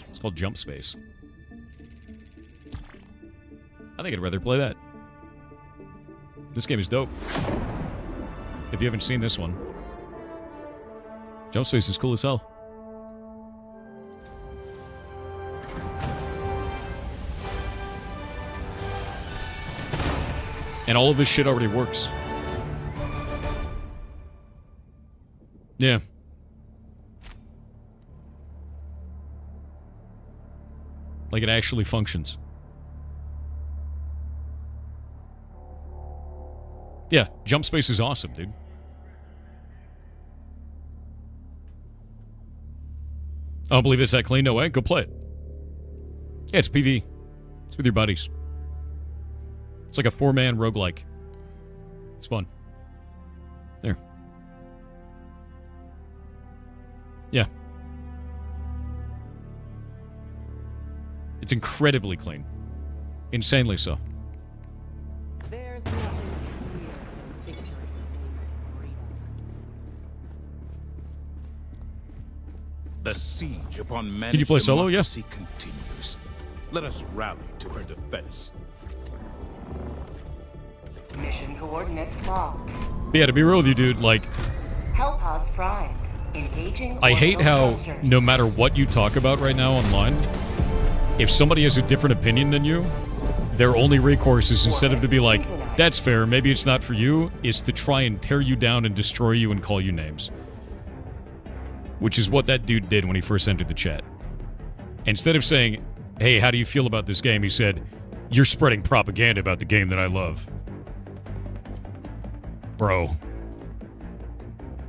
It's called Jump Space. I think I'd rather play that. This game is dope. If you haven't seen this one, Jump Space is cool as hell. And all of this shit already works. Yeah. Like it actually functions. Yeah, Jump Space is awesome, dude. I don't believe it's that clean. No way. Go play it. Yeah, it's PV. It's with your buddies. It's like a 4-man roguelike. It's fun. There. Yeah. It's incredibly clean. Insanely so. There's nothing sweeter than victory in freedom. The siege upon managed Can you play solo? Yeah. democracy continues. Let us rally to her defense. Mission coordinates locked. But yeah, to be real with you, dude, like, Hellpods primed. Engaging. I hate orbital how thrusters. no matter what you talk about right now online, if somebody has a different opinion than you, their only recourse is, instead of to be like, that's fair, maybe it's not for you, is to try and tear you down and destroy you and call you names. Which is what that dude did when he first entered the chat. Instead of saying, hey, how do you feel about this game? He said, you're spreading propaganda about the game that I love. Bro.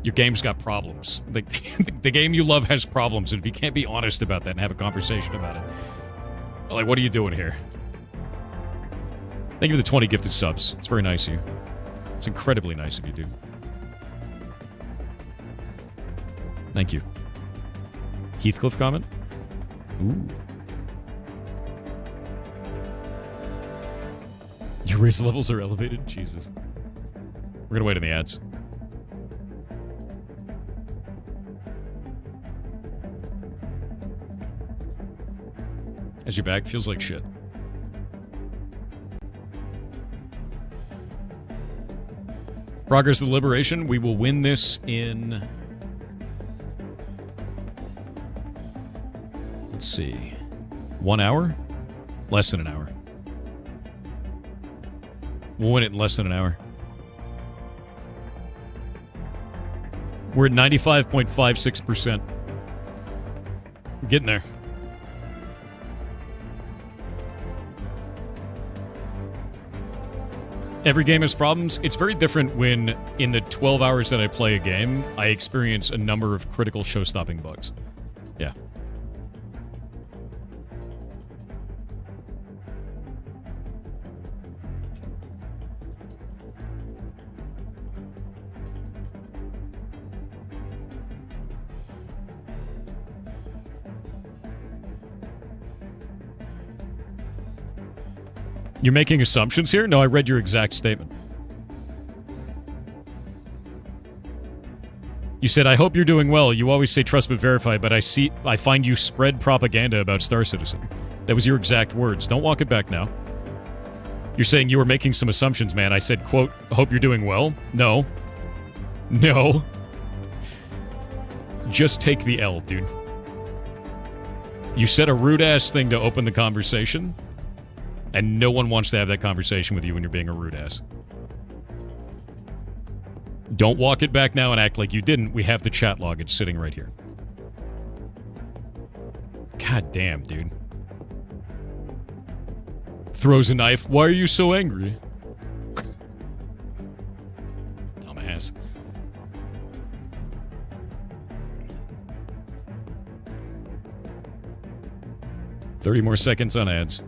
Your game's got problems. The game you love has problems, and if you can't be honest about that and have a conversation about it, like, what are you doing here? Thank you for the 20 gifted subs. It's very nice of you. It's incredibly nice of you, dude. Thank you. Heathcliff comment? Ooh. Your race levels are elevated? Jesus. We're gonna wait on the ads. As your bag feels like shit. Progress of the Liberation. We will win this in... Let's see. 1 hour? Less than an hour. We'll win it in less than an hour. We're at 95.56%. We're getting there. Every game has problems. It's very different when, in the 12 hours that I play a game, I experience a number of critical show-stopping bugs. Yeah. You're making assumptions here? No, I read your exact statement. You said, I hope you're doing well. You always say trust but verify, but I find you spread propaganda about Star Citizen. That was your exact words. Don't walk it back now. You're saying you were making some assumptions, man. I said, quote, hope you're doing well. No. No. Just take the L, dude. You said a rude-ass thing to open the conversation, and no one wants to have that conversation with you when you're being a rude-ass. Don't walk it back now and act like you didn't. We have the chat log. It's sitting right here. God damn, dude. Throws a knife. Why are you so angry? Dumbass. $30 more seconds on ads.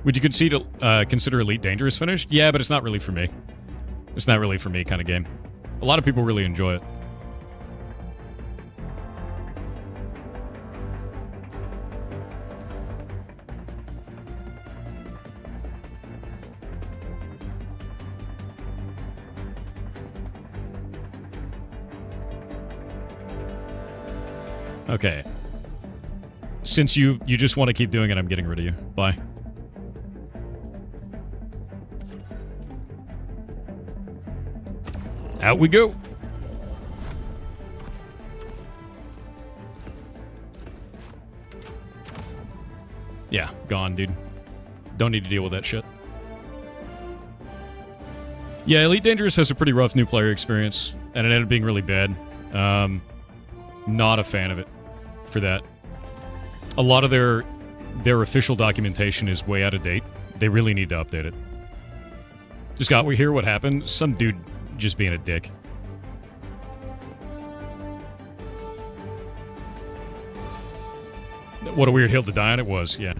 Would you consider Elite Dangerous finished? Yeah, but it's not really for me. It's not really for me kind of game. A lot of people really enjoy it. Okay. Since you just want to keep doing it, I'm getting rid of you. Bye. Out we go. Yeah, gone, dude. Don't need to deal with that shit. Yeah, Elite Dangerous has a pretty rough new player experience, and it ended up being really bad. Not a fan of it for that. A lot of their official documentation is way out of date. They really need to update it. Just got we hear what happened. Some dude just being a dick. What a weird hill to die on it was, yeah.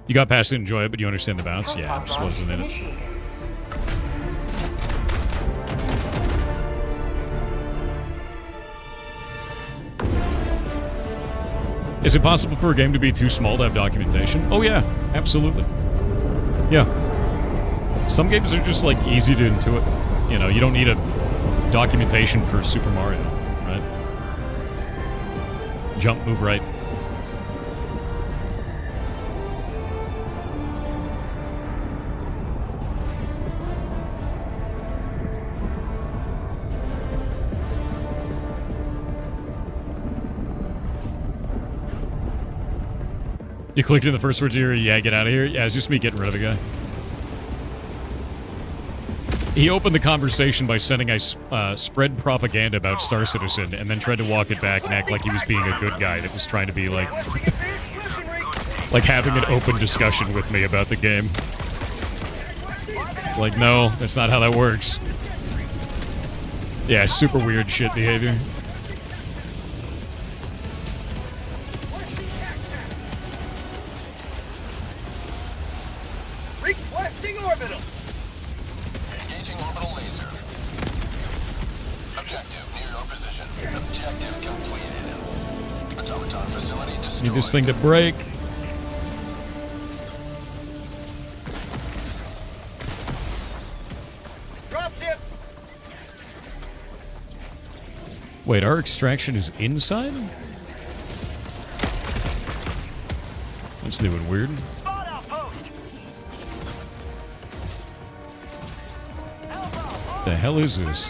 You got past it and enjoy it, but you understand the bounce? Yeah, it just wasn't in it. Is it possible for a game to be too small to have documentation? Oh yeah, absolutely. Yeah. Some games are just like easy to intuit. You know, you don't need a documentation for Super Mario, right? Jump, move right. You clicked in the first word here, yeah, get out of here? Yeah, it's just me getting rid of a guy. He opened the conversation by sending I spread propaganda about Star Citizen and then tried to walk it back and act like he was being a good guy that was trying to be like... like having an open discussion with me about the game. It's like, no, that's not how that works. Yeah, super weird shit behavior. Requesting orbital. Engaging orbital laser. Objective near your position. Objective completed. Automaton facility destroyed. Need this thing to break. Dropship. Wait, our extraction is inside? That's new and weird. The hell is this?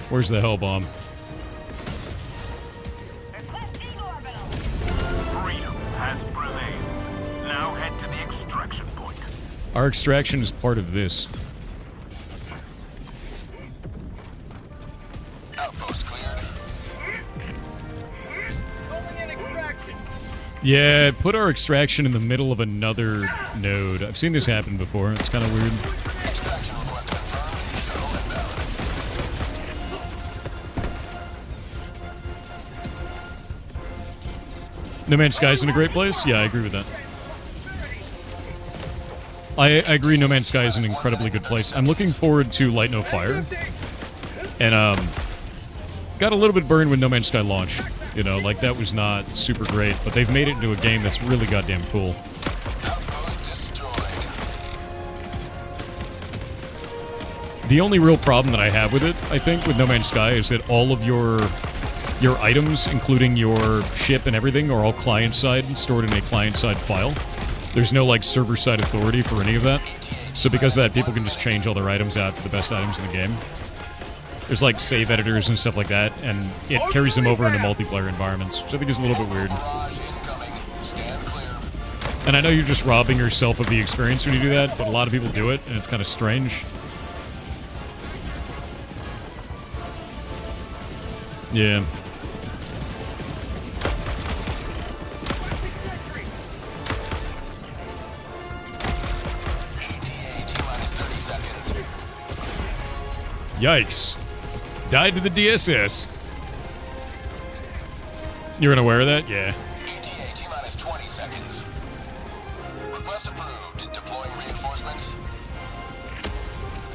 Where's the hell bomb? Freedom has prevailed. Now head to the extraction point. Our extraction is part of this. Outpost cleared. Going in extraction. Yeah, put our extraction in the middle of another node. I've seen this happen before. It's kind of weird. Extraction request confirmed. Shuttle inbound. No Man's Sky is in a great place? Yeah, I agree with that. I agree No Man's Sky is an incredibly good place. I'm looking forward to Light No Fire. And, got a little bit burned when No Man's Sky launched. You know, like, that was not super great. But they've made it into a game that's really goddamn cool. The only real problem that I have with it, I think, with No Man's Sky is that all of your items, including your ship and everything, are all client-side, stored in a client-side file. There's no, like, server-side authority for any of that. So because of that, people can just change all their items out for the best items in the game. There's, like, save editors and stuff like that, and it carries them over into multiplayer environments, which I think is a little bit weird. And I know you're just robbing yourself of the experience when you do that, but a lot of people do it, and it's kind of strange. Yeah. Yikes. Died to the DSS. You're unaware of that? Yeah. ETA T-minus 20 seconds. Request approved. Deploying reinforcements.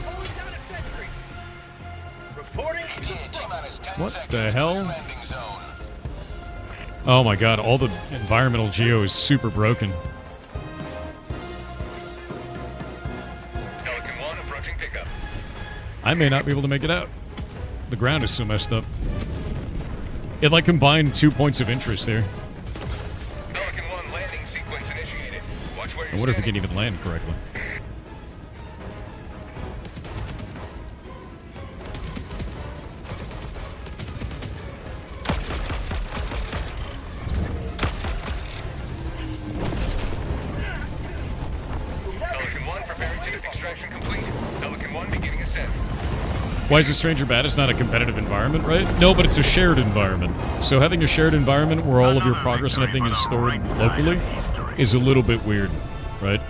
Always out of sentry. Reporting. ETA T-minus 10 What seconds. the hell? Clear landing zone. Oh my god, all the environmental geo is super broken. Pelican 1 approaching pickup. I may not be able to make it out. The ground is so messed up. It like combined 2 points of interest there. Pelican 1 landing sequence initiated. Watch where you're I wonder if we standing. can even land correctly. Pelican 1 preparing to extraction complete. Pelican 1 beginning ascent. Why is it Stranger Bad? It's not a competitive environment, right? No, but it's a shared environment. So having a shared environment where all of your progress and everything is stored locally is a little bit weird, right?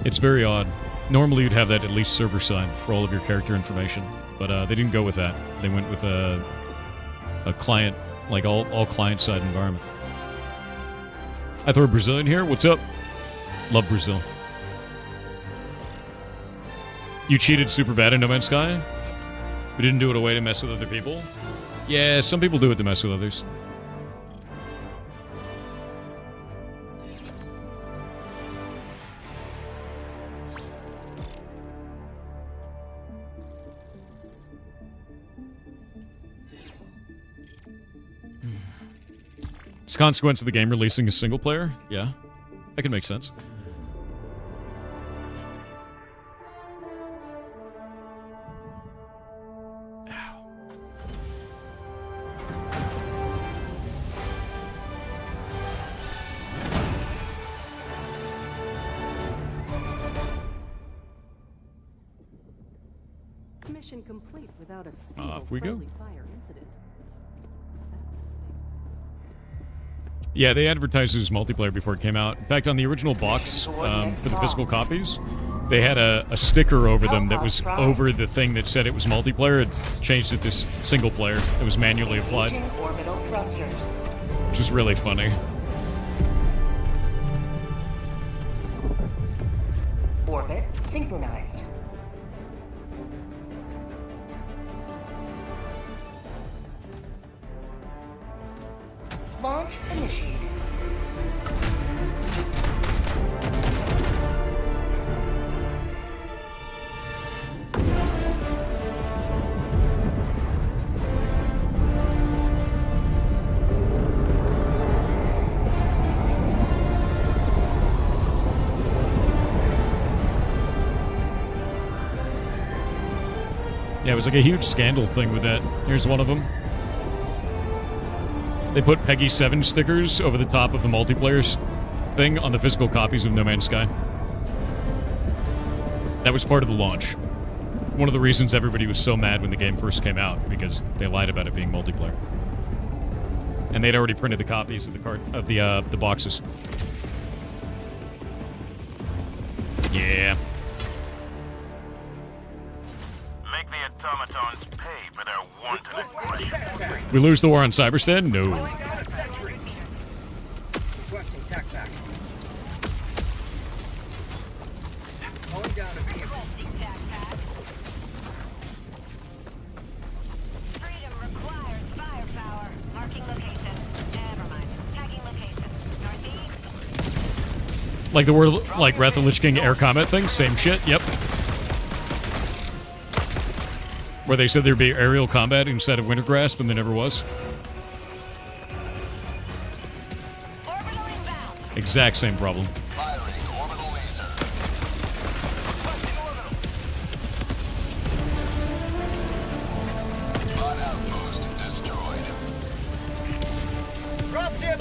It's very odd. Normally you'd have that at least server side for all of your character information, but they didn't go with that. They went with a client, like all client side environment. I throw a Brazilian here. What's up? Love Brazil. You cheated super bad in No Man's Sky? We didn't do it a way to mess with other people? Yeah, some people do it to mess with others. It's a consequence of the game releasing a single player? Yeah, that can make sense. Mission complete without a single Up we go. friendly fire incident. Yeah, they advertised it as multiplayer before it came out. In fact, on the original box for the physical copies, they had a sticker over them that was over the thing that said it was multiplayer. It changed it to single player. It was manually applied, Engaging orbital thrusters. which is really funny. Orbit synchronized. Launch initiated. Yeah, it was like a huge scandal thing with that. Here's one of them. They put Peggy 7 stickers over the top of the multiplayer thing on the physical copies of No Man's Sky. That was part of the launch. One of the reasons everybody was so mad when the game first came out, because they lied about it being multiplayer. And they'd already printed the copies of the boxes. Yeah. Make the automatons pay for their wanton aggression. We lose the war on Cyberstan? No. Requesting tac back. Calling down a vehicle. Requesting tac pad. Freedom requires firepower. Marking location. Never mind. Tagging location. Northeast. Like the word, like Wrath of the Lich King air combat thing? Same shit, yep. Where they said there'd be aerial combat instead of Winter Grasp, and there never was. Orbital inbound. Exact same problem. Firing orbital laser. Bot outpost destroyed. Dropship.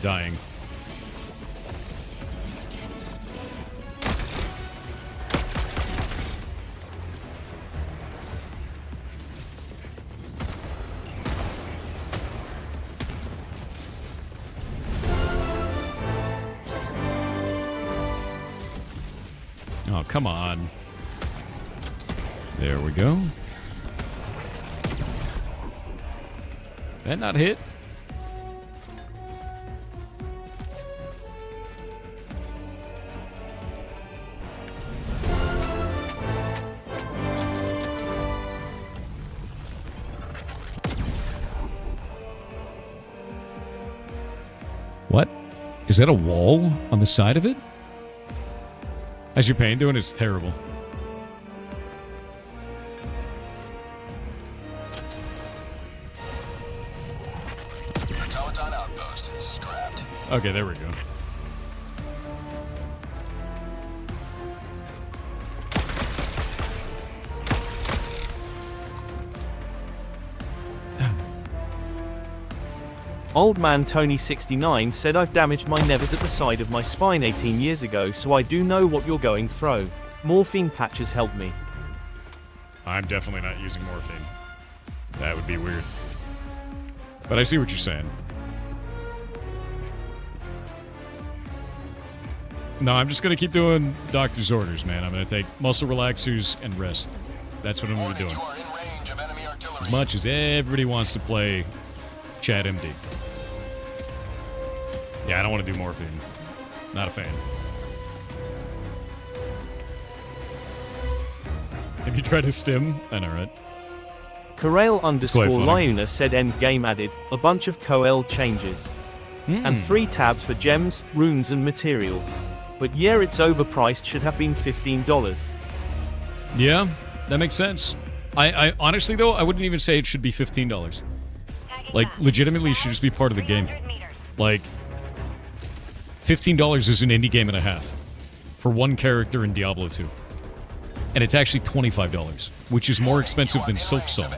Dying. Oh, come on. There we go. That not hit? What? Is that a wall on the side of it? How's your pain doing? It's terrible. Automaton outpost scrapped. Okay, there we go. Old man Tony69 said I've damaged my nevers at the side of my spine 18 years ago, so I do know what you're going through. Morphine patches helped me. I'm definitely not using morphine. That would be weird. But I see what you're saying. No, I'm just going to keep doing doctor's orders, man. I'm going to take muscle relaxers and rest. That's what I'm going to be doing. You are in range of enemy artillery. As much as everybody wants to play Chad MD. Yeah, I don't want to do morphine. Not a fan. Have you tried to stim? I know, right? Corel quite funny. _Liuna said endgame added a bunch of Coel changes. And 3 tabs for gems, runes and materials. But yeah, it's overpriced, should have been $15. Yeah, that makes sense. I honestly, though, I wouldn't even say it should be $15. Like, legitimately, it should just be part of the game. Like, $15 is an indie game and a half for one character in Diablo 2. And it's actually $25, which is more expensive than Silksong.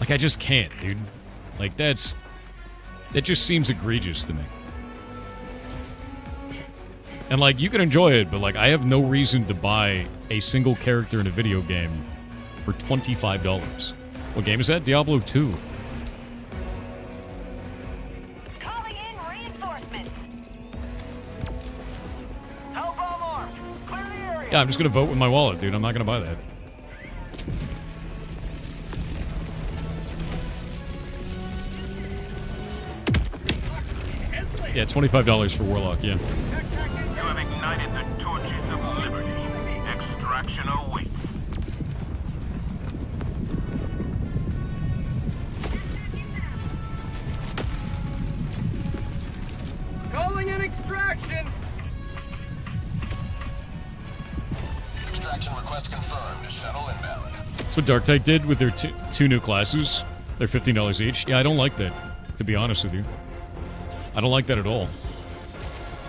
Like, I just can't, dude. Like, that just seems egregious to me. And, like, you can enjoy it, but, like, I have no reason to buy a single character in a video game for $25. What game is that? Diablo 2. Calling in reinforcements. Hellbomb armed. Clear the area. Yeah, I'm just gonna vote with my wallet, dude. I'm not gonna buy that. Yeah, $25 for Warlock, yeah. You have ignited the torches of liberty. Extraction awaits. Calling in extraction. Extraction request confirmed. Shuttle inbound. That's what Darktide did with their two new classes. They're $15 each. Yeah, I don't like that, to be honest with you. I don't like that at all.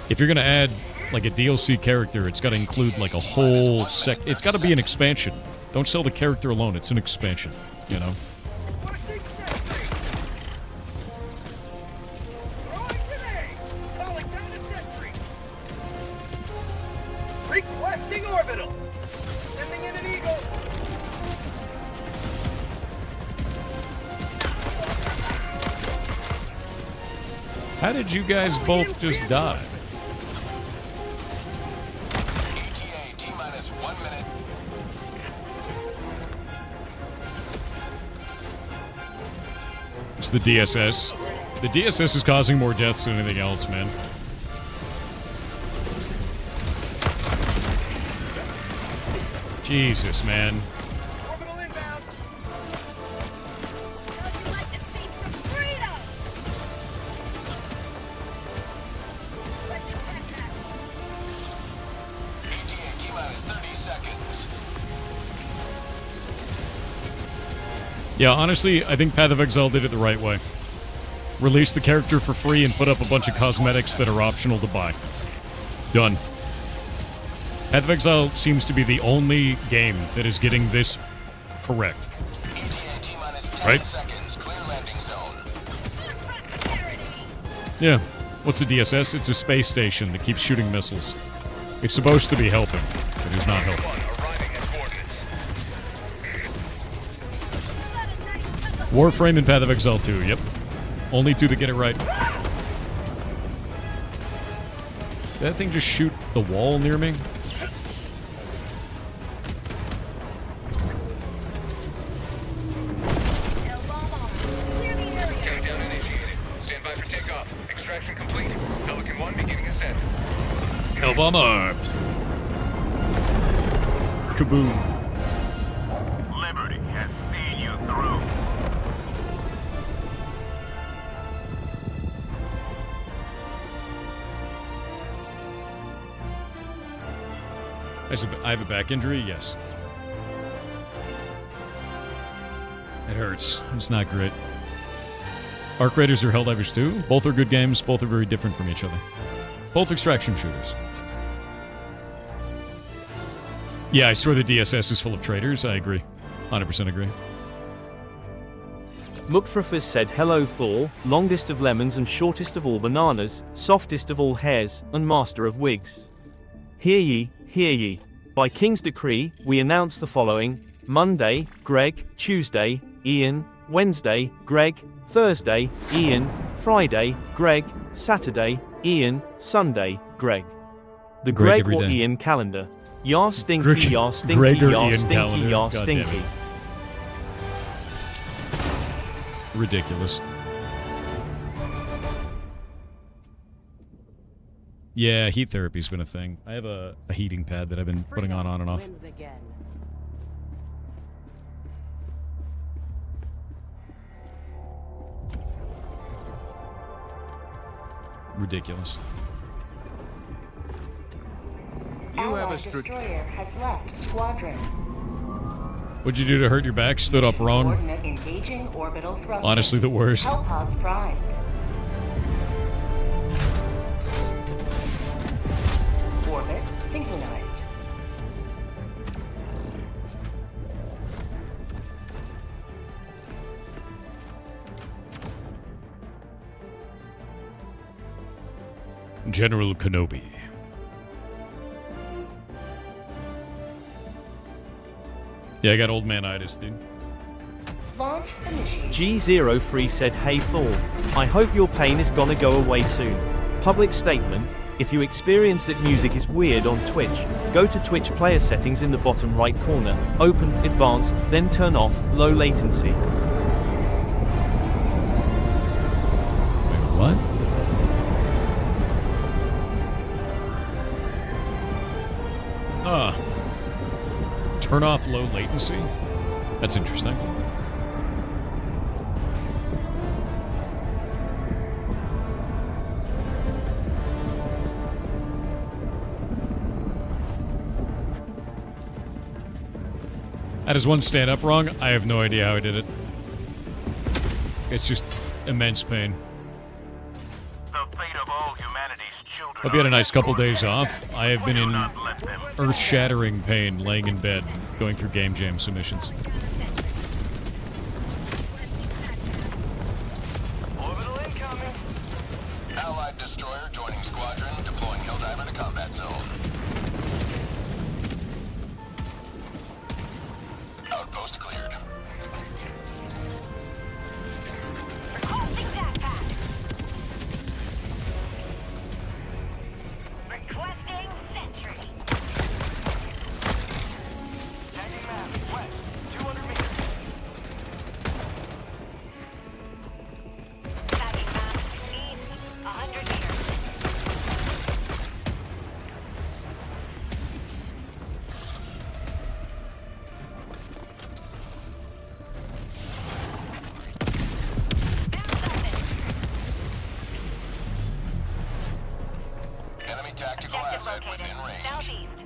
If you're gonna add, like, a DLC character, it's gotta include, like, a whole it's gotta be an expansion. Don't sell the character alone, it's an expansion, you know? Requesting orbital. Sending in an eagle. How did you guys both just die? ETA T-minus 1 minute. It's the DSS. The DSS is causing more deaths than anything else, man. Jesus, man. Orbital inbound. Nothing like the beat from freedom. ETA T-minus 30 seconds. Yeah, honestly, I think Path of Exile did it the right way. Release the character for free and put up a bunch of cosmetics that are optional to buy. Done. Path of Exile seems to be the only game that is getting this correct. ETA T-minus 10 Right? seconds. Clear landing zone. Yeah. What's the DSS? It's a space station that keeps shooting missiles. It's supposed to be helping, but it's not helping. Arriving at coordinates. Warframe and Path of Exile 2, yep. Only two that get it right. Did that thing just shoot the wall near me? ascent. Hellbomb armed. Kaboom. Liberty has seen you through. I have a back injury? Yes. It hurts. It's not great. Arc Raiders are Helldivers too. Both are good games. Both are very different from each other. Both extraction shooters. Yeah, I swear the DSS is full of traitors. I agree. 100% agree. Mukfrafaz said hello Thor, longest of lemons and shortest of all bananas, softest of all hairs, and master of wigs. Hear ye, hear ye. By King's decree, we announce the following: Monday, Greg; Tuesday, Ian; Wednesday, Greg; Thursday, Ian; Friday, Greg; Saturday, Ian; Sunday, Greg. The Greg Greg or every day. Ian calendar. Yar stinky, Greg- yar stinky, Greg or yar Ian stinky, calendar. yar God damn it. stinky. Ridiculous. Yeah, heat therapy's been a thing. I have a heating pad that I've been putting on and off. Wins again. Ridiculous. You have Ally a strict... destroyer has left squadron. What'd you do to hurt your back? Stood up wrong. Coordinate engaging orbital thrusters. Honestly, the worst. Hellpods prime. Orbit synchronized. General Kenobi. Yeah, I got old man-itis, dude. Launch initiated. G03 said hey Thor, I hope your pain is gonna go away soon. Public statement: if you experience that music is weird on Twitch, go to Twitch player settings in the bottom right corner, open advanced, then turn off low latency. Wait, what? Turn off low latency? That's interesting. How does one stand up wrong? I have no idea how I did it. It's just immense pain. The fate of all humanity's children. Hope you had a nice couple days off. I have been in earth-shattering pain laying in bed, going through game jam submissions. Orbital incoming. Allied destroyer joining squadron, deploying Helldiver to combat zone. Outpost cleared. Requesting backpack. Requesting sentry. Tagging map. West. 200 meters. Tagging map. East. 100 meters. Enemy tactical Objective asset located. within range. Southeast.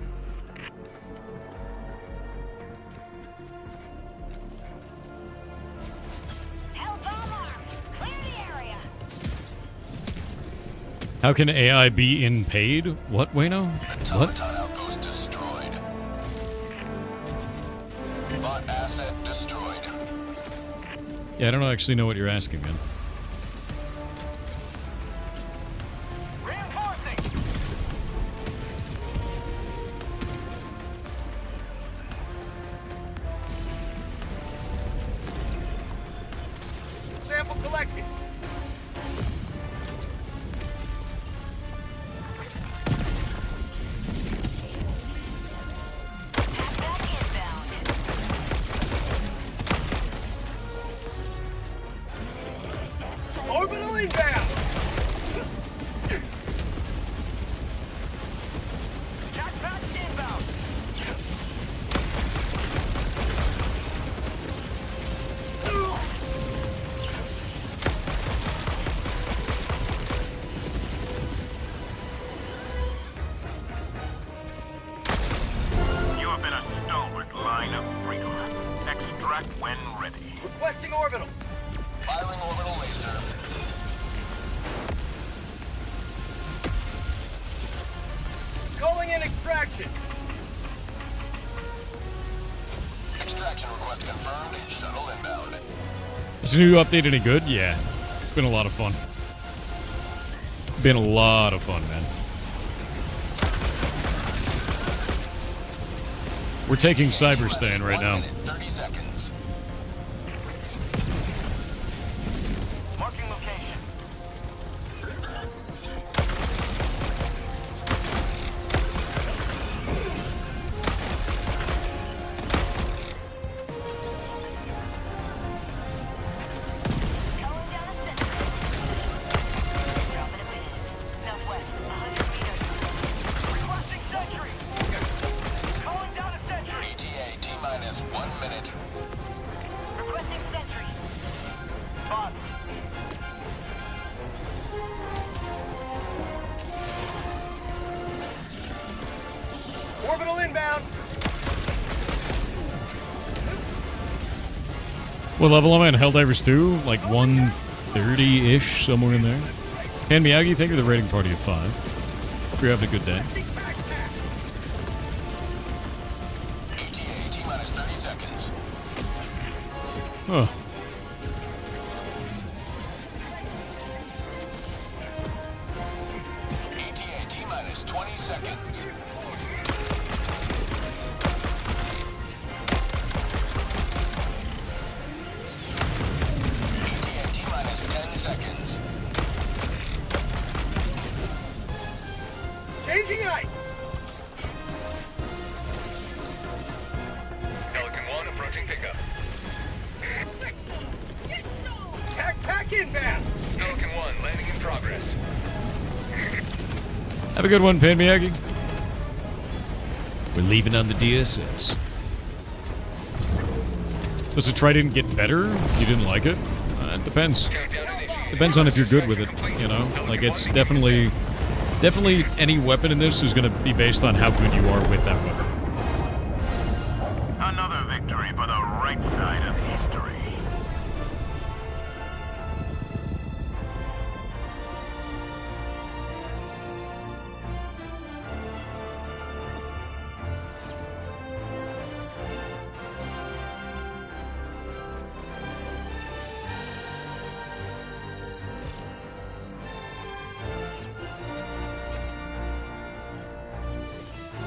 Hellbomb armed. Clear the area. How can AI be in paid? What, Wayno? What? Automaton outpost destroyed. Bot asset destroyed. Yeah, I don't actually know what you're asking, man. Reinforcing. Sample collected. Back inbound. Orbital inbound. line up real. Extract when ready. Requesting orbital. Firing orbital laser. Calling in extraction. Extraction request confirmed. Shuttle inbound. Is the new update any good? Yeah. It's been a lot of fun. Been a lot of fun, man. We're taking Cyberstan right 1 now. minute, 30 seconds. Marking location. Calling down a sentry. Dropping a pin. Southwest, 100 meters. Requesting sentry. Calling down a sentry. ETA T-minus 1 minute. Requesting sentry. Bots. Orbital inbound. What level am I in Helldivers 2? Like 130-ish, somewhere in there. And Miyagi, thank you for the rating party of 5. Hope you're having a good day. ETA T-minus 30 seconds. Huh. ETA T-minus 20 seconds. ETA T-minus 10 seconds. Changing height. Pelican 1 approaching pickup. Pack inbound. Pelican 1 landing in progress. Have a good one, Pan Miyagi. We're leaving on the DSS. Does the Trident get better? You didn't like it? It depends. Countdown initiated. Depends on if you're good with it, you know? Like, it's definitely any weapon in this is going to be based on how good you are with that weapon. Another victory for the right side of history.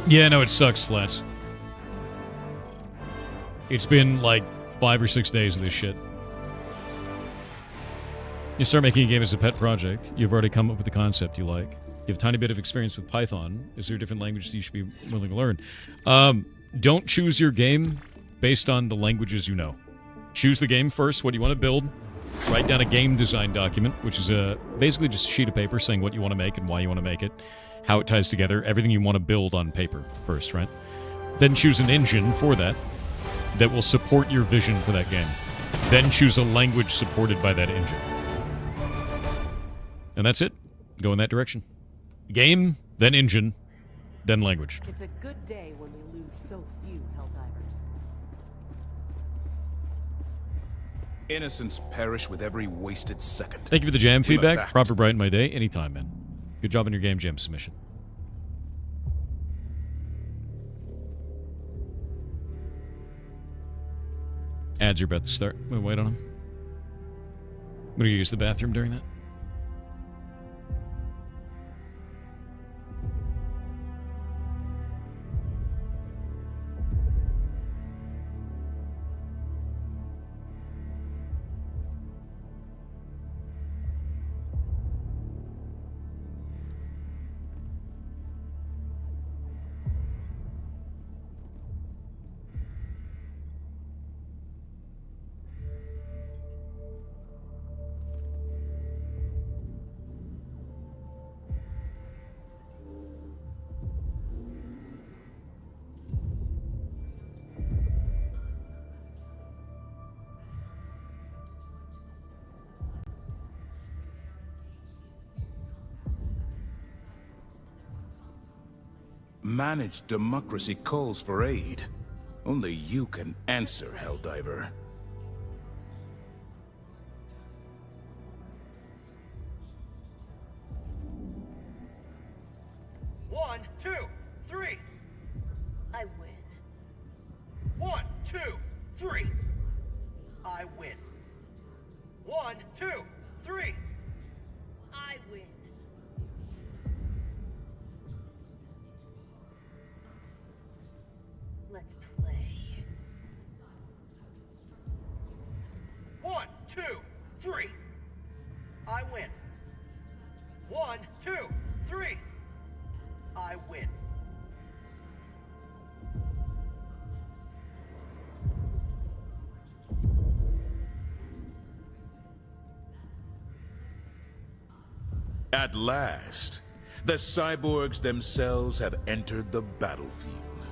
Yeah, no, it sucks, Flats. It's been like 5 or 6 days of this shit. You start making a game as a pet project. You've already come up with the concept you like. You have a tiny bit of experience with Python. Is there a different language that you should be willing to learn? Don't choose your game based on the languages you know. Choose the game first, what you want to build. Write down a game design document, which is basically just a sheet of paper saying what you want to make and why you want to make it, how it ties together, everything you want to build on paper first, right? Then choose an engine for that will support your vision for that game. Then choose a language supported by that engine. And that's it. Go in that direction. Game, then engine, then language. It's a good day when we lose so few Helldivers. Innocents perish with every wasted second. Thank you for the jam We must feedback. act. Proper brighten my day. Anytime, man. Good job on your game jam submission. Ads are about to start. We'll wait on them. I'm going to use the bathroom during that. Managed democracy calls for aid. Only you can answer, Helldiver. One, two, three. I win. 1, 2, 3. I win. 1, 2, 3. I win. Let's play. 1, 2, 3. I win. 1, 2, 3. I win. At last, the cyborgs themselves have entered the battlefield.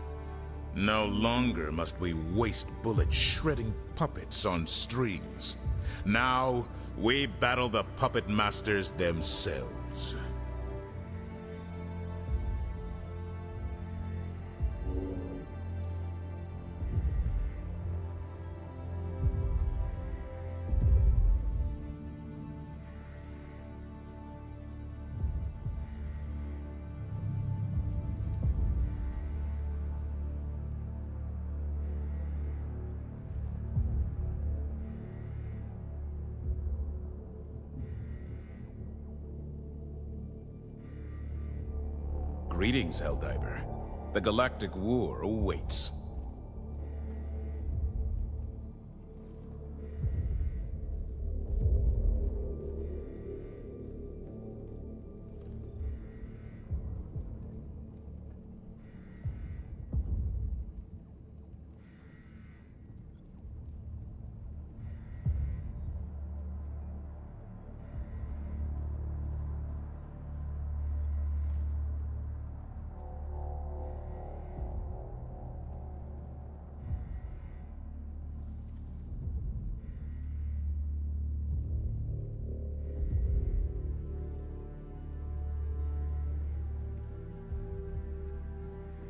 No longer must we waste bullets shredding puppets on strings. Now, we battle the puppet masters themselves. Greetings, Helldiver. The Galactic War awaits.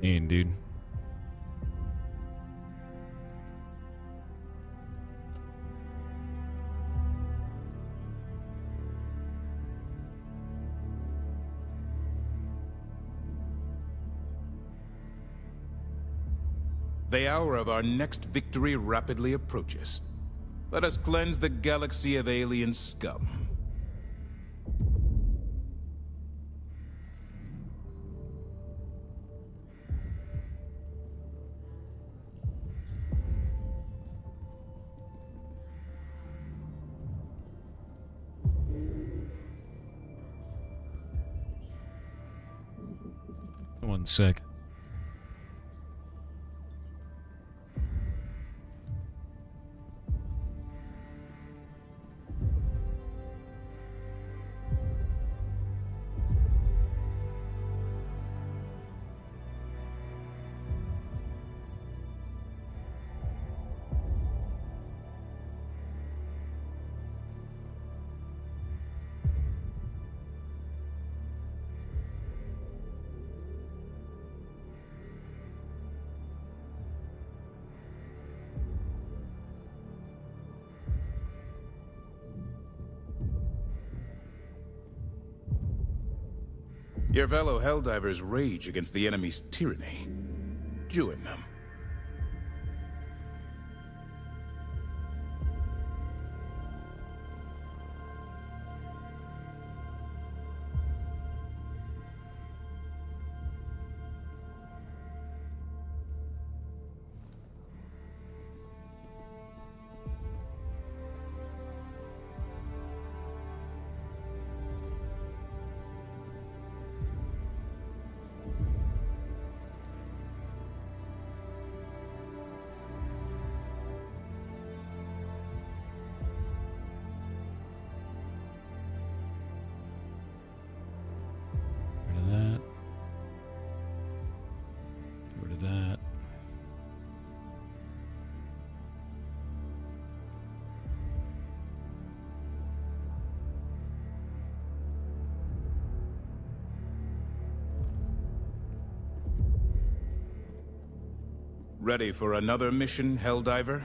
And dude. The hour of our next victory rapidly approaches. Let us cleanse the galaxy of alien scum. One sec. Your fellow Helldivers rage against the enemy's tyranny. Join them. Ready for another mission, Helldiver?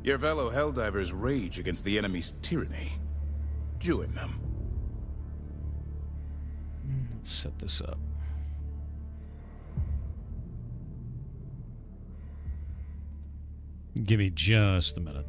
Your fellow Helldivers rage against the enemy's tyranny. Join them. Let's set this up. Give me just a minute.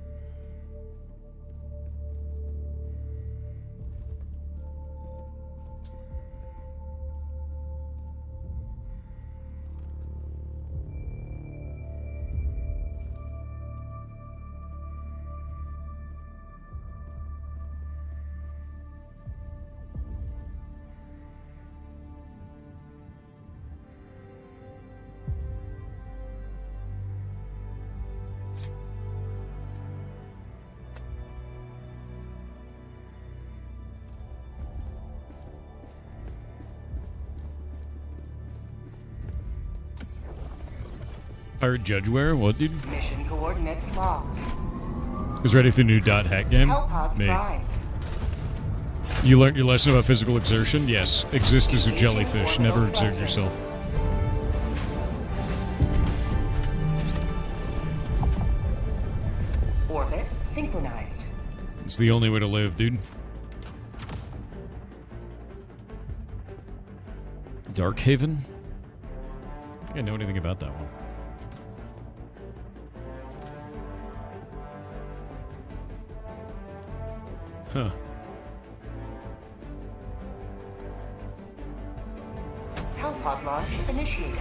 Pirate Judgeware? What, dude? Mission coordinates locked. Who's ready for the new .hack game? Hellpods Me. prime. You learned your lesson about physical exertion? Yes. Exist as a jellyfish. Never exert yourself. Orbit synchronized. It's the only way to live, dude. Darkhaven? I don't think I know anything about that one. Huh. Hellpod launch initiated.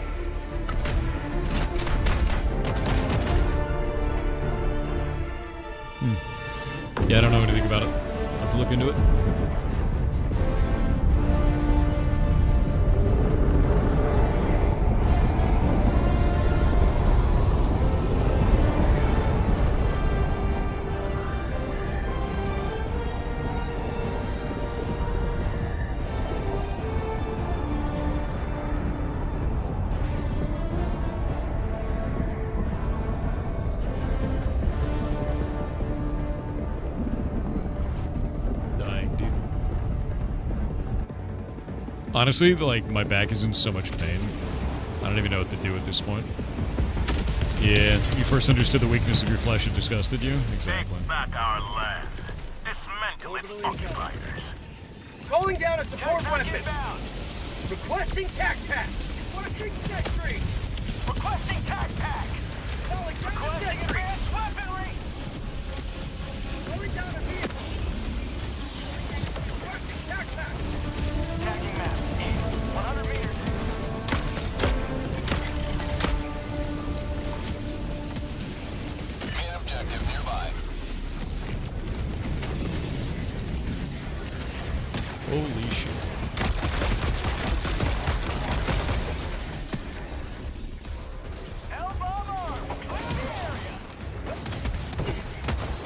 Yeah, I don't know anything about it. I'll have to look into it. Honestly, like, my back is in so much pain. I don't even know what to do at this point. Yeah, you first understood the weakness of your flesh and disgusted you? Exactly. Take back our land. Dismantle its occupiers. Calling down a support weapon. Requesting tac pack. Requesting sentry. Requesting tac pack. Calling down a Requesting sentry. advanced weaponry. Calling down a vehicle. Requesting tac pack. Tagging map. East, 100 meters. Main objective nearby. Holy shit.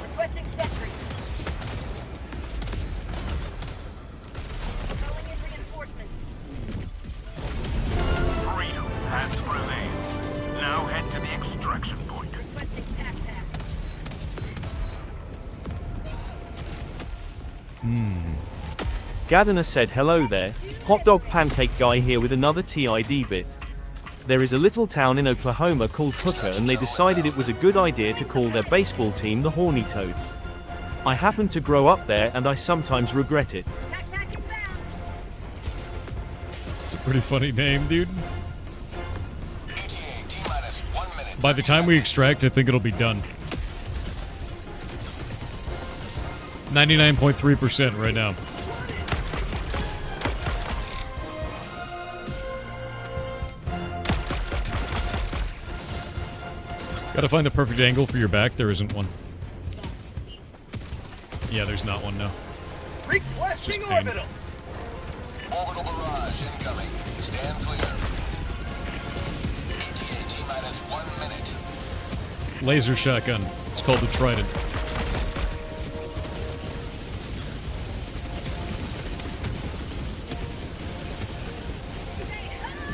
Requesting sentry. Calling in reinforcements. Freedom has prevailed. Now head to the extraction point. Requesting tac pack. Gadana said hello there, hot dog pancake guy here with another TID bit. There is a little town in Oklahoma called Hooker and they decided it was a good idea to call their baseball team the Horny Toads. I happened to grow up there and I sometimes regret it. Tac pack is found. It's a pretty funny name, dude. ETA T-minus By the time we extract, I think it'll be done. 99.3% right now. Gotta find the perfect angle for your back. There isn't one. Yeah, there's not one, no. Requesting orbital. Orbital barrage incoming. Stand clear. ETA T-minus 1 minute. Laser shotgun. It's called the Trident.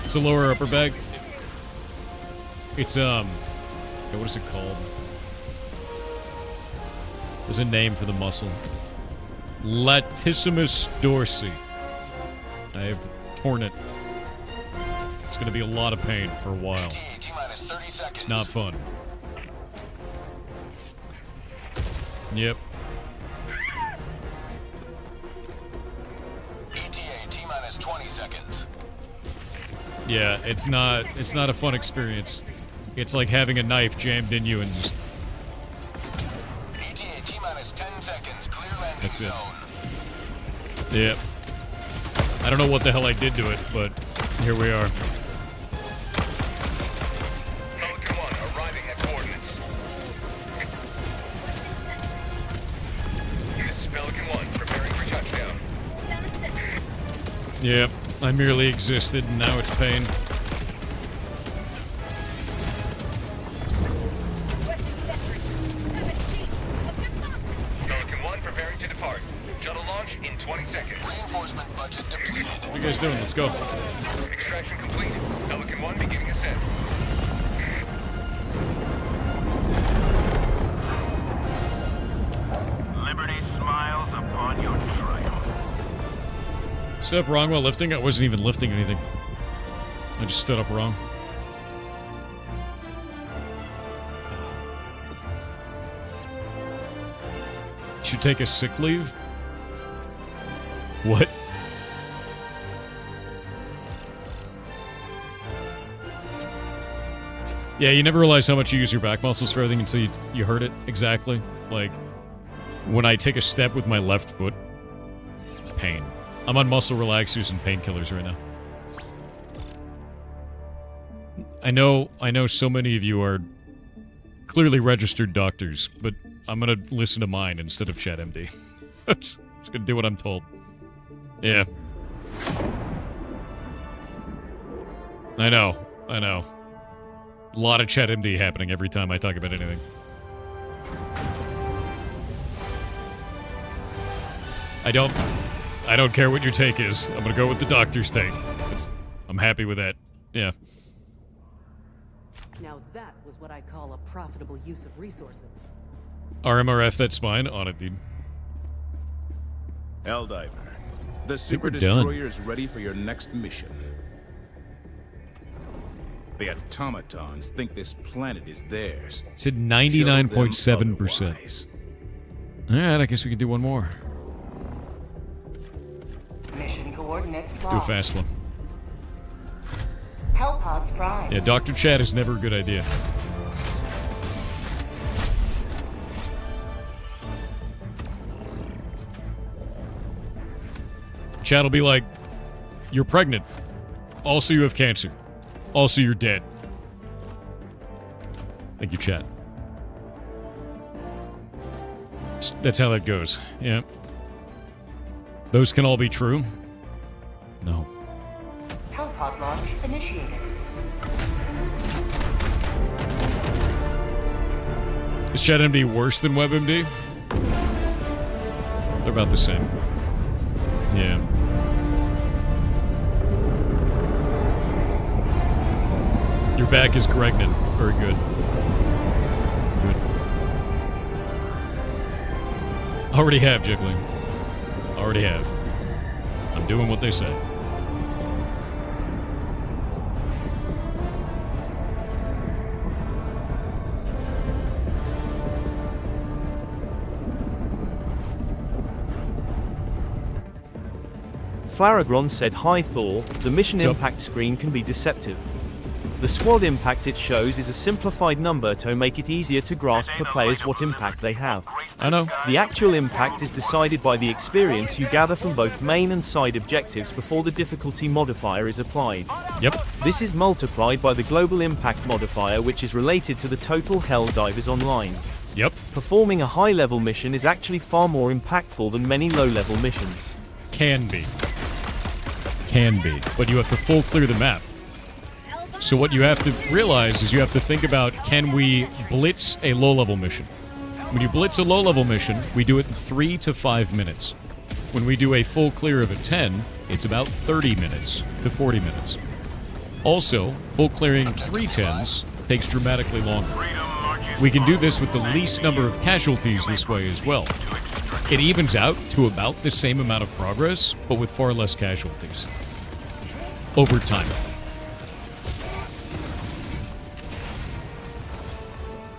It's a lower upper bag. It's, what is it called? There's a name for the muscle. Latissimus dorsi. I have torn it. It's going to be a lot of pain for a while. It's not fun. Yep. ETA T-minus 20 seconds. Yeah, it's not a fun experience. It's like having a knife jammed in you and just... ETA T-minus 10 seconds. Clear landing That's it. zone. Yep. I don't know what the hell I did to it, but here we are. Pelican 1 arriving at coordinates. This is Pelican 1 preparing for touchdown. Yep. I merely existed, and now it's pain. Pelican 1 preparing to depart. Shuttle launch in 20 seconds. Reinforcement budget depleted. What are you guys doing? Let's go. Extraction complete. Pelican 1 beginning ascent. Liberty smiles upon your triumph. Stood up wrong while lifting? I wasn't even lifting anything. I just stood up wrong. Should take a sick leave? What? Yeah, you never realize how much you use your back muscles for everything until you hurt it. Exactly. Like, when I take a step with my left foot, pain. I'm on muscle relaxers and painkillers right now. I know so many of you are clearly registered doctors, but I'm gonna listen to mine instead of ChatMD. Just gonna do what I'm told. Yeah. I know. A lot of ChatMD happening every time I talk about anything. I don't care what your take is. I'm gonna go with the doctor's take. I'm happy with that. Yeah. Now that was what I call a profitable use of resources. RMRF that spine on it, dude. Helldiver, the Super we're done. Destroyer is ready for your next mission. The Automatons think this planet is theirs. It's at 99.7%. Alright, I guess we can do one more. Mission coordinates Do a locked. fast one. Hellpods prime. Yeah, Dr. Chat is never a good idea. Chat will be like, you're pregnant. Also, you have cancer. Also, you're dead. Thank you, chat. That's how that goes. Yeah. Those can all be true. No. Hellpod launch initiated. Is ChatMD worse than WebMD? They're about the same. Yeah. Your back is pregnant. Very good. Good. Already have, Jiggling. Already have. I'm doing what they say. Flaragron said, "Hi Thor, the mission What's up? impact screen can be deceptive." The squad impact it shows is a simplified number to make it easier to grasp for players what impact they have. I know. The actual impact is decided by the experience you gather from both main and side objectives before the difficulty modifier is applied. Yep. This is multiplied by the global impact modifier, which is related to the total Helldivers online. Yep. Performing a high-level mission is actually far more impactful than many low-level missions. Can be. Can be. But you have to full clear the map. So what you have to realize is you have to think about, can we blitz a low-level mission? When you blitz a low-level mission, we do it in 3 to 5 minutes. When we do a full clear of a 10, it's about 30 minutes to 40 minutes. Also, full clearing 3 10s takes dramatically longer. We can do this with the least number of casualties this way as well. It evens out to about the same amount of progress, but with far less casualties. Over time.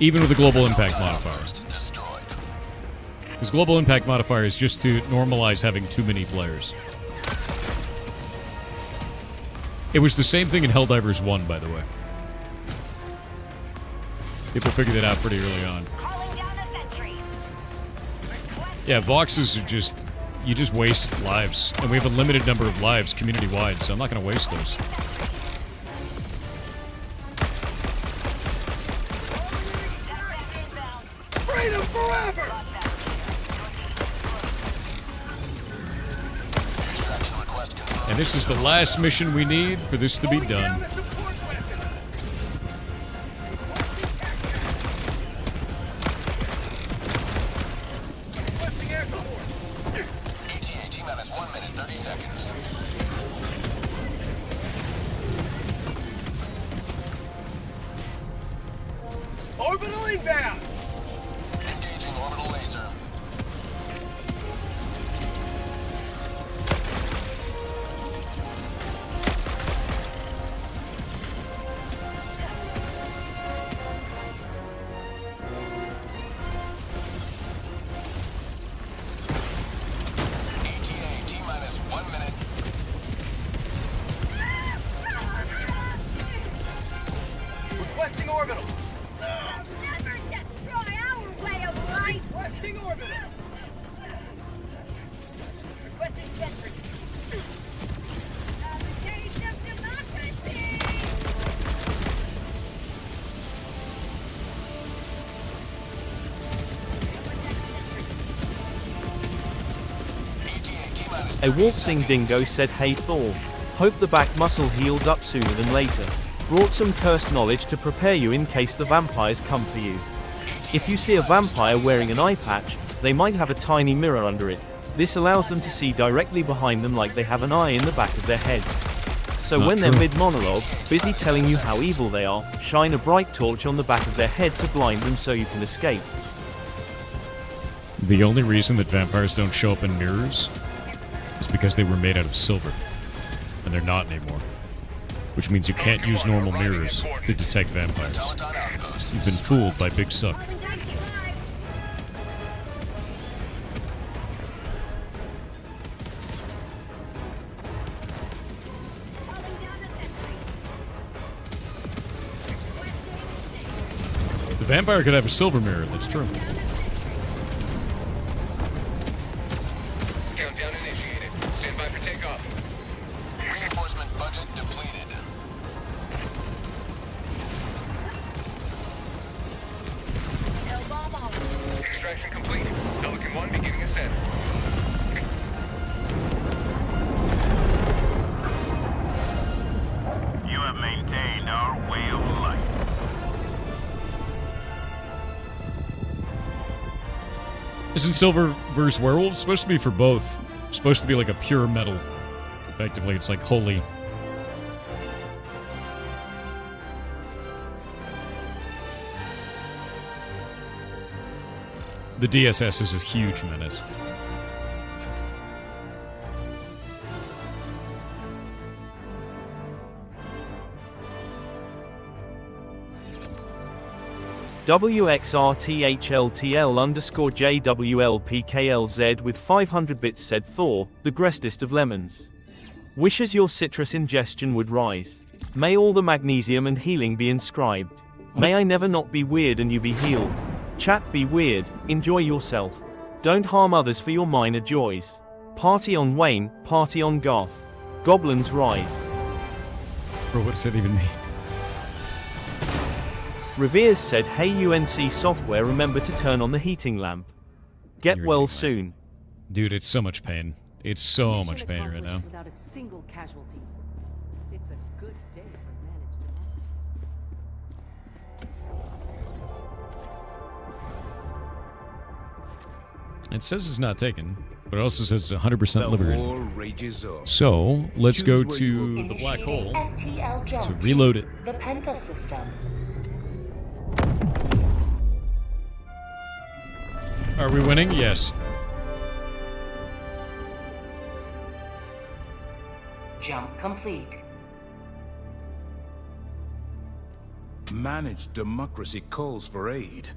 Even with the global impact modifier. Because global impact modifier is just to normalize having too many players. It was the same thing in Helldivers 1, by the way. People figured it out pretty early on. Yeah, Voxes are just... You just waste lives. And we have a limited number of lives community-wide, so I'm not going to waste those. Freedom forever! And this is the last mission we need for this to be done. ETA T-minus 1 minute, 30 seconds. Orbital inbound! Engaging orbital laser. ETA T-minus 1 minute. Requesting orbital! Never destroy our way of life! Requesting orbital! Requesting sentry. The cage of democracy! ETA T-minus A waltzing dingo said, "Hey Thor, hope the back muscle heals up sooner than later. Brought some cursed knowledge to prepare you in case the vampires come for you. If you see a vampire wearing an eye patch, they might have a tiny mirror under it. This allows them to see directly behind them like they have an eye in the back of their head. So Not when they're true. mid-monologue, busy telling you how evil they are, shine a bright torch on the back of their head to blind them so you can escape." The only reason that vampires don't show up in mirrors is because they were made out of silver. And they're not anymore. Which means you can't use normal mirrors to detect vampires. Automaton outpost. You've been fooled by Big Suck. The vampire could have a silver mirror, that's true. Countdown initiated. Stand by for takeoff. Reinforcement budget depleted. Extraction complete. Pelican 1 beginning ascent. You have maintained our way of life. Isn't Silver vs. Werewolves supposed to be for both? Supposed to be like a pure metal. Effectively, it's like holy. The DSS is a huge menace. WXRTHLTL_JWLPKLZ with 500 bits said, "Thor, the greatest of lemons. Wishes your citrus ingestion would rise." May all the magnesium and healing be inscribed. May I never not be weird and you be healed. Chat be weird, enjoy yourself. Don't harm others for your minor joys. Party on Wayne, party on Garth. Goblins rise. Bro, what does that even mean? Reveres said, hey UNC software, remember to turn on the heating lamp. Get well soon. Dude, it's so much pain. It's so Mission much pain right now. accomplished without a single casualty. It's a good day for managed democracy. It says it's not taken, but it also says it's 100% The liberated. war rages on. So, let's go Choose where you to will the black hole FTL jump to reload it. The Penta system. Are we winning? Yes. Jump complete. Managed democracy calls for aid.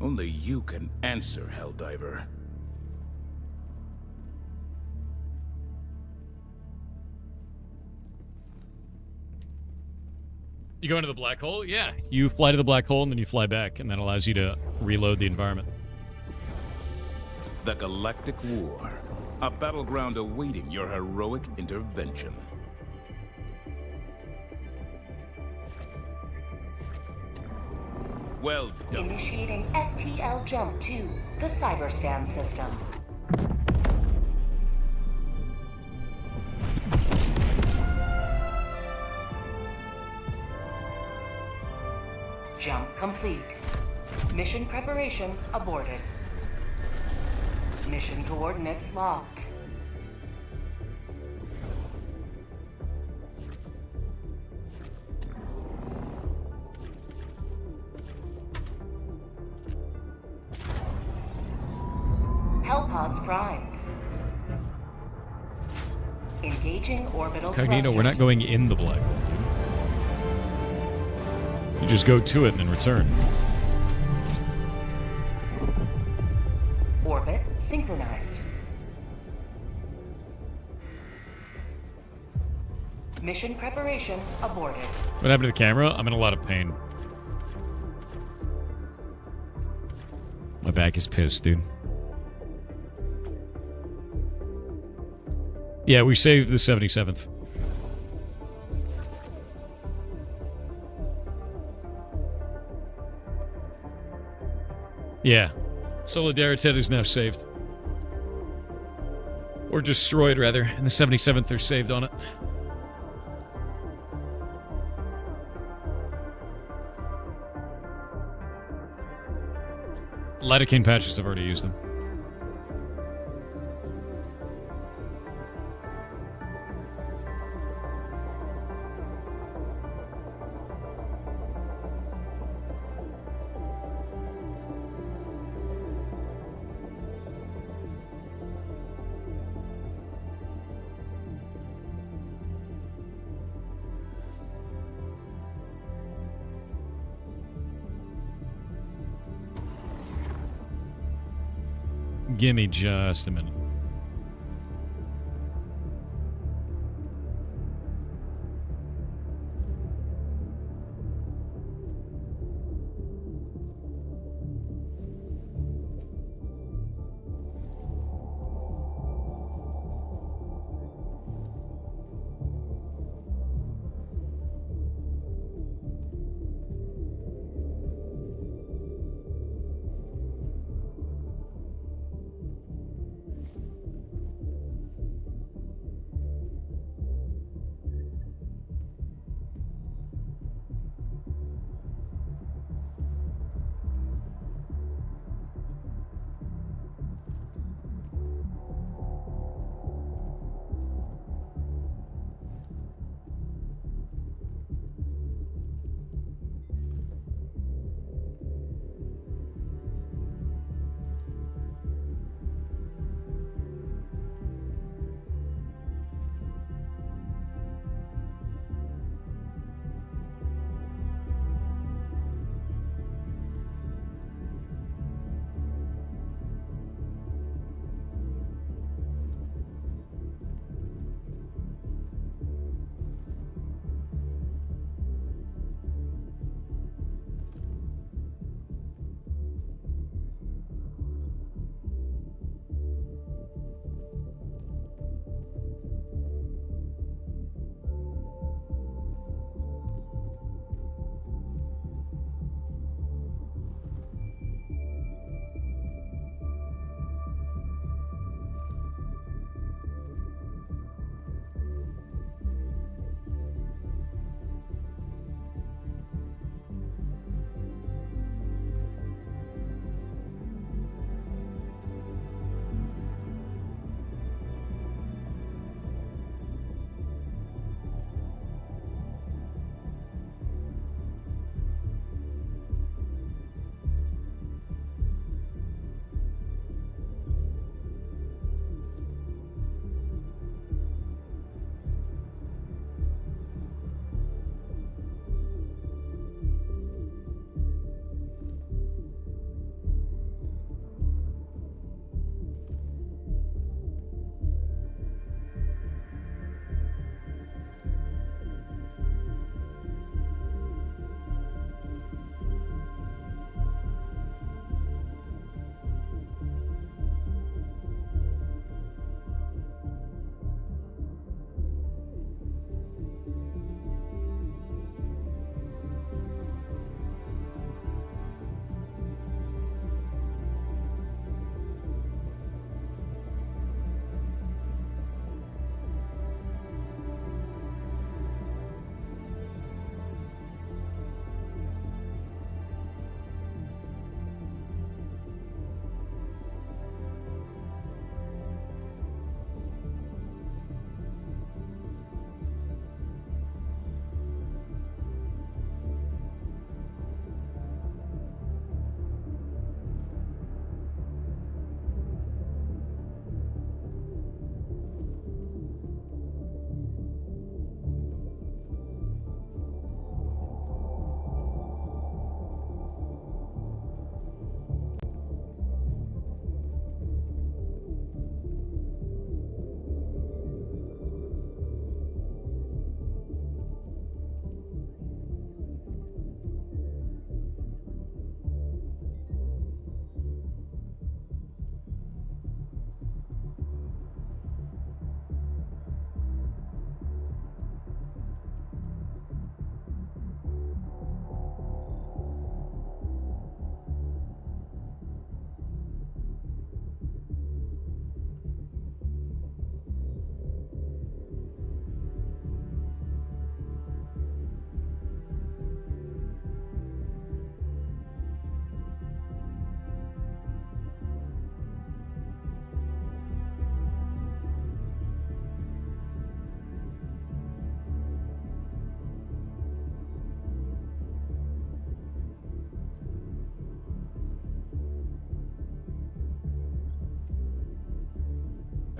Only you can answer, Helldiver. You go into the black hole? Yeah. You fly to the black hole and then you fly back, and that allows you to reload the environment. The Galactic War. A battleground awaiting your heroic intervention. Well done. Initiating FTL jump to the Cyberscan system. Jump complete. Mission preparation aborted. Mission coordinates locked. Hellpods primed. Engaging orbital Cognito, we're not thrusters. going in the black hole, dude. You just go to it and then return. Orbit synchronized. Mission preparation aborted. What happened to the camera? I'm in a lot of pain. My back is pissed, dude. Yeah, we saved the 77th. Yeah. Solidarity is now saved. Or destroyed, rather. And the 77th are saved on it. Lidocaine patches, I've already used them. Give me just a minute.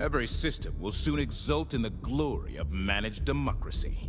Every system will soon exult in the glory of managed democracy.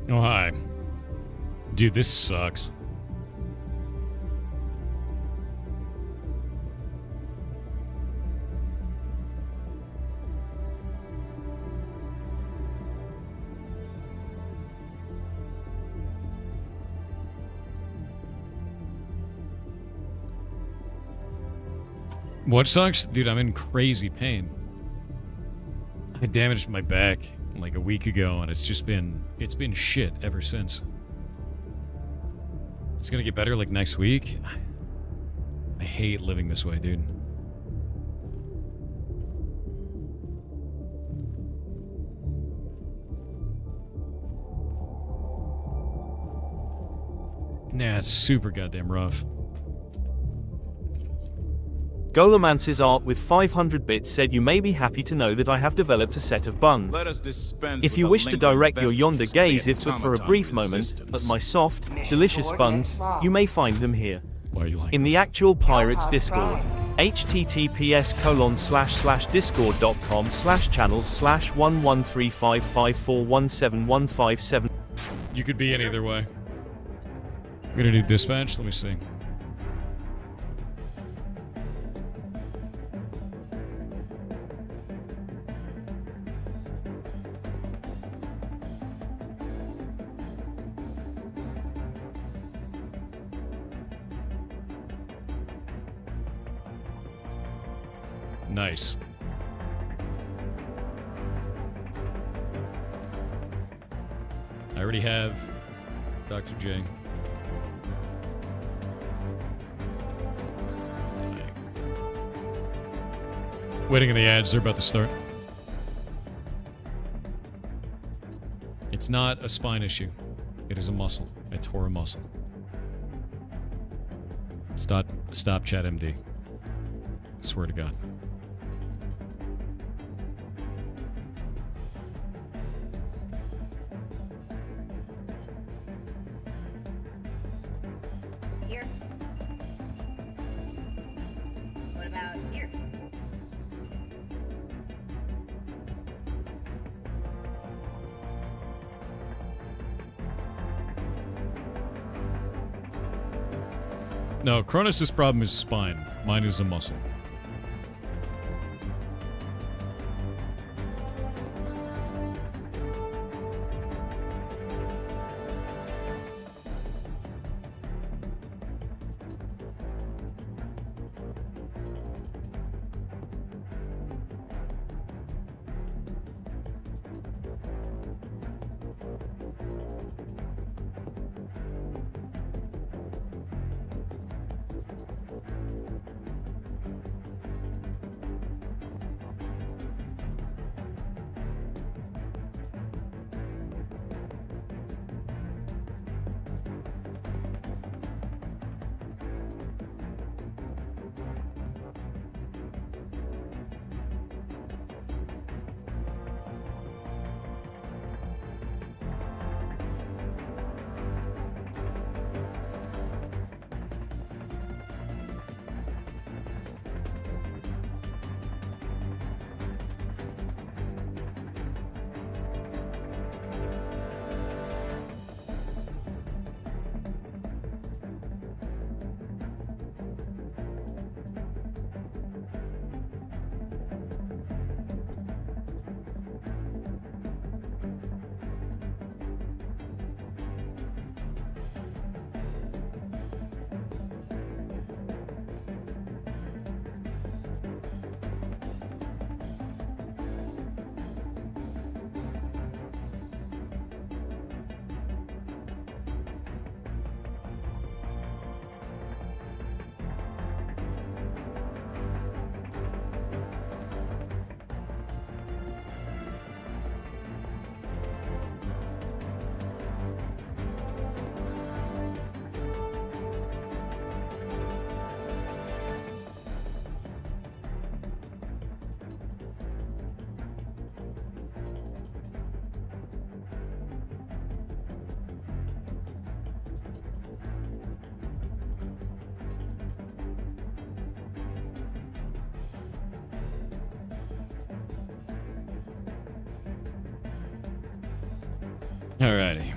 Oh, hi. Dude, this sucks. What sucks? Dude, I'm in crazy pain. I damaged my back like a week ago, and it's been shit ever since. It's gonna get better like next week. I hate living this way, dude. Nah, it's super goddamn rough. Golomance's art with 500 bits said, you may be happy to know that I have developed a set of buns. If you wish to direct your yonder gaze, if but for a brief moment, at my soft, delicious buns, you may find them here. Why are you like in the actual Pirates Discord. https://discord.com/channels/113554171577. You could be in either way. We're gonna do dispatch. Let me see. Nice. I already have Dr. J. Waiting in the ads, they're about to start. It's not a spine issue. It is a muscle. I tore a muscle. Stop chat MD. I swear to God. Here. What about here? No, Cronus' problem is spine. Mine is a muscle. Alrighty.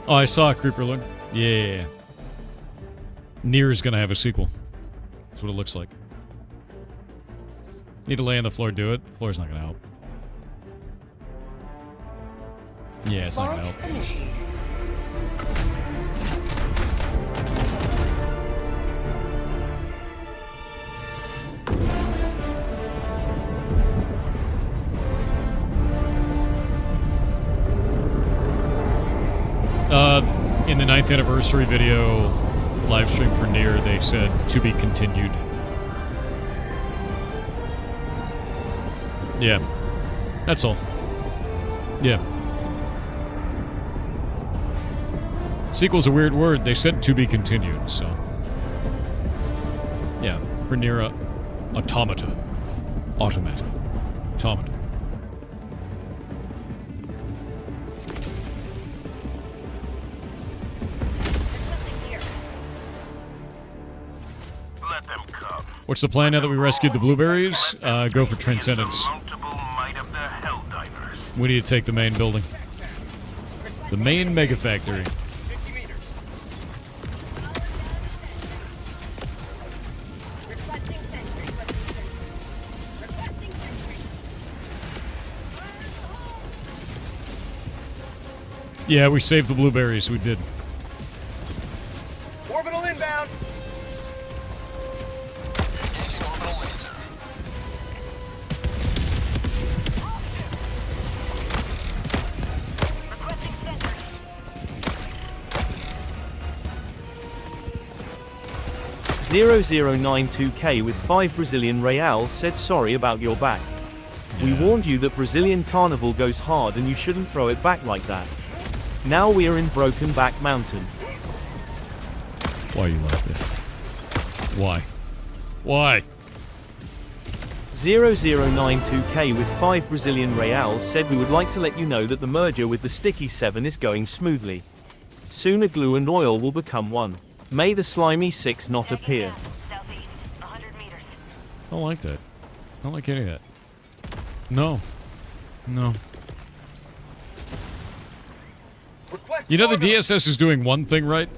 Oh, I saw a creeper look. Yeah. Nier is gonna have a sequel. That's what it looks like. Need to lay on the floor, do it. The floor's not gonna help. Yeah, it's not gonna help. In the 9th anniversary video live stream for Nier, they said to be continued. Yeah. That's all. Yeah. Sequel's a weird word. They said to be continued, so. Yeah. For Nier Automata. Automaton. Automaton. What's the plan now that we rescued the blueberries? Go for Transcendence. We need to take the main building. The main mega factory. Yeah, we saved the blueberries. We did. Orbital inbound. Engaging orbital laser. 0092K with 5 Brazilian reals said sorry about your back. We warned you that Brazilian carnival goes hard and you shouldn't throw it back like that. Now we are in Broken Back Mountain. Why are you like this? Why? Why? 0092K with 5 Brazilian reals said we would like to let you know that the merger with the Sticky 7 is going smoothly. Soon a glue and oil will become one. May the slimy 6 not appear. Southeast, 100 meters. I don't like that. I don't like any of that. No. No. You know the DSS is doing one thing right?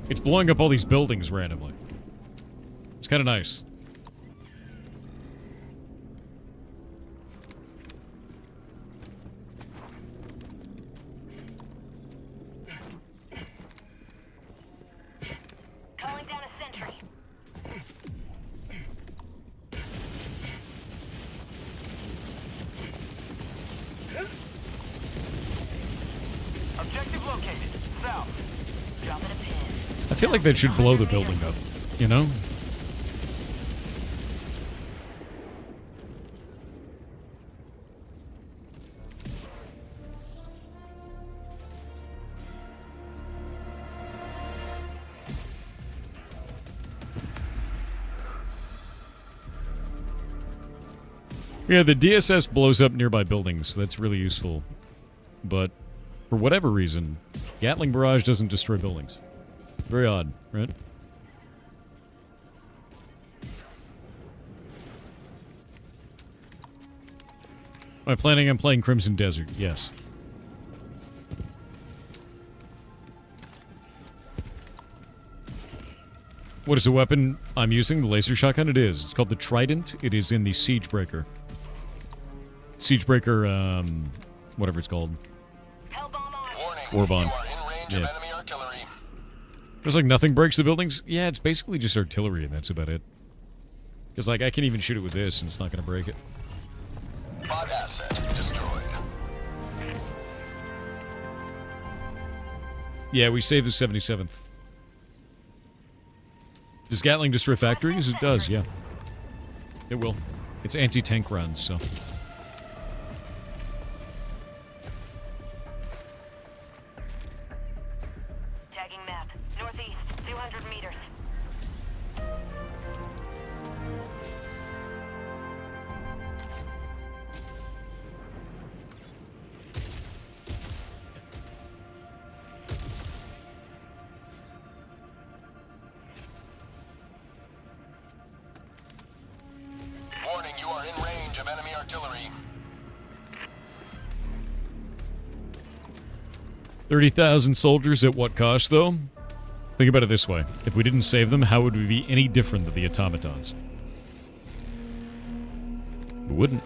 It's blowing up all these buildings randomly. It's kind of nice. Calling down a sentry. Objective located. South. Dropping a pin. I feel like that should blow the building up, you know? Yeah, the DSS blows up nearby buildings. That's really useful. But for whatever reason, Gatling Barrage doesn't destroy buildings. Very odd, right? Am I planning on playing Crimson Desert? Yes. What is the weapon I'm using? The laser shotgun? It is. It's called the Trident. It is in the Siegebreaker. Siegebreaker, whatever it's called. Warbond. Yeah. Feels like nothing breaks the buildings. Yeah, it's basically just artillery, and that's about it. Because, like, I can even shoot it with this, and it's not going to break it. Bot asset destroyed. Yeah, we saved the 77th. Does Gatling destroy factories? It does, yeah. It will. It's anti-tank runs, so... Tagging map. Northeast, 200 meters. artillery. 30,000 soldiers at what cost, though? Think about it this way. If we didn't save them, how would we be any different than the automatons? We wouldn't.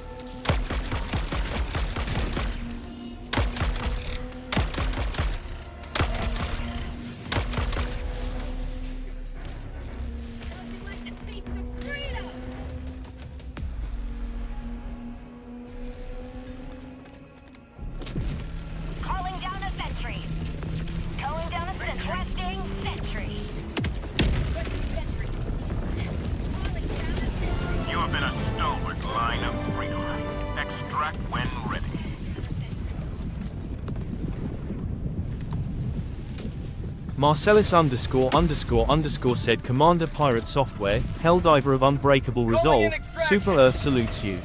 Calling down a sentry. Calling down a sentry. Requesting sentry. You have been a stalwart line of freedom. Extract when ready. Marcellus___ said Commander Pirate Software, Helldiver of Unbreakable Resolve, Super Earth salutes you.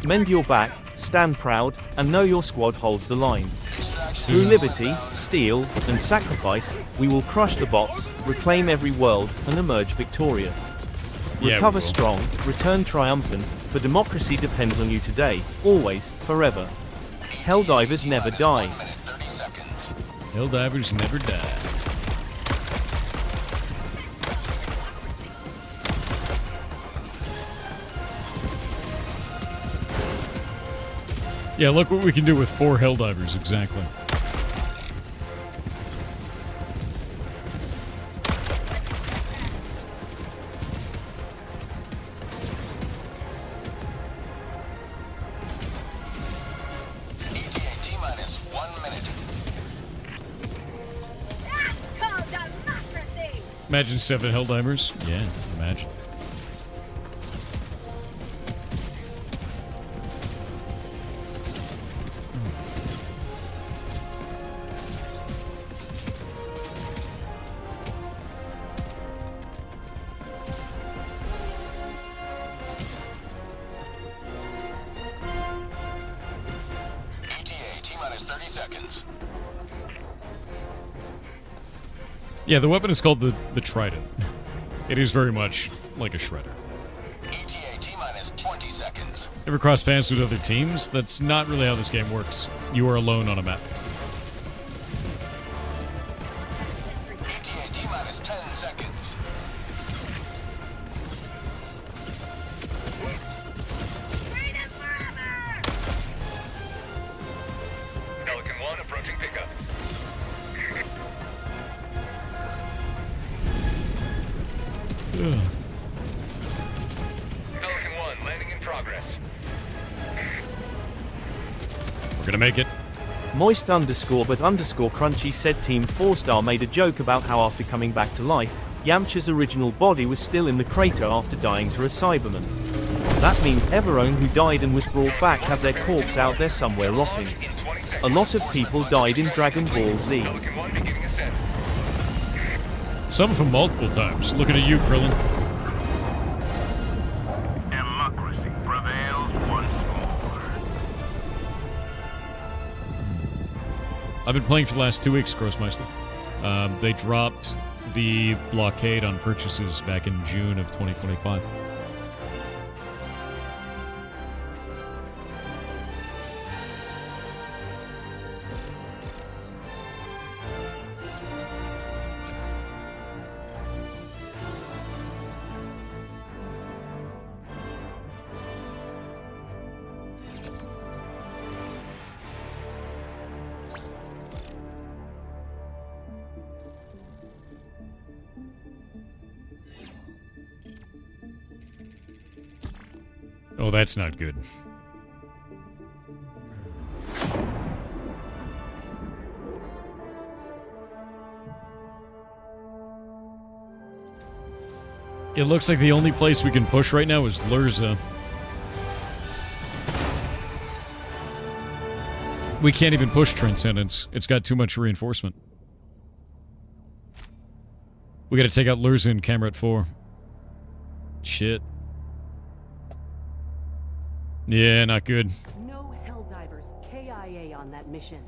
Mend your back, stand proud, and know your squad holds the line. Through liberty, steel, and sacrifice, we will crush the bots, reclaim every world, and emerge victorious. Yeah, Recover we will. strong, return triumphant, for democracy depends on you today, always, forever. Helldivers never die. 1 minute, 30 seconds. Helldivers never die. Yeah, look what we can do with 4 Helldivers, exactly. ETA T-minus 1 minute. That's called democracy. Imagine 7 Helldivers. Yeah, imagine. ETA T-minus 30 seconds. Yeah, the weapon is called the Trident. It is very much like a shredder. ETA T-minus 20 seconds. Ever cross paths with other teams? That's not really how this game works. You are alone on a map. ETA T-minus 10 seconds. Freedom forever. Pelican 1 approaching pickup. Ugh. Pelican 1 landing in progress. We're gonna make it. Moist_but_crunchy said Team 4-Star made a joke about how after coming back to life, Yamcha's original body was still in the crater after dying to a Cyberman. That means Everone who died and was brought back have their corpse out there somewhere rotting. In 20 seconds. A lot of people died in Dragon Ball Z. Pelican 1 beginning ascent. Some of them multiple times. Looking at you, Krillin. Democracy prevails once more. I've been playing for the last 2 weeks, Grossmeister. They dropped the blockade on purchases back in June of 2025. Oh, that's not good. It looks like the only place we can push right now is Lurza. We can't even push Transcendence. It's got too much reinforcement. We gotta take out Lurza and Camerat 4. Shit. Yeah, not good. No Helldivers KIA on that mission.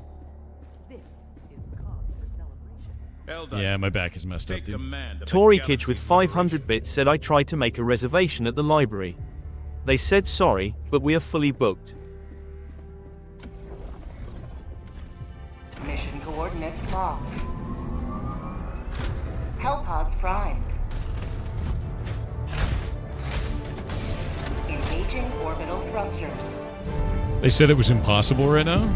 This is cause for celebration. Yeah, my back is messed up, dude. Tory Kitch with 500 bits said I tried to make a reservation at the library. They said sorry, but we are fully booked. Mission coordinates locked. Hellpods primed. Engaging orbital thrusters. They said it was impossible right now?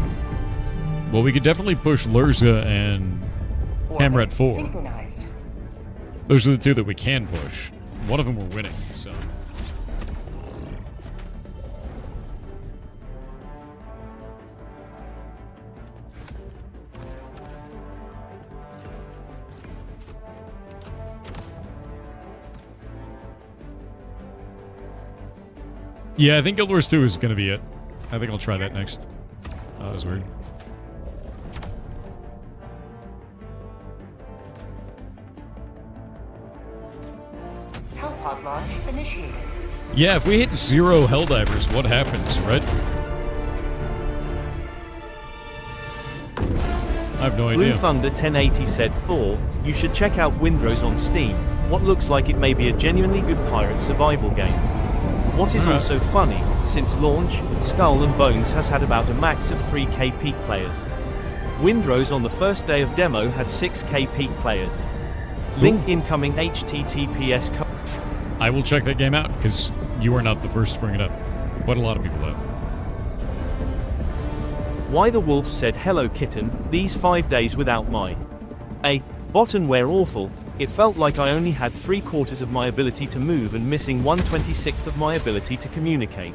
Well, we could definitely push Lurza and Hammer at 4. Synchronized. Those are the two that we can push. One of them we're winning, so... Yeah, I think Guild Wars 2 is going to be it. I think I'll try that next. Oh, that was weird. Hellpod launch initiated. Yeah, if we hit 0 Helldivers, what happens, right? I have no idea. Blue Thunder 1080 said 4, you should check out Windrose on Steam. What looks like it may be a genuinely good pirate survival game. What is also funny, since launch, Skull and Bones has had about a max of 3k peak players. Windrose on the first day of demo had 6k peak players. Link incoming HTTPS code. I will check that game out, because you are not the first to bring it up. But a lot of people have. Why the Wolf said hello kitten, these 5 days without my bottom were awful. It felt like I only had 3/4 of my ability to move and missing 1/26 of my ability to communicate.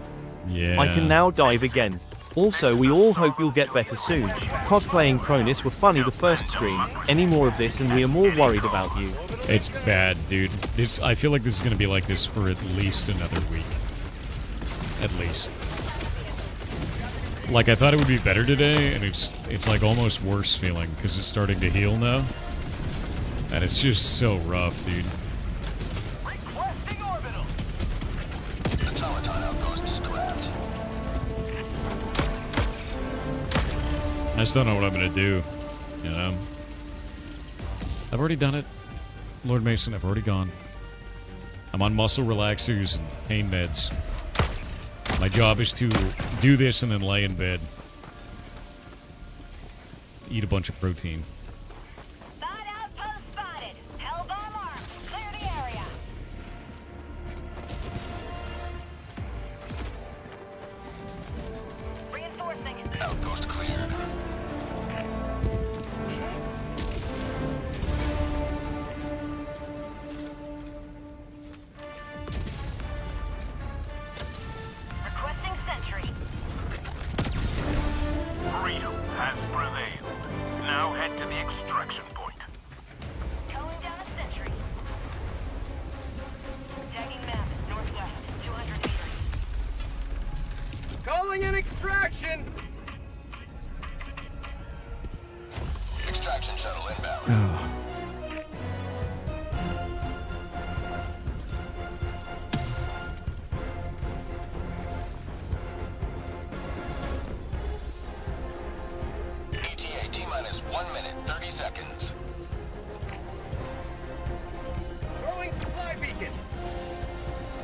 Yeah. I can now dive again. Also, we all hope you'll get better soon. Cosplaying Cronus were funny the first stream. Any more of this and we are more worried about you. It's bad, dude. I feel like this is going to be like this for at least another week. At least. Like, I thought it would be better today, and it's like almost worse feeling, because it's starting to heal now. And it's just so rough, dude. Requesting orbital. Automaton outpost scrapped. I just don't know what I'm gonna do, you know? I've already done it. Lord Mason, I've already gone. I'm on muscle relaxers and pain meds. My job is to do this and then lay in bed. Eat a bunch of protein. Outpost cleared. Requesting sentry. Freedom has prevailed. Now head to the extraction point. Calling down a sentry. Tagging map, northwest, 200 meters. Calling in extraction! Extraction shuttle inbound. ETA T-minus 1 minute, 30 seconds. Throwing supply beacon.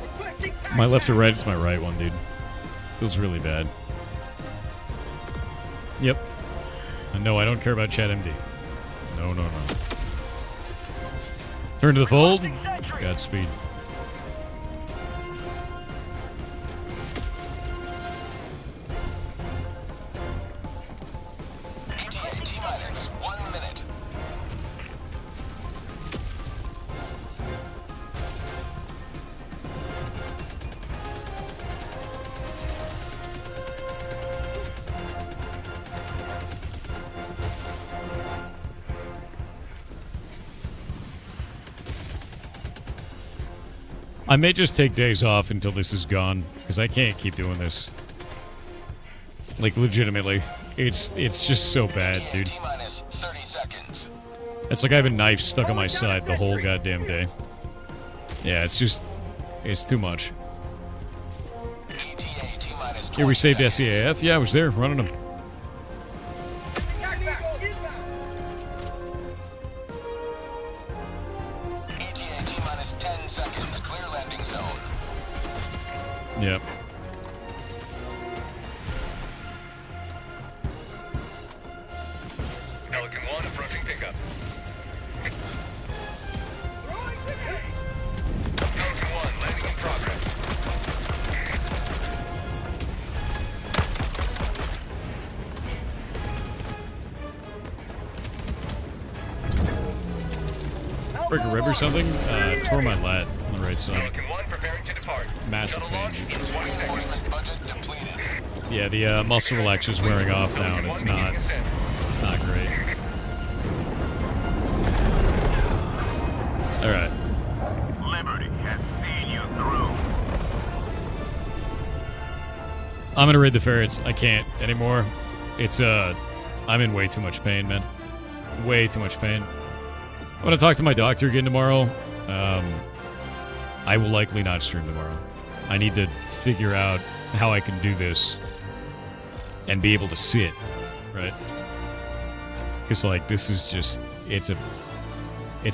Requesting My left or right? It's my right one, dude. Feels really bad. Yep. And no, I don't care about Chat MD. No, no, no. Turn to the fold. Godspeed. ETA T-minus 1 minute. I may just take days off until this is gone, because I can't keep doing this. Like, legitimately. It's just so bad, dude. T-minus 30 seconds. It's like I have a knife stuck on my side the whole goddamn day. Yeah, it's just... it's too much. ETA T-minus 20 Here, we saved seconds. SEAF. Yeah, I was there, running them. ETA T-minus 10 seconds. Clear landing zone. Yep. backup. Pelican 1, landing in progress. Break a rib or something? Tore my lat on the right side. Pelican 1 preparing to depart. Massive Shuttle launch pain. in 20 seconds. Budget depleted. Yeah, the muscle relaxer's wearing off now, and it's not great. Alright. Liberty has seen you through. I'm gonna raid the ferrets. I can't anymore. It's, I'm in way too much pain, man. Way too much pain. I'm gonna talk to my doctor again tomorrow. I will likely not stream tomorrow. I need to figure out how I can do this and be able to sit, right? Because, like, this is just, it's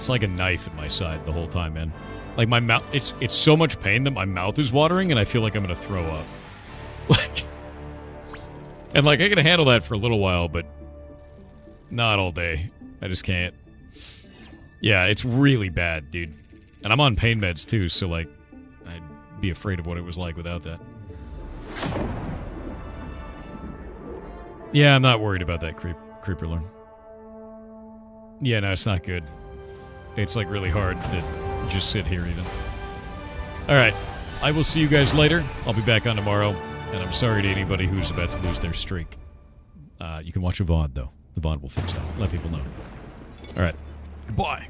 like a knife in my side the whole time, man. Like, my mouth, it's so much pain that my mouth is watering and I feel like I'm gonna throw up. Like, and, like, I can handle that for a little while, but not all day. I just can't. Yeah, it's really bad, dude. And I'm on pain meds, too, so, like, I'd be afraid of what it was like without that. Yeah, I'm not worried about that creeper lord. Yeah, no, it's not good. It's, like, really hard to just sit here, even. Alright, I will see you guys later. I'll be back on tomorrow, and I'm sorry to anybody who's about to lose their streak. You can watch a VOD, though. The VOD will fix that. Let people know. Alright, goodbye.